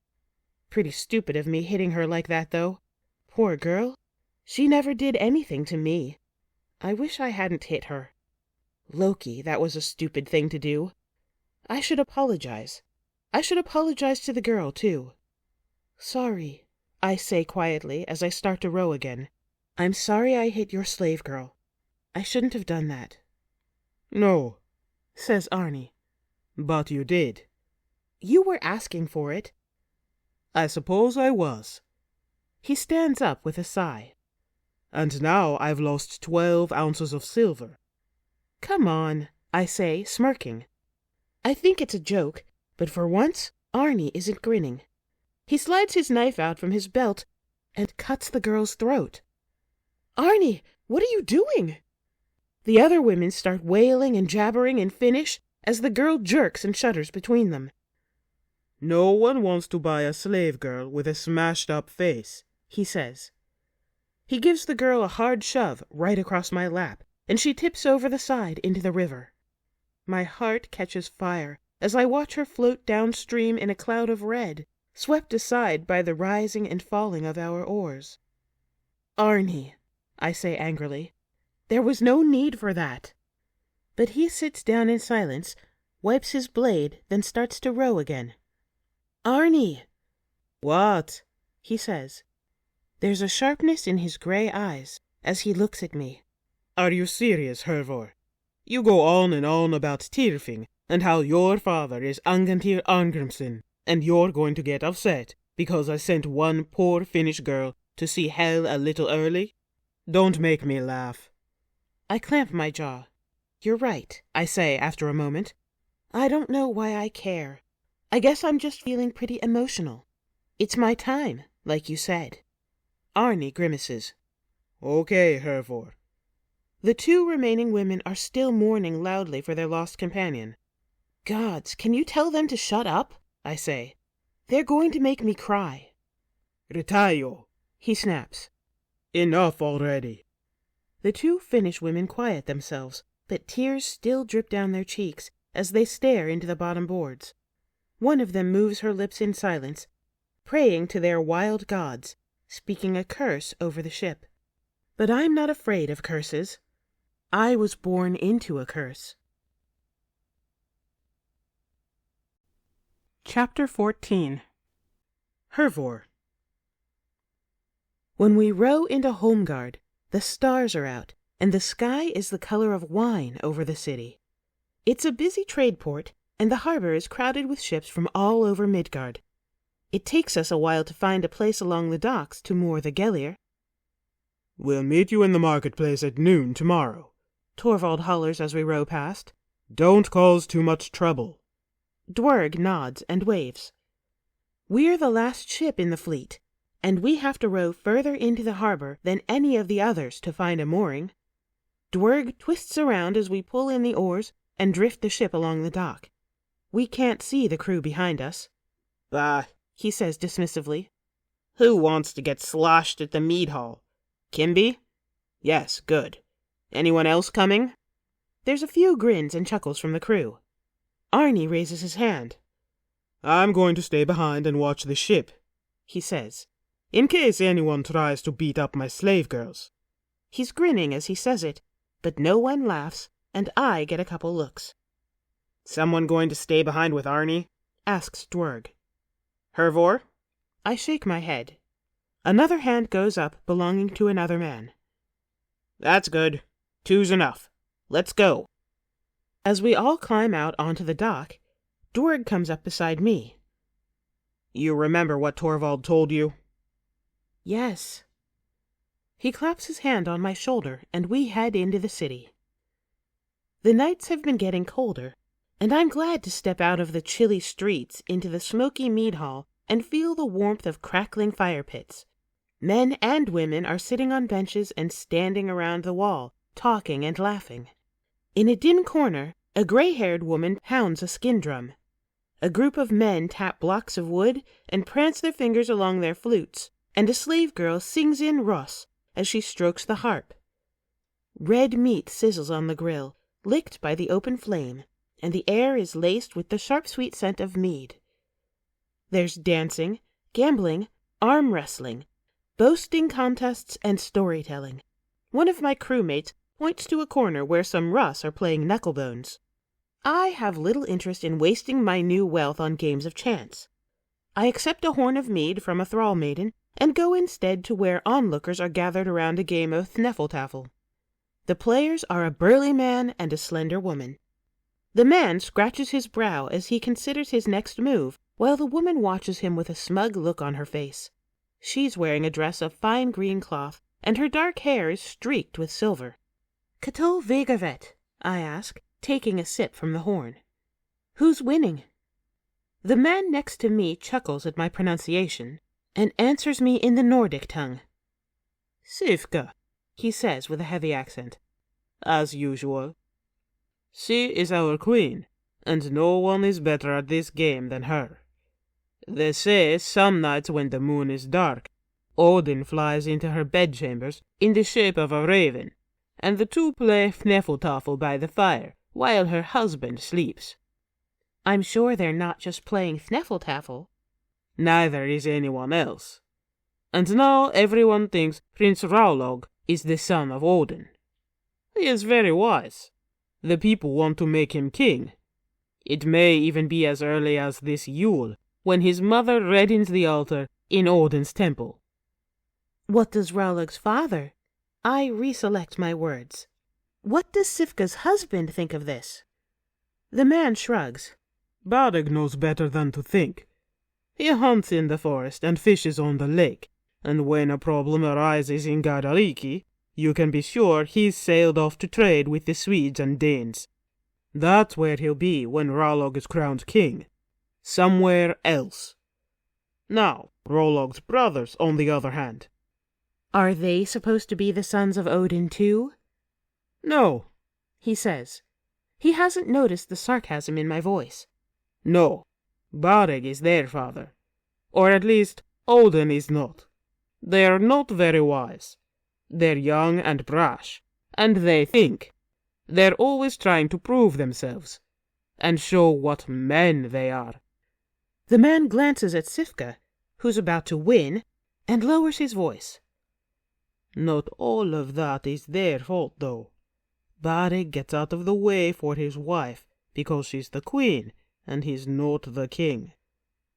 Pretty stupid of me hitting her like that, though. Poor girl. She never did anything to me. I wish I hadn't hit her. Loki, that was a stupid thing to do. I should apologize. I should apologize to the girl, too. "Sorry," I say quietly as I start to row again. "I'm sorry I hit your slave girl. I shouldn't have done that." "No," says Arnie. "But you did." "You were asking for it." "I suppose I was." He stands up with a sigh. "And now I've lost 12 ounces of silver." "Come on," I say, smirking. I think it's a joke, but for once, Arnie isn't grinning. He slides his knife out from his belt and cuts the girl's throat. "Arnie, what are you doing?" The other women start wailing and jabbering in Finnish as the girl jerks and shudders between them. "No one wants to buy a slave girl with a smashed-up face," he says. He gives the girl a hard shove right across my lap, and she tips over the side into the river. My heart catches fire as I watch her float downstream in a cloud of red, swept aside by the rising and falling of our oars. "Arnie," I say angrily, "there was no need for that." But he sits down in silence, wipes his blade, then starts to row again. "Arnie!" "What?" he says. There's a sharpness in his gray eyes as he looks at me. "Are you serious, Hervor? You go on and on about Tyrfing and how your father is Angantyr Arngrimsson, and you're going to get upset because I sent one poor Finnish girl to see hell a little early? Don't make me laugh." I clamp my jaw. "You're right," I say after a moment. "I don't know why I care. I guess I'm just feeling pretty emotional. It's my time, like you said." Arnie grimaces. "Okay, Hervor." The 2 remaining women are still mourning loudly for their lost companion. "Gods, can you tell them to shut up?" I say. "They're going to make me cry." "Retaio," he snaps. "Enough already." The 2 Finnish women quiet themselves, but tears still drip down their cheeks as they stare into the bottom boards. One of them moves her lips in silence, praying to their wild gods, speaking a curse over the ship. But I'm not afraid of curses. I was born into a curse. Chapter 14. Hervor. When we row into Holmgard, the stars are out, and the sky is the color of wine over the city. It's a busy trade port, and the harbor is crowded with ships from all over Midgard. It takes us a while to find a place along the docks to moor the Gellir. "We'll meet you in the marketplace at noon tomorrow," Torvald hollers as we row past. "Don't cause too much trouble." Dwerg nods and waves. We're the last ship in the fleet, and we have to row further into the harbor than any of the others to find a mooring. Dwerg twists around as we pull in the oars and drift the ship along the dock. We can't see the crew behind us. Bah, He says dismissively. who wants to get sloshed at the mead hall? Kimby? Yes, good. Anyone else coming? There's a few grins and chuckles from the crew. Arnie raises his hand. "I'm going to stay behind and watch the ship," He says. "in case anyone tries to beat up my slave girls." He's grinning as he says it, but no one laughs, and I get a couple looks. Someone going to stay behind with Arnie? Asks Dwerg. Hervor? I shake my head. Another hand goes up, belonging to another man. That's good. 2's enough. Let's go. As we all climb out onto the dock, Dwerg comes up beside me. You remember what Torvald told you? Yes. He claps his hand on my shoulder, and we head into the city. The nights have been getting colder, and I'm glad to step out of the chilly streets into the smoky mead hall and feel the warmth of crackling fire pits. Men and women are sitting on benches and standing around the wall, talking and laughing. In a dim corner, a gray-haired woman pounds a skin drum. A group of men tap blocks of wood and prance their fingers along their flutes, and a slave girl sings in Ross as she strokes the harp. Red meat sizzles on the grill, licked by the open flame, and the air is laced with the sharp sweet scent of mead. There's dancing, gambling, arm wrestling, boasting contests, and storytelling. One of my crewmates points to a corner where some Russ are playing knucklebones. I have little interest in wasting my new wealth on games of chance. I accept a horn of mead from a thrall maiden and go instead to where onlookers are gathered around a game of Sneffeltaffel. The players are a burly man and a slender woman. The man scratches his brow as he considers his next move, while the woman watches him with a smug look on her face. She's wearing a dress of fine green cloth, and her dark hair is streaked with silver. "Kato Vegavet?" I ask, taking a sip from the horn. "Who's winning?" The man next to me chuckles at my pronunciation and answers me in the Nordic tongue. Sifka, he says with a heavy accent. as usual. She is our queen, and no one is better at this game than her. They say some nights when the moon is dark, Odin flies into her bedchambers in the shape of a raven, and the two play Sneffeltaffel by the fire while her husband sleeps. I'm sure they're not just playing Sneffeltaffel. Neither is anyone else. And now everyone thinks Prince Raulog is the son of Odin. He is very wise. The people want to make him king. It may even be as early as this Yule, when his mother reddens the altar in Odin's temple. What does Raulog's father? I reselect my words. What does Sifka's husband think of this? The man shrugs. Badig knows better than to think. He hunts in the forest and fishes on the lake, and when a problem arises in Gardariki, you can be sure he's sailed off to trade with the Swedes and Danes. That's where he'll be when Raulog is crowned king. Somewhere else. Now, Raulog's brothers, on the other hand. Are they supposed to be the sons of Odin too? No, he says. He hasn't noticed the sarcasm in my voice. No, Barig is their father. Or at least, Odin is not. They are not very wise. They're young and brash, and they think. They're always trying to prove themselves, and show what men they are. The man glances at Sifka, who's about to win, and lowers his voice. Not all of that is their fault, though. Barig gets out of the way for his wife, because she's the queen, and he's not the king.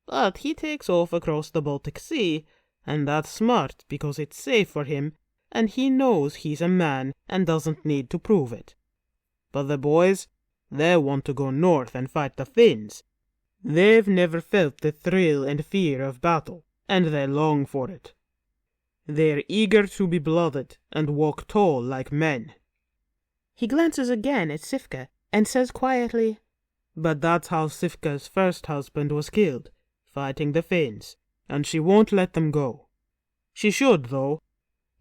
But he takes off across the Baltic Sea, and that's smart because it's safe for him, and he knows he's a man and doesn't need to prove it. But the boys, they want to go north and fight the Finns. They've never felt the thrill and fear of battle, and they long for it. They're eager to be blooded and walk tall like men." He glances again at Sifka and says quietly, "But that's how Sifka's first husband was killed, fighting the Finns, and she won't let them go. She should, though.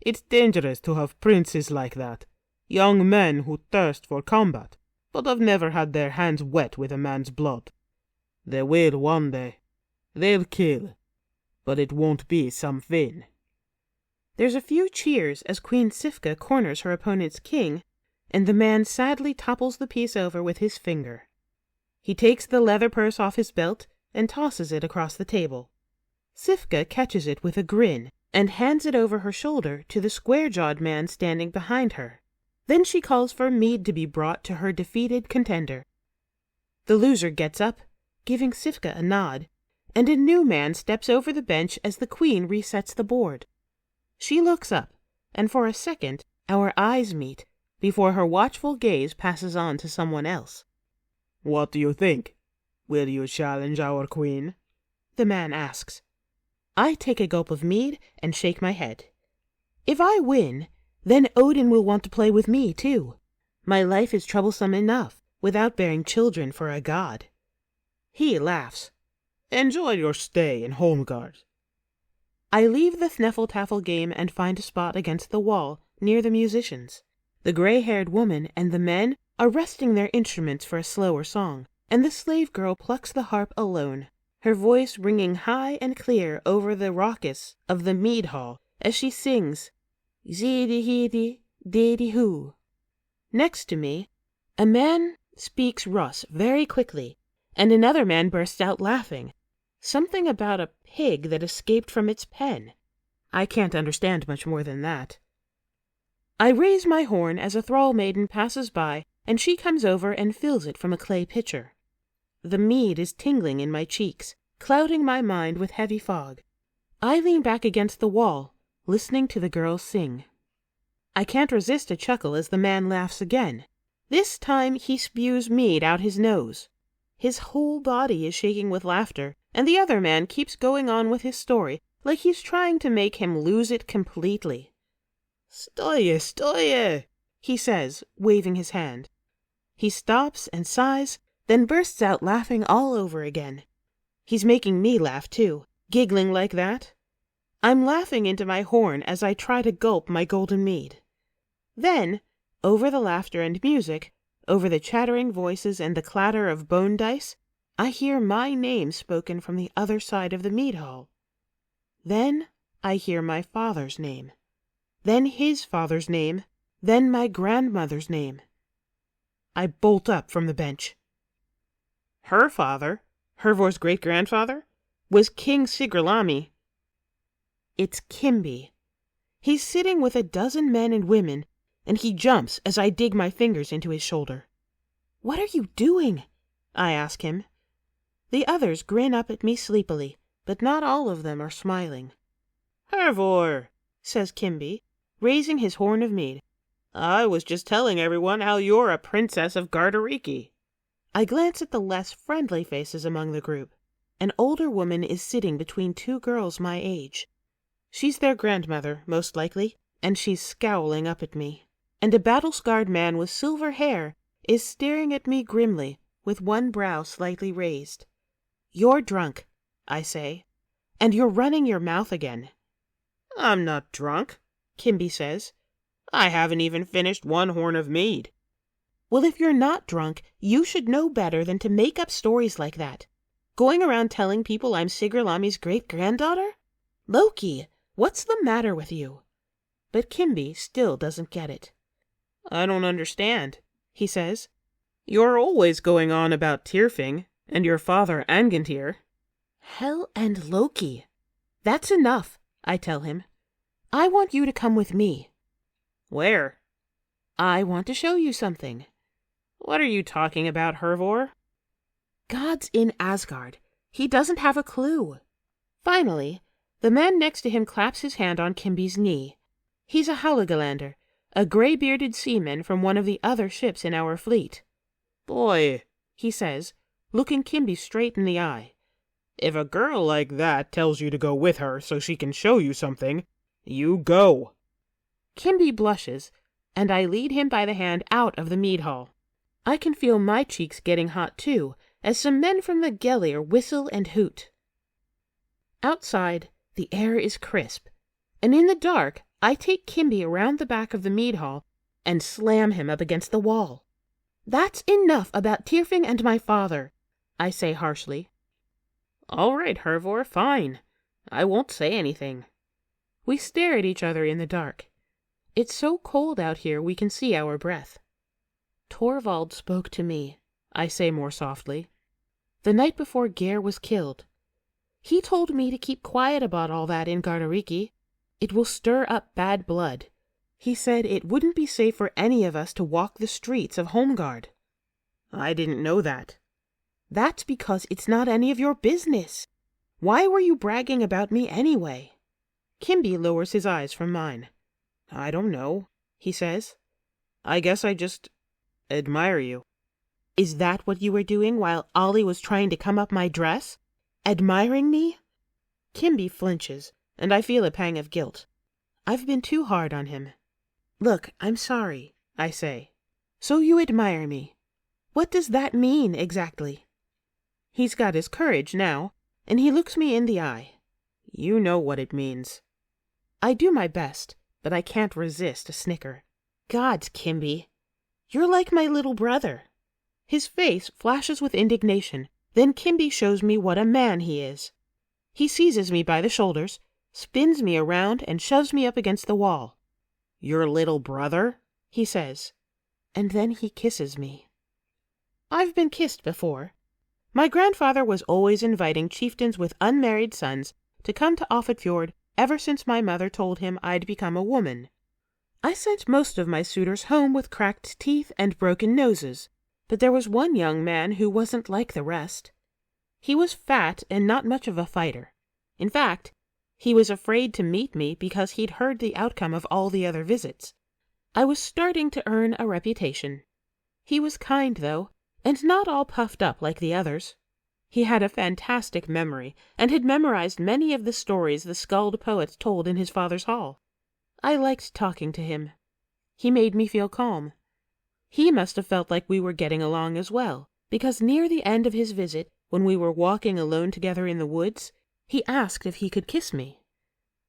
It's dangerous to have princes like that, young men who thirst for combat, but have never had their hands wet with a man's blood. They will one day. They'll kill, but it won't be some Finn." There's a few cheers as Queen Sifka corners her opponent's king, and the man sadly topples the piece over with his finger. He takes the leather purse off his belt and tosses it across the table. Sifka catches it with a grin and hands it over her shoulder to the square-jawed man standing behind her. Then she calls for mead to be brought to her defeated contender. The loser gets up, giving Sifka a nod, and a new man steps over the bench as the queen resets the board. She looks up, and for a second our eyes meet before her watchful gaze passes on to someone else. "What do you think? Will you challenge our queen?" the man asks. I take a gulp of mead and shake my head. If I win, then Odin will want to play with me too. My life is troublesome enough without bearing children for a god. He laughs. "Enjoy your stay in Holmgard." I leave the Sneffle-Taffle game and find a spot against the wall near the musicians. The gray-haired woman and the men are resting their instruments for a slower song, and the slave girl plucks the harp alone, her voice ringing high and clear over the raucous of the mead hall as she sings, "Zidi-hidi, didi-hoo." Next to me, a man speaks Russ very quickly, and another man bursts out laughing. Something about a pig that escaped from its pen. I can't understand much more than that. I raise my horn as a thrall maiden passes by, and she comes over and fills it from a clay pitcher. The mead is tingling in my cheeks, clouding my mind with heavy fog. I lean back against the wall, listening to the girls sing. I can't resist a chuckle as the man laughs again. This time he spews mead out his nose. His whole body is shaking with laughter, and the other man keeps going on with his story like he's trying to make him lose it completely. "Stoye, stoye," he says, waving his hand. He stops and sighs, then bursts out laughing all over again. He's making me laugh too, giggling like that. I'm laughing into my horn as I try to gulp my golden mead. Then, over the laughter and music, over the chattering voices and the clatter of bone dice, I hear my name spoken from the other side of the mead hall. Then I hear my father's name. Then his father's name. Then my grandmother's name. I bolt up from the bench. Her father, Hervor's great-grandfather, was King Sigralami. It's Kimby. He's sitting with a dozen men and women, and he jumps as I dig my fingers into his shoulder. "What are you doing?" I ask him. The others grin up at me sleepily, but not all of them are smiling. "Hervor," says Kimby, raising his horn of mead. "I was just telling everyone how you're a princess of Gardariki." I glance at the less friendly faces among the group. An older woman is sitting between two girls my age. She's their grandmother, most likely, and she's scowling up at me. And a battle-scarred man with silver hair is staring at me grimly, with one brow slightly raised. "You're drunk," I say, "and you're running your mouth again." "I'm not drunk," Kimby says. "I haven't even finished one horn of mead." "Well, if you're not drunk, you should know better than to make up stories like that. Going around telling people I'm Sigralami's great-granddaughter? Loki, what's the matter with you?" But Kimby still doesn't get it. "I don't understand," he says. "You're always going on about Tyrfing and your father Angantyr." "Hell and Loki. That's enough," I tell him. "I want you to come with me." "Where?" "I want to show you something." "What are you talking about, Hervor?" "God's in Asgard. He doesn't have a clue." Finally, the man next to him claps his hand on Kimby's knee. He's a Hålogalander, a gray-bearded seaman from one of the other ships in our fleet. Boy, He says, looking Kimby straight in the eye. if a girl like that tells you to go with her so she can show you something, you go. Kimby blushes, and I lead him by the hand out of the mead hall. I can feel my cheeks getting hot too, as some men from the Gellir whistle and hoot. Outside, the air is crisp, and in the dark, I take Kimby around the back of the mead hall and slam him up against the wall. That's enough about Tyrfing and my father, I say harshly. All right, Hervor, fine. I won't say anything. We stare at each other in the dark. It's so cold out here we can see our breath. Torvald spoke to me, I say more softly, the night before Geir was killed. He told me to keep quiet about all that in Gardariki. It will stir up bad blood. He said it wouldn't be safe for any of us to walk the streets of Holmgard. I didn't know that. That's because it's not any of your business. Why were you bragging about me anyway? Kimby lowers his eyes from mine. I don't know, he says. I guess I just admire you. Is that what you were doing while Ollie was trying to come up my dress? Admiring me? Kimby flinches, and I feel a pang of guilt. I've been too hard on him. Look, I'm sorry, I say. So you admire me. What does that mean exactly? He's got his courage now, and he looks me in the eye. You know what it means. I do my best, but I can't resist a snicker. Gods, Kimby, you're like my little brother. His face flashes with indignation. Then Kimby shows me what a man he is. He seizes me by the shoulders, spins me around, and shoves me up against the wall. Your little brother? He says, and then he kisses me. I've been kissed before. My grandfather was always inviting chieftains with unmarried sons to come to Offitfjord ever since my mother told him I'd become a woman. I sent most of my suitors home with cracked teeth and broken noses, but there was one young man who wasn't like the rest. He was fat and not much of a fighter. In fact, he was afraid to meet me because he'd heard the outcome of all the other visits. I was starting to earn a reputation. He was kind, though, and not all puffed up like the others. He had a fantastic memory, and had memorized many of the stories the Skald poet told in his father's hall. I liked talking to him. He made me feel calm. He must have felt like we were getting along as well, because near the end of his visit, when we were walking alone together in the woods, he asked if he could kiss me.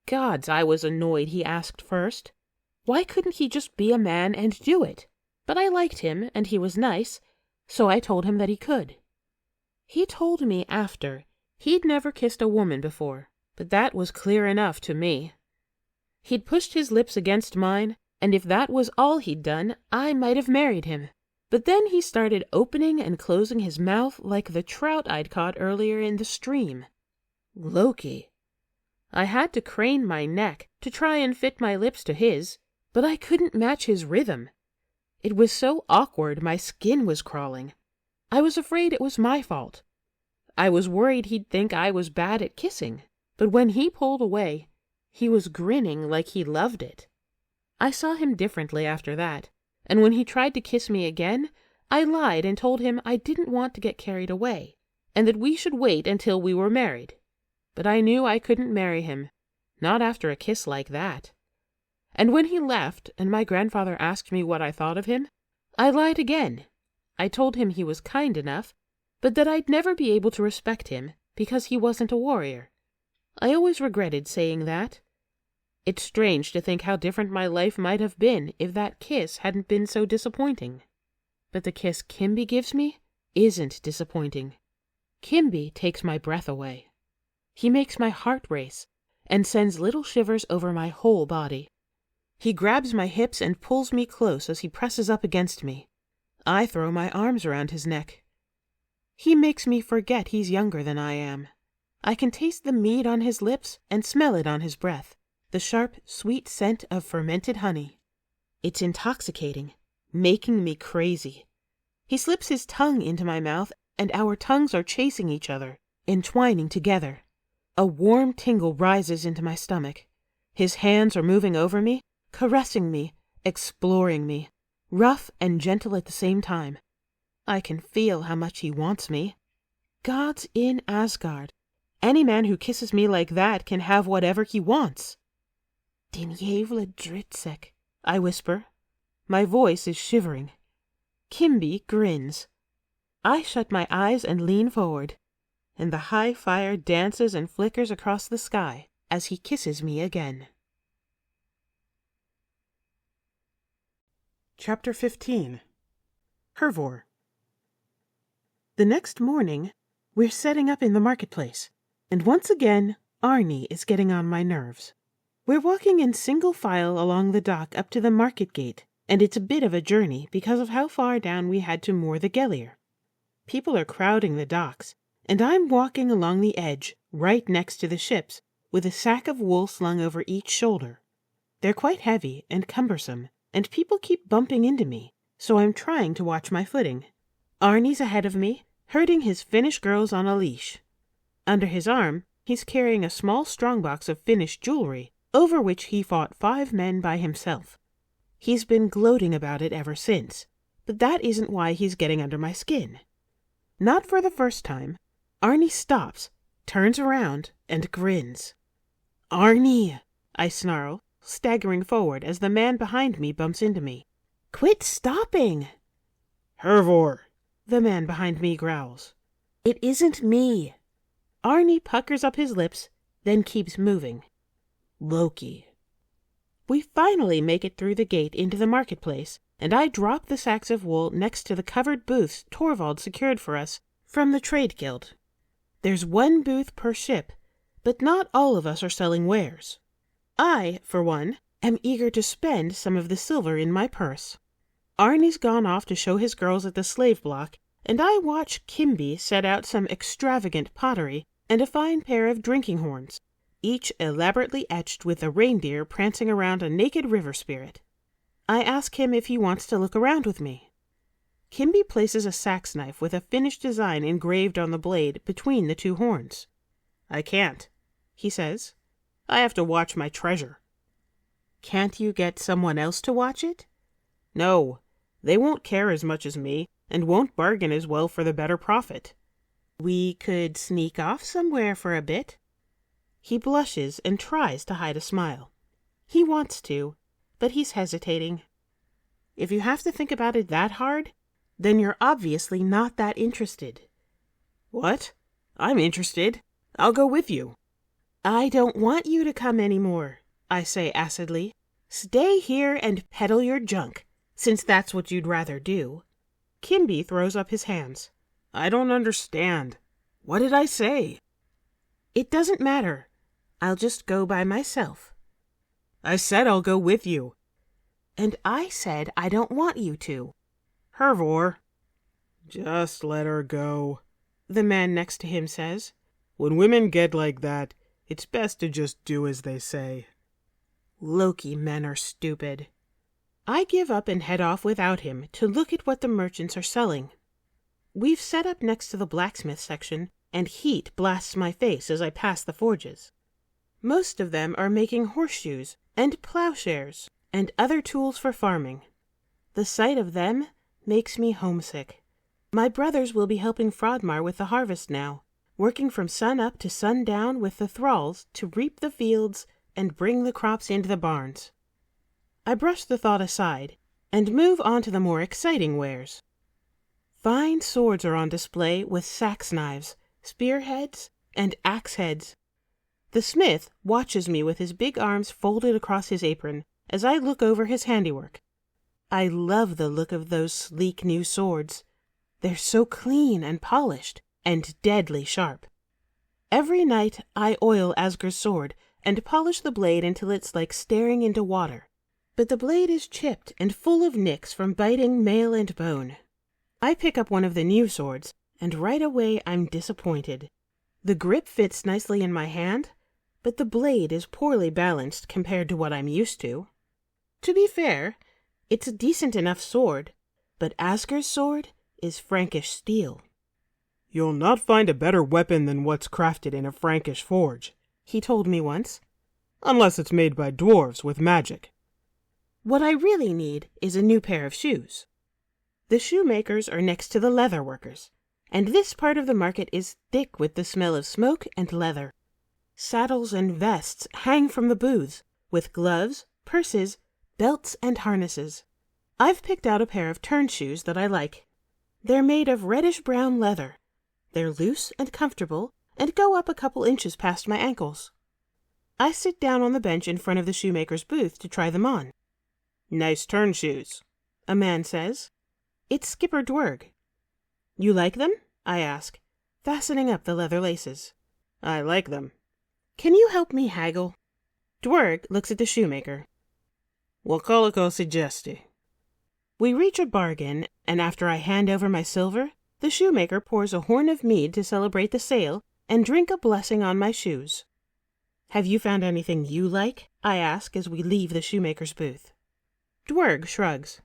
Gods, I was annoyed he asked first. Why couldn't he just be a man and do it? But I liked him, and he was nice, so I told him that he could. He told me after he'd never kissed a woman before, but that was clear enough to me. He'd pushed his lips against mine, and if that was all he'd done, I might have married him. But then he started opening and closing his mouth like the trout I'd caught earlier in the stream. Loki. I had to crane my neck to try and fit my lips to his, but I couldn't match his rhythm. It was so awkward my skin was crawling. I was afraid it was my fault. I was worried he'd think I was bad at kissing, but when he pulled away, he was grinning like he loved it. I saw him differently after that, and when he tried to kiss me again, I lied and told him I didn't want to get carried away, and that we should wait until we were married. But I knew I couldn't marry him, not after a kiss like that. And when he left, and my grandfather asked me what I thought of him, I lied again. I told him he was kind enough, but that I'd never be able to respect him because he wasn't a warrior. I always regretted saying that. It's strange to think how different my life might have been if that kiss hadn't been so disappointing. But the kiss Kimby gives me isn't disappointing. Kimby takes my breath away. He makes my heart race and sends little shivers over my whole body. He grabs my hips and pulls me close as he presses up against me. I throw my arms around his neck. He makes me forget he's younger than I am. I can taste the mead on his lips and smell it on his breath. The sharp, sweet scent of fermented honey. It's intoxicating, making me crazy. He slips his tongue into my mouth, and our tongues are chasing each other, entwining together. A warm tingle rises into my stomach. His hands are moving over me, caressing me, exploring me, rough and gentle at the same time. I can feel how much he wants me. Gods in Asgard. Any man who kisses me like that can have whatever he wants. Din jævla drittsekk, I whisper. My voice is shivering. Kimby grins. I shut my eyes and lean forward, and the high fire dances and flickers across the sky as he kisses me again. Chapter 15. Hervor. The next morning, we're setting up in the marketplace, and once again, Arnie is getting on my nerves. We're walking in single file along the dock up to the market gate, and it's a bit of a journey because of how far down we had to moor the Gellir. People are crowding the docks, and I'm walking along the edge, right next to the ships, with a sack of wool slung over each shoulder. They're quite heavy and cumbersome, and people keep bumping into me, so I'm trying to watch my footing. Arnie's ahead of me, herding his Finnish girls on a leash. Under his arm, he's carrying a small strongbox of Finnish jewelry, over which he fought 5 men by himself. He's been gloating about it ever since, but that isn't why he's getting under my skin. Not for the first time, Arnie stops, turns around, and grins. "Arnie!" I snarl, staggering forward as the man behind me bumps into me. "Quit stopping!" "Hervor!" the man behind me growls. "It isn't me." Arnie puckers up his lips, then keeps moving. "Loki." We finally make it through the gate into the marketplace, and I drop the sacks of wool next to the covered booths Torvald secured for us from the trade guild. There's 1 booth per ship, but not all of us are selling wares. I, for one, am eager to spend some of the silver in my purse. Arnie's gone off to show his girls at the slave block, and I watch Kimby set out some extravagant pottery and a fine pair of drinking horns, each elaborately etched with a reindeer prancing around a naked river spirit. I ask him if he wants to look around with me. Kimby places a sax knife with a Finnish design engraved on the blade between the 2 horns. "I can't," he says. "I have to watch my treasure." "Can't you get someone else to watch it?" "No, they won't care as much as me, and won't bargain as well for the better profit." "We could sneak off somewhere for a bit." He blushes and tries to hide a smile. He wants to, but he's hesitating. "If you have to think about it that hard, then you're obviously not that interested." "What? I'm interested. I'll go with you." "I don't want you to come anymore," I say acidly. "Stay here and peddle your junk, since that's what you'd rather do." Kimby throws up his hands. "I don't understand. What did I say?" "It doesn't matter. I'll just go by myself." "I said I'll go with you." "And I said I don't want you to." "Hervor." "Just let her go," the man next to him says. "When women get like that, it's best to just do as they say." Loki men are stupid. I give up and head off without him to look at what the merchants are selling. We've set up next to the blacksmith section, and heat blasts my face as I pass the forges. Most of them are making horseshoes and plowshares and other tools for farming. The sight of them makes me homesick. My brothers will be helping Frodmar with the harvest now, working from sun up to sundown with the thralls to reap the fields and bring the crops into the barns. I brush the thought aside and move on to the more exciting wares. Fine swords are on display with sax knives, spearheads, and axe heads. The smith watches me with his big arms folded across his apron as I look over his handiwork. I love the look of those sleek new swords. They're so clean and polished, and deadly sharp. Every night I oil Asger's sword and polish the blade until it's like staring into water. But the blade is chipped and full of nicks from biting mail and bone. I pick up one of the new swords, and right away I'm disappointed. The grip fits nicely in my hand, but the blade is poorly balanced compared to what I'm used to. To be fair, it's a decent enough sword, but Asger's sword is Frankish steel. "You'll not find a better weapon than what's crafted in a Frankish forge," he told me once. "Unless it's made by dwarves with magic." What I really need is a new pair of shoes. The shoemakers are next to the leather workers, and this part of the market is thick with the smell of smoke and leather. Saddles and vests hang from the booths, with gloves, purses, belts, and harnesses. I've picked out a pair of turn shoes that I like. They're made of reddish-brown leather. They're loose and comfortable, and go up a couple inches past my ankles. I sit down on the bench in front of the shoemaker's booth to try them on. Nice turn shoes, a man says. It's Skipper Dwerg. You like them? I ask, fastening up the leather laces. I like them. Can you help me haggle? Dwerg looks at the shoemaker. Wakoliko suggesti. We reach a bargain, and after I hand over my silver, the shoemaker pours a horn of mead to celebrate the sale and drink a blessing on my shoes. Have you found anything you like? I ask as we leave the shoemaker's booth. Dwerg shrugs.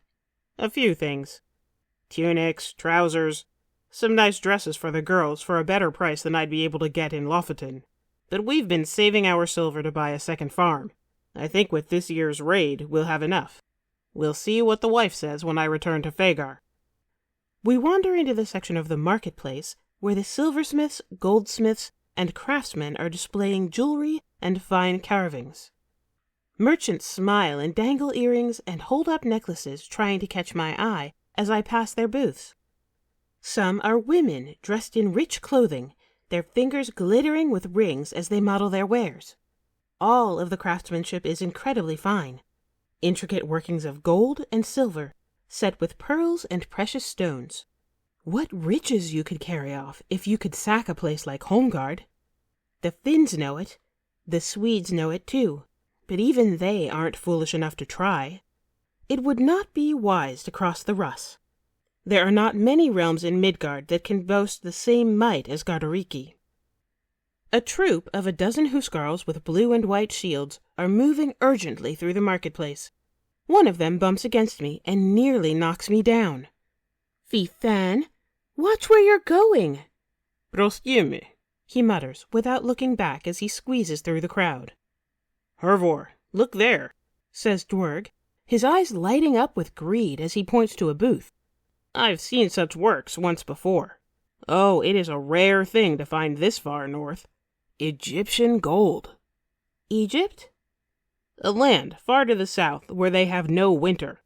A few things. Tunics, trousers, some nice dresses for the girls for a better price than I'd be able to get in Lofoten. But we've been saving our silver to buy a second farm. I think with this year's raid, we'll have enough. We'll see what the wife says when I return to Fagar. We wander into the section of the marketplace where the silversmiths, goldsmiths, and craftsmen are displaying jewelry and fine carvings. Merchants smile and dangle earrings and hold up necklaces trying to catch my eye as I pass their booths. Some are women dressed in rich clothing, their fingers glittering with rings as they model their wares. All of the craftsmanship is incredibly fine. Intricate workings of gold and silver, set with pearls and precious stones. What riches you could carry off if you could sack a place like Holmgard. The Finns know it. The Swedes know it too, but even they aren't foolish enough to try. It would not be wise to cross the Russ. There are not many realms in Midgard that can boast the same might as Gardariki. A troop of a dozen huskarls with blue and white shields are moving urgently through the marketplace. One of them bumps against me and nearly knocks me down. Fy fan, watch where you're going. Prostiemi, he mutters without looking back as he squeezes through the crowd. Hervor, look there, says Dwerg, his eyes lighting up with greed as he points to a booth. I've seen such works once before. Oh, it is a rare thing to find this far north. Egyptian gold. Egypt? A land far to the south where they have no winter.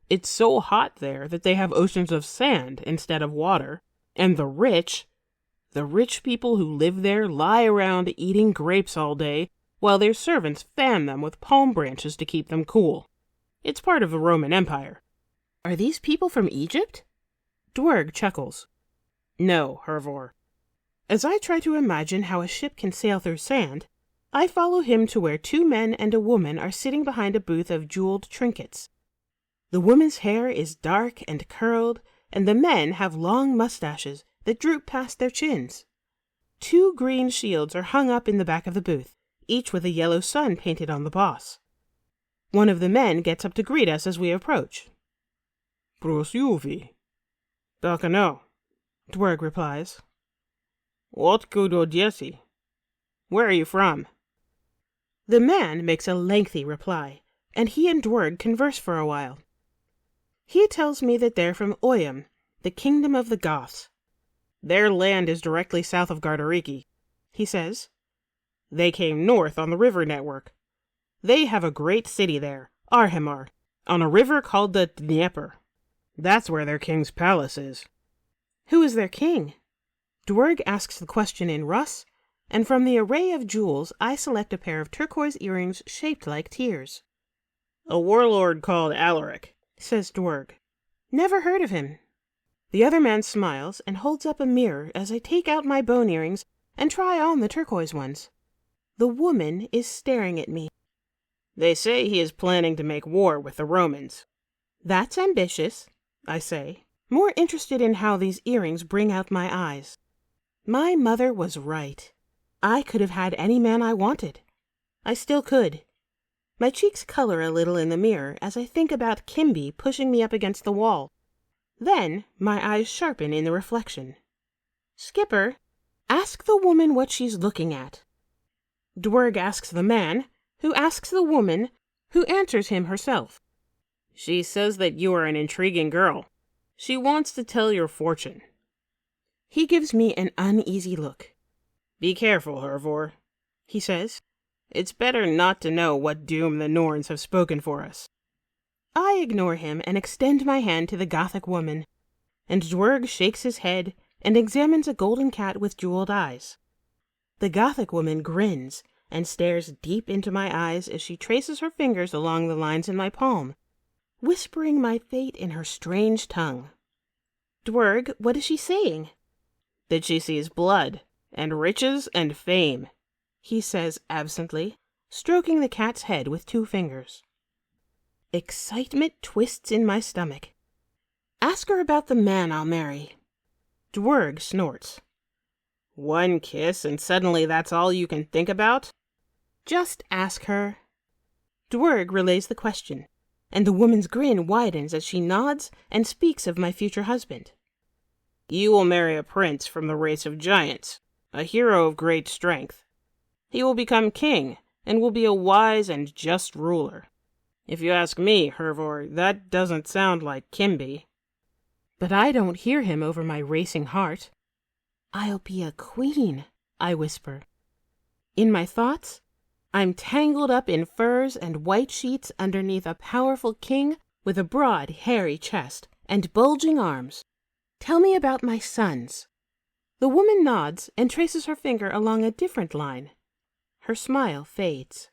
It's so hot there that they have oceans of sand instead of water, and the rich people who live there lie around eating grapes all day while their servants fan them with palm branches to keep them cool. It's part of the Roman Empire. Are these people from Egypt? Dwerg chuckles. No, Hervor. As I try to imagine how a ship can sail through sand, I follow him to where 2 men and a woman are sitting behind a booth of jeweled trinkets. The woman's hair is dark and curled, and the men have long mustaches that droop past their chins. 2 green shields are hung up in the back of the booth, each with a yellow sun painted on the boss. One of the men gets up to greet us as we approach. Prosjuvi. Balkano, Dwerg replies. What good odjesi? Where are you from? The man makes a lengthy reply, and he and Dwerg converse for a while. He tells me that they're from Oyam, the kingdom of the Goths. Their land is directly south of Gardariki, he says. They came north on the river network. They have a great city there, Arhemar, on a river called the Dnieper. That's where their king's palace is. Who is their king? Dwerg asks the question in Russ, and from the array of jewels I select a pair of turquoise earrings shaped like tears. A warlord called Alaric, says Dwerg. Never heard of him. The other man smiles and holds up a mirror as I take out my bone earrings and try on the turquoise ones. The woman is staring at me. They say he is planning to make war with the Romans. That's ambitious, I say, more interested in how these earrings bring out my eyes. My mother was right. I could have had any man I wanted. I still could. My cheeks color a little in the mirror as I think about Kimby pushing me up against the wall. Then my eyes sharpen in the reflection. Skipper, ask the woman what she's looking at. Dwerg asks the man, who asks the woman, who answers him herself. She says that you are an intriguing girl. She wants to tell your fortune. He gives me an uneasy look. Be careful, Hervor, he says. It's better not to know what doom the Norns have spoken for us. I ignore him and extend my hand to the Gothic woman, and Dwerg shakes his head and examines a golden cat with jeweled eyes. The Gothic woman grins and stares deep into my eyes as she traces her fingers along the lines in my palm, whispering my fate in her strange tongue. Dwerg, what is she saying? That she sees blood, and riches, and fame, he says absently, stroking the cat's head with 2 fingers. Excitement twists in my stomach. Ask her about the man I'll marry. Dwerg snorts. 1 kiss and suddenly that's all you can think about? Just ask her. Dwerg relays the question, and the woman's grin widens as she nods and speaks of my future husband. You will marry a prince from the race of giants, a hero of great strength. He will become king, and will be a wise and just ruler. If you ask me, Hervor, that doesn't sound like Kimby. But I don't hear him over my racing heart. I'll be a queen, I whisper. In my thoughts, I'm tangled up in furs and white sheets underneath a powerful king with a broad, hairy chest and bulging arms. Tell me about my sons. The woman nods and traces her finger along a different line. Her smile fades.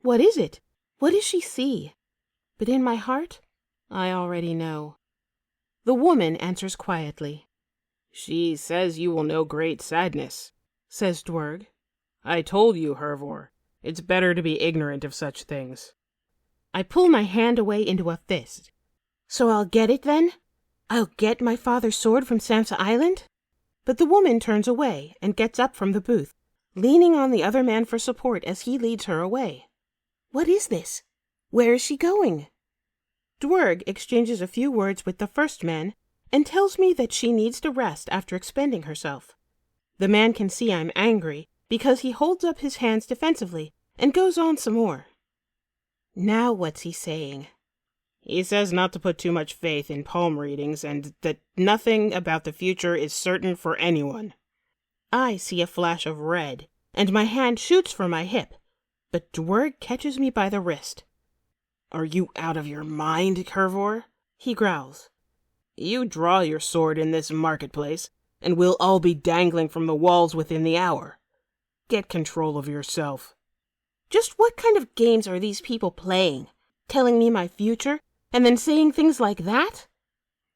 What is it? What does she see? But in my heart, I already know. The woman answers quietly. She says you will know great sadness, says Dwerg. I told you, Hervor, it's better to be ignorant of such things. I pull my hand away into a fist. So I'll get it then? I'll get my father's sword from Samsa Island? But the woman turns away and gets up from the booth, leaning on the other man for support as he leads her away. What is this? Where is she going? Dwerg exchanges a few words with the first man and tells me that she needs to rest after expending herself. The man can see I'm angry because he holds up his hands defensively and goes on some more. Now what's he saying? He says not to put too much faith in palm readings and that nothing about the future is certain for anyone. I see a flash of red, and my hand shoots for my hip, but Dwerg catches me by the wrist. Are you out of your mind, Hervor? He growls. You draw your sword in this marketplace, and we'll all be dangling from the walls within the hour. Get control of yourself. Just what kind of games are these people playing? Telling me my future, and then saying things like that?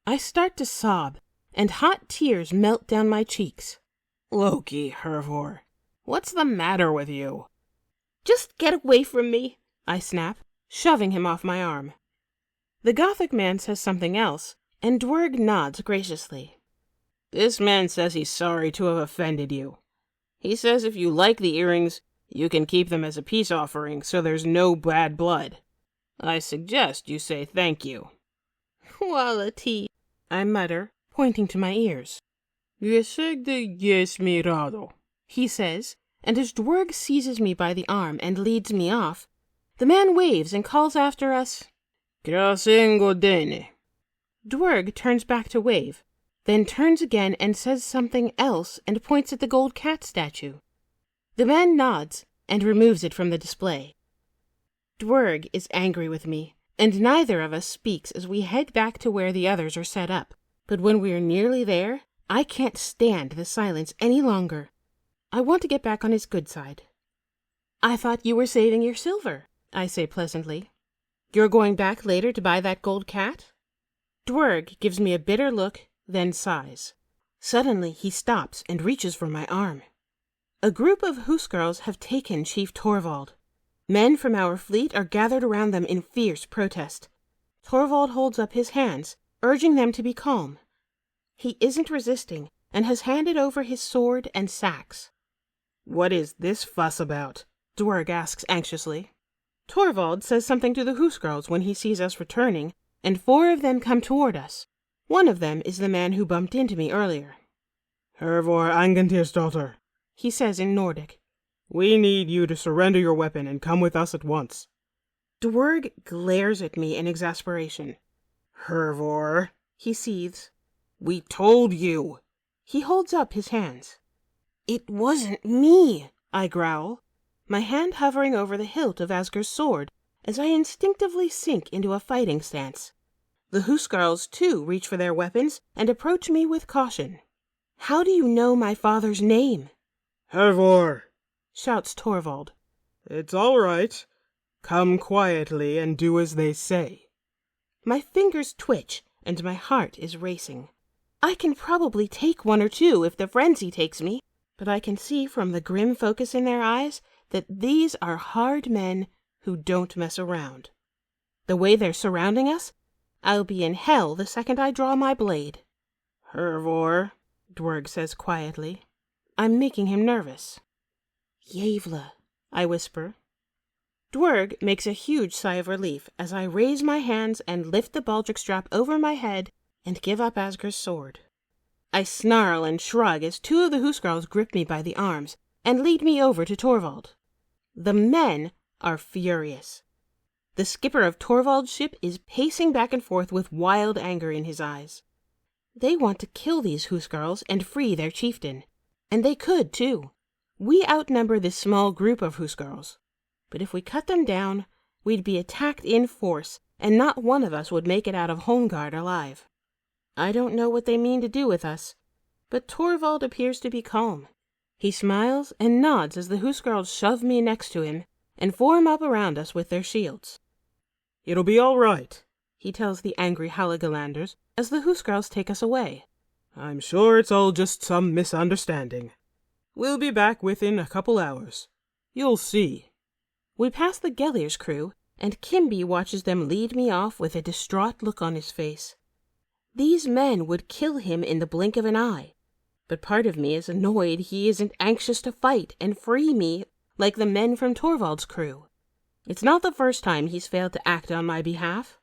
I start to sob, and hot tears melt down my cheeks. Loki, Hervor, what's the matter with you? Just get away from me, I snap, shoving him off my arm. The Gothic man says something else, and Dwerg nods graciously. This man says he's sorry to have offended you. He says if you like the earrings, you can keep them as a peace offering so there's no bad blood. I suggest you say thank you. Quality, I mutter, pointing to my ears. Yes, mirado, he says, and as Dwerg seizes me by the arm and leads me off, the man waves and calls after us, Krasengo dene. Dwerg turns back to wave, then turns again and says something else and points at the gold cat statue. The man nods and removes it from the display. Dwerg is angry with me, and neither of us speaks as we head back to where the others are set up. But when we're nearly there, I can't stand the silence any longer. I want to get back on his good side. I thought you were saving your silver, I say pleasantly. You're going back later to buy that gold cat? Dwerg gives me a bitter look, then sighs. Suddenly he stops and reaches for my arm. A group of huskarls have taken Chief Torvald. Men from our fleet are gathered around them in fierce protest. Torvald holds up his hands, urging them to be calm. He isn't resisting, and has handed over his sword and sacks. What is this fuss about? Dwerg asks anxiously. Torvald says something to the huskarls when he sees us returning, and 4 of them come toward us. One of them is the man who bumped into me earlier. Hervor Angantir's daughter, he says in Nordic. We need you to surrender your weapon and come with us at once. Dwerg glares at me in exasperation. Hervor, He seethes. we told you. He holds up his hands. It wasn't me, I growl, my hand hovering over the hilt of Asger's sword as I instinctively sink into a fighting stance. The Huskarls, too, reach for their weapons and approach me with caution. How do you know my father's name? Hervor, Shouts Torvald. it's all right. Come quietly and do as they say. My fingers twitch and my heart is racing. I can probably take one or two if the frenzy takes me, but I can see from the grim focus in their eyes that these are hard men who don't mess around. The way they're surrounding us, I'll be in hell the second I draw my blade. Hervor, Dwerg says quietly. I'm making him nervous. Yevla, I whisper. Dwerg makes a huge sigh of relief as I raise my hands and lift the baldric strap over my head and give up Asger's sword. I snarl and shrug as two of the Huskarls grip me by the arms and lead me over to Torvald. The men are furious. The skipper of Torvald's ship is pacing back and forth with wild anger in his eyes. They want to kill these Huskarls and free their chieftain. And they could, too. We outnumber this small group of Huskarls. But if we cut them down, we'd be attacked in force, and not one of us would make it out of Holmgard alive. I don't know what they mean to do with us, but Torvald appears to be calm. He smiles and nods as the Huskarls shove me next to him and form up around us with their shields. it'll be all right, He tells the angry Hålogalanders as the Huskarls take us away. I'm sure it's all just some misunderstanding. We'll be back within a couple hours. You'll see. We pass the Gelliers crew, and Kimby watches them lead me off with a distraught look on his face. These men would kill him in the blink of an eye, but part of me is annoyed he isn't anxious to fight and free me like the men from Torvald's crew. It's not the first time he's failed to act on my behalf.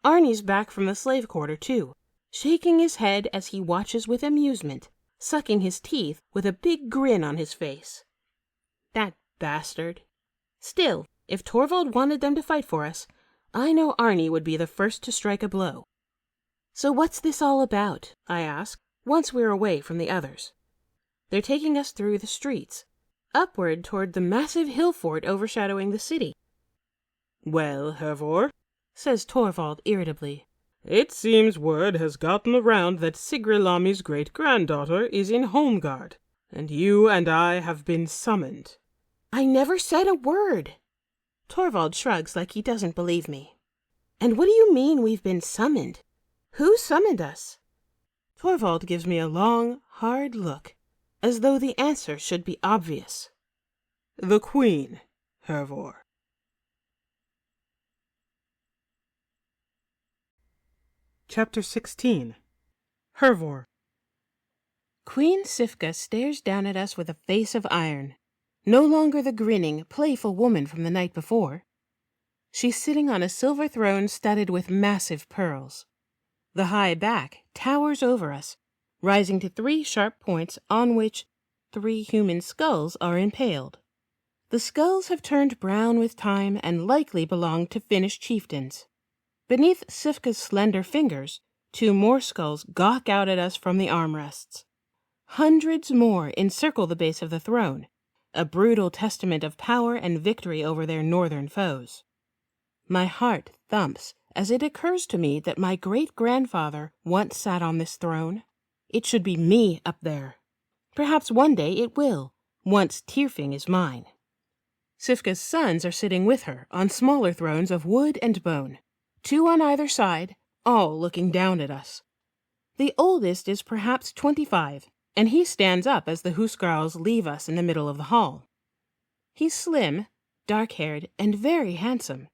Arnie's back from the slave quarter, too, shaking his head as he watches with amusement, sucking his teeth with a big grin on his face. That bastard. Still, if Torvald wanted them to fight for us, I know Arnie would be the first to strike a blow. So what's this all about? I ask, once we're away from the others. They're taking us through the streets, upward toward the massive hill fort overshadowing the city. Well, Hervor, Says Torvald irritably. it seems word has gotten around that Sigrilami's great-granddaughter is in Holmgard, and you and I have been summoned. I never said a word. Torvald shrugs like he doesn't believe me. And what do you mean we've been summoned? Who summoned us? Torvald gives me a long, hard look, as though the answer should be obvious. The Queen, Hervor. Chapter 16. Hervor. Queen Sifka stares down at us with a face of iron, no longer the grinning, playful woman from the night before. She's sitting on a silver throne studded with massive pearls. The high back towers over us, rising to 3 sharp points on which 3 human skulls are impaled. The skulls have turned brown with time and likely belong to Finnish chieftains. Beneath Sifka's slender fingers, 2 more skulls gawk out at us from the armrests. Hundreds more encircle the base of the throne, a brutal testament of power and victory over their northern foes. My heart thumps as it occurs to me that my great-grandfather once sat on this throne. It should be me up there. Perhaps one day it will, once Tyrfing is mine. Sifka's sons are sitting with her on smaller thrones of wood and bone, 2 on either side, all looking down at us. The oldest is perhaps 25, and he stands up as the Huskarls leave us in the middle of the hall. He's slim, dark-haired, and very handsome,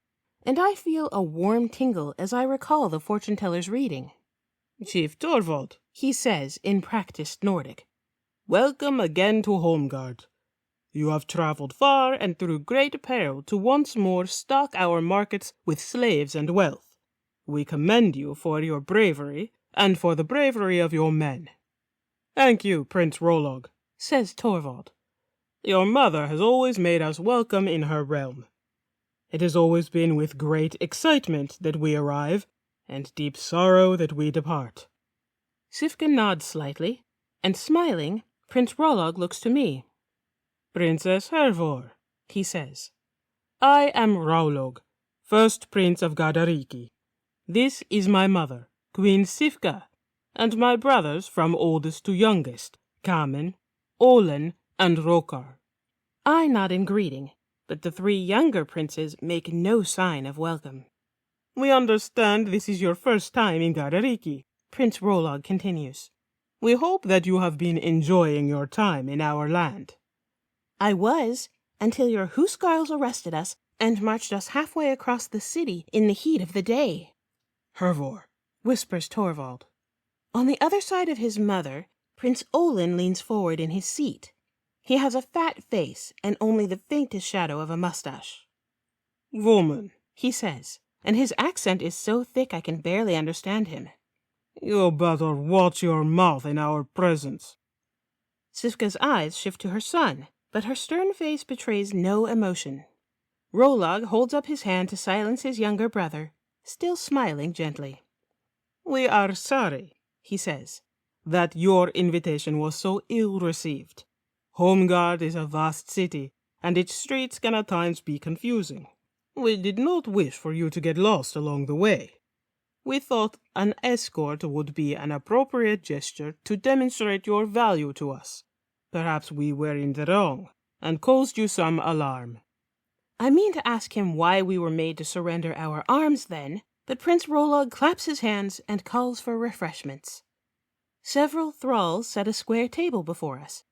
and I feel a warm tingle as I recall the fortune-teller's reading. Chief Torvald, He says in practiced Nordic. welcome again to Holmgard. You have traveled far and through great peril to once more stock our markets with slaves and wealth. We commend you for your bravery and for the bravery of your men. Thank you, Prince Rolog, Says Torvald. Your mother has always made us welcome in her realm. It has always been with great excitement that we arrive, and deep sorrow that we depart." Sifka nods slightly, and smiling, Prince Rolog looks to me. "Princess Hervor," he says, "I am Raulog, first Prince of Gardariki. This is my mother, Queen Sifka, and my brothers from oldest to youngest, Kamen, Olen, and Rokar." I nod in greeting, but the 3 younger princes make no sign of welcome. "We understand this is your first time in Gardariki," Prince Rolog continues. "We hope that you have been enjoying your time in our land." "I was, until your Huskarls arrested us and marched us halfway across the city in the heat of the day," "Hervor," whispers Torvald. On the other side of his mother, Prince Olen leans forward in his seat. He has a fat face and only the faintest shadow of a mustache. "Woman," he says, and his accent is so thick I can barely understand him. "you better watch your mouth in our presence." Sifka's eyes shift to her son, but her stern face betrays no emotion. Rolog holds up his hand to silence his younger brother, still smiling gently. "We are sorry," he says, "that your invitation was so ill-received. Homegard is a vast city, and its streets can at times be confusing. We did not wish for you to get lost along the way. We thought an escort would be an appropriate gesture to demonstrate your value to us. Perhaps we were in the wrong, and caused you some alarm." I mean to ask him why we were made to surrender our arms then, but Prince Rolog claps his hands and calls for refreshments. Several thralls set a square table before us.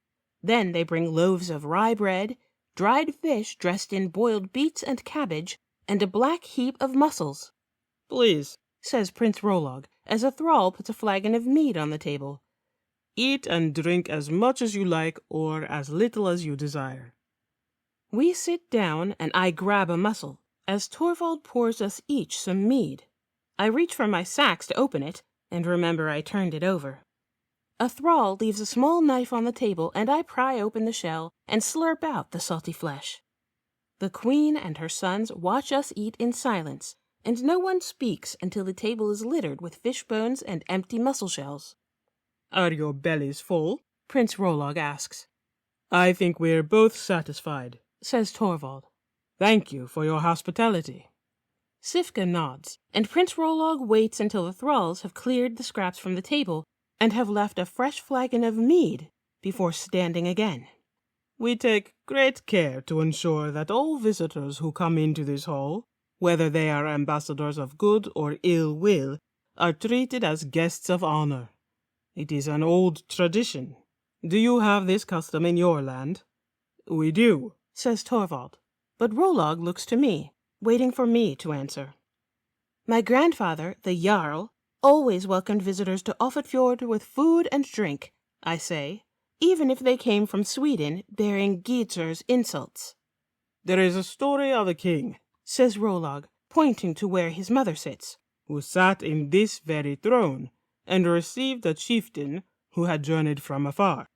Then they bring loaves of rye bread, dried fish dressed in boiled beets and cabbage, and a black heap of mussels. "Please," says Prince Rolog, as a thrall puts a flagon of mead on the table. "eat and drink as much as you like or as little as you desire." We sit down, and I grab a mussel, as Torvald pours us each some mead. I reach for my sacks to open it, and remember I turned it over. A thrall leaves a small knife on the table, and I pry open the shell and slurp out the salty flesh. The queen and her sons watch us eat in silence, and no one speaks until the table is littered with fish bones and empty mussel shells. "Are your bellies full?" Prince Rolog asks. "I think we're both satisfied," says Torvald. "Thank you for your hospitality." Sifka nods, and Prince Rolog waits until the thralls have cleared the scraps from the table and have left a fresh flagon of mead before standing again. "We take great care to ensure that all visitors who come into this hall, whether they are ambassadors of good or ill will, are treated as guests of honor. It is an old tradition. Do you have this custom in your land?" "We do," says Torvald, but Rolog looks to me, waiting for me to answer. My grandfather, the Jarl, always welcomed visitors to Offitfjord with food and drink, I say, even if they came from Sweden bearing Gizur's insults. "There is a story of a king," says Rolog, pointing to where his mother sits, "who sat in this very throne and received a chieftain who had journeyed from afar.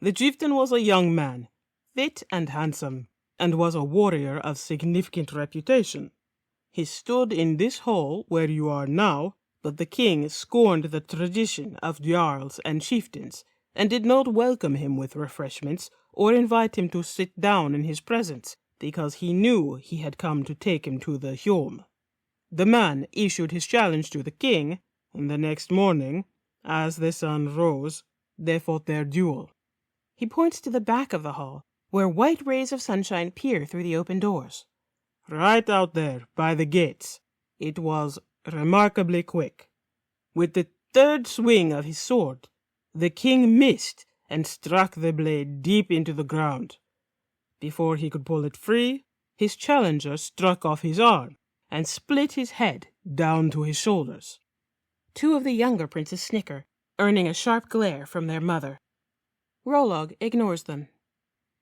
The chieftain was a young man, fit and handsome, and was a warrior of significant reputation. He stood in this hall where you are now, but the king scorned the tradition of jarls and chieftains, and did not welcome him with refreshments or invite him to sit down in his presence, because he knew he had come to take him to the Hjom. The man issued his challenge to the king, and the next morning, as the sun rose, they fought their duel." He points to the back of the hall, where white rays of sunshine peer through the open doors. "Right out there, by the gates. It was remarkably quick. With the third swing of his sword, the king missed and struck the blade deep into the ground. Before he could pull it free, his challenger struck off his arm and split his head down to his shoulders." 2 of the younger princes snicker, earning a sharp glare from their mother. Rolog ignores them.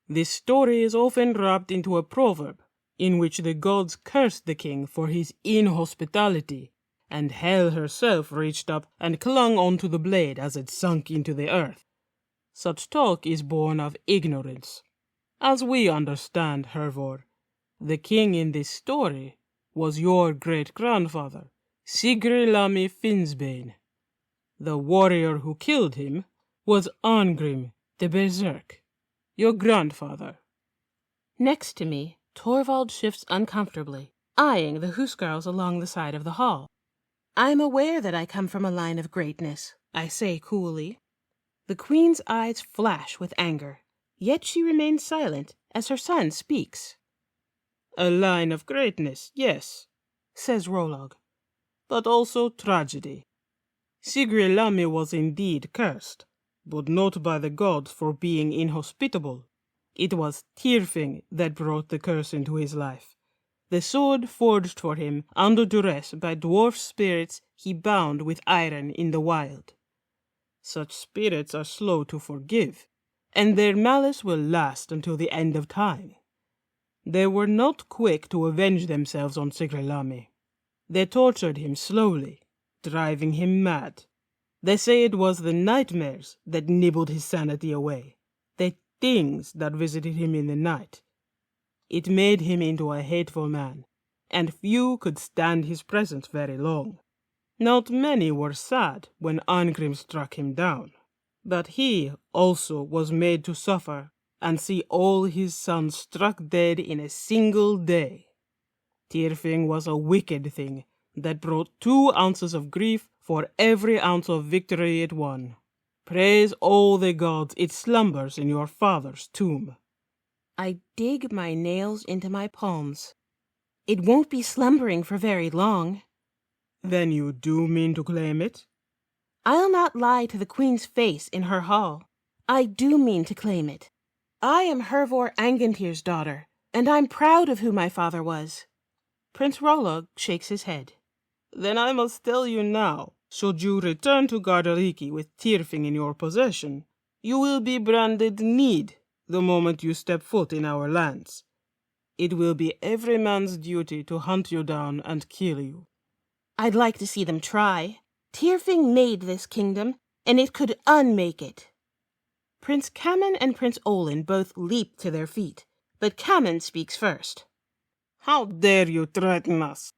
"This story is often wrapped into a proverb, in which the gods cursed the king for his inhospitality, and Hel herself reached up and clung onto the blade as it sunk into the earth. Such talk is born of ignorance. As we understand, Hervor, The king in this story was your great-grandfather, Sigurlami Finnsbane. The warrior who killed him was Arngrim the Berserk, your grandfather. Next to me, Torvald shifts uncomfortably, eyeing the huskarls along the side of the hall. I'm aware that I come from a line of greatness, I say coolly. The queen's eyes flash with anger, yet she remains silent as her son speaks. A line of greatness, yes, says Rolog, but also tragedy. Sigurlami was indeed cursed, but not by the gods for being inhospitable. It was Tyrfing that brought the curse into his life. The sword forged for him under duress by dwarf spirits he bound with iron in the wild. Such spirits are slow to forgive, and their malice will last until the end of time. They were not quick to avenge themselves on Sigurlami. They tortured him slowly, driving him mad. They say it was the nightmares that nibbled his sanity away, the things that visited him in the night. It made him into a hateful man, and few could stand his presence very long. Not many were sad when Arngrim struck him down, but he also was made to suffer and see all his sons struck dead in a single day. Tyrfing was a wicked thing that brought 2 ounces of grief for every ounce of victory it won. Praise all the gods it slumbers in your father's tomb. I dig my nails into my palms. It won't be slumbering for very long. Then you do mean to claim it? I'll not lie to the queen's face in her hall. I do mean to claim it. I am Hervor Angantir's daughter, and I'm proud of who my father was. Prince Rolog shakes his head. Then I must tell you now, should you return to Gardariki with Tyrfing in your possession, you will be branded Need the moment you step foot in our lands. It will be every man's duty to hunt you down and kill you. I'd like to see them try. Tyrfing made this kingdom, and it could unmake it. Prince Kamen and Prince Olin both leap to their feet, but Kamen speaks first. How dare you threaten us?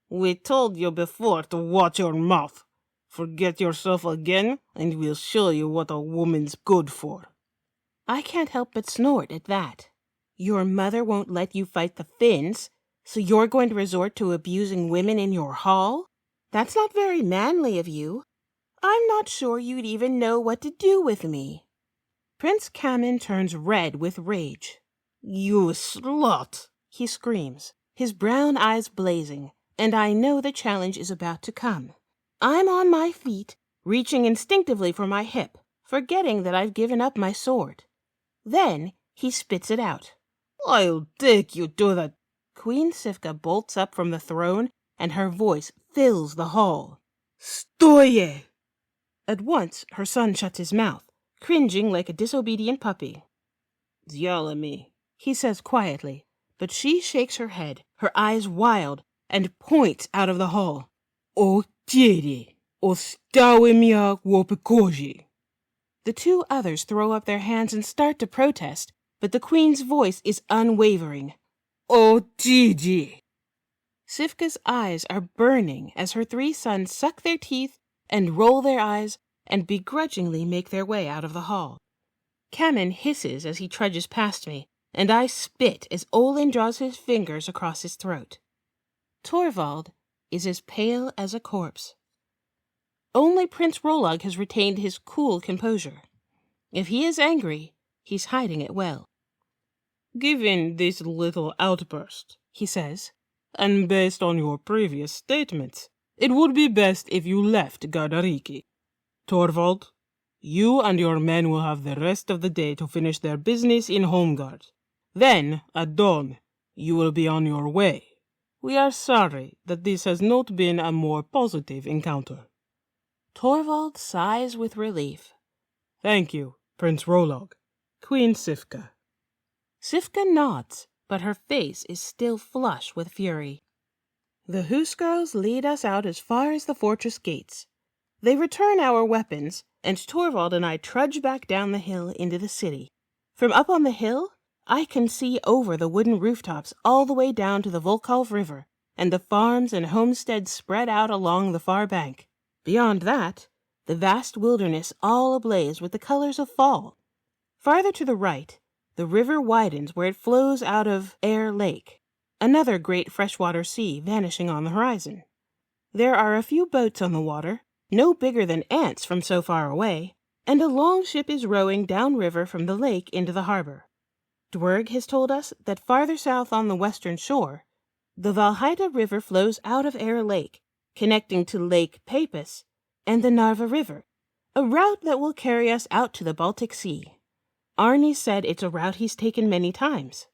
We told you before to watch your mouth. Forget yourself again, and we'll show you what a woman's good for. I can't help but snort at that. Your mother won't let you fight the Finns, so you're going to resort to abusing women in your hall? That's not very manly of you. I'm not sure you'd even know what to do with me. Prince Kamen turns red with rage. You slut! He screams, his brown eyes blazing, and I know the challenge is about to come. I'm on my feet, reaching instinctively for my hip, forgetting that I've given up my sword. Then he spits it out. I'll take you to the... Queen Sifka bolts up from the throne, and her voice fills the hall. Stoye! At once her son shuts his mouth, cringing like a disobedient puppy. Yell-a-me, he says quietly, but she shakes her head, her eyes wild, and points out of the hall. O tiedi, ostawimia wopekoji. The 2 others throw up their hands and start to protest, but the queen's voice is unwavering. O tidi. Sifka's eyes are burning as her 3 sons suck their teeth and roll their eyes and begrudgingly make their way out of the hall. Kamen hisses as he trudges past me, and I spit as Olin draws his fingers across his throat. Torvald is as pale as a corpse. Only Prince Rolog has retained his cool composure. If he is angry, he's hiding it well. Given this little outburst, he says, and based on your previous statements, it would be best if you left Gardariki. Torvald, you and your men will have the rest of the day to finish their business in Holmgard. Then, at dawn, you will be on your way. We are sorry that this has not been a more positive encounter. Torvald sighs with relief. Thank you, Prince Rolog. Queen Sifka. Sifka nods, but her face is still flush with fury. The huskarls lead us out as far as the fortress gates. They return our weapons, and Torvald and I trudge back down the hill into the city. From up on the hill, I can see over the wooden rooftops all the way down to the Volkhov River, and the farms and homesteads spread out along the far bank. Beyond that, the vast wilderness all ablaze with the colors of fall. Farther to the right, the river widens where it flows out of Heir Lake, another great freshwater sea vanishing on the horizon. There are a few boats on the water, no bigger than ants from so far away, and a long ship is rowing downriver from the lake into the harbor. Dwerg has told us that farther south on the western shore, the Valhaida River flows out of Heir Lake, connecting to Lake Papus and the Narva River, a route that will carry us out to the Baltic Sea. Arnie said it's a route he's taken many times.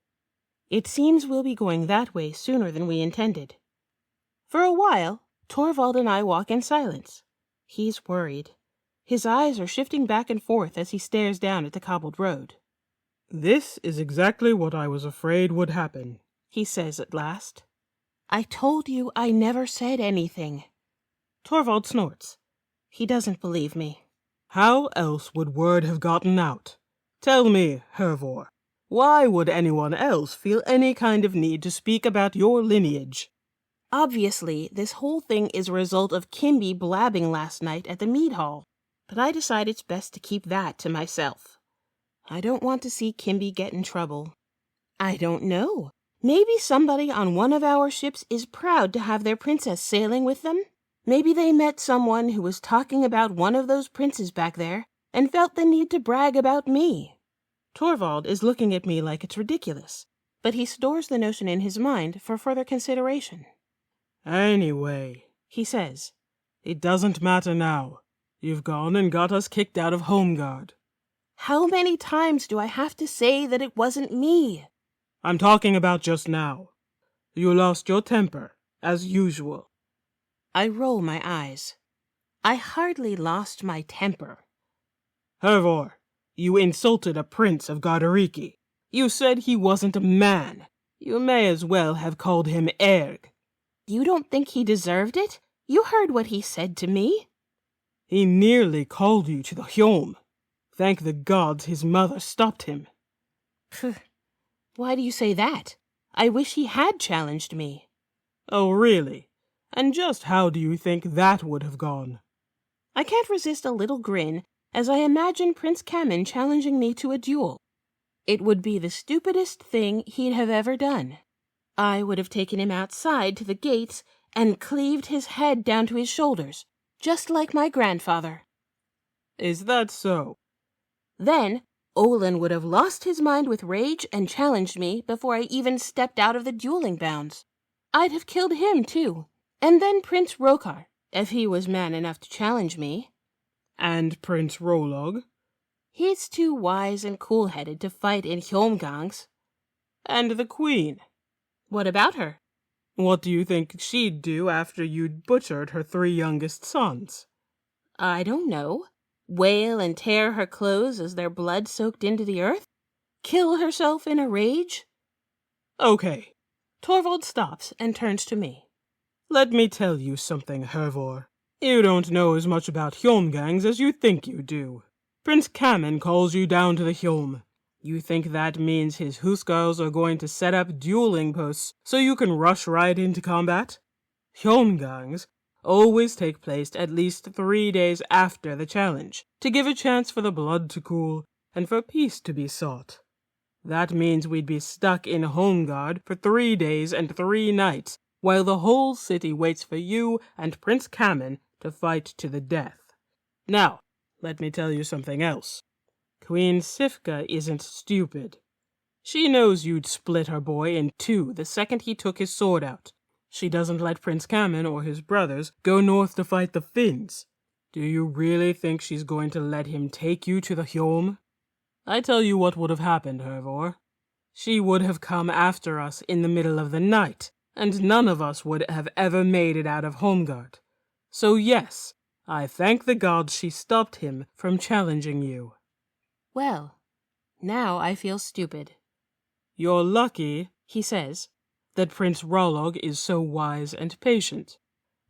It seems we'll be going that way sooner than we intended. For a while, Torvald and I walk in silence. He's worried. His eyes are shifting back and forth as he stares down at the cobbled road. "This is exactly what I was afraid would happen," he says at last. I told you I never said anything. Torvald snorts. He doesn't believe me. "How else would word have gotten out? Tell me, Hervor, why would anyone else feel any kind of need to speak about your lineage?" Obviously, this whole thing is a result of Kimby blabbing last night at the mead hall, but I decide it's best to keep that to myself. I don't want to see Kimby get in trouble. I don't know. Maybe somebody on one of our ships is proud to have their princess sailing with them. Maybe they met someone who was talking about one of those princes back there and felt the need to brag about me. Torvald is looking at me like it's ridiculous, but he stores the notion in his mind for further consideration. "Anyway," he says, "it doesn't matter now. You've gone and got us kicked out of Homeguard." How many times do I have to say that it wasn't me? I'm talking about just now. You lost your temper, as usual. I roll my eyes. I hardly lost my temper. Hervor, you insulted a prince of Gardariki. You said he wasn't a man. You may as well have called him Erg. You don't think he deserved it? You heard what he said to me. He nearly called you to the Hjom. Thank the gods his mother stopped him. Why do you say that? I wish he had challenged me. Oh, really? And just how do you think that would have gone? I can't resist a little grin as I imagine Prince Kamen challenging me to a duel. It would be the stupidest thing he'd have ever done. I would have taken him outside to the gates and cleaved his head down to his shoulders, just like my grandfather. Is that so? Then Olin would have lost his mind with rage and challenged me before I even stepped out of the dueling bounds. I'd have killed him, too. And then Prince Rokar, if he was man enough to challenge me. And Prince Rolog? He's too wise and cool-headed to fight in Hjomgangs. And the Queen? What about her? What do you think she'd do after you'd butchered her 3 youngest sons? I don't know. Wail and tear her clothes as their blood soaked into the earth? Kill herself in a rage? Okay. Torvald stops and turns to me. Let me tell you something, Hervor. You don't know as much about Hjomgangs as you think you do. Prince Kamen calls you down to the Hjom. You think that means his Huskarls are going to set up dueling posts so you can rush right into combat? Hjomgangs always take place at least 3 days after the challenge, to give a chance for the blood to cool and for peace to be sought. That means we'd be stuck in Homeguard for 3 days and 3 nights, while the whole city waits for you and Prince Kamen to fight to the death. Now, let me tell you something else. Queen Sifka isn't stupid. She knows you'd split her boy in 2 the second he took his sword out. She doesn't let Prince Kamen or his brothers go north to fight the Finns. Do you really think she's going to let him take you to the Hjom? I tell you what would have happened, Hervor. She would have come after us in the middle of the night, and none of us would have ever made it out of Homeguard. So yes, I thank the gods she stopped him from challenging you. Well, now I feel stupid. You're lucky, he says, that Prince Rolog is so wise and patient.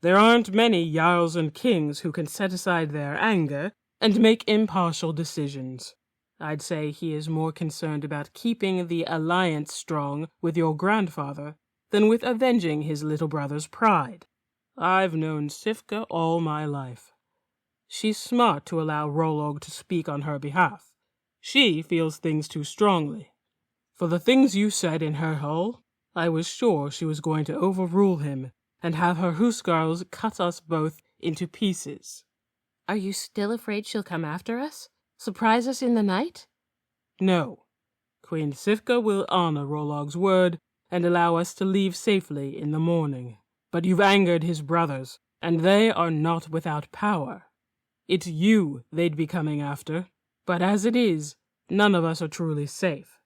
There aren't many jarls and kings who can set aside their anger and make impartial decisions. I'd say he is more concerned about keeping the alliance strong with your grandfather than with avenging his little brother's pride. I've known Sifka all my life. She's smart to allow Rolog to speak on her behalf. She feels things too strongly. For the things you said in her hall, I was sure she was going to overrule him and have her huskarls cut us both into pieces. Are you still afraid she'll come after us? Surprise us in the night? No. Queen Sifka will honor Rolog's word and allow us to leave safely in the morning. But you've angered his brothers, and they are not without power. It's you they'd be coming after, but as it is, none of us are truly safe.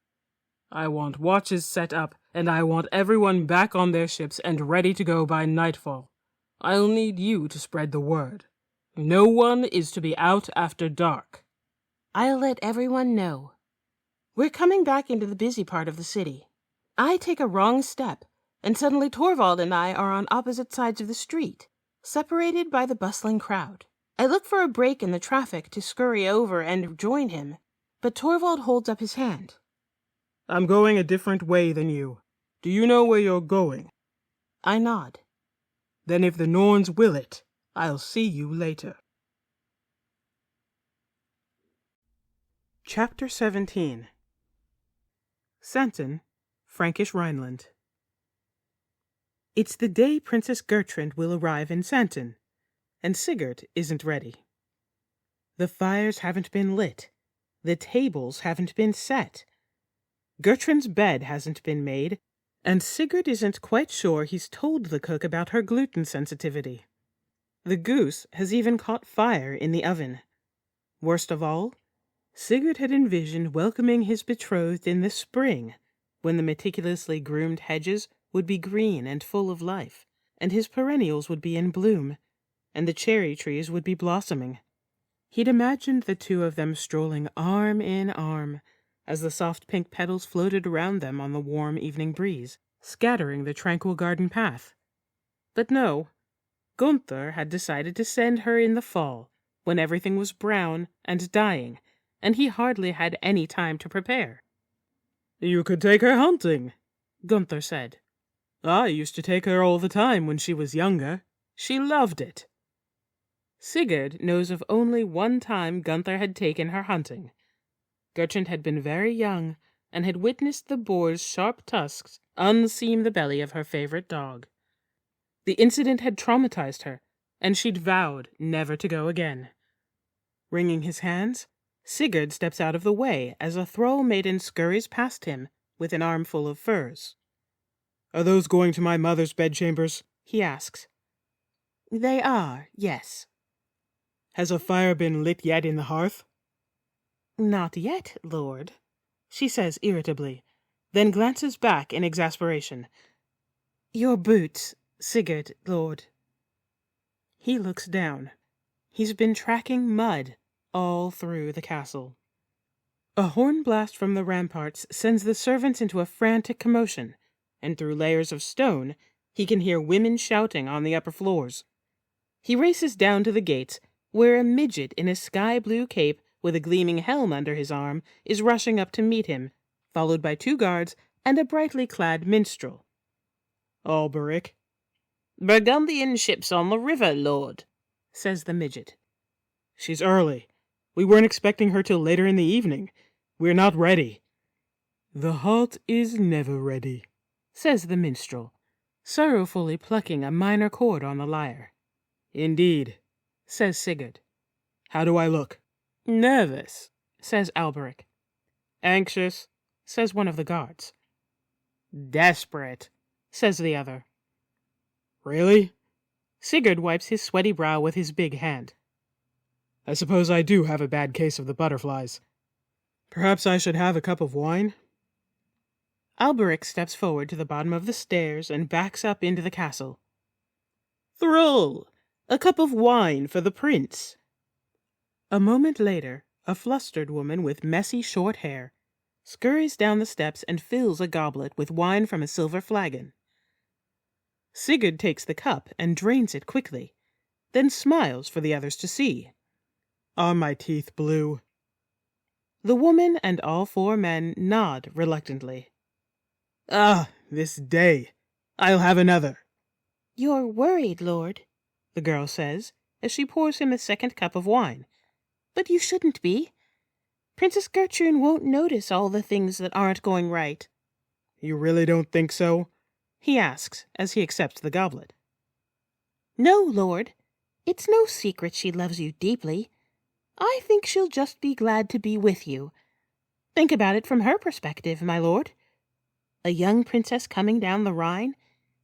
I want watches set up, and I want everyone back on their ships and ready to go by nightfall. I'll need you to spread the word. No one is to be out after dark. I'll let everyone know. We're coming back into the busy part of the city. I take a wrong step, and suddenly Torvald and I are on opposite sides of the street, separated by the bustling crowd. I look for a break in the traffic to scurry over and join him, but Torvald holds up his hand. I'm going a different way than you. Do you know where you're going? I nod. Then if the Norns will it, I'll see you later. Chapter 17. Santon, Frankish Rhineland. It's the day Princess Gertrude will arrive in Santon, and Sigurd isn't ready. The fires haven't been lit. The tables haven't been set. Gertrude's bed hasn't been made, and Sigurd isn't quite sure he's told the cook about her gluten sensitivity. The goose has even caught fire in the oven. Worst of all, Sigurd had envisioned welcoming his betrothed in the spring, when the meticulously groomed hedges would be green and full of life, and his perennials would be in bloom, and the cherry trees would be blossoming. He'd imagined the two of them strolling arm in arm, as the soft pink petals floated around them on the warm evening breeze, scattering the tranquil garden path. But no, Gunther had decided to send her in the fall, when everything was brown and dying, and he hardly had any time to prepare. You could take her hunting, Gunther said. I used to take her all the time when she was younger. She loved it. Sigurd knows of only one time Gunther had taken her hunting. Gertrude had been very young, and had witnessed the boar's sharp tusks unseam the belly of her favorite dog. The incident had traumatized her, and she'd vowed never to go again. Wringing his hands, Sigurd steps out of the way as a thrall maiden scurries past him with an armful of furs. Are those going to my mother's bedchambers? He asks. They are, yes. Has a fire been lit yet in the hearth? Not yet, lord, she says irritably, then glances back in exasperation. Your boots, Sigurd, lord. He looks down. He's been tracking mud all through the castle. A horn blast from the ramparts sends the servants into a frantic commotion, and through layers of stone, he can hear women shouting on the upper floors. He races down to the gates, where a midget in a sky-blue cape with a gleaming helm under his arm is rushing up to meet him, followed by 2 guards and a brightly clad minstrel. Alberic. Burgundian ships on the river, lord, says the midget. She's early. We weren't expecting her till later in the evening. We're not ready. The heart is never ready, says the minstrel, sorrowfully plucking a minor chord on the lyre. Indeed, says Sigurd. How do I look? Nervous, says Alberic. Anxious, says one of the guards. Desperate, says the other. Really? Sigurd wipes his sweaty brow with his big hand. I suppose I do have a bad case of the butterflies. Perhaps I should have a cup of wine? Alberic steps forward to the bottom of the stairs and backs up into the castle. Thrall, a cup of wine for the prince. A moment later, a flustered woman with messy short hair scurries down the steps and fills a goblet with wine from a silver flagon. Sigurd takes the cup and drains it quickly, then smiles for the others to see. Are my teeth blue? The woman and all 4 men nod reluctantly. Ah, this day. I'll have another. You're worried, Lord, the girl says, as she pours him a second cup of wine. but you shouldn't be. Princess Gertrude won't notice all the things that aren't going right. You really don't think so? He asks as he accepts the goblet. No, Lord. It's no secret she loves you deeply. I think she'll just be glad to be with you. Think about it from her perspective, my lord. A young princess coming down the Rhine,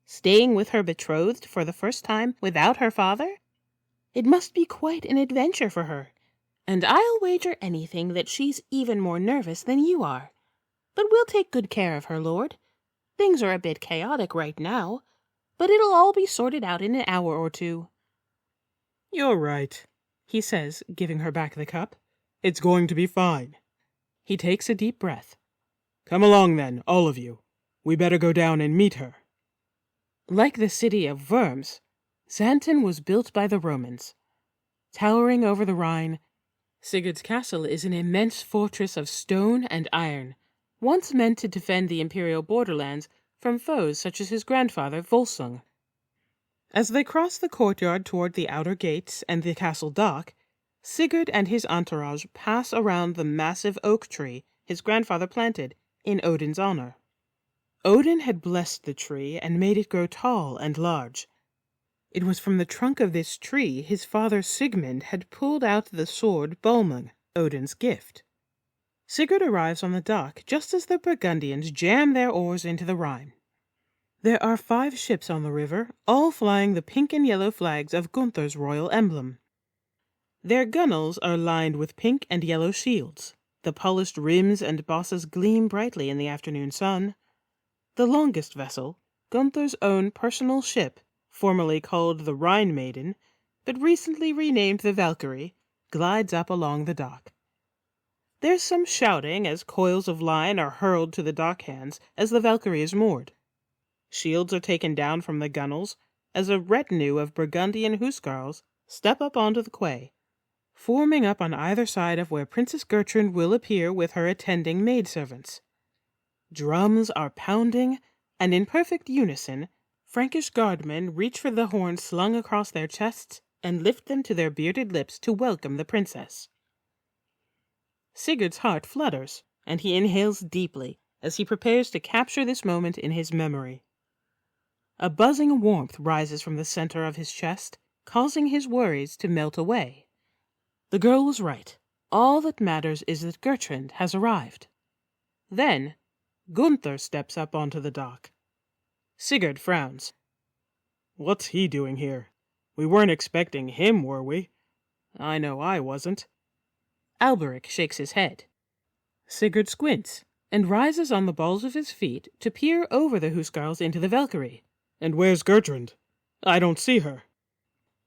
staying with her betrothed for the first time without her father? It must be quite an adventure for her, and I'll wager anything that she's even more nervous than you are. But we'll take good care of her, Lord. Things are a bit chaotic right now, but it'll all be sorted out in an hour or 2. You're right, he says, giving her back the cup. It's going to be fine. He takes a deep breath. Come along then, all of you. We better go down and meet her. Like the city of Worms, Xanten was built by the Romans. Towering over the Rhine, Sigurd's castle is an immense fortress of stone and iron, once meant to defend the imperial borderlands from foes such as his grandfather Volsung. As they cross the courtyard toward the outer gates and the castle dock, Sigurd and his entourage pass around the massive oak tree his grandfather planted in Odin's honor. Odin had blessed the tree and made it grow tall and large. It was from the trunk of this tree his father Sigmund had pulled out the sword Balmung, Odin's gift. Sigurd arrives on the dock just as the Burgundians jam their oars into the Rhine. There are 5 ships on the river, all flying the pink and yellow flags of Gunther's royal emblem. Their gunnels are lined with pink and yellow shields. The polished rims and bosses gleam brightly in the afternoon sun. The longest vessel, Gunther's own personal ship, formerly called the Rhine Maiden, but recently renamed the Valkyrie, glides up along the dock. There's some shouting as coils of line are hurled to the dockhands as the Valkyrie is moored. Shields are taken down from the gunnels as a retinue of Burgundian huscarls step up onto the quay, forming up on either side of where Princess Gertrude will appear with her attending maidservants. Drums are pounding, and in perfect unison, Frankish guardmen reach for the horns slung across their chests and lift them to their bearded lips to welcome the princess. Sigurd's heart flutters, and he inhales deeply as he prepares to capture this moment in his memory. A buzzing warmth rises from the center of his chest, causing his worries to melt away. The girl was right. All that matters is that Gertrude has arrived. Then, Gunther steps up onto the dock. Sigurd frowns. What's he doing here? We weren't expecting him, were we? I know I wasn't. Alberic shakes his head. Sigurd squints and rises on the balls of his feet to peer over the huscarls into the Valkyrie. And where's Gertrude? I don't see her.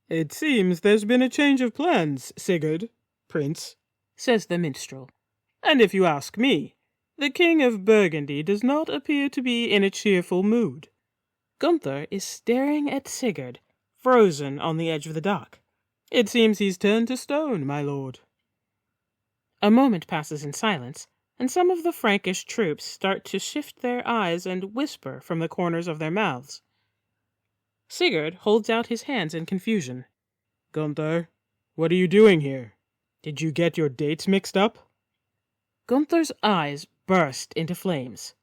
It seems there's been a change of plans, Sigurd, Prince, says the minstrel. And if you ask me, the King of Burgundy does not appear to be in a cheerful mood. Gunther is staring at Sigurd, frozen on the edge of the dock. It seems he's turned to stone, my lord. A moment passes in silence, and some of the Frankish troops start to shift their eyes and whisper from the corners of their mouths. Sigurd holds out his hands in confusion. Gunther, what are you doing here? Did you get your dates mixed up? Gunther's eyes burst into flames.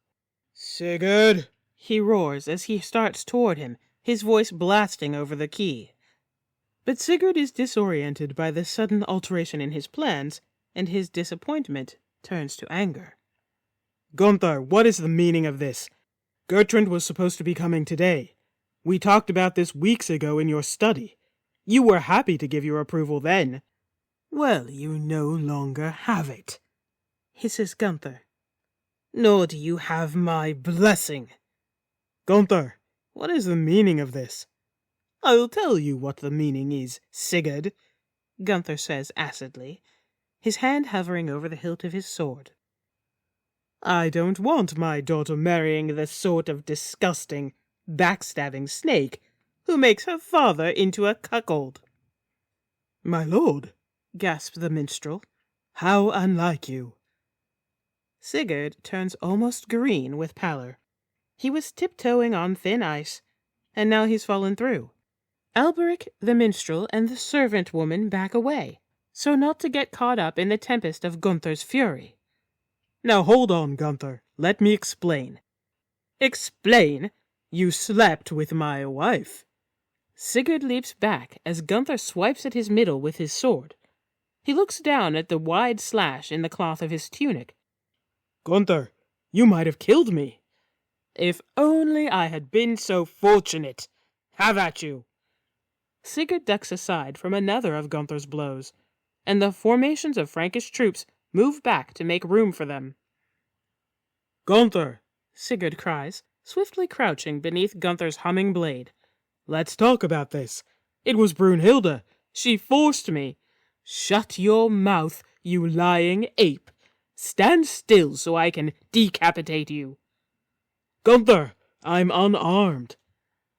Sigurd, he roars as he starts toward him, his voice blasting over the key. But Sigurd is disoriented by the sudden alteration in his plans, and his disappointment turns to anger. Gunther, what is the meaning of this? Gertrude was supposed to be coming today. We talked about this weeks ago in your study. You were happy to give your approval then. Well, you no longer have it, hisses Gunther. Nor do you have my blessing. Gunther, what is the meaning of this? I'll tell you what the meaning is, Sigurd, Gunther says acidly, his hand hovering over the hilt of his sword. I don't want my daughter marrying the sort of disgusting, backstabbing snake who makes her father into a cuckold. My lord, gasped the minstrel. How unlike you. Sigurd turns almost green with pallor. He was tiptoeing on thin ice, and now he's fallen through. Alberic, the minstrel, and the servant woman back away, so not to get caught up in the tempest of Gunther's fury. Now hold on, Gunther. Let me explain. Explain? You slept with my wife. Sigurd leaps back as Gunther swipes at his middle with his sword. He looks down at the wide slash in the cloth of his tunic. Gunther, you might have killed me. If only I had been so fortunate. Have at you. Sigurd ducks aside from another of Gunther's blows, and the formations of Frankish troops move back to make room for them. Gunther, Sigurd cries, swiftly crouching beneath Gunther's humming blade. Let's talk about this. It was Brunhilde. She forced me. Shut your mouth, you lying ape. Stand still so I can decapitate you. Gunther, I'm unarmed.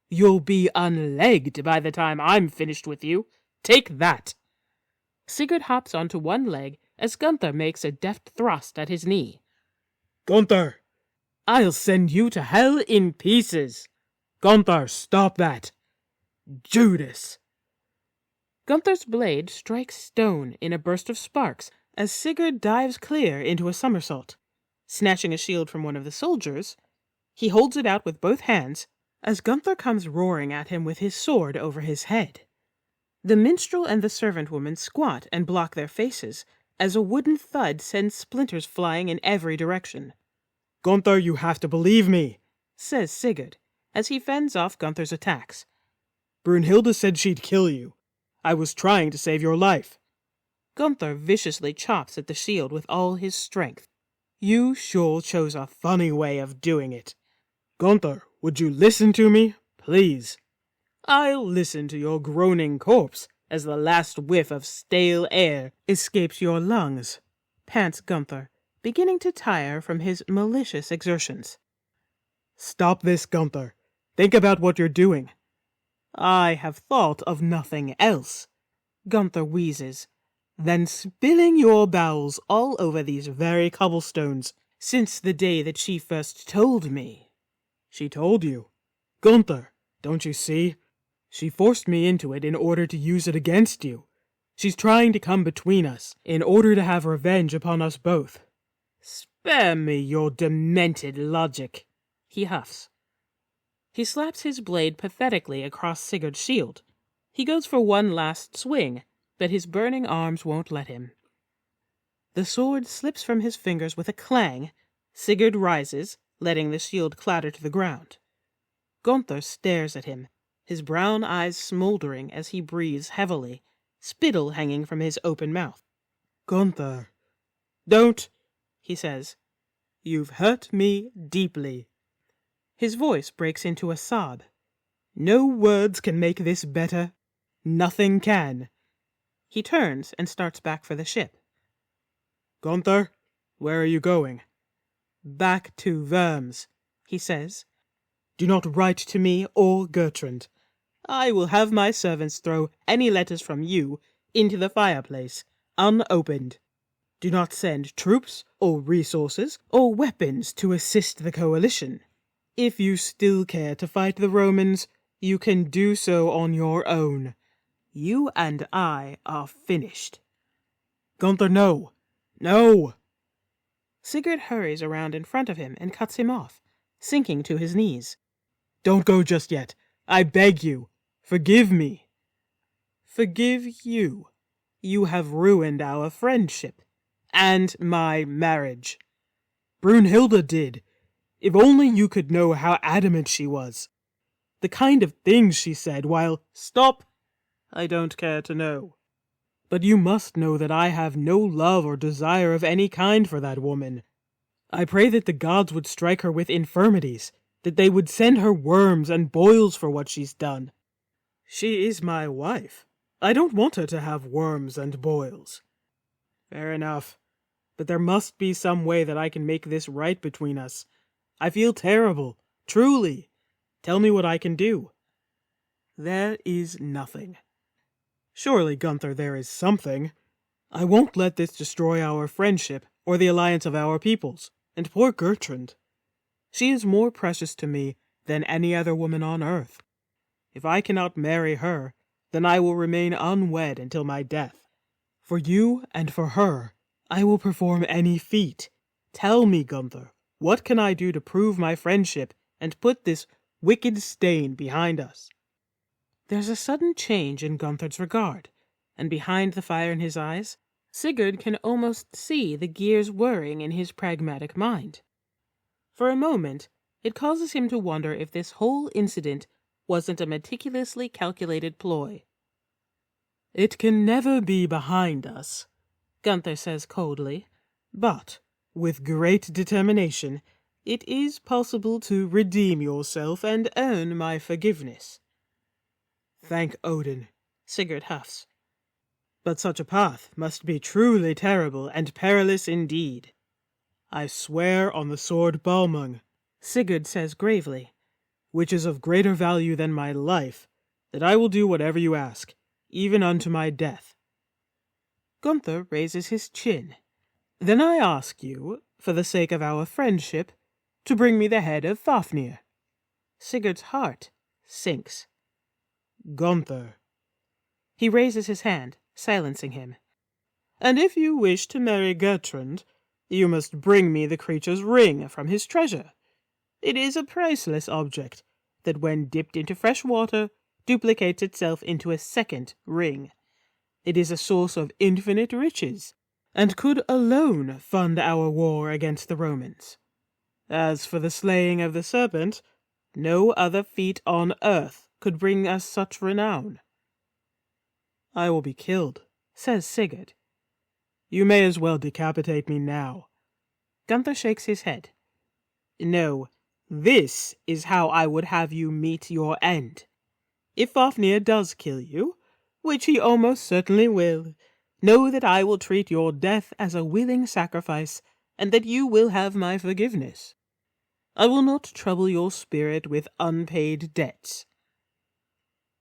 You'll be unlegged by the time I'm finished with you. Take that. Sigurd hops onto one leg as Gunther makes a deft thrust at his knee. Gunther! I'll send you to hell in pieces. Gunther, stop that! Judas! Gunther's blade strikes stone in a burst of sparks as Sigurd dives clear into a somersault. Snatching a shield from one of the soldiers, he holds it out with both hands as Gunther comes roaring at him with his sword over his head. The minstrel and the servant woman squat and block their faces as a wooden thud sends splinters flying in every direction. Gunther, you have to believe me, says Sigurd as he fends off Gunther's attacks. Brunhilde said she'd kill you. I was trying to save your life. Gunther viciously chops at the shield with all his strength. You sure chose a funny way of doing it. Gunther, would you listen to me, please? I'll listen to your groaning corpse as the last whiff of stale air escapes your lungs, pants Gunther, beginning to tire from his malicious exertions. Stop this, Gunther. Think about what you're doing. I have thought of nothing else, Gunther wheezes, than spilling your bowels all over these very cobblestones since the day that she first told me. She told you? Gunther, don't you see? She forced me into it in order to use it against you. She's trying to come between us in order to have revenge upon us both. Spare me your demented logic, he huffs. He slaps his blade pathetically across Sigurd's shield. He goes for one last swing, but his burning arms won't let him. The sword slips from his fingers with a clang. Sigurd rises, letting the shield clatter to the ground. Gunther stares at him, his brown eyes smoldering as he breathes heavily, spittle hanging from his open mouth. Gunther. Don't, he says. You've hurt me deeply. His voice breaks into a sob. No words can make this better. Nothing can. He turns and starts back for the ship. Gunther, where are you going? Back to Worms, he says. Do not write to me or Gertrand. I will have my servants throw any letters from you into the fireplace, unopened. Do not send troops or resources or weapons to assist the coalition. If you still care to fight the Romans, you can do so on your own. You and I are finished. Gunther, no! No! Sigurd hurries around in front of him and cuts him off, sinking to his knees. Don't go just yet. I beg you. Forgive me. Forgive you? You have ruined our friendship and my marriage. Brunhilde did. If only you could know how adamant she was. The kind of things she said while... Stop! I don't care to know. But you must know that I have no love or desire of any kind for that woman. I pray that the gods would strike her with infirmities, that they would send her worms and boils for what she's done. She is my wife. I don't want her to have worms and boils. Fair enough. But there must be some way that I can make this right between us. I feel terrible, truly. Tell me what I can do. There is nothing. Surely, Gunther, there is something. I won't let this destroy our friendship, or the alliance of our peoples, and poor Gertrude. She is more precious to me than any other woman on earth. If I cannot marry her, then I will remain unwed until my death. For you and for her, I will perform any feat. Tell me, Gunther, what can I do to prove my friendship and put this wicked stain behind us?" There's a sudden change in Gunther's regard, and behind the fire in his eyes, Sigurd can almost see the gears whirring in his pragmatic mind. For a moment, it causes him to wonder if this whole incident wasn't a meticulously calculated ploy. "It can never be behind us," Gunther says coldly, "but, with great determination, it is possible to redeem yourself and earn my forgiveness." "Thank Odin," Sigurd huffs. "but such a path must be truly terrible and perilous indeed. I swear on the sword Balmung," Sigurd says gravely, "which is of greater value than my life, that I will do whatever you ask, even unto my death." Gunther raises his chin. "Then I ask you, for the sake of our friendship, to bring me the head of Fafnir." Sigurd's heart sinks. "Gunther." He raises his hand, silencing him. "And if you wish to marry Gertrud, you must bring me the creature's ring from his treasure. It is a priceless object that, when dipped into fresh water, duplicates itself into a second ring. It is a source of infinite riches, and could alone fund our war against the Romans. As for the slaying of the serpent, no other feat on earth could bring us such renown." "I will be killed," says Sigurd. "You may as well decapitate me now." Gunther shakes his head. "No, this is how I would have you meet your end. If Fafnir does kill you, which he almost certainly will, know that I will treat your death as a willing sacrifice, and that you will have my forgiveness. I will not trouble your spirit with unpaid debts."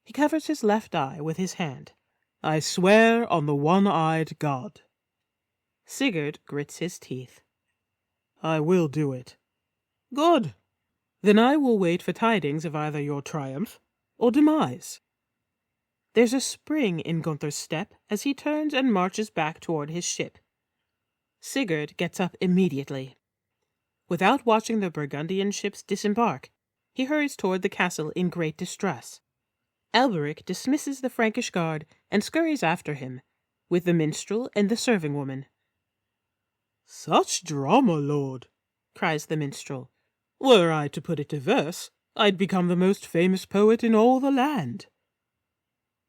He covers his left eye with his hand. "I swear on the one-eyed god." Sigurd grits his teeth. "I will do it." "Good. Then I will wait for tidings of either your triumph or demise." There's a spring in Gunther's step as he turns and marches back toward his ship. Sigurd gets up immediately. Without watching the Burgundian ships disembark, he hurries toward the castle in great distress. Alberic dismisses the Frankish guard and scurries after him, with the minstrel and the serving woman. "Such drama, lord," cries the minstrel. "Were I to put it to verse, I'd become the most famous poet in all the land."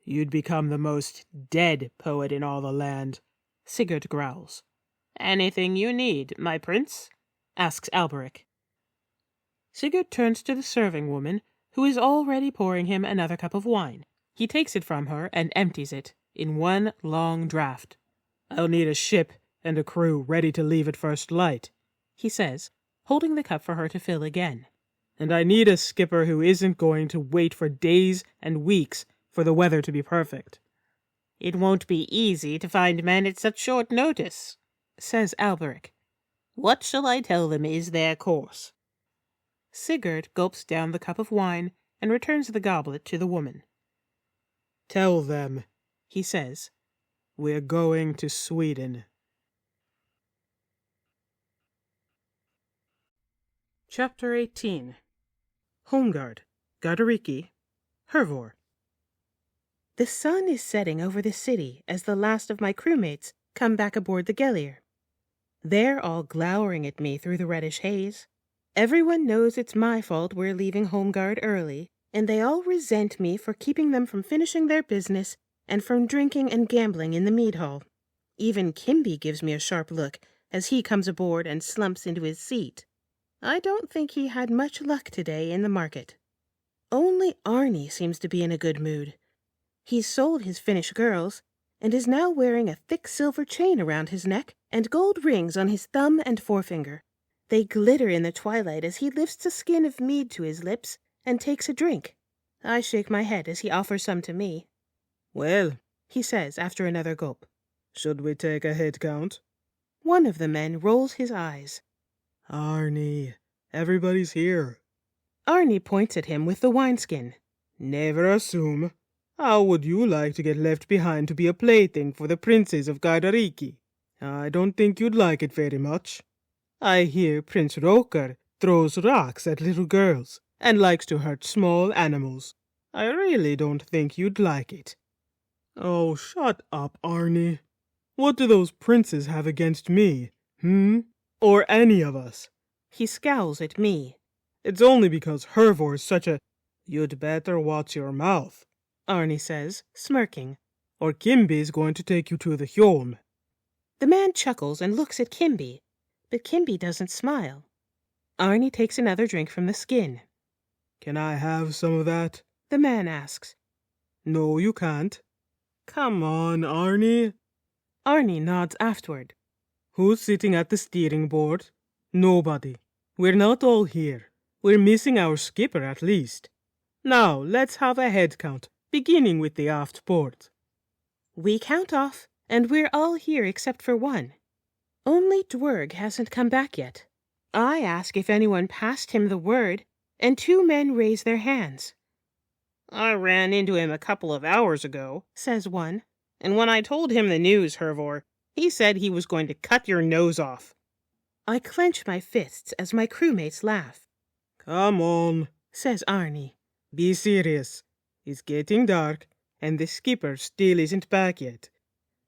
"You'd become the most dead poet in all the land," Sigurd growls. "Anything you need, my prince?" asks Alberic. Sigurd turns to the serving woman, who is already pouring him another cup of wine. He takes it from her and empties it in one long draught. "I'll need a ship and a crew ready to leave at first light," he says, holding the cup for her to fill again. "And I need a skipper who isn't going to wait for days and weeks for the weather to be perfect." "It won't be easy to find men at such short notice," says Alberic. "What shall I tell them is their course?" Sigurd gulps down the cup of wine and returns the goblet to the woman. "Tell them," he says, "we're going to Sweden." Chapter 18. Holmgard, Gardariki, Hervor. The sun is setting over the city as the last of my crewmates come back aboard the Gellir. They're all glowering at me through the reddish haze. Everyone knows it's my fault we're leaving Holmgard early, and they all resent me for keeping them from finishing their business and from drinking and gambling in the mead hall. Even Kimby gives me a sharp look as he comes aboard and slumps into his seat. I don't think he had much luck today in the market. Only Arnie seems to be in a good mood. He's sold his Finnish girls, and is now wearing a thick silver chain around his neck and gold rings on his thumb and forefinger. They glitter in the twilight as he lifts a skin of mead to his lips and takes a drink. I shake my head as he offers some to me. "Well," he says after another gulp. "should we take a head count?" One of the men rolls his eyes. Arnie, everybody's here. Arnie points at him with the wineskin. Never assume. How would you like to get left behind to be a plaything for the princes of Gardariki? I don't think you'd like it very much. I hear Prince Roker throws rocks at little girls and likes to hurt small animals. I really don't think you'd like it. Oh, shut up, Arnie. What do those princes have against me, Or any of us? He scowls at me. It's only because Hervor's such a... You'd better watch your mouth, Arnie says, smirking. or Kimby's going to take you to the Hjolm. The man chuckles and looks at Kimby, but Kimby doesn't smile. Arnie takes another drink from the skin. Can I have some of that? The man asks. No, you can't. Come on, Arnie. Arnie nods afterward. Who's sitting at the steering board? Nobody. We're not all here. We're missing our skipper at least. Now, let's have a head count, beginning with the aft port. We count off, and we're all here except for one. Only Dwerg hasn't come back yet. I ask if anyone passed him the word, and two men raise their hands. I ran into him a couple of hours ago, says one. and when I told him the news, Hervor, he said he was going to cut your nose off. I clench my fists as my crewmates laugh. Come on, Says Arnie. be serious. It's getting dark, and the skipper still isn't back yet.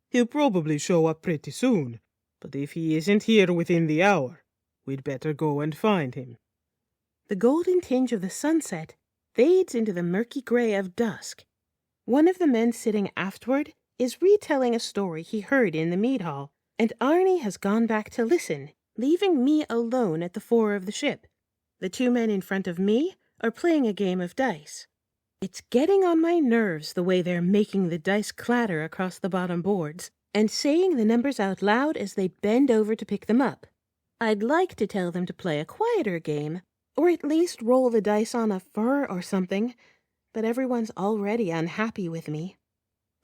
He'll probably show up pretty soon, but if he isn't here within the hour, we'd better go and find him. The golden tinge of the sunset fades into the murky gray of dusk. One of the men sitting aftward is retelling a story he heard in the mead hall, and Arnie has gone back to listen, leaving me alone at the fore of the ship. The two men in front of me are playing a game of dice. It's getting on my nerves the way they're making the dice clatter across the bottom boards and saying the numbers out loud as they bend over to pick them up. I'd like to tell them to play a quieter game, or at least roll the dice on a fur or something, but everyone's already unhappy with me.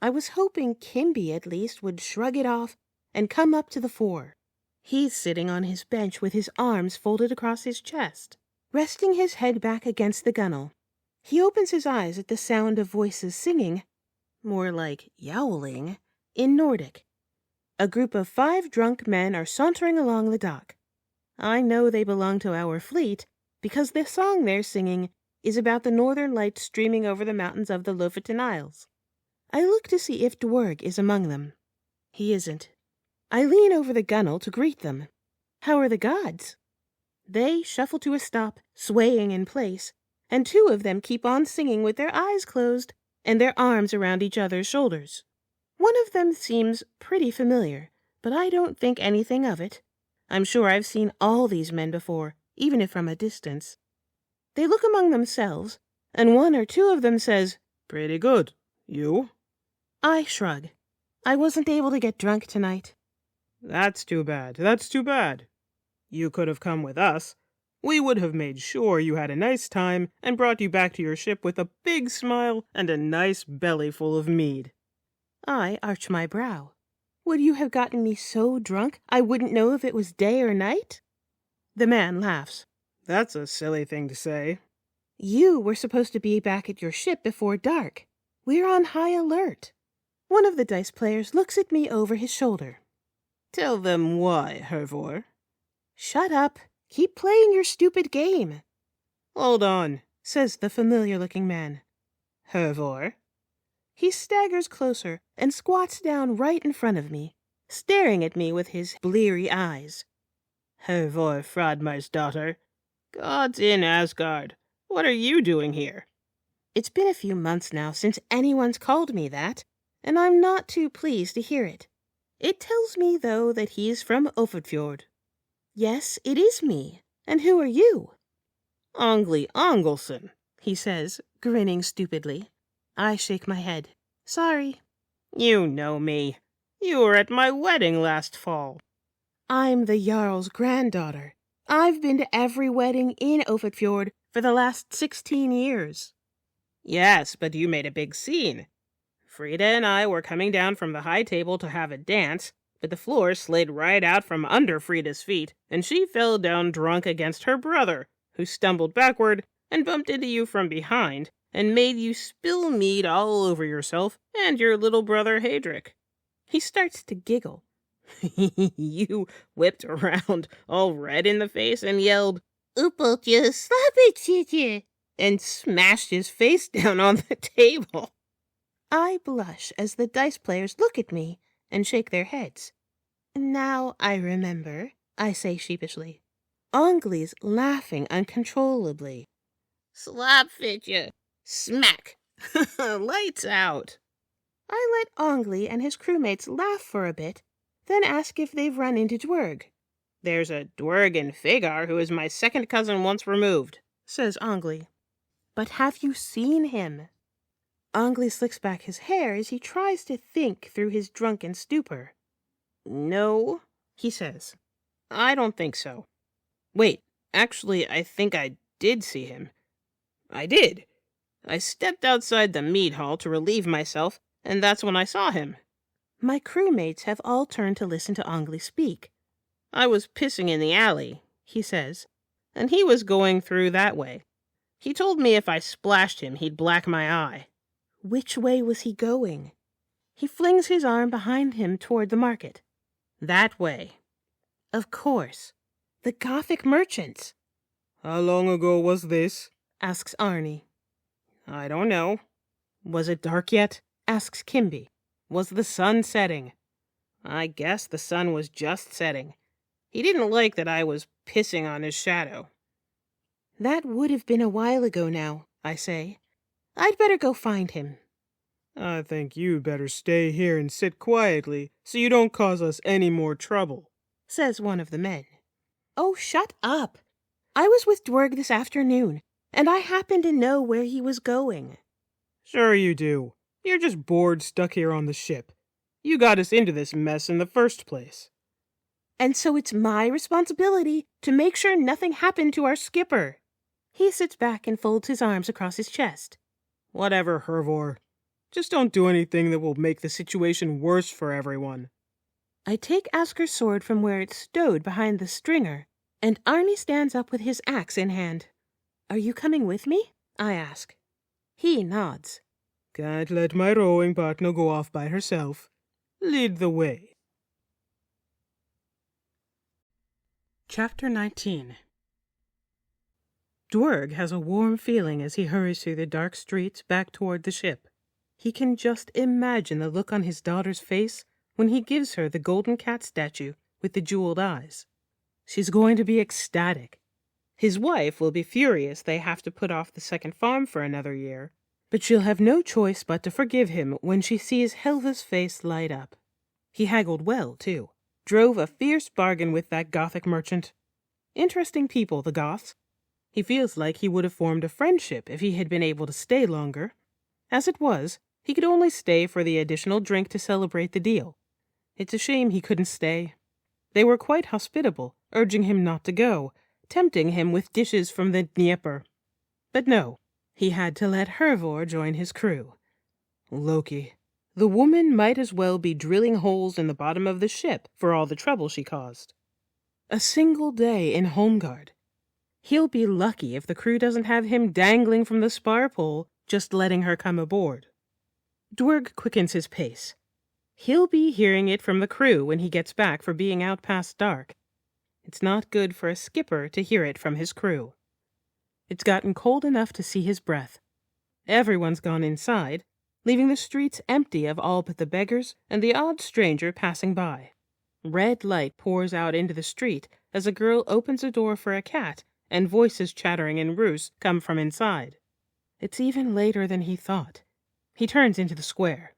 I was hoping Kimby at least would shrug it off and come up to the fore. He's sitting on his bench with his arms folded across his chest, resting his head back against the gunwale. He opens his eyes at the sound of voices singing, more like yowling, in Nordic. A group of 5 drunk men are sauntering along the dock. I know they belong to our fleet because the song they're singing is about the northern lights streaming over the mountains of the Lofoten Isles. I look to see if Dwerg is among them. He isn't. I lean over the gunwale to greet them. How are the gods? They shuffle to a stop, swaying in place, and 2 of them keep on singing with their eyes closed and their arms around each other's shoulders. One of them seems pretty familiar, but I don't think anything of it. I'm sure I've seen all these men before, even if from a distance. They look among themselves, and 1 or 2 of them says, Pretty good. You? I shrug. I wasn't able to get drunk tonight. That's too bad. That's too bad. You could have come with us. We would have made sure you had a nice time and brought you back to your ship with a big smile and a nice belly full of mead. I arch my brow. Would you have gotten me so drunk I wouldn't know if it was day or night? The man laughs. That's a silly thing to say. You were supposed to be back at your ship before dark. We're on high alert. One of the dice players looks at me over his shoulder. Tell them why, Hervor. Shut up. Keep playing your stupid game. Hold on, says the familiar-looking man. Hervor. He staggers closer and squats down right in front of me, staring at me with his bleary eyes. Hervor Fradmar's daughter. Gods in Asgard. What are you doing here? It's been a few months now since anyone's called me that, and I'm not too pleased to hear it. It tells me, though, that he's from Ofodfjord. Yes, it is me. And who are you? Ongli Ongelson, he says, grinning stupidly. I shake my head. Sorry. You know me. You were at my wedding last fall. I'm the Jarl's granddaughter. I've been to every wedding in Ofodfjord for the last 16 years. Yes, but you made a big scene. Frida and I were coming down from the high table to have a dance, but the floor slid right out from under Frida's feet, and she fell down drunk against her brother, who stumbled backward and bumped into you from behind and made you spill mead all over yourself and your little brother Hadric. He starts to giggle. You whipped around, all red in the face, and yelled, "Upotje, slapitje," and smashed his face down on the table. I blush as the dice players look at me and shake their heads. Now I remember, I say sheepishly. Angli's laughing uncontrollably. "Slapfitje, smack, lights out." I let Angli and his crewmates laugh for a bit, then ask if they've run into Dwerg. "There's a Dwerg in Fagar who is my second cousin once removed," says Angli. But have you seen him? Angli slicks back his hair as he tries to think through his drunken stupor. "No," he says. "I don't think so. Wait, actually, I think I did see him. I did. I stepped outside the mead hall to relieve myself, and that's when I saw him." My crewmates have all turned to listen to Angli speak. "I was pissing in the alley," he says, "and he was going through that way. He told me if I splashed him, he'd black my eye." Which way was he going? He flings his arm behind him toward the market. "That way." Of course. The Gothic merchants. How long ago was this? Asks Arnie. "I don't know." "Was it dark yet?" Asks Kimby. "Was the sun setting?" "I guess the sun was just setting. He didn't like that I was pissing on his shadow." That would have been a while ago now, I say. I'd better go find him. I think you'd better stay here and sit quietly so you don't cause us any more trouble, says one of the men. Oh, shut up. I was with Dwerg this afternoon, and I happen to know where he was going. Sure you do. You're just bored stuck here on the ship. You got us into this mess in the first place. And so it's my responsibility to make sure nothing happened to our skipper. He sits back and folds his arms across his chest. Whatever, Hervor. Just don't do anything that will make the situation worse for everyone. I take Asker's sword from where it's stowed behind the stringer, and Arnie stands up with his axe in hand. Are you coming with me? I ask. He nods. Can't let my rowing partner go off by herself. Lead the way. Chapter 19. Dwerg has a warm feeling as he hurries through the dark streets back toward the ship. He can just imagine the look on his daughter's face when he gives her the golden cat statue with the jeweled eyes. She's going to be ecstatic. His wife will be furious they have to put off the second farm for another year, but she'll have no choice but to forgive him when she sees Helva's face light up. He haggled well, too. Drove a fierce bargain with that Gothic merchant. Interesting people, the Goths. He feels like he would have formed a friendship if he had been able to stay longer. As it was, he could only stay for the additional drink to celebrate the deal. It's a shame he couldn't stay. They were quite hospitable, urging him not to go, tempting him with dishes from the Dnieper. But no, he had to let Hervor join his crew. Loki. The woman might as well be drilling holes in the bottom of the ship for all the trouble she caused. A single day in Holmgard. He'll be lucky if the crew doesn't have him dangling from the spar pole, just letting her come aboard. Dwerg quickens his pace. He'll be hearing it from the crew when he gets back for being out past dark. It's not good for a skipper to hear it from his crew. It's gotten cold enough to see his breath. Everyone's gone inside, leaving the streets empty of all but the beggars and the odd stranger passing by. Red light pours out into the street as a girl opens a door for a cat, and voices chattering in Rus come from inside. It's even later than he thought. He turns into the square.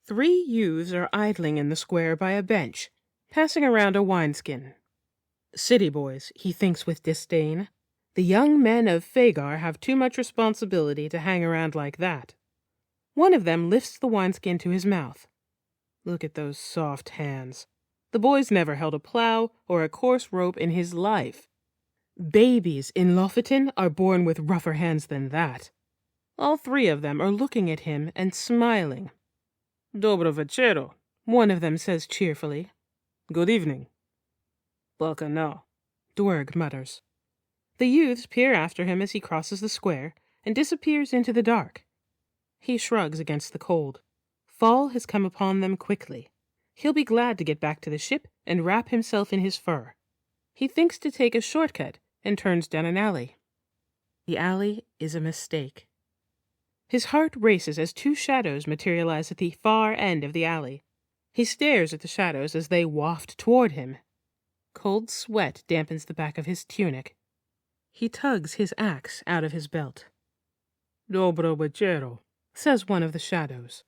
3 youths are idling in the square by a bench, passing around a wineskin. City boys, he thinks with disdain. The young men of Fagar have too much responsibility to hang around like that. One of them lifts the wineskin to his mouth. Look at those soft hands. The boy's never held a plow or a coarse rope in his life. Babies in Lofoten are born with rougher hands than that. All 3 of them are looking at him and smiling. "Dobro večero. one of them says cheerfully. Good evening. Baka no. Dwerg mutters. The youths peer after him as he crosses the square and disappears into the dark. He shrugs against the cold. Fall has come upon them quickly. He'll be glad to get back to the ship and wrap himself in his fur. He thinks to take a shortcut and turns down an alley. The alley is a mistake. His heart races as two shadows materialize at the far end of the alley. He stares at the shadows as they waft toward him. Cold sweat dampens the back of his tunic. He tugs his axe out of his belt. Dobro večero, says one of the shadows.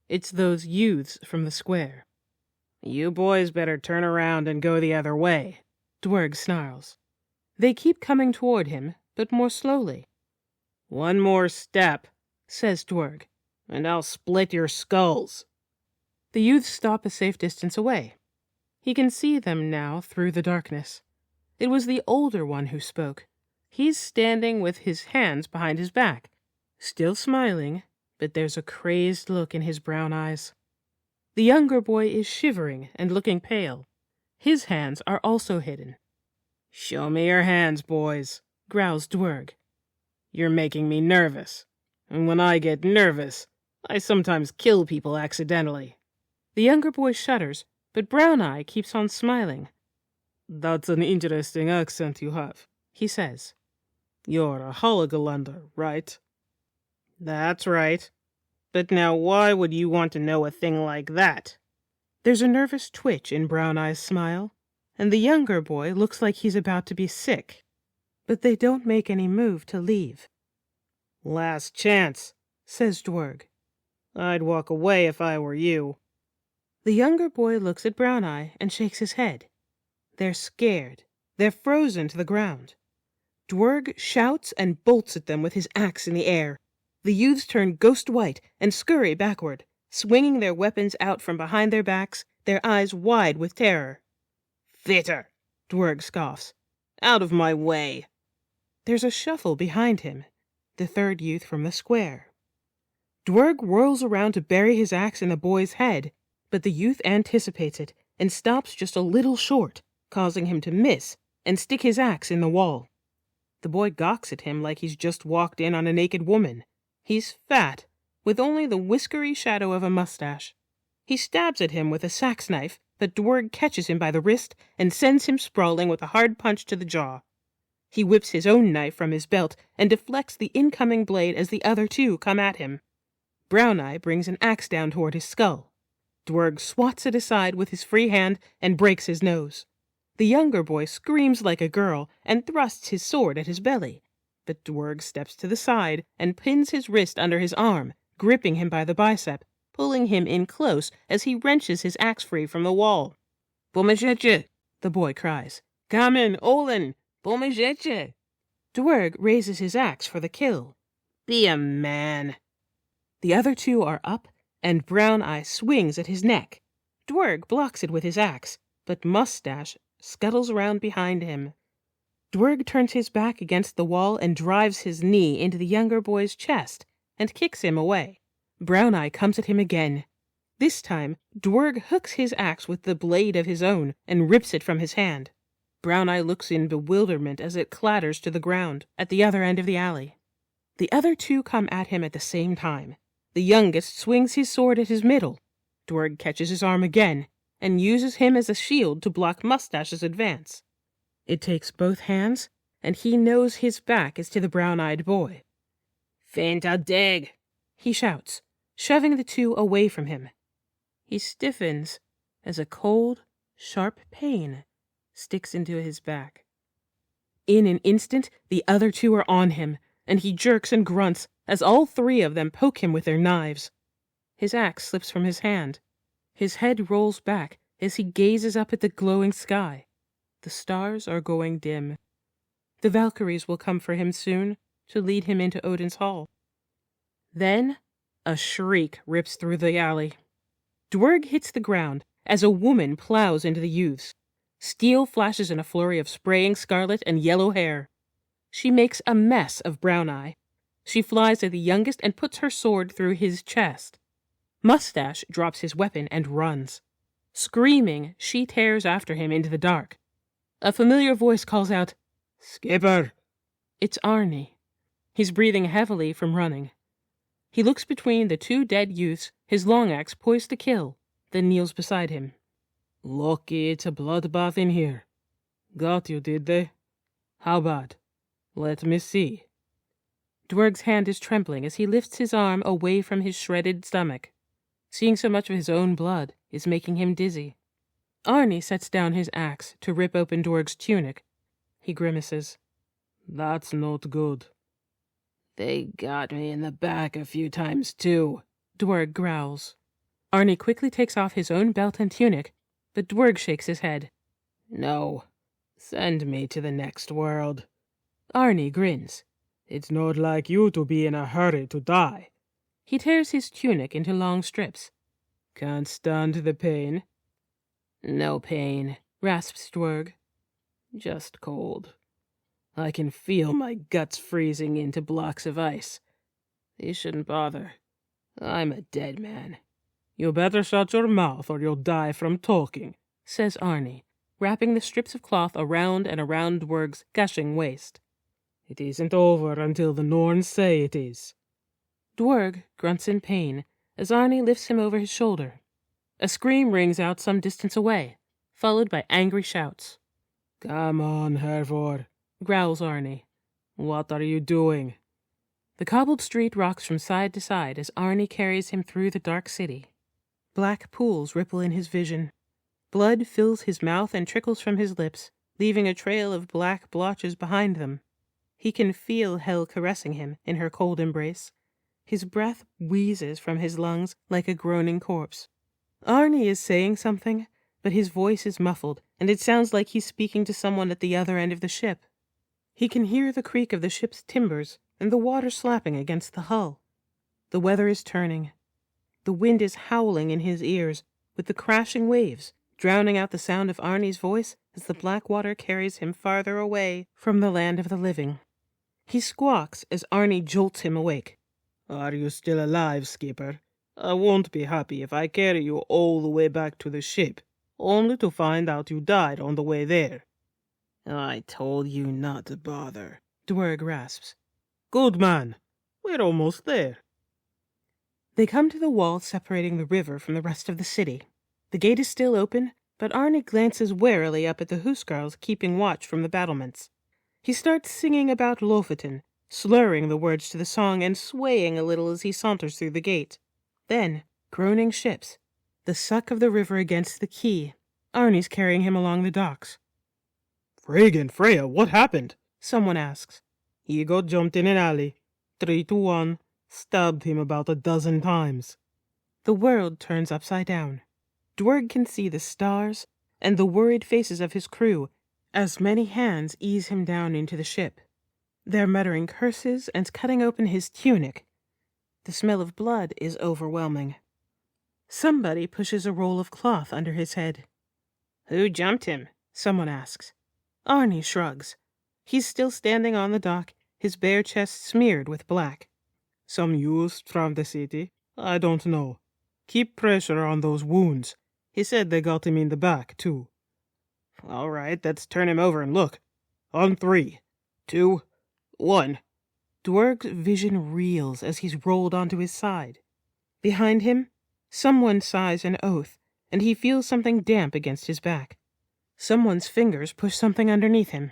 It's those youths from the square. You boys better turn around and go the other way, Dwerg snarls. They keep coming toward him, but more slowly. One more step, says Dwerg, and I'll split your skulls. The youths stop a safe distance away. He can see them now through the darkness. It was the older one who spoke. He's standing with his hands behind his back, still smiling, but there's a crazed look in his brown eyes. The younger boy is shivering and looking pale. His hands are also hidden. Show me your hands, boys, growls Dwerg. You're making me nervous. And when I get nervous, I sometimes kill people accidentally. The younger boy shudders, but Brown Eye keeps on smiling. That's an interesting accent you have, he says. You're a Hålogalander, right? That's right. But now why would you want to know a thing like that? There's a nervous twitch in Brown Eye's smile, and the younger boy looks like he's about to be sick. But they don't make any move to leave. Last chance, says Dwerg. I'd walk away if I were you. The younger boy looks at Brown Eye and shakes his head. They're scared. They're frozen to the ground. Dwerg shouts and bolts at them with his axe in the air. The youths turn ghost white and scurry backward, swinging their weapons out from behind their backs, their eyes wide with terror. Fitter, Dwerg scoffs. Out of my way. There's a shuffle behind him, the third youth from the square. Dwerg whirls around to bury his axe in the boy's head, but the youth anticipates it and stops just a little short, causing him to miss and stick his axe in the wall. The boy gawks at him like he's just walked in on a naked woman. He's fat, with only the whiskery shadow of a mustache. He stabs at him with a sax knife, but Dwerg catches him by the wrist and sends him sprawling with a hard punch to the jaw. He whips his own knife from his belt and deflects the incoming blade as the other two come at him. Brown Eye brings an axe down toward his skull. Dwerg swats it aside with his free hand and breaks his nose. The younger boy screams like a girl and thrusts his sword at his belly, but Dwerg steps to the side and pins his wrist under his arm, gripping him by the bicep, pulling him in close as he wrenches his axe free from the wall. Pomagecie, the boy cries. Come in, Olin, pomagecie. Dwerg raises his axe for the kill. Be a man. The other two are up, and Brown Eye swings at his neck. Dwerg blocks it with his axe, but Mustache scuttles around behind him. Dwerg turns his back against the wall and drives his knee into the younger boy's chest and kicks him away. Brown Eye comes at him again. This time, Dwerg hooks his axe with the blade of his own and rips it from his hand. Brown Eye looks in bewilderment as it clatters to the ground at the other end of the alley. The other two come at him at the same time. The youngest swings his sword at his middle. Dwerg catches his arm again and uses him as a shield to block Mustache's advance. It takes both hands, and he knows his back is to the brown-eyed boy. Feint a dig, he shouts, shoving the two away from him. He stiffens as a cold, sharp pain sticks into his back. In an instant, the other two are on him, and he jerks and grunts as all three of them poke him with their knives. His axe slips from his hand. His head rolls back as he gazes up at the glowing sky. The stars are going dim. The Valkyries will come for him soon to lead him into Odin's hall. Then a shriek rips through the alley. Dwerg hits the ground as a woman plows into the youths. Steel flashes in a flurry of spraying scarlet and yellow hair. She makes a mess of Brown Eye. She flies at the youngest and puts her sword through his chest. Mustache drops his weapon and runs. Screaming, she tears after him into the dark. A familiar voice calls out, "Skipper!" It's Arnie. He's breathing heavily from running. He looks between the two dead youths, his long axe poised to kill, then kneels beside him. "Lucky it's a bloodbath in here. Got you, did they? How bad? Let me see." Dwerg's hand is trembling as he lifts his arm away from his shredded stomach. Seeing so much of his own blood is making him dizzy. Arnie sets down his axe to rip open Dwerg's tunic. He grimaces. "That's not good." "They got me in the back a few times too," Dwerg growls. Arnie quickly takes off his own belt and tunic, but Dwerg shakes his head. "No. Send me to the next world." Arnie grins. "It's not like you to be in a hurry to die." He tears his tunic into long strips. "Can't stand the pain." "No pain," rasps Dwerg. "Just cold. I can feel my guts freezing into blocks of ice. You shouldn't bother. I'm a dead man." "You better shut your mouth or you'll die from talking," says Arnie, wrapping the strips of cloth around and around Dwerg's gushing waist. "It isn't over until the Norns say it is." Dwerg grunts in pain as Arnie lifts him over his shoulder. A scream rings out some distance away, followed by angry shouts. "Come on, Hervor," growls Arnie. "What are you doing?" The cobbled street rocks from side to side as Arnie carries him through the dark city. Black pools ripple in his vision. Blood fills his mouth and trickles from his lips, leaving a trail of black blotches behind them. He can feel Hel caressing him in her cold embrace. His breath wheezes from his lungs like a groaning corpse. Arnie is saying something, but his voice is muffled, and it sounds like he's speaking to someone at the other end of the ship. He can hear the creak of the ship's timbers and the water slapping against the hull. The weather is turning. The wind is howling in his ears, with the crashing waves, drowning out the sound of Arnie's voice as the black water carries him farther away from the land of the living. He squawks as Arnie jolts him awake. "Are you still alive, skipper? I won't be happy if I carry you all the way back to the ship, only to find out you died on the way there." "I told you not to bother," Dwerg rasps. "Good man. We're almost there." They come to the wall separating the river from the rest of the city. The gate is still open, but Arnie glances warily up at the huskarls keeping watch from the battlements. He starts singing about Lofoten, slurring the words to the song and swaying a little as he saunters through the gate. Then, groaning ships, the suck of the river against the quay. Arnie's carrying him along the docks. "Friggin' Freya, what happened?" Someone asks. "Ego jumped in an alley. 3-1. Stabbed him about a dozen times." The world turns upside down. Dwerg can see the stars and the worried faces of his crew as many hands ease him down into the ship. They're muttering curses and cutting open his tunic. The smell of blood is overwhelming. Somebody pushes a roll of cloth under his head. "Who jumped him?" Someone asks. Arnie shrugs. He's still standing on the dock, his bare chest smeared with black. "Some youth from the city? I don't know. Keep pressure on those wounds. He said they got him in the back, too." "All right, let's turn him over and look. On 3, 2, 1. Dwerg's vision reels as he's rolled onto his side. Behind him, someone sighs an oath, and he feels something damp against his back. Someone's fingers push something underneath him.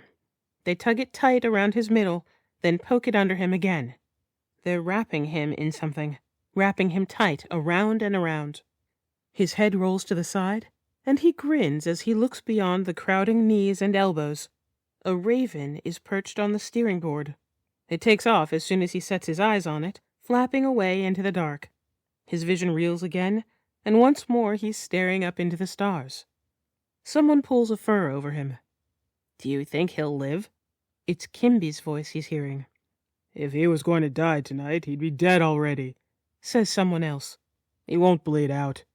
They tug it tight around his middle, then poke it under him again. They're wrapping him in something, wrapping him tight around and around. His head rolls to the side, and he grins as he looks beyond the crowding knees and elbows. A raven is perched on the steering board. It takes off as soon as he sets his eyes on it, flapping away into the dark. His vision reels again, and once more he's staring up into the stars. Someone pulls a fur over him. "Do you think he'll live?" It's Kimby's voice he's hearing. "If he was going to die tonight, he'd be dead already," says someone else. "He won't bleed out.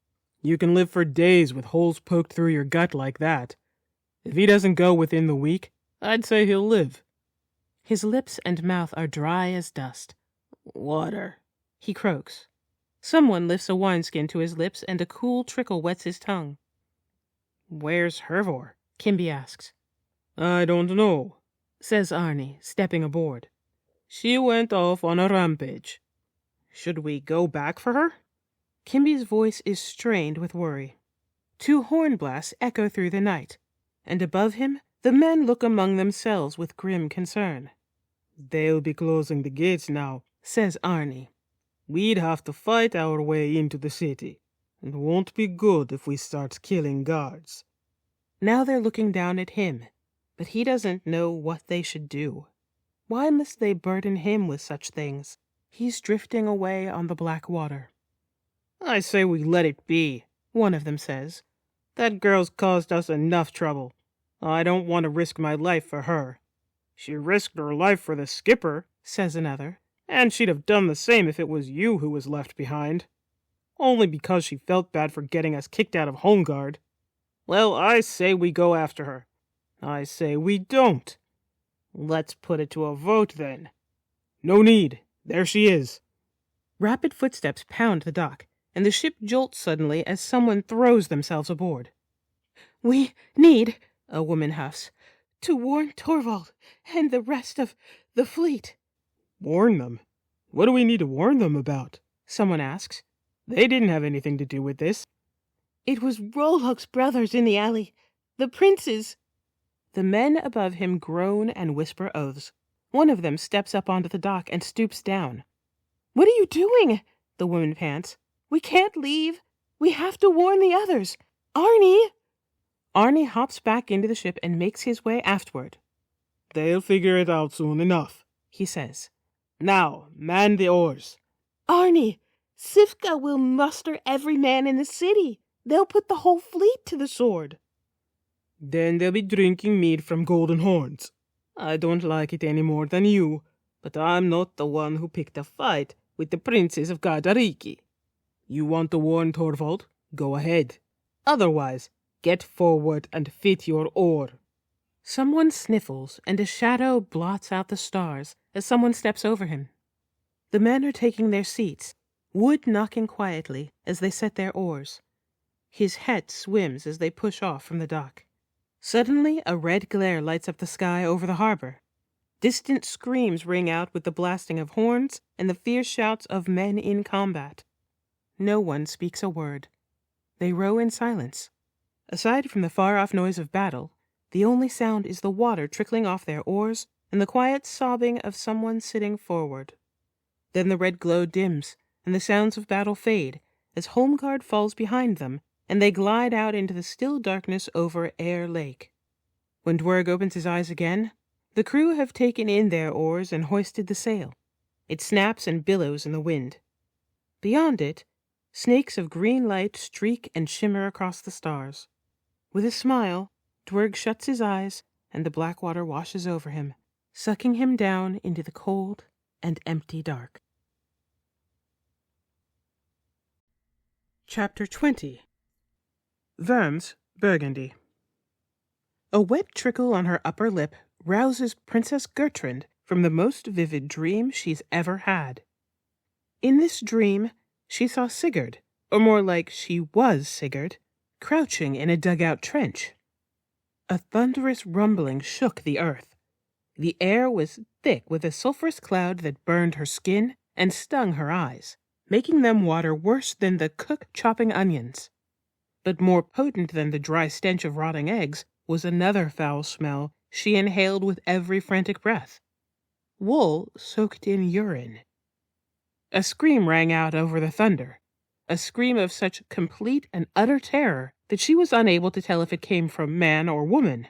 You can live for days with holes poked through your gut like that. If he doesn't go within the week, I'd say he'll live." His lips and mouth are dry as dust. "Water," he croaks. Someone lifts a wineskin to his lips and a cool trickle wets his tongue. "Where's Hervor?" Kimby asks. I don't know, Says Arnie, stepping aboard. she went off on a rampage. Should we go back for her? Kimby's voice is strained with worry. 2 horn blasts echo through the night, and above him the men look among themselves with grim concern. They'll be closing the gates now, Says Arnie. We'd have to fight our way into the city. It won't be good if we start killing guards. Now they're looking down at him, but he doesn't know what they should do. Why must they burden him with such things? He's drifting away on the black water. I say we let it be, One of them says. That girl's caused us enough trouble. I don't want to risk my life for her. She risked her life for the skipper, Says another. and she'd have done the same if it was you who was left behind. Only because she felt bad for getting us kicked out of Home Guard. Well, I say we go after her. I say we don't. Let's put it to a vote, then. No need. There she is. Rapid footsteps pound the dock, and the ship jolts suddenly as someone throws themselves aboard. "We need," a woman huffs, "to warn Torvald and the rest of the fleet." Warn them? What do we need to warn them about? Someone asks. They didn't have anything to do with this. It was Rolhug's brothers in the alley. The princes. The men above him groan and whisper oaths. One of them steps up onto the dock and stoops down. What are you doing? The woman pants. We can't leave. We have to warn the others. Arnie! Arnie hops back into the ship and makes his way aftward. They'll figure it out soon enough, He says. Now, man the oars. Arnie! Sifka will muster every man in the city. They'll put the whole fleet to the sword. Then they'll be drinking mead from golden horns. I don't like it any more than you, but I'm not the one who picked a fight with the princes of Gardariki. You want to warn Torvald? Go ahead. Otherwise, get forward and fit your oar. Someone sniffles, and a shadow blots out the stars as someone steps over him. The men are taking their seats, wood knocking quietly as they set their oars. His het swims as they push off from the dock. Suddenly, a red glare lights up the sky over the harbor. Distant screams ring out with the blasting of horns and the fierce shouts of men in combat. No one speaks a word. They row in silence. Aside from the far-off noise of battle, the only sound is the water trickling off their oars and the quiet sobbing of someone sitting forward. Then the red glow dims, and the sounds of battle fade as Home Guard falls behind them, and they glide out into the still darkness over Heir Lake. When Dwerg opens his eyes again, the crew have taken in their oars and hoisted the sail. It snaps and billows in the wind. Beyond it, snakes of green light streak and shimmer across the stars. With a smile, Dwerg shuts his eyes, and the black water washes over him, sucking him down into the cold and empty dark. Chapter 20. Worms, Burgundy. A wet trickle on her upper lip rouses Princess Gertrud from the most vivid dream she's ever had. In this dream, she saw Sigurd, or more like she was Sigurd, crouching in a dugout trench. A thunderous rumbling shook the earth. The air was thick with a sulphurous cloud that burned her skin and stung her eyes, making them water worse than the cook chopping onions. But more potent than the dry stench of rotting eggs was another foul smell she inhaled with every frantic breath. Wool soaked in urine. A scream rang out over the thunder, a scream of such complete and utter terror that she was unable to tell if it came from man or woman.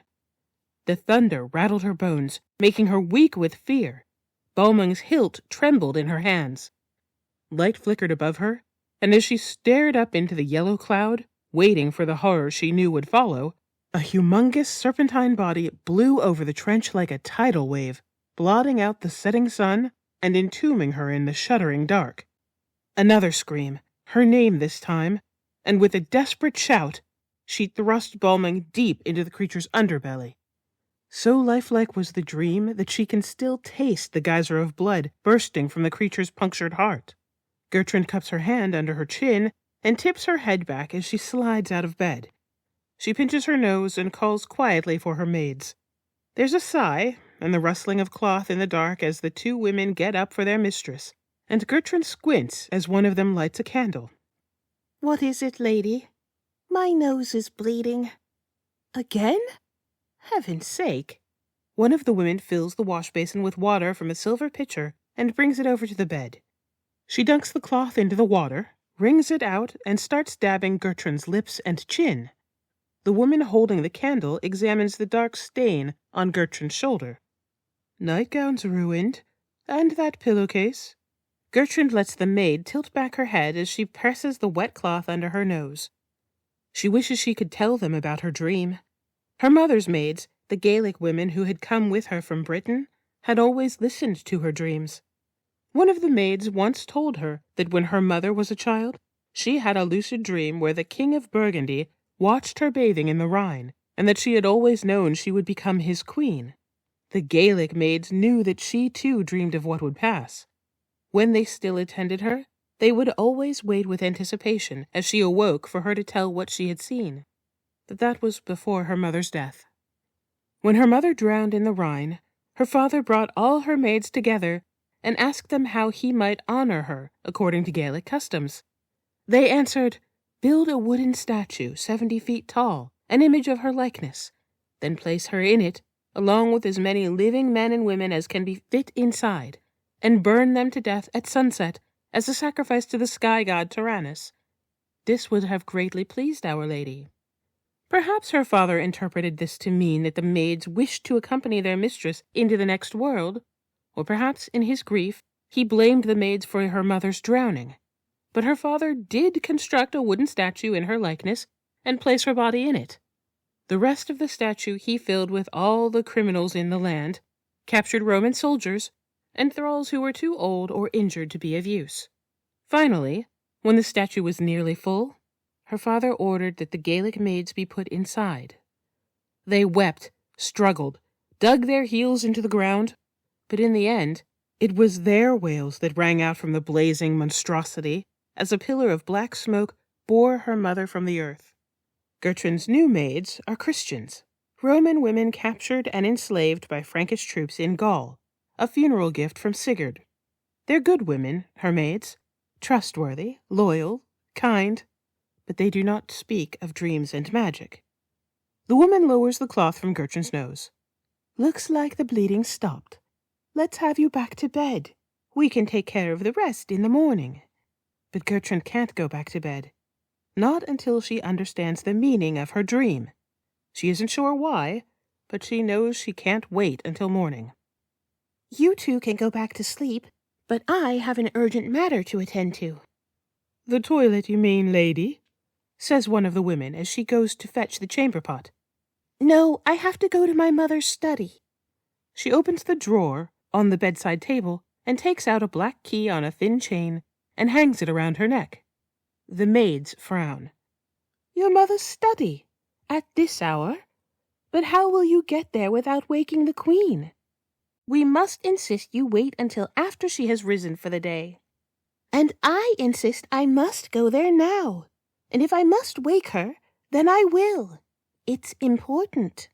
The thunder rattled her bones, making her weak with fear. Balmung's hilt trembled in her hands. Light flickered above her, and as she stared up into the yellow cloud, waiting for the horror she knew would follow, a humongous serpentine body blew over the trench like a tidal wave, blotting out the setting sun and entombing her in the shuddering dark. Another scream, her name this time, and with a desperate shout, she thrust Balmung deep into the creature's underbelly. So lifelike was the dream that she can still taste the geyser of blood bursting from the creature's punctured heart. Gertrude cups her hand under her chin and tips her head back as she slides out of bed. She pinches her nose and calls quietly for her maids. There's a sigh and the rustling of cloth in the dark as the two women get up for their mistress, and Gertrude squints as one of them lights a candle. What is it, lady? My nose is bleeding. Again? Heaven's sake! One of the women fills the wash basin with water from a silver pitcher and brings it over to the bed. She dunks the cloth into the water, wrings it out, and starts dabbing Gertrude's lips and chin. The woman holding the candle examines the dark stain on Gertrude's shoulder. Nightgown's ruined, and that pillowcase. Gertrude lets the maid tilt back her head as she presses the wet cloth under her nose. She wishes she could tell them about her dream. Her mother's maids, the Gaelic women who had come with her from Britain, had always listened to her dreams. One of the maids once told her that when her mother was a child, she had a lucid dream where the King of Burgundy watched her bathing in the Rhine, and that she had always known she would become his queen. The Gaelic maids knew that she too dreamed of what would pass. When they still attended her, they would always wait with anticipation as she awoke for her to tell what she had seen. But that was before her mother's death. When her mother drowned in the Rhine, her father brought all her maids together and asked them how he might honor her according to Gaelic customs. They answered, "Build a wooden statue 70 feet tall, an image of her likeness, then place her in it, along with as many living men and women as can be fit inside, and burn them to death at sunset as a sacrifice to the sky god Tyrannus." This would have greatly pleased Our Lady. Perhaps her father interpreted this to mean that the maids wished to accompany their mistress into the next world, or perhaps in his grief he blamed the maids for her mother's drowning. But her father did construct a wooden statue in her likeness and place her body in it. The rest of the statue he filled with all the criminals in the land, captured Roman soldiers, and thralls who were too old or injured to be of use. Finally, when the statue was nearly full, her father ordered that the Gaelic maids be put inside. They wept, struggled, dug their heels into the ground, but in the end, it was their wails that rang out from the blazing monstrosity as a pillar of black smoke bore her mother from the earth. Gertrude's new maids are Christians, Roman women captured and enslaved by Frankish troops in Gaul, a funeral gift from Sigurd. They're good women, her maids, trustworthy, loyal, kind, but they do not speak of dreams and magic. The woman lowers the cloth from Gertrude's nose. "Looks like the bleeding stopped. Let's have you back to bed. We can take care of the rest in the morning." But Gertrude can't go back to bed. Not until she understands the meaning of her dream. She isn't sure why, but she knows she can't wait until morning. "You two can go back to sleep, but I have an urgent matter to attend to." "The toilet, you mean, lady?" says one of the women as she goes to fetch the chamber pot. "No, I have to go to my mother's study." She opens the drawer on the bedside table and takes out a black key on a thin chain and hangs it around her neck. The maids frown. "Your mother's study? At this hour? But how will you get there without waking the queen?" "We must insist you wait until after she has risen for the day." "And I insist I must go there now. And if I must wake her, then I will. It's important."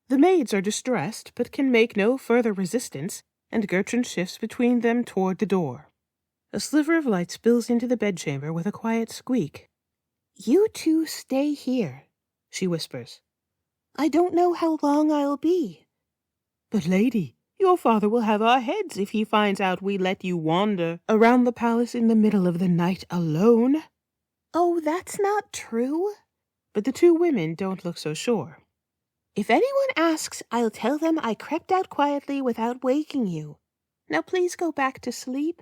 The maids are distressed, but can make no further resistance, and Gertrude shifts between them toward the door. A sliver of light spills into the bedchamber with a quiet squeak. "You two stay here," she whispers. "I don't know how long I'll be." "But, lady, your father will have our heads if he finds out we let you wander around the palace in the middle of the night alone." "Oh, that's not true." But the two women don't look so sure. "If anyone asks, I'll tell them I crept out quietly without waking you. Now please go back to sleep."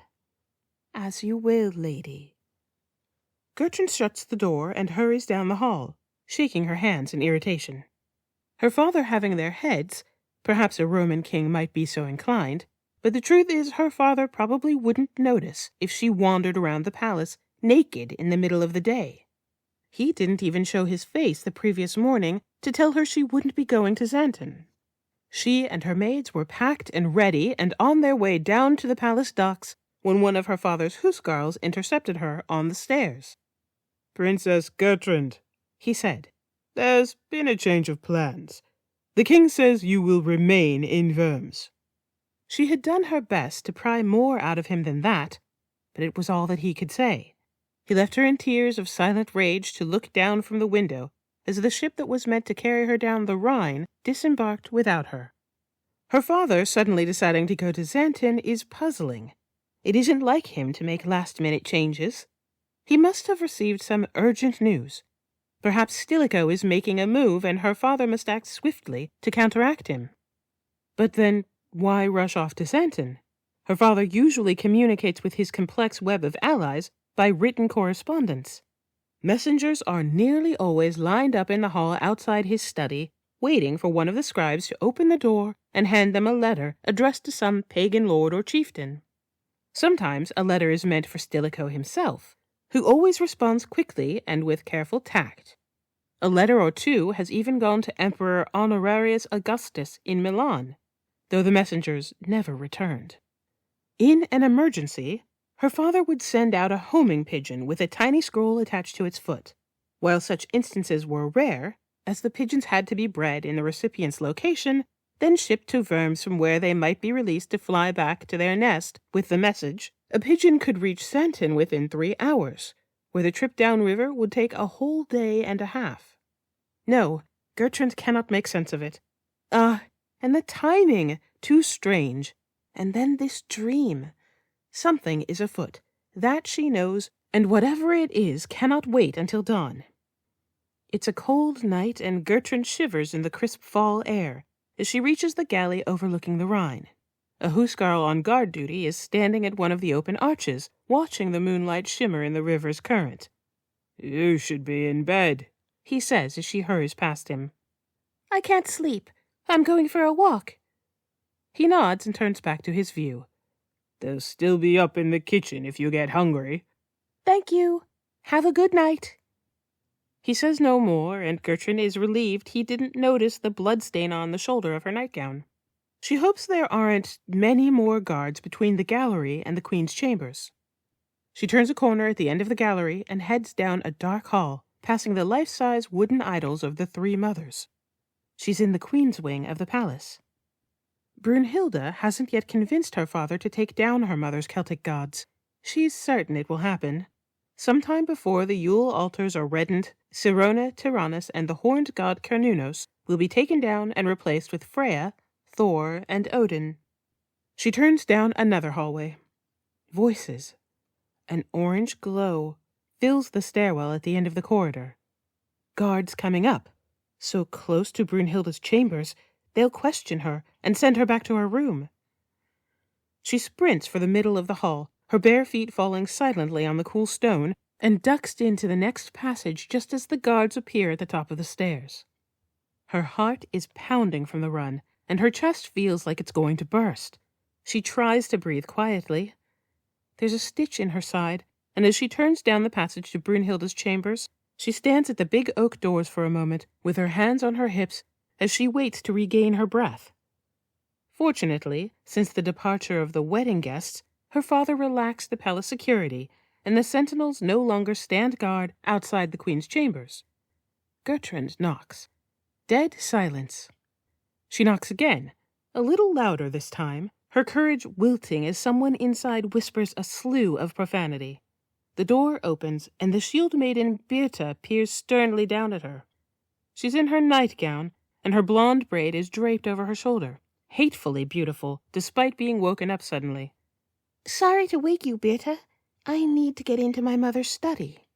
"As you will, lady." Gertrude shuts the door and hurries down the hall, shaking her hands in irritation. Her father having their heads, perhaps a Roman king might be so inclined, but the truth is her father probably wouldn't notice if she wandered around the palace naked in the middle of the day. He didn't even show his face the previous morning to tell her she wouldn't be going to Xanten. She and her maids were packed and ready and on their way down to the palace docks when one of her father's huskarls intercepted her on the stairs. "Princess Gertrud," he said. "there's been a change of plans. The king says you will remain in Worms." She had done her best to pry more out of him than that, but it was all that he could say. He left her in tears of silent rage to look down from the window as the ship that was meant to carry her down the Rhine disembarked without her. Her father suddenly deciding to go to Xanten is puzzling. It isn't like him to make last-minute changes. He must have received some urgent news. Perhaps Stilicho is making a move and her father must act swiftly to counteract him. But then, why rush off to Xanten? Her father usually communicates with his complex web of allies by written correspondence. Messengers are nearly always lined up in the hall outside his study, waiting for one of the scribes to open the door and hand them a letter addressed to some pagan lord or chieftain. Sometimes a letter is meant for Stilicho himself, who always responds quickly and with careful tact. A letter or two has even gone to Emperor Honorarius Augustus in Milan, though the messengers never returned. In an emergency, her father would send out a homing pigeon with a tiny scroll attached to its foot. While such instances were rare, as the pigeons had to be bred in the recipient's location, then shipped to Worms from where they might be released to fly back to their nest with the message, a pigeon could reach Xanten within 3 hours, where the trip downriver would take a whole day and a half. No, Gertrud cannot make sense of it. And the timing, too strange. And then this dream. Something is afoot. That she knows, and whatever it is cannot wait until dawn. It's a cold night, and Gertrud shivers in the crisp fall air as she reaches the galley overlooking the Rhine. A huskarl on guard duty is standing at one of the open arches, watching the moonlight shimmer in the river's current. "You should be in bed," he says as she hurries past him. "I can't sleep. I'm going for a walk." He nods and turns back to his view. "They'll still be up in the kitchen if you get hungry." "Thank you. Have a good night." He says no more, and Gertrud is relieved he didn't notice the bloodstain on the shoulder of her nightgown. She hopes there aren't many more guards between the gallery and the Queen's chambers. She turns a corner at the end of the gallery and heads down a dark hall, passing the life-size wooden idols of the 3 mothers. She's in the Queen's wing of the palace. Brunhilde hasn't yet convinced her father to take down her mother's Celtic gods. She's certain it will happen. Sometime before the Yule altars are reddened, Sirona, Tyrannus, and the horned god Cernunnos will be taken down and replaced with Freya, Thor, and Odin. She turns down another hallway. Voices. An orange glow fills the stairwell at the end of the corridor. Guards coming up, so close to Brunhilde's chambers, they'll question her and send her back to her room. She sprints for the middle of the hall, her bare feet falling silently on the cool stone, and ducks into the next passage just as the guards appear at the top of the stairs. Her heart is pounding from the run, and her chest feels like it's going to burst. She tries to breathe quietly. There's a stitch in her side, and as she turns down the passage to Brunhilde's chambers, she stands at the big oak doors for a moment, with her hands on her hips, as she waits to regain her breath. Fortunately, since the departure of the wedding guests, her father relaxed the palace security, and the sentinels no longer stand guard outside the Queen's chambers. Gertrud knocks. Dead silence. She knocks again, a little louder this time, her courage wilting as someone inside whispers a slew of profanity. The door opens, and the shield maiden Birta peers sternly down at her. She's in her nightgown, and her blonde braid is draped over her shoulder, hatefully beautiful, despite being woken up suddenly. "Sorry to wake you, Birta. I need to get into my mother's study."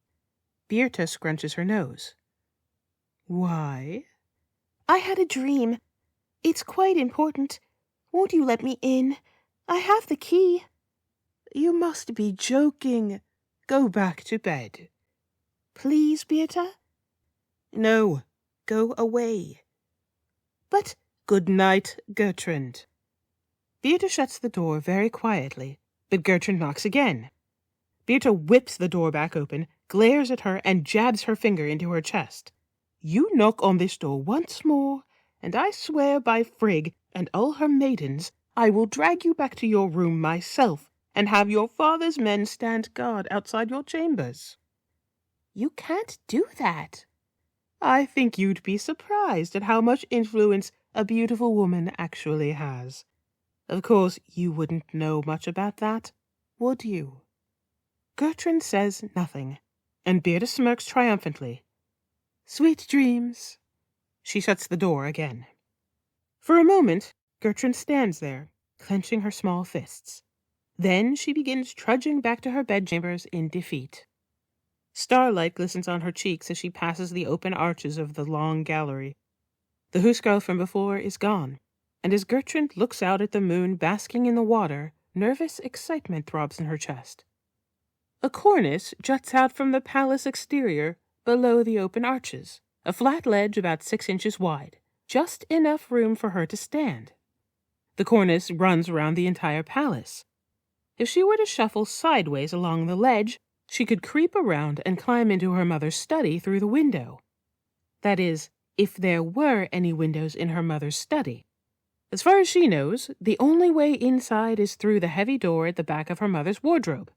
Birta scrunches her nose. "Why?" "I had a dream. It's quite important. Won't you let me in? I have the key." "You must be joking. Go back to bed." "Please, Birta?" "No, go away." "But—" "Good night, Gertrud." Birta shuts the door very quietly, but Gertrud knocks again. Birta whips the door back open, glares at her, and jabs her finger into her chest. "You knock on this door once more, and I swear by Frigg and all her maidens, I will drag you back to your room myself and have your father's men stand guard outside your chambers. You can't do that. I think you'd be surprised at how much influence a beautiful woman actually has. Of course, you wouldn't know much about that, would you? Gertrude says nothing, and Beata smirks triumphantly. Sweet dreams. She shuts the door again. For a moment, Gertrude stands there, clenching her small fists. Then she begins trudging back to her bedchambers in defeat. Starlight glistens on her cheeks as she passes the open arches of the long gallery. The huskarl from before is gone, and as Gertrude looks out at the moon basking in the water, nervous excitement throbs in her chest. A cornice juts out from the palace exterior below the open arches, a flat ledge about 6 inches wide, just enough room for her to stand. The cornice runs around the entire palace. If she were to shuffle sideways along the ledge, she could creep around and climb into her mother's study through the window. That is, if there were any windows in her mother's study. As far as she knows, the only way inside is through the heavy door at the back of her mother's wardrobe.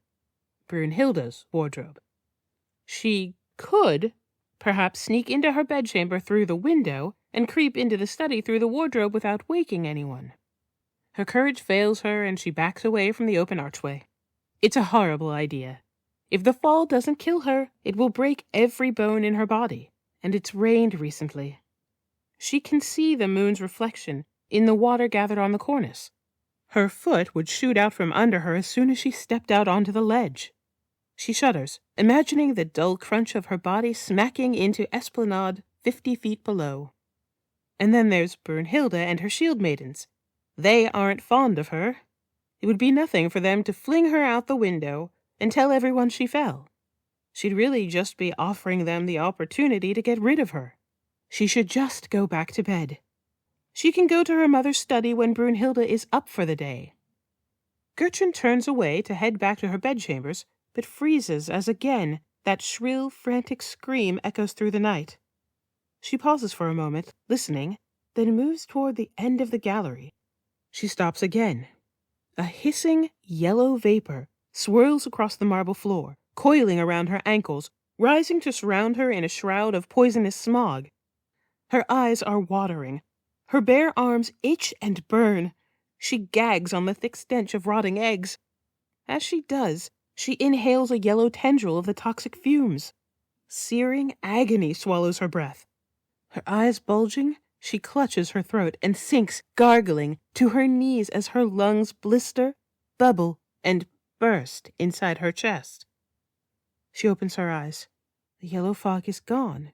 Brunhilde's wardrobe. She could perhaps sneak into her bedchamber through the window and creep into the study through the wardrobe without waking anyone. Her courage fails her and she backs away from the open archway. It's a horrible idea. If the fall doesn't kill her, it will break every bone in her body, and it's rained recently. She can see the moon's reflection in the water gathered on the cornice. Her foot would shoot out from under her as soon as she stepped out onto the ledge. She shudders, imagining the dull crunch of her body smacking into esplanade 50 feet below. And then there's Brunhilde and her shield maidens. They aren't fond of her. It would be nothing for them to fling her out the window and tell everyone she fell. She'd really just be offering them the opportunity to get rid of her. She should just go back to bed. She can go to her mother's study when Brunhilde is up for the day. Gertrude turns away to head back to her bedchambers, but freezes as again that shrill, frantic scream echoes through the night. She pauses for a moment, listening, then moves toward the end of the gallery. She stops again. A hissing, yellow vapor swirls across the marble floor, coiling around her ankles, rising to surround her in a shroud of poisonous smog. Her eyes are watering. Her bare arms itch and burn. She gags on the thick stench of rotting eggs. As she does, she inhales a yellow tendril of the toxic fumes. Searing agony swallows her breath. Her eyes bulging, she clutches her throat and sinks, gargling, to her knees as her lungs blister, bubble, and burst inside her chest. She opens her eyes. The yellow fog is gone.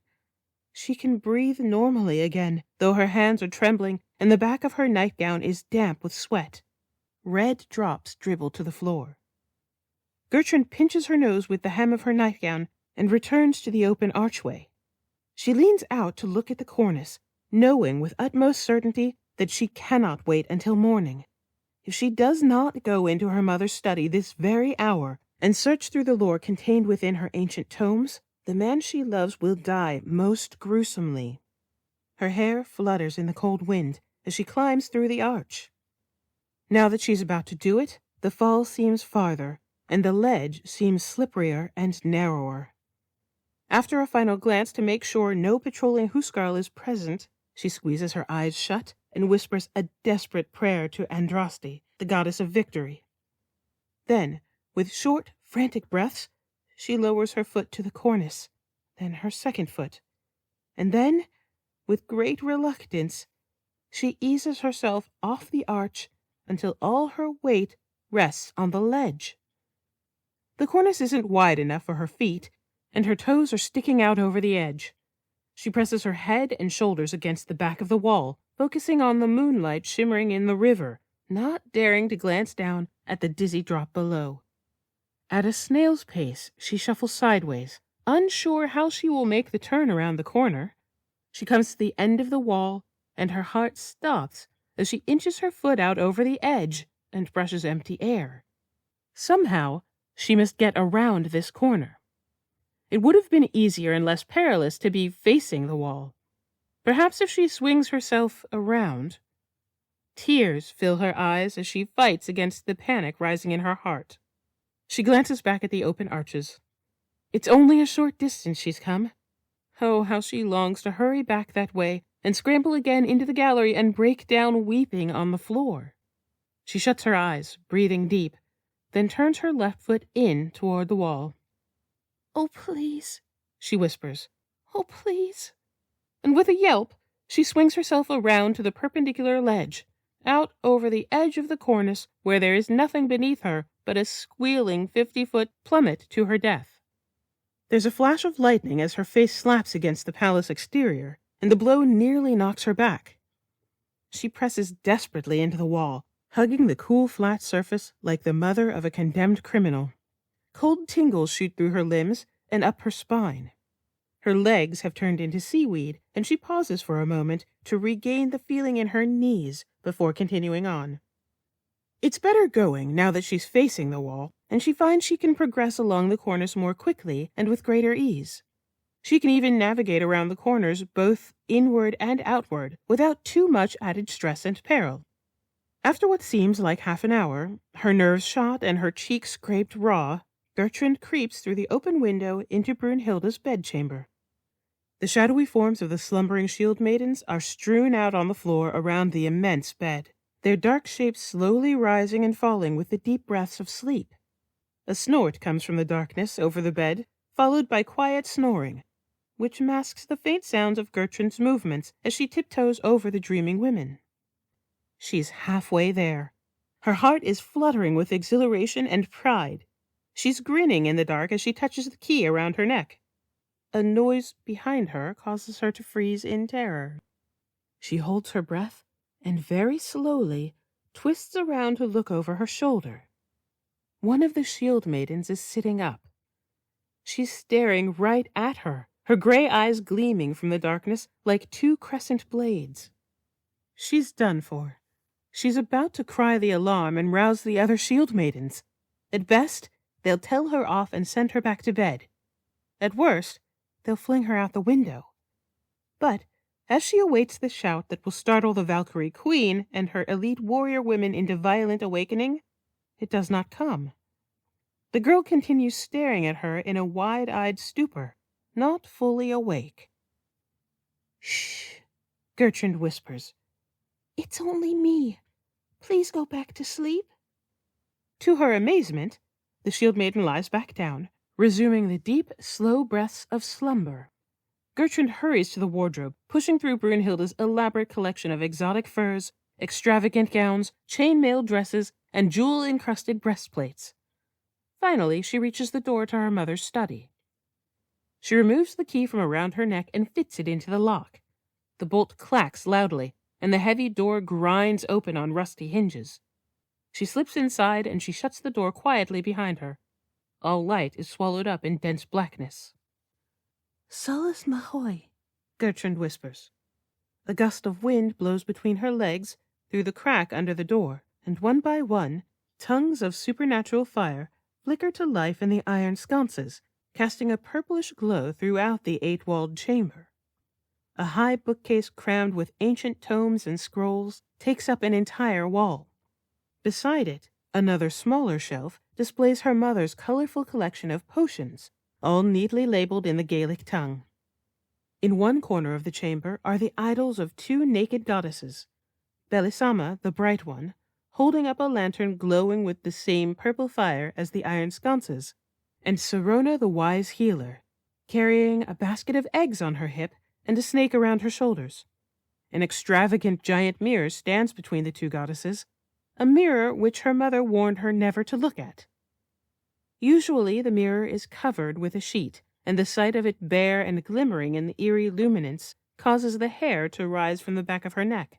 She can breathe normally again, though her hands are trembling and the back of her nightgown is damp with sweat. Red drops dribble to the floor. Gertrude pinches her nose with the hem of her nightgown and returns to the open archway. She leans out to look at the cornice, knowing with utmost certainty that she cannot wait until morning. If she does not go into her mother's study this very hour and search through the lore contained within her ancient tomes, the man she loves will die most gruesomely. Her hair flutters in the cold wind as she climbs through the arch. Now that she's about to do it, the fall seems farther, and the ledge seems slipperier and narrower. After a final glance to make sure no patrolling huskarl is present, she squeezes her eyes shut and whispers a desperate prayer to Andraste, the goddess of victory. Then, with short, frantic breaths, she lowers her foot to the cornice, then her second foot, and then, with great reluctance, she eases herself off the arch until all her weight rests on the ledge. The cornice isn't wide enough for her feet, and her toes are sticking out over the edge. She presses her head and shoulders against the back of the wall, focusing on the moonlight shimmering in the river, not daring to glance down at the dizzy drop below. At a snail's pace, she shuffles sideways, unsure how she will make the turn around the corner. She comes to the end of the wall, and her heart stops as she inches her foot out over the edge and brushes empty air. Somehow, she must get around this corner. It would have been easier and less perilous to be facing the wall. Perhaps if she swings herself around. Tears fill her eyes as she fights against the panic rising in her heart. She glances back at the open arches. It's only a short distance she's come. Oh, how she longs to hurry back that way and scramble again into the gallery and break down weeping on the floor. She shuts her eyes, breathing deep, then turns her left foot in toward the wall. "Oh, please," she whispers. "Oh, please." And with a yelp, she swings herself around to the perpendicular ledge, out over the edge of the cornice where there is nothing beneath her but a squealing 50-foot plummet to her death. There's a flash of lightning as her face slaps against the palace exterior, and the blow nearly knocks her back. She presses desperately into the wall, hugging the cool flat surface like the mother of a condemned criminal. Cold tingles shoot through her limbs and up her spine. Her legs have turned into seaweed, and she pauses for a moment to regain the feeling in her knees before continuing on. It's better going now that she's facing the wall, and she finds she can progress along the cornice more quickly and with greater ease. She can even navigate around the corners both inward and outward without too much added stress and peril. After what seems like half an hour, her nerves shot and her cheeks scraped raw, Gertrude creeps through the open window into Brunhilde's bedchamber. The shadowy forms of the slumbering shield maidens are strewn out on the floor around the immense bed, their dark shapes slowly rising and falling with the deep breaths of sleep. A snort comes from the darkness over the bed, followed by quiet snoring, which masks the faint sounds of Gertrude's movements as she tiptoes over the dreaming women. She's halfway there. Her heart is fluttering with exhilaration and pride. She's grinning in the dark as she touches the key around her neck. A noise behind her causes her to freeze in terror. She holds her breath and very slowly twists around to look over her shoulder. One of the shield maidens is sitting up. She's staring right at her, her gray eyes gleaming from the darkness like two crescent blades. She's done for. She's about to cry the alarm and rouse the other shield maidens. At best, they'll tell her off and send her back to bed. At worst, they'll fling her out the window. But as she awaits the shout that will startle the Valkyrie Queen and her elite warrior women into violent awakening, it does not come. The girl continues staring at her in a wide-eyed stupor, not fully awake. "Shh," Gertrude whispers. "It's only me. Please go back to sleep." To her amazement, the shield maiden lies back down, resuming the deep, slow breaths of slumber. Gertrude hurries to the wardrobe, pushing through Brunhilde's elaborate collection of exotic furs, extravagant gowns, chain-mail dresses, and jewel-encrusted breastplates. Finally, she reaches the door to her mother's study. She removes the key from around her neck and fits it into the lock. The bolt clacks loudly, and the heavy door grinds open on rusty hinges. She slips inside and she shuts the door quietly behind her. All light is swallowed up in dense blackness. "Solus Mahoy," Gertrude whispers. A gust of wind blows between her legs through the crack under the door, and one by one, tongues of supernatural fire flicker to life in the iron sconces, casting a purplish glow throughout the 8-walled chamber. A high bookcase crammed with ancient tomes and scrolls takes up an entire wall. Beside it, another smaller shelf displays her mother's colorful collection of potions, all neatly labeled in the Gaelic tongue. In one corner of the chamber are the idols of two naked goddesses, Belisama, the Bright One, holding up a lantern glowing with the same purple fire as the iron sconces, and Sirona, the Wise Healer, carrying a basket of eggs on her hip and a snake around her shoulders. An extravagant giant mirror stands between the two goddesses, a mirror which her mother warned her never to look at. Usually the mirror is covered with a sheet, and the sight of it bare and glimmering in the eerie luminance causes the hair to rise from the back of her neck.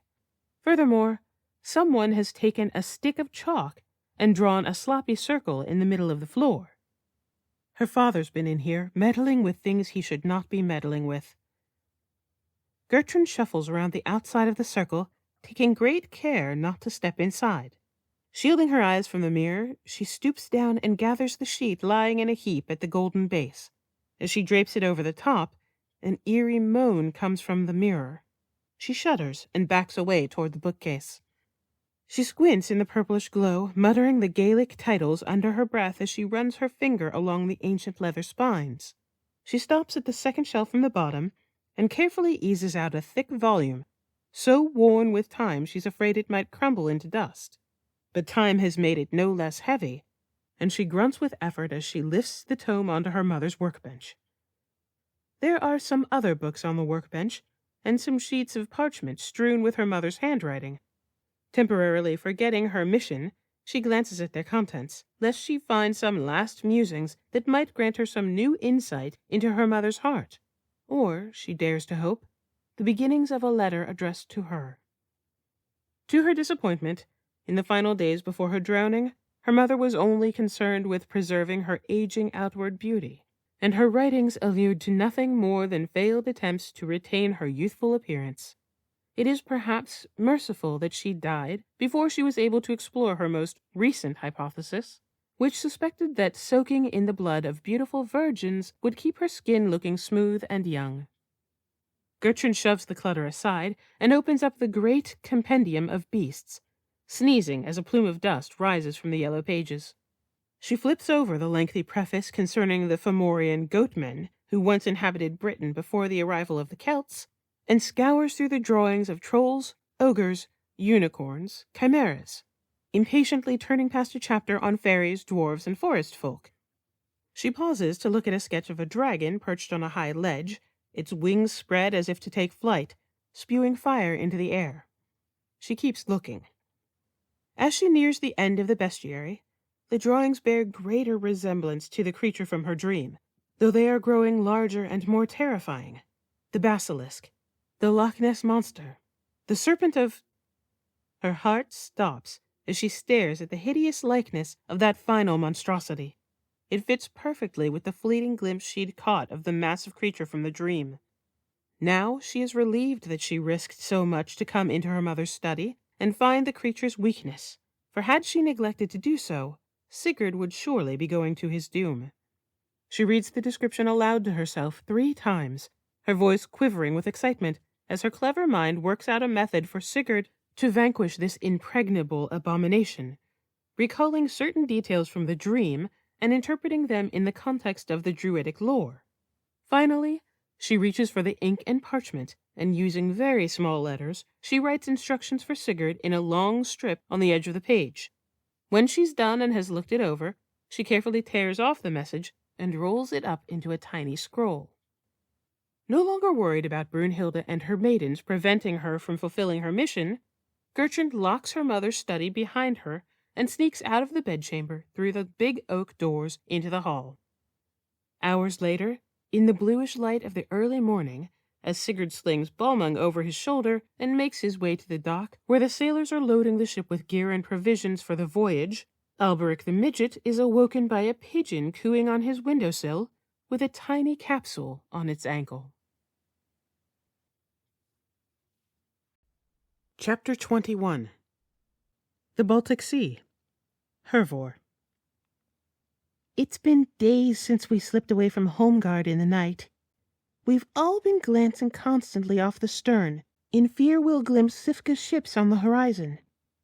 Furthermore, someone has taken a stick of chalk and drawn a sloppy circle in the middle of the floor. Her father's been in here, meddling with things he should not be meddling with. Gertrude shuffles around the outside of the circle, taking great care not to step inside. Shielding her eyes from the mirror, she stoops down and gathers the sheet lying in a heap at the golden base. As she drapes it over the top, an eerie moan comes from the mirror. She shudders and backs away toward the bookcase. She squints in the purplish glow, muttering the Gaelic titles under her breath as she runs her finger along the ancient leather spines. She stops at the second shelf from the bottom and carefully eases out a thick volume, so worn with time she's afraid it might crumble into dust. But time has made it no less heavy, and she grunts with effort as she lifts the tome onto her mother's workbench. There are some other books on the workbench, and some sheets of parchment strewn with her mother's handwriting. Temporarily forgetting her mission, she glances at their contents, lest she find some last musings that might grant her some new insight into her mother's heart, or, she dares to hope, the beginnings of a letter addressed to her. To her disappointment, in the final days before her drowning, her mother was only concerned with preserving her aging outward beauty, and her writings allude to nothing more than failed attempts to retain her youthful appearance. It is perhaps merciful that she died before she was able to explore her most recent hypothesis, which suspected that soaking in the blood of beautiful virgins would keep her skin looking smooth and young. Gertrude shoves the clutter aside and opens up the great compendium of beasts, sneezing as a plume of dust rises from the yellow pages. She flips over the lengthy preface concerning the Fomorian goatmen who once inhabited Britain before the arrival of the Celts, and scours through the drawings of trolls, ogres, unicorns, chimeras, impatiently turning past a chapter on fairies, dwarves, and forest folk. She pauses to look at a sketch of a dragon perched on a high ledge, its wings spread as if to take flight, spewing fire into the air. She keeps looking. As she nears the end of the bestiary, the drawings bear greater resemblance to the creature from her dream, though they are growing larger and more terrifying. The basilisk, the Loch Ness monster, the serpent of... Her heart stops as she stares at the hideous likeness of that final monstrosity. It fits perfectly with the fleeting glimpse she'd caught of the massive creature from the dream. Now she is relieved that she risked so much to come into her mother's study and find the creature's weakness, for had she neglected to do so, Sigurd would surely be going to his doom. She reads the description aloud to herself 3 times, her voice quivering with excitement as her clever mind works out a method for Sigurd to vanquish this impregnable abomination, recalling certain details from the dream and interpreting them in the context of the Druidic lore. Finally, she reaches for the ink and parchment, and using very small letters, she writes instructions for Sigurd in a long strip on the edge of the page. When she's done and has looked it over, she carefully tears off the message and rolls it up into a tiny scroll. No longer worried about Brunhilde and her maidens preventing her from fulfilling her mission, Gertrude locks her mother's study behind her and sneaks out of the bedchamber through the big oak doors into the hall. Hours later, in the bluish light of the early morning, as Sigurd slings Balmung over his shoulder and makes his way to the dock where the sailors are loading the ship with gear and provisions for the voyage, Alberic the midget is awoken by a pigeon cooing on his windowsill with a tiny capsule on its ankle. Chapter 21. The Baltic Sea. Hervor. It's been days since we slipped away from Holmgard in the night. We've all been glancing constantly off the stern, in fear we'll glimpse Sifka's ships on the horizon.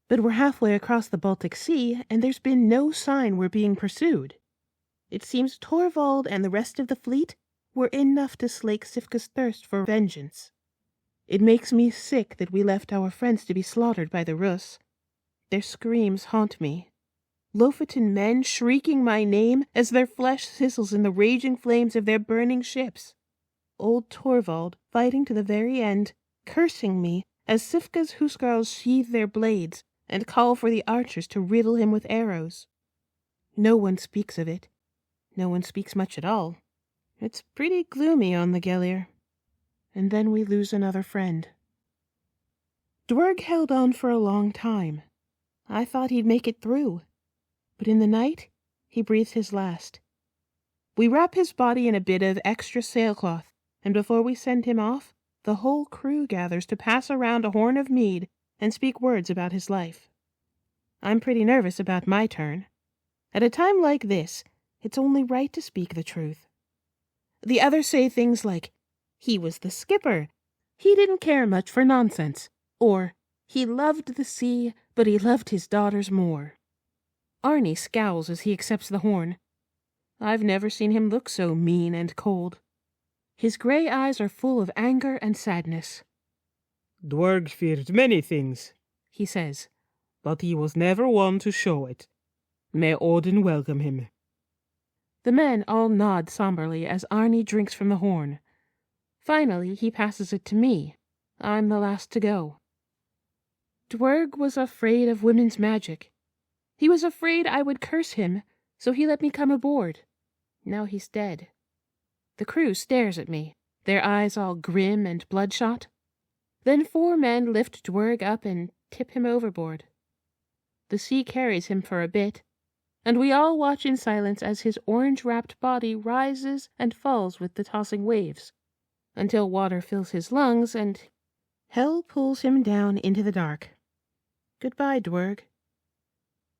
But we're halfway across the Baltic Sea, and there's been no sign we're being pursued. It seems Torvald and the rest of the fleet were enough to slake Sifka's thirst for vengeance. It makes me sick that we left our friends to be slaughtered by the Rus. Their screams haunt me. Lofoten men shrieking my name as their flesh sizzles in the raging flames of their burning ships. Old Torvald fighting to the very end, cursing me as Sifka's huskarls sheathe their blades and call for the archers to riddle him with arrows. No one speaks of it. No one speaks much at all. It's pretty gloomy on the Gellir. And then we lose another friend. Dwerg held on for a long time. I thought he'd make it through. But in the night, he breathed his last. We wrap his body in a bit of extra sailcloth, and before we send him off, the whole crew gathers to pass around a horn of mead and speak words about his life. I'm pretty nervous about my turn. At a time like this, it's only right to speak the truth. The others say things like, "He was the skipper. He didn't care much for nonsense," or He loved the sea, but he loved his daughters more. Arnie scowls as he accepts the horn. I've never seen him look so mean and cold. His grey eyes are full of anger and sadness. Dwerg feared many things, He says. but he was never one to show it. May Odin welcome him. The men all nod somberly as Arnie drinks from the horn. Finally, he passes it to me. I'm the last to go. Dwerg was afraid of women's magic. He was afraid I would curse him, so he let me come aboard. Now he's dead. The crew stares at me, their eyes all grim and bloodshot. Then 4 men lift Dwerg up and tip him overboard. The sea carries him for a bit, and we all watch in silence as his orange-wrapped body rises and falls with the tossing waves, until water fills his lungs and hell pulls him down into the dark. Goodbye, Dwerg.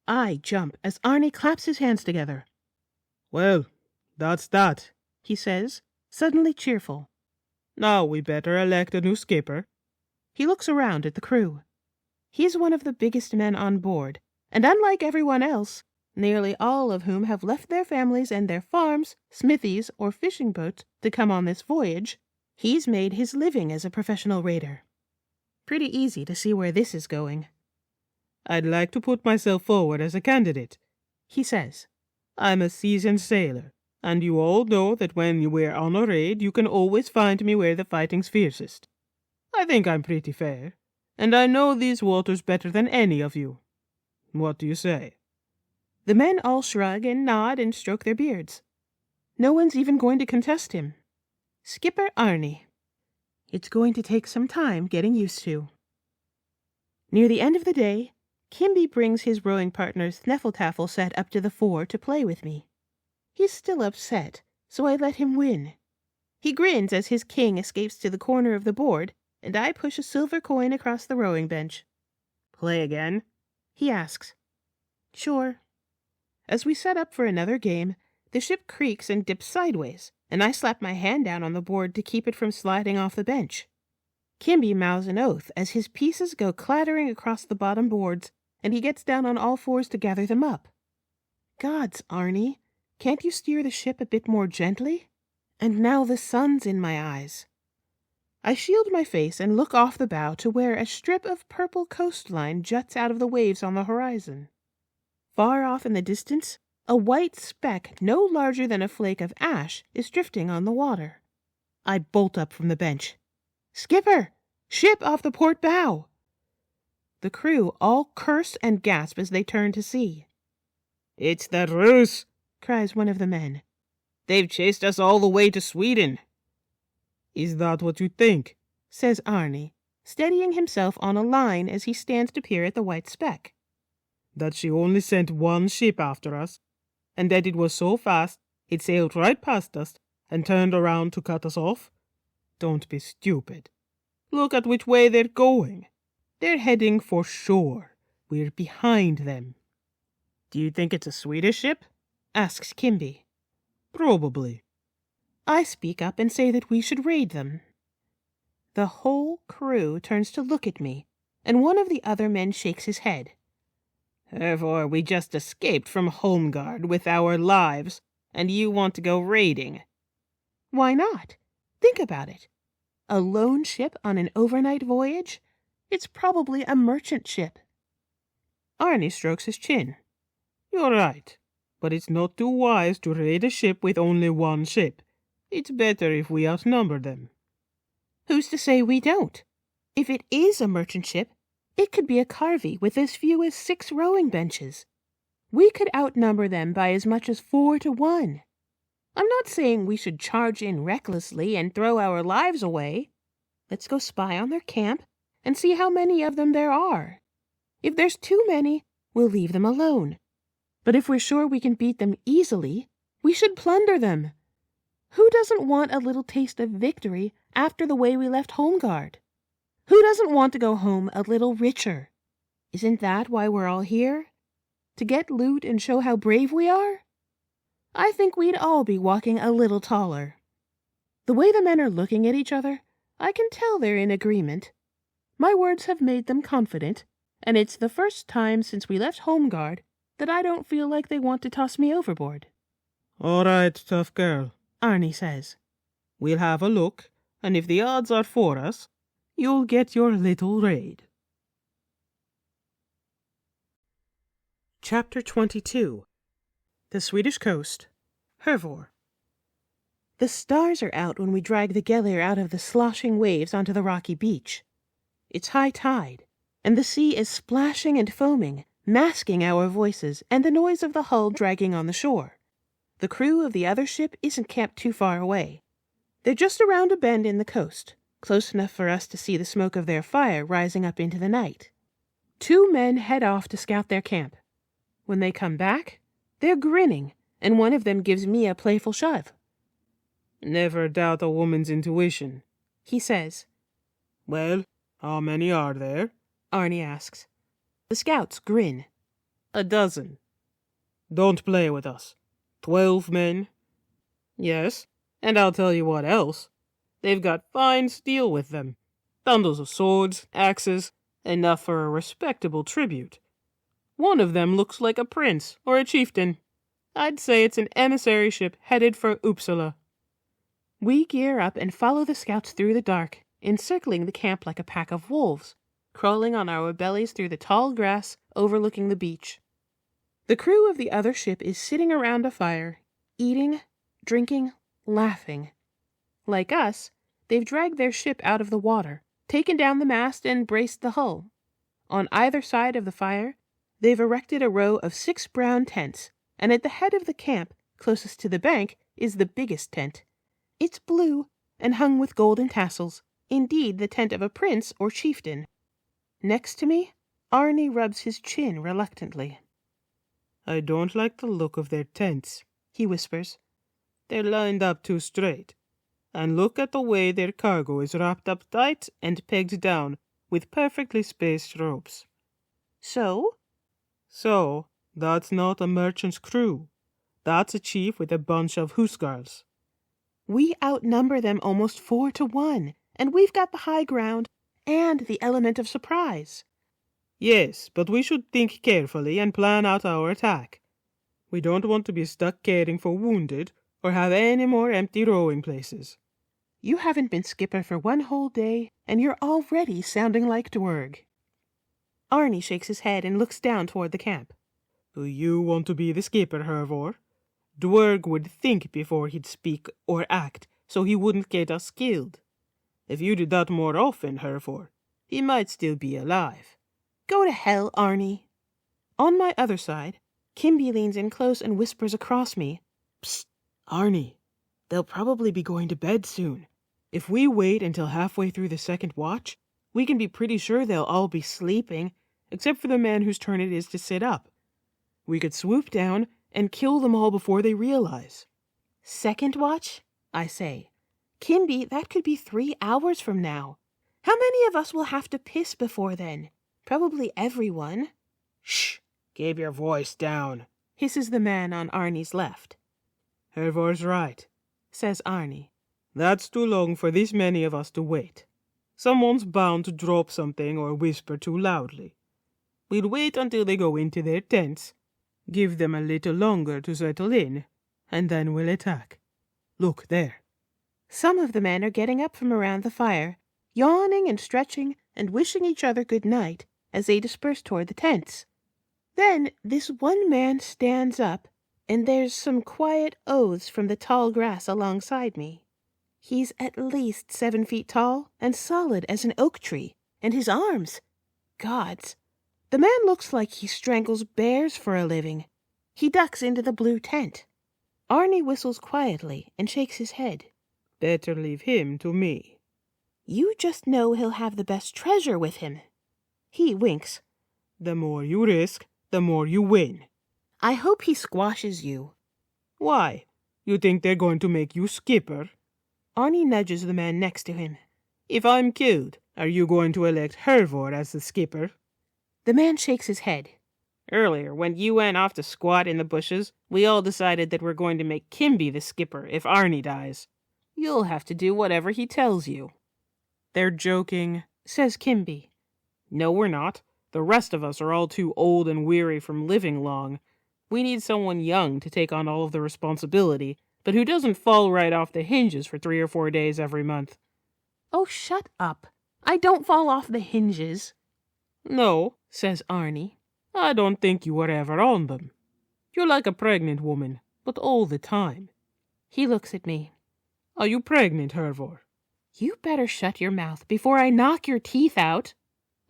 I jump as Arnie claps his hands together. Well, that's that, He says, suddenly cheerful. Now we better elect a new skipper. He looks around at the crew. He's one of the biggest men on board, and unlike everyone else, nearly all of whom have left their families and their farms, smithies, or fishing boats to come on this voyage, he's made his living as a professional raider. Pretty easy to see where this is going. I'd like to put myself forward as a candidate, He says. I'm a seasoned sailor, and you all know that when we're on a raid you can always find me where the fighting's fiercest. I think I'm pretty fair, and I know these waters better than any of you. What do you say? The men all shrug and nod and stroke their beards. No one's even going to contest him. Skipper Arnie. It's going to take some time getting used to. Near the end of the day, Kimby brings his rowing partner's Sneffletaffel set up to the fore to play with me. He's still upset, so I let him win. He grins as his king escapes to the corner of the board, and I push a silver coin across the rowing bench. Play again? He asks. Sure. As we set up for another game, the ship creaks and dips sideways, and I slap my hand down on the board to keep it from sliding off the bench. Kimby mouths an oath as his pieces go clattering across the bottom boards, and he gets down on all fours to gather them up. Gods, Arnie, can't you steer the ship a bit more gently? And now the sun's in my eyes. I shield my face and look off the bow to where a strip of purple coastline juts out of the waves on the horizon. Far off in the distance, a white speck no larger than a flake of ash is drifting on the water. I bolt up from the bench. Skipper! Ship off the port bow! The crew all curse and gasp as they turn to see. It's the Rus! Cries one of the men. They've chased us all the way to Sweden. Is that what you think? Says Arnie, steadying himself on a line as he stands to peer at the white speck. That she only sent one ship after us, and that it was so fast it sailed right past us and turned around to cut us off? Don't be stupid. Look at which way they're going. They're heading for shore. We're behind them. Do you think it's a Swedish ship? Asks Kimby. Probably. I speak up and say that we should raid them. The whole crew turns to look at me, and one of the other men shakes his head. Therefore we just escaped from Holmgard with our lives, and you want to go raiding. Why not? Think about it. A lone ship on an overnight voyage? It's probably a merchant ship. Arnie strokes his chin. You're right, but it's not too wise to raid a ship with only one ship. It's better if we outnumber them. Who's to say we don't? If it is a merchant ship, it could be a carvey with as few as 6 rowing benches. We could outnumber them by as much as 4 to 1. I'm not saying we should charge in recklessly and throw our lives away. Let's go spy on their camp and see how many of them there are. If there's too many, we'll leave them alone. But if we're sure we can beat them easily, we should plunder them. Who doesn't want a little taste of victory after the way we left Holmgard? Who doesn't want to go home a little richer? Isn't that why we're all here? To get loot and show how brave we are? I think we'd all be walking a little taller. The way the men are looking at each other, I can tell they're in agreement. My words have made them confident, and it's the first time since we left Home Guard that I don't feel like they want to toss me overboard. All right, tough girl, Arnie says. we'll have a look, and if the odds are for us, you'll get your little raid. Chapter 22. The Swedish Coast. Hervor. The stars are out when we drag the Gellir out of the sloshing waves onto the rocky beach. It's high tide, and the sea is splashing and foaming, masking our voices and the noise of the hull dragging on the shore. The crew of the other ship isn't camped too far away. They're just around a bend in the coast, close enough for us to see the smoke of their fire rising up into the night. 2 men head off to scout their camp. When they come back, they're grinning, and one of them gives me a playful shove. Never doubt a woman's intuition, He says. Well, how many are there? Arnie asks. The scouts grin. 12. Don't play with us. 12 men? Yes, and I'll tell you what else. They've got fine steel with them. Bundles of swords, axes, enough for a respectable tribute. One of them looks like a prince or a chieftain. I'd say it's an emissary ship headed for Uppsala. We gear up and follow the scouts through the dark, encircling the camp like a pack of wolves, crawling on our bellies through the tall grass overlooking the beach. The crew of the other ship is sitting around a fire, eating, drinking, laughing. Like us, they've dragged their ship out of the water, taken down the mast and braced the hull. On either side of the fire, they've erected a row of 6 brown tents, and at the head of the camp, closest to the bank, is the biggest tent. It's blue and hung with golden tassels, indeed the tent of a prince or chieftain. Next to me, Arnie rubs his chin reluctantly. I don't like the look of their tents, He whispers. They're lined up too straight. And look at the way their cargo is wrapped up tight and pegged down with perfectly spaced ropes. So? So, that's not a merchant's crew. That's a chief with a bunch of huskarls. We outnumber them almost 4 to 1, and we've got the high ground and the element of surprise. Yes, but we should think carefully and plan out our attack. We don't want to be stuck caring for wounded or have any more empty rowing places. You haven't been skipper for 1 whole day, and you're already sounding like Dwerg. Arnie shakes his head and looks down toward the camp. Do you want to be the skipper, Hervor? Dwerg would think before he'd speak or act, so he wouldn't get us killed. If you did that more often, Hervor, he might still be alive. Go to hell, Arnie. On my other side, Kimby leans in close and whispers across me. Psst, Arnie. They'll probably be going to bed soon. If we wait until halfway through the second watch, we can be pretty sure they'll all be sleeping, except for the man whose turn it is to sit up. We could swoop down and kill them all before they realize. Second watch? I say. Kimby, that could be 3 hours from now. How many of us will have to piss before then? Probably everyone. Shh! Keep your voice down, hisses the man on Arnie's left. Hervor's right, says Arnie. That's too long for this many of us to wait. Someone's bound to drop something or whisper too loudly. We'll wait until they go into their tents, give them a little longer to settle in, and then we'll attack. Look there. Some of the men are getting up from around the fire, yawning and stretching and wishing each other good night as they disperse toward the tents. Then this one man stands up, and there's some quiet oaths from the tall grass alongside me. He's at least 7 feet tall and solid as an oak tree, and his arms, gods, the man looks like he strangles bears for a living. He ducks into the blue tent. Arnie whistles quietly and shakes his head. Better leave him to me. You just know he'll have the best treasure with him. He winks. The more you risk, the more you win. I hope he squashes you. Why? You think they're going to make you skipper? Arnie nudges the man next to him. If I'm killed, are you going to elect Hervor as the skipper? The man shakes his head. Earlier, when you went off to squat in the bushes, we all decided that we're going to make Kimby the skipper if Arnie dies. You'll have to do whatever he tells you. They're joking, says Kimby. No, we're not. The rest of us are all too old and weary from living long. We need someone young to take on all of the responsibility, but who doesn't fall right off the hinges for 3 or 4 days every month. Oh, shut up. I don't fall off the hinges. No, says Arnie. I don't think you were ever on them. You're like a pregnant woman, but all the time. He looks at me. Are you pregnant, Hervor? You better shut your mouth before I knock your teeth out.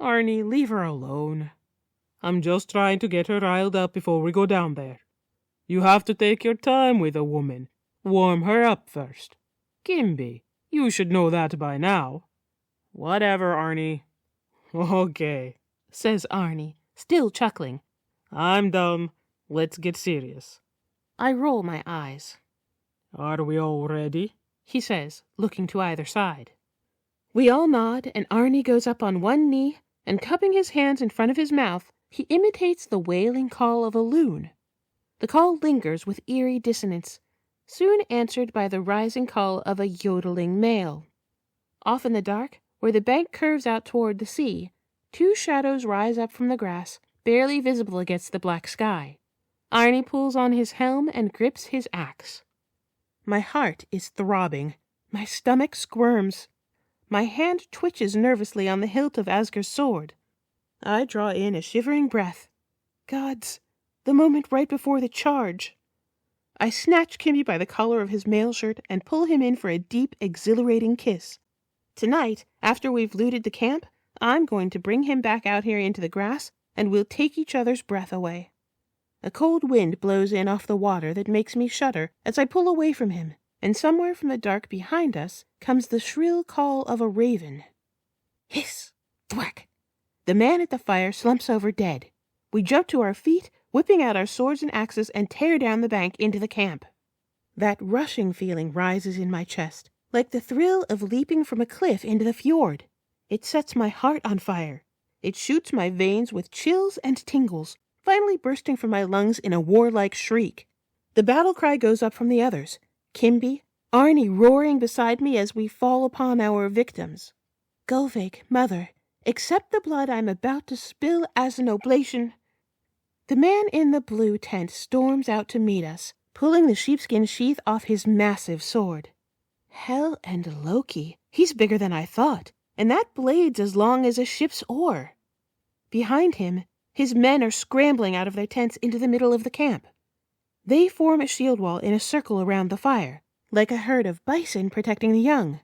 Arnie, leave her alone. I'm just trying to get her riled up before we go down there. You have to take your time with a woman. Warm her up first. Kimby, you should know that by now. Whatever, Arnie. Okay, says Arnie, still chuckling. I'm done. Let's get serious. I roll my eyes. Are we all ready? He says, looking to either side. We all nod, and Arnie goes up on one knee, and cupping his hands in front of his mouth, he imitates the wailing call of a loon. The call lingers with eerie dissonance, soon answered by the rising call of a yodeling male. Off in the dark, where the bank curves out toward the sea, 2 shadows rise up from the grass, barely visible against the black sky. Arnie pulls on his helm and grips his axe. My heart is throbbing. My stomach squirms. My hand twitches nervously on the hilt of Asger's sword. I draw in a shivering breath. Gods, the moment right before the charge. I snatch Kimby by the collar of his mail shirt and pull him in for a deep, exhilarating kiss. Tonight, after we've looted the camp, I'm going to bring him back out here into the grass, and we'll take each other's breath away. A cold wind blows in off the water that makes me shudder as I pull away from him, and somewhere from the dark behind us comes the shrill call of a raven. Hiss! Thwack! The man at the fire slumps over dead. We jump to our feet, whipping out our swords and axes, and tear down the bank into the camp. That rushing feeling rises in my chest, like the thrill of leaping from a cliff into the fjord. It sets my heart on fire. It shoots my veins with chills and tingles, finally bursting from my lungs in a warlike shriek. The battle cry goes up from the others. Kimby, Arnie roaring beside me as we fall upon our victims. Gulveig, mother, accept the blood I'm about to spill as an oblation. The man in the blue tent storms out to meet us, pulling the sheepskin sheath off his massive sword. Hell and Loki, he's bigger than I thought, and that blade's as long as a ship's oar. Behind him, his men are scrambling out of their tents into the middle of the camp. They form a shield wall in a circle around the fire, like a herd of bison protecting the young.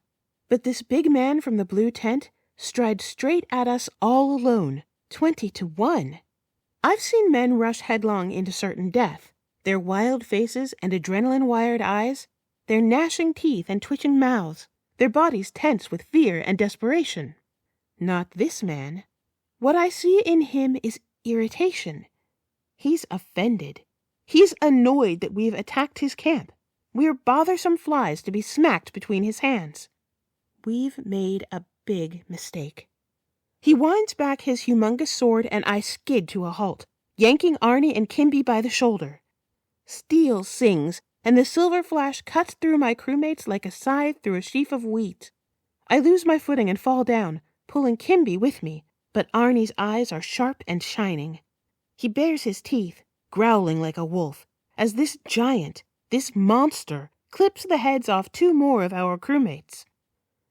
But this big man from the blue tent strides straight at us all alone, 20 to 1. I've seen men rush headlong into certain death, their wild faces and adrenaline-wired eyes, their gnashing teeth and twitching mouths, their bodies tense with fear and desperation. Not this man. What I see in him is irritation. He's offended. He's annoyed that we've attacked his camp. We're bothersome flies to be smacked between his hands. We've made a big mistake. He winds back his humongous sword and I skid to a halt, yanking Arnie and Kimby by the shoulder. Steel sings, and the silver flash cuts through my crewmates like a scythe through a sheaf of wheat. I lose my footing and fall down, pulling Kimby with me, but Arnie's eyes are sharp and shining. He bares his teeth, growling like a wolf, as this giant, this monster, clips the heads off 2 more of our crewmates.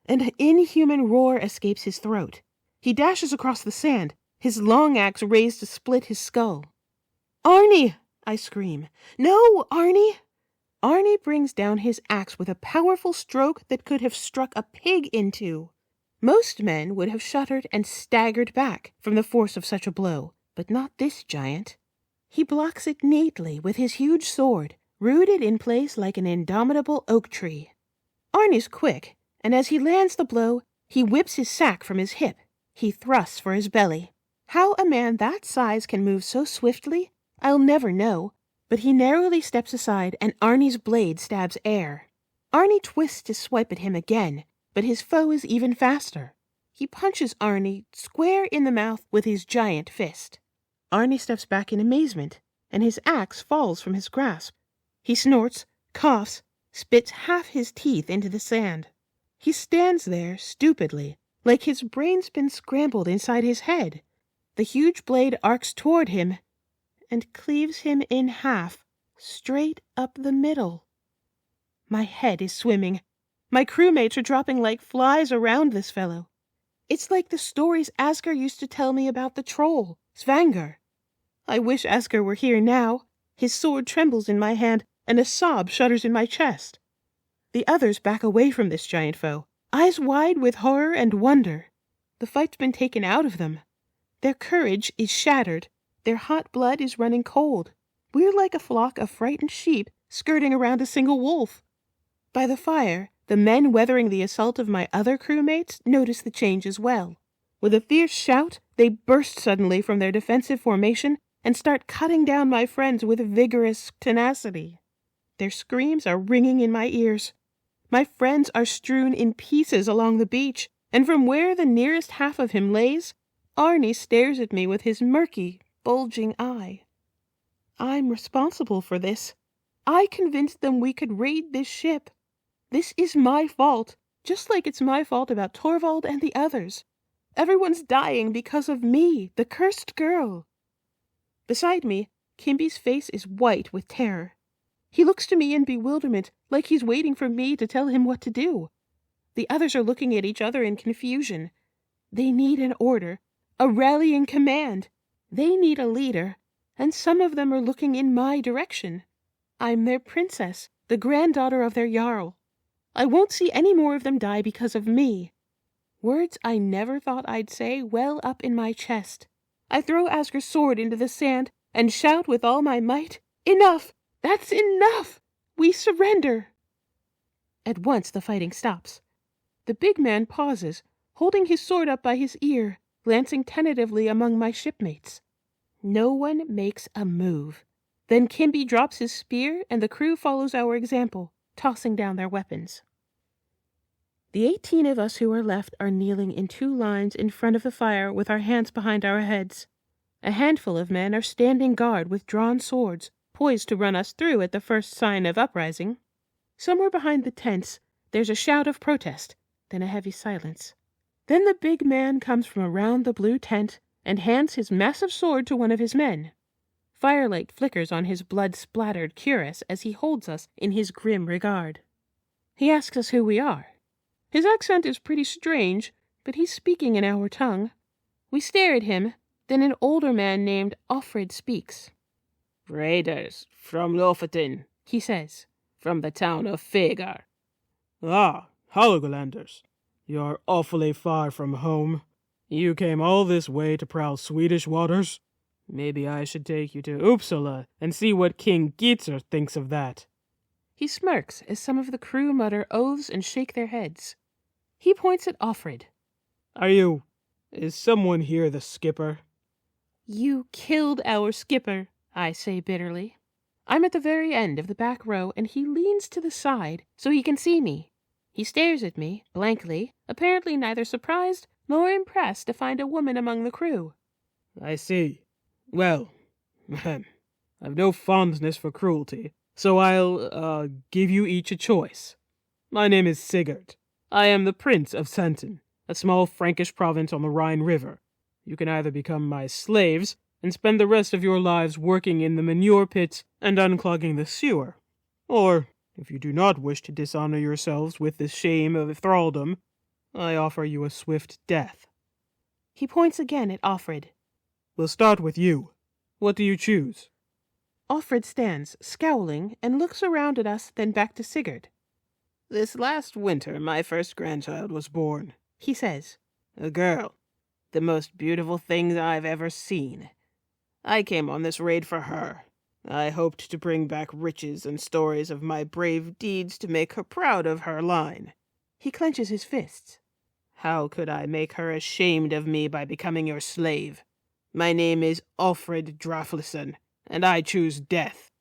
An inhuman roar escapes his throat. He dashes across the sand, his long axe raised to split his skull. "Arnie!" I scream. "No, Arnie!" Arnie brings down his axe with a powerful stroke that could have struck a pig in 2. Most men would have shuddered and staggered back from the force of such a blow, but not this giant. He blocks it neatly with his huge sword, rooted in place like an indomitable oak tree. Arnie's quick, and as he lands the blow, he whips his sack from his hip. He thrusts for his belly. How a man that size can move so swiftly, I'll never know, but he narrowly steps aside and Arnie's blade stabs air. Arnie twists to swipe at him again, but his foe is even faster. He punches Arnie square in the mouth with his giant fist. Arnie steps back in amazement, and his axe falls from his grasp. He snorts, coughs, spits half his teeth into the sand. He stands there stupidly, like his brain's been scrambled inside his head. The huge blade arcs toward him and cleaves him in half, straight up the middle. My head is swimming. My crewmates are dropping like flies around this fellow. It's like the stories Asger used to tell me about the troll, Svangar. I wish Asger were here now. His sword trembles in my hand, and a sob shudders in my chest. The others back away from this giant foe, eyes wide with horror and wonder. The fight's been taken out of them. Their courage is shattered. Their hot blood is running cold. We're like a flock of frightened sheep skirting around a single wolf. By the fire, the men weathering the assault of my other crewmates notice the change as well. With a fierce shout, they burst suddenly from their defensive formation and start cutting down my friends with vigorous tenacity. Their screams are ringing in my ears. My friends are strewn in pieces along the beach, and from where the nearest half of him lays, Arnie stares at me with his murky, bulging eye. I'm responsible for this. I convinced them we could raid this ship. This is my fault, just like it's my fault about Torvald and the others. Everyone's dying because of me, the cursed girl. Beside me, Kimby's face is white with terror. He looks to me in bewilderment, like he's waiting for me to tell him what to do. The others are looking at each other in confusion. They need an order, a rallying command. They need a leader, and some of them are looking in my direction. I'm their princess, the granddaughter of their Jarl. I won't see any more of them die because of me. Words I never thought I'd say well up in my chest. I throw Asger's sword into the sand and shout with all my might, "Enough! That's enough! We surrender!" At once the fighting stops. The big man pauses, holding his sword up by his ear, glancing tentatively among my shipmates. No one makes a move. Then Kimby drops his spear and the crew follows our example, tossing down their weapons. The 18 of us who are left are kneeling in 2 lines in front of the fire with our hands behind our heads. A handful of men are standing guard with drawn swords, poised to run us through at the first sign of uprising. Somewhere behind the tents, there's a shout of protest, then a heavy silence. Then the big man comes from around the blue tent and hands his massive sword to one of his men. Firelight flickers on his blood-splattered cuirass as he holds us in his grim regard. He asks us who we are. His accent is pretty strange, but he's speaking in our tongue. We stare at him, then an older man named Offred speaks. "Raiders from Lofoten," He says. "from the town of Fegar." "Ah, Hålogalanders. You're awfully far from home. You came all this way to prowl Swedish waters? Maybe I should take you to Uppsala and see what King Gitzer thinks of that." He smirks as some of the crew mutter oaths and shake their heads. He points at Offred. Is someone here the skipper?" You killed our skipper, I say bitterly. I'm at the very end of the back row, and he leans to the side so he can see me. He stares at me, blankly, apparently neither surprised nor impressed to find a woman among the crew. "I see. Well, I've no fondness for cruelty, so I'll give you each a choice. My name is Sigurd. I am the Prince of Sentin, a small Frankish province on the Rhine River. You can either become my slaves and spend the rest of your lives working in the manure pits and unclogging the sewer. Or, if you do not wish to dishonor yourselves with the shame of thraldom, I offer you a swift death." He points again at Offred. "We'll start with you. What do you choose?" Offred stands, scowling, and looks around at us, then back to Sigurd. "This last winter my first grandchild was born," He says. "A girl. The most beautiful thing I've ever seen. I came on this raid for her. I hoped to bring back riches and stories of my brave deeds to make her proud of her line." He clenches his fists. "How could I make her ashamed of me by becoming your slave? My name is Offred Draflison, and I choose death."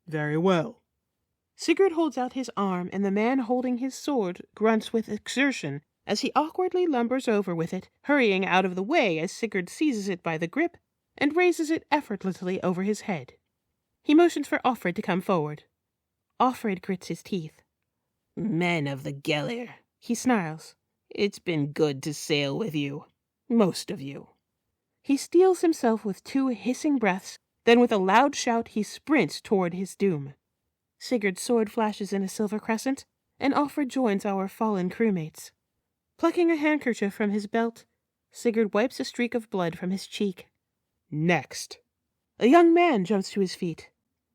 "Very well." Sigurd holds out his arm, and the man holding his sword grunts with exertion as he awkwardly lumbers over with it, hurrying out of the way as Sigurd seizes it by the grip and raises it effortlessly over his head. He motions for Offred to come forward. Offred grits his teeth. "Men of the Gelir," He snarls. It's been good to sail with you. Most of you. He steels himself with 2 hissing breaths, then with a loud shout he sprints toward his doom. Sigurd's sword flashes in a silver crescent, and Offred joins our fallen crewmates. Plucking a handkerchief from his belt, Sigurd wipes a streak of blood from his cheek. Next. A young man jumps to his feet.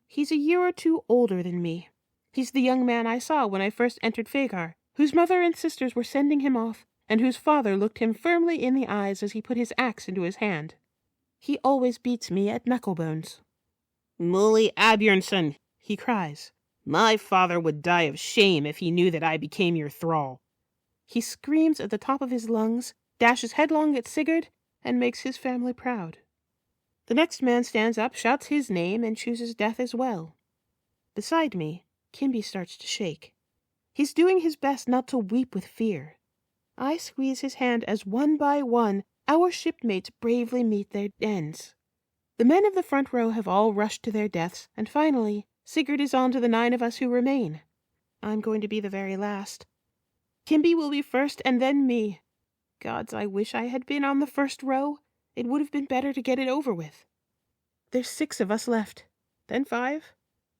He's a year or 2 older than me. He's the young man I saw when I first entered Fagar, whose mother and sisters were sending him off, and whose father looked him firmly in the eyes as he put his axe into his hand. He always beats me at knucklebones. Mully Abjornsson, he cries. My father would die of shame if he knew that I became your thrall. He screams at the top of his lungs, dashes headlong at Sigurd, and makes his family proud. The next man stands up, shouts his name, and chooses death as well. Beside me, Kimby starts to shake. He's doing his best not to weep with fear. I squeeze his hand as one by one our shipmates bravely meet their ends. The men of the front row have all rushed to their deaths, and finally, Sigurd is on to the 9 of us who remain. I'm going to be the very last. Kimby will be first, and then me. Gods, I wish I had been on the first row. It would have been better to get it over with. There's 6 of us left, then 5.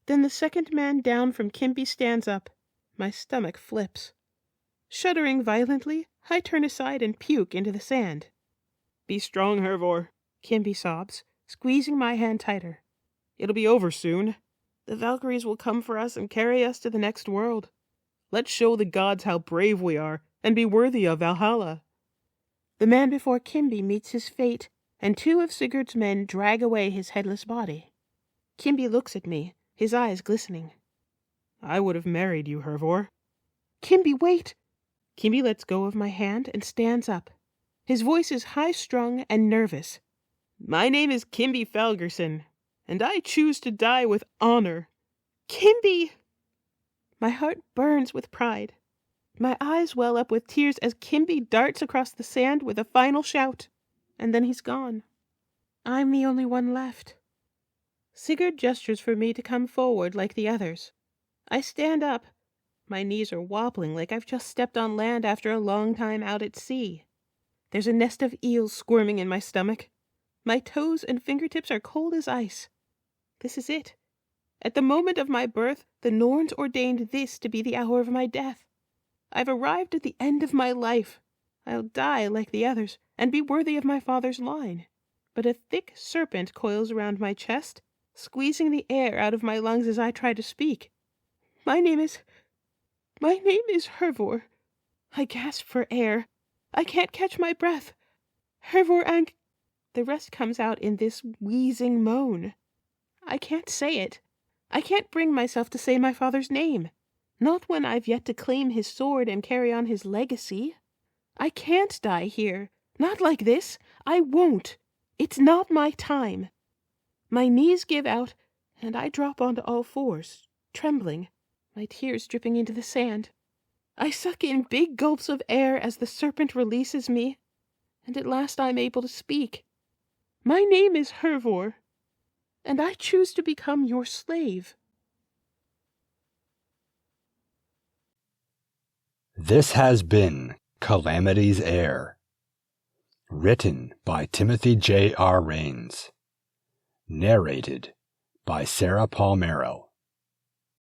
Then the second man down from Kimby stands up. My stomach flips. Shuddering violently, I turn aside and puke into the sand. Be strong, Hervor, Kimby sobs, squeezing my hand tighter. It'll be over soon. The Valkyries will come for us and carry us to the next world. Let's show the gods how brave we are, and be worthy of Valhalla. The man before Kimby meets his fate, and 2 of Sigurd's men drag away his headless body. Kimby looks at me, his eyes glistening. I would have married you, Hervor. Kimby, wait! Kimby lets go of my hand and stands up. His voice is high-strung and nervous. My name is Kimby Falgerson, and I choose to die with honor. Kimby! My heart burns with pride. My eyes well up with tears as Kimby darts across the sand with a final shout, and then he's gone. I'm the only one left. Sigurd gestures for me to come forward like the others. I stand up. My knees are wobbling like I've just stepped on land after a long time out at sea. There's a nest of eels squirming in my stomach. My toes and fingertips are cold as ice. This is it. At the moment of my birth, the Norns ordained this to be the hour of my death. I've arrived at the end of my life. I'll die like the others, and be worthy of my father's line. But a thick serpent coils around my chest, squeezing the air out of my lungs as I try to speak. My name is Hervor. I gasp for air. I can't catch my breath. Hervor and... The rest comes out in this wheezing moan. I can't say it. I can't bring myself to say my father's name. Not when I've yet to claim his sword and carry on his legacy. I can't die here. Not like this. I won't. It's not my time. My knees give out, and I drop onto all fours, trembling, my tears dripping into the sand. I suck in big gulps of air as the serpent releases me, and at last I'm able to speak. My name is Hervor, and I choose to become your slave. This has been Calamity's Heir. Written by Timothy J.R. Raines. Narrated by Sarah Palmero.